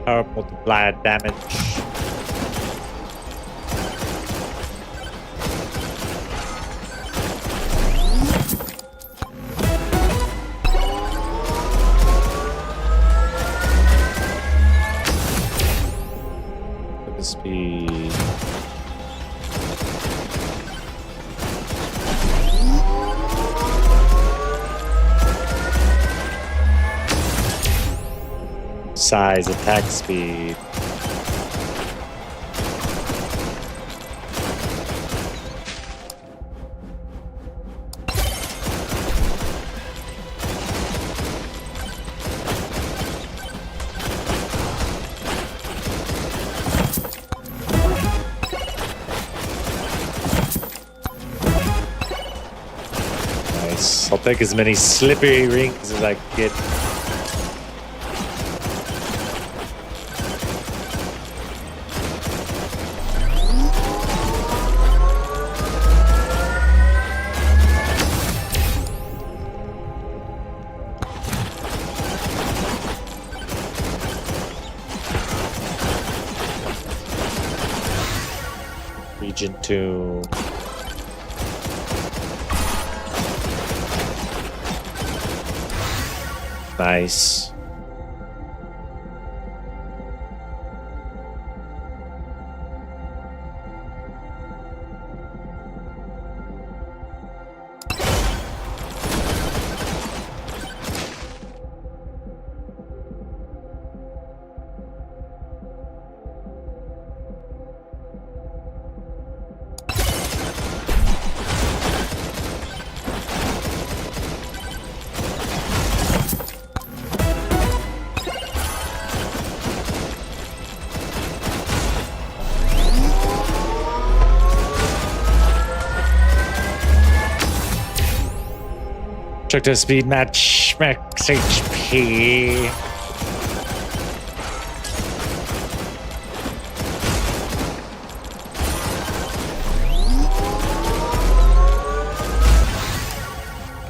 Power multiplier damage. Could this be... Size, attack speed. Nice. I'll take as many slippery rings as I can get. Region 2. Nice. Projectile speed match max HP.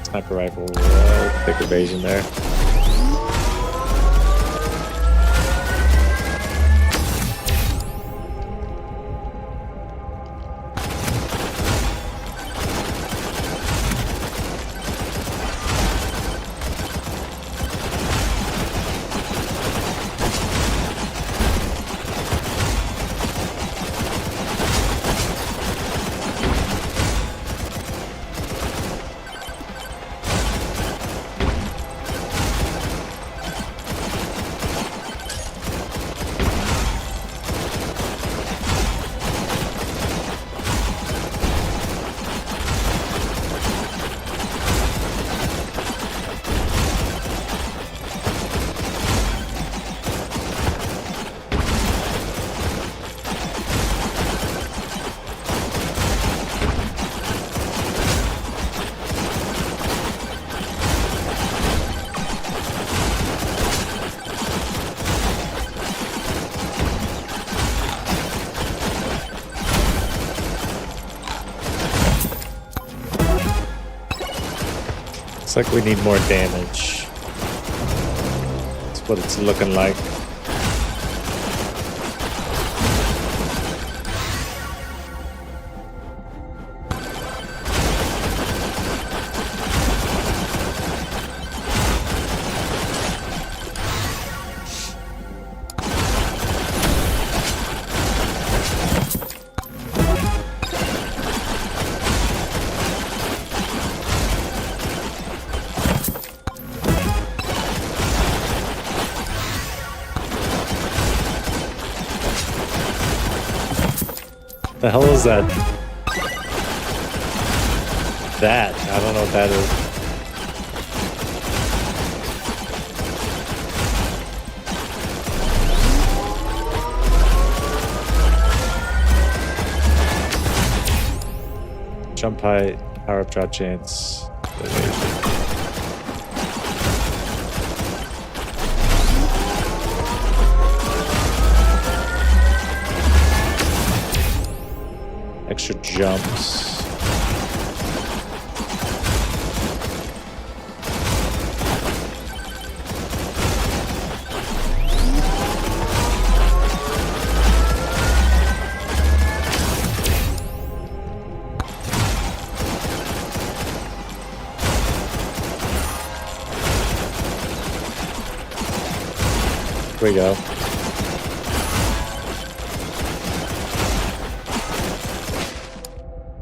Sniper rifle, quick evasion there. Looks like we need more damage. That's what it's looking like. The hell is that? I don't know what that is. Jump height, power up drop chance. Extra jumps. Here we go.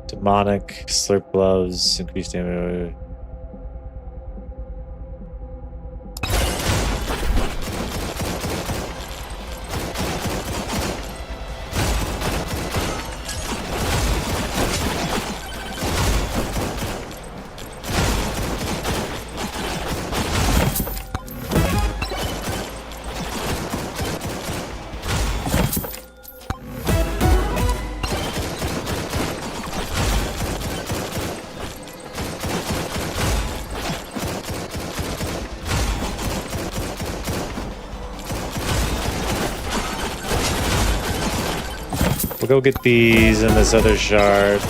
Demonic, slurp gloves, increased damage. We'll go get these and this other shard.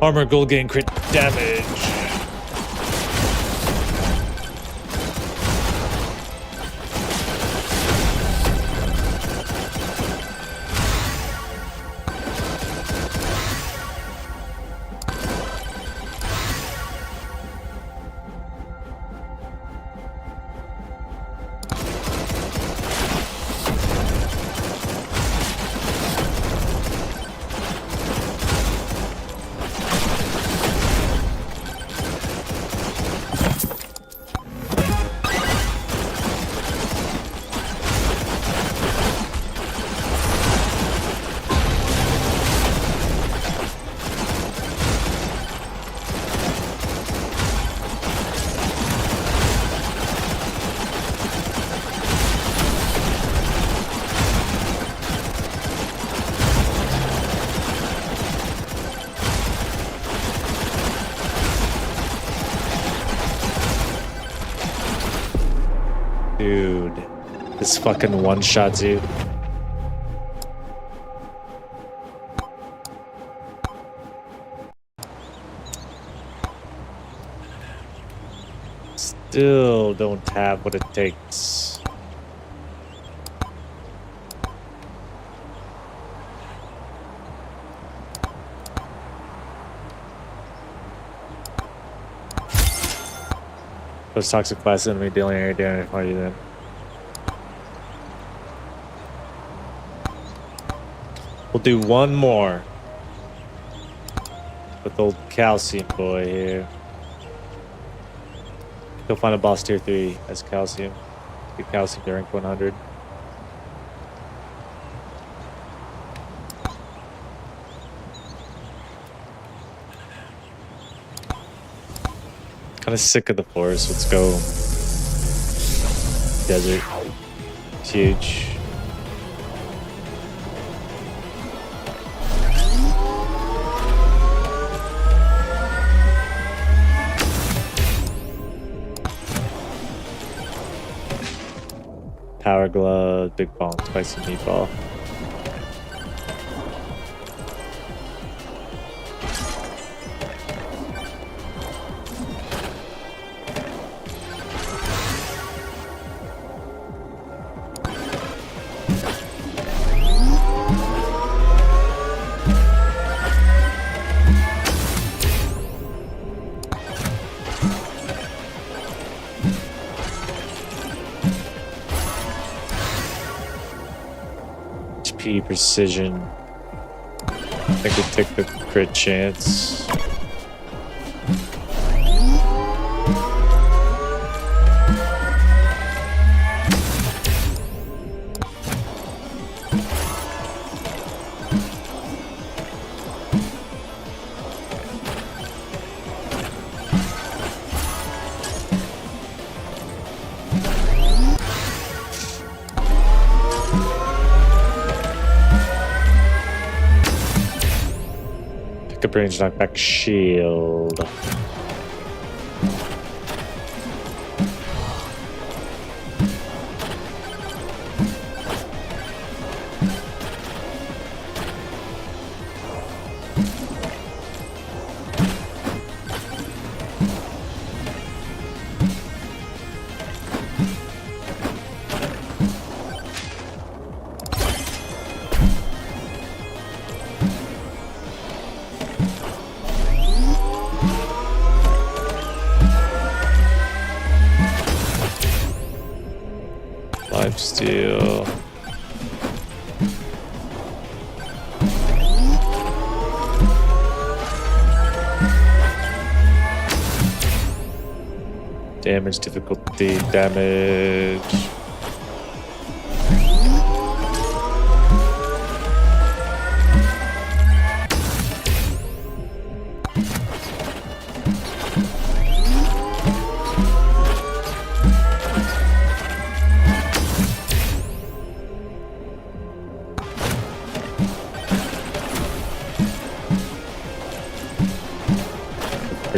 Armor gold gain crit damage. Dude, this fucking one-shots you. Still don't have what it takes. Those toxic class enemy dealing area damage. Why are you then? We'll do one more with old calcium boy here. Go find a boss tier 3 as calcium. Get calcium to rank 100. Kind of sick of the forest. Let's go. Desert. It's huge. Power glove, big ball, spicy meatball. Precision. I think we take the crit chance. Range knockback shield. Lifesteal. Damage difficulty, damage.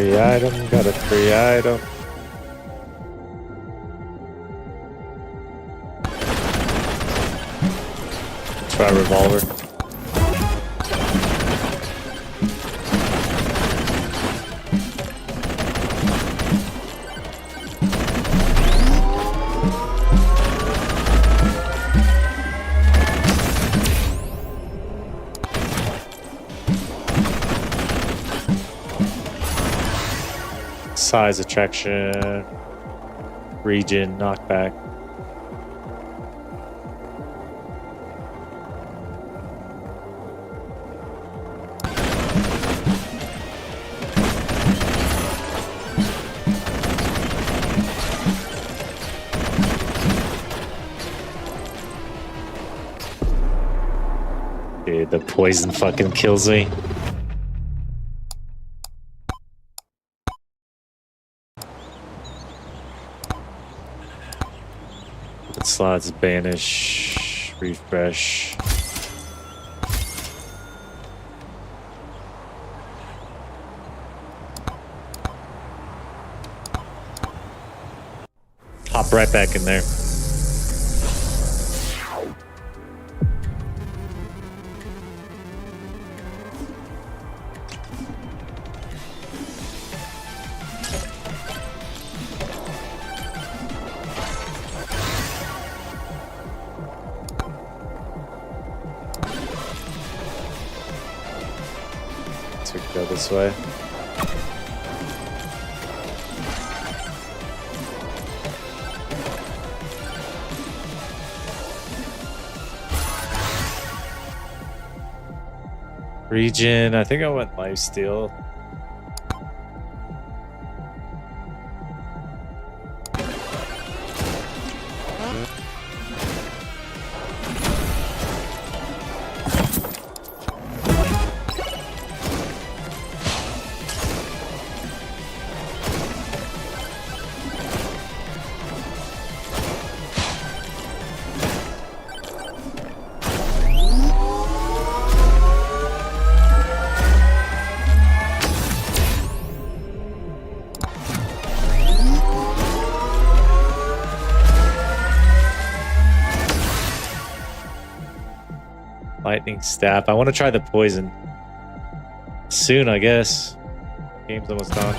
free item, got a free item. Try revolver. Size attraction, region, knockback. Dude, the poison fucking kills me. Slots, banish, refresh. Hop right back in there. We can go this way. Region, I think I went lifesteal. Lightning staff. I want to try the poison soon, I guess. Game's almost done.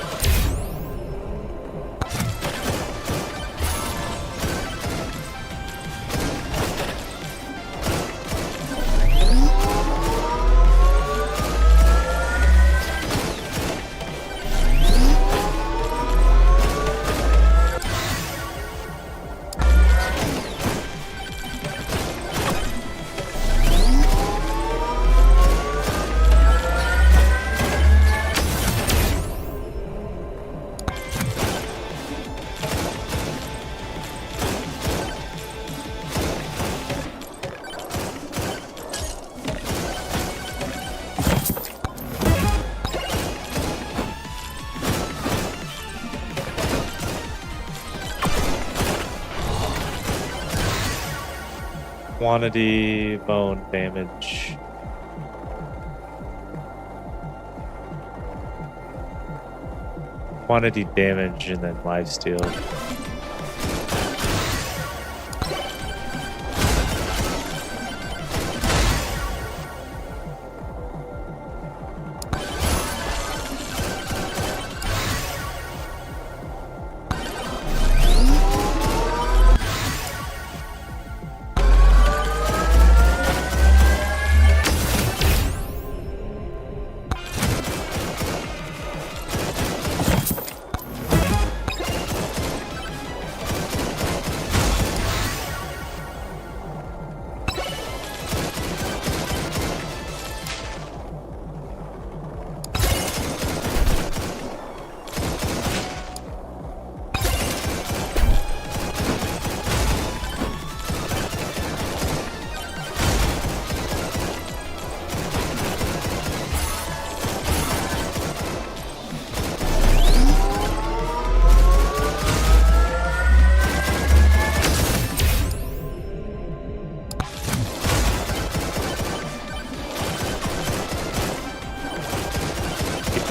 Quantity, bone damage. Quantity damage and then lifesteal.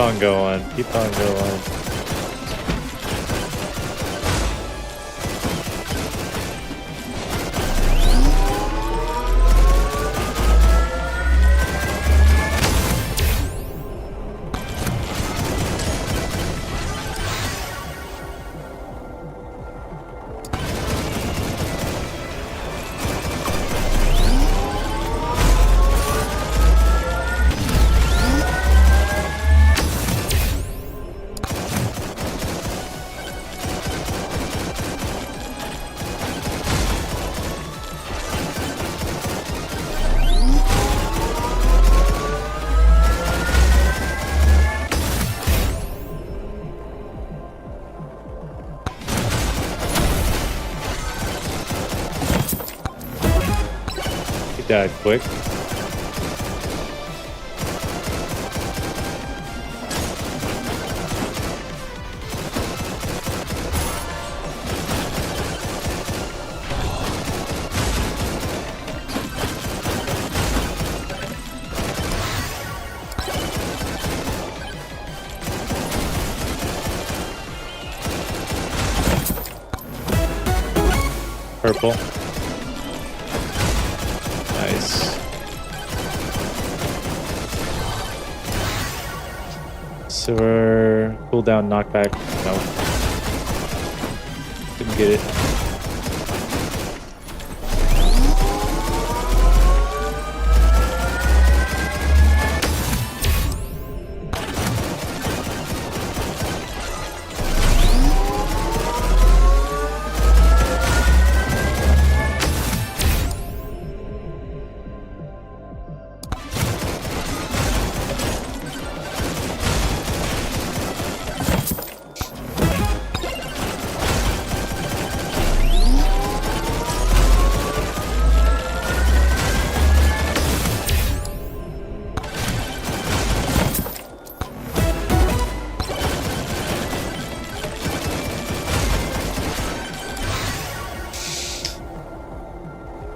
on going. Keep on going. Died quick. Purple. Nice. Silver, cooldown, knockback. No. Didn't get it.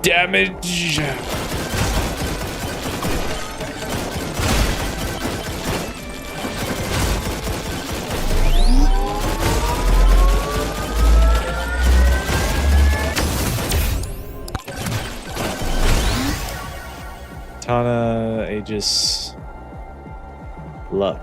Damage. Tana, Aegis, Luck.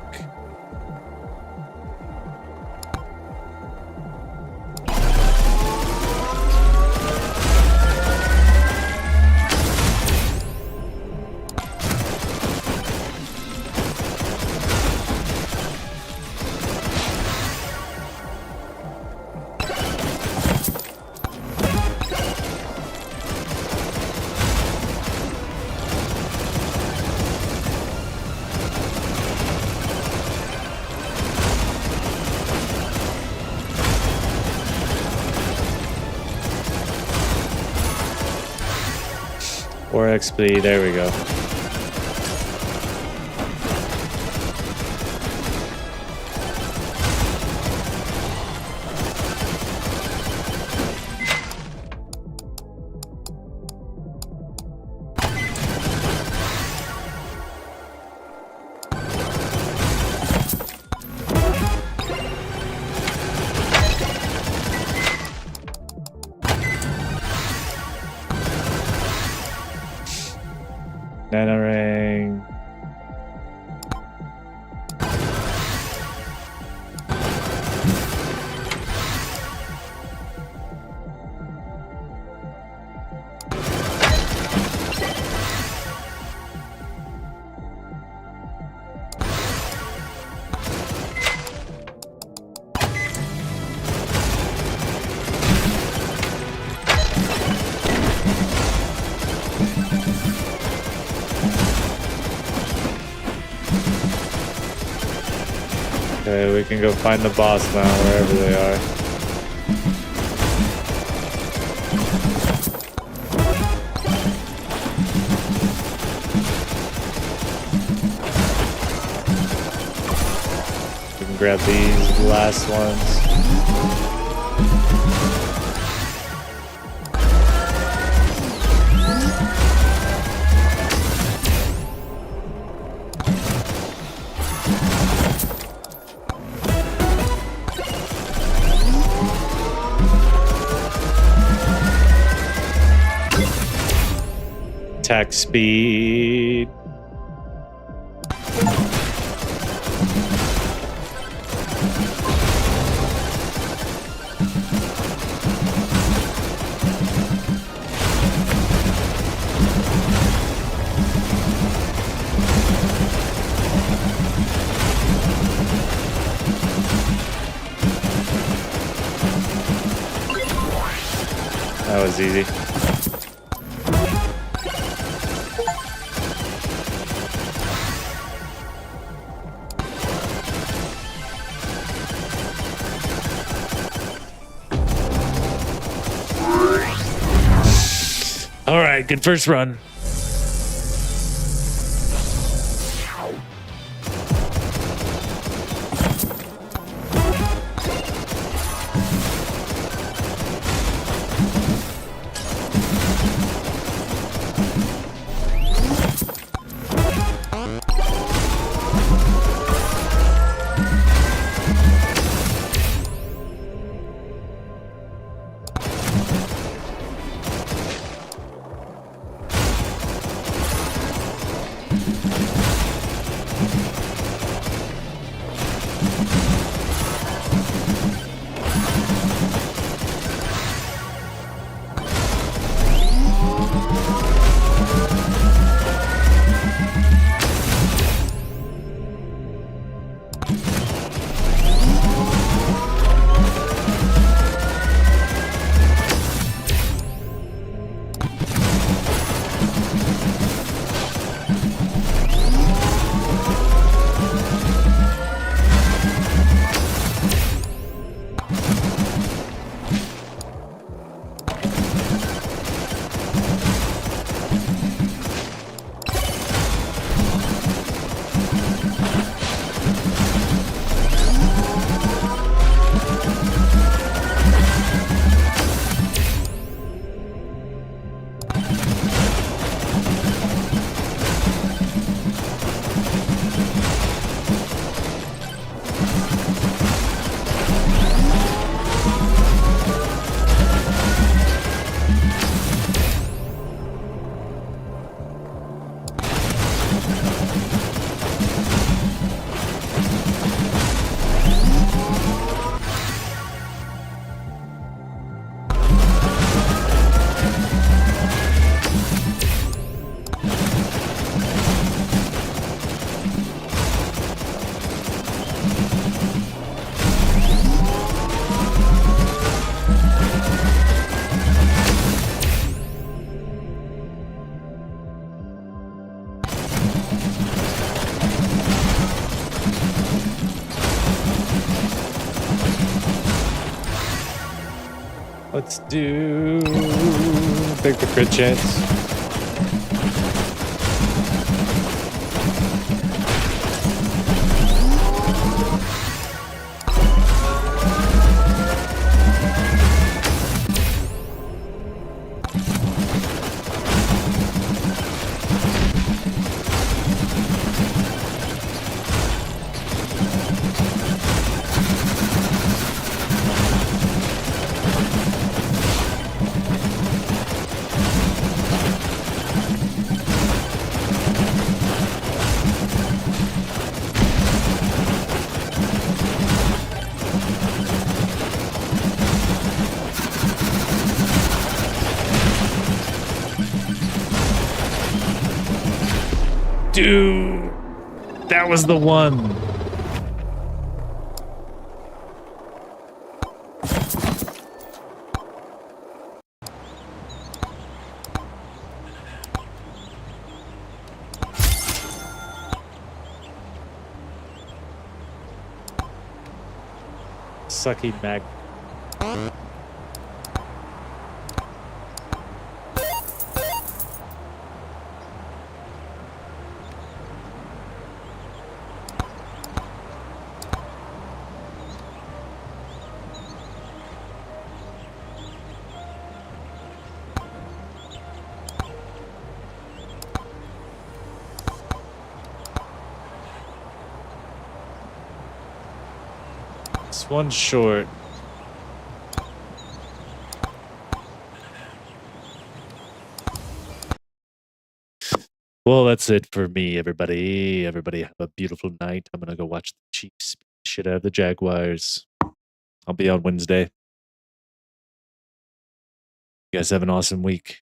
Or XP, there we go. Nana ring. Okay, we can go find the boss now, wherever they are. We can grab these last ones. attack speed. That was easy. All right, good first run. Let's do big for crit chance. Dude, that was the one. Sucky mag. It's one short. Well, that's it for me, everybody. Everybody have a beautiful night. I'm gonna go watch the Chiefs beat the shit out of the Jaguars. I'll be on Wednesday. You guys have an awesome week.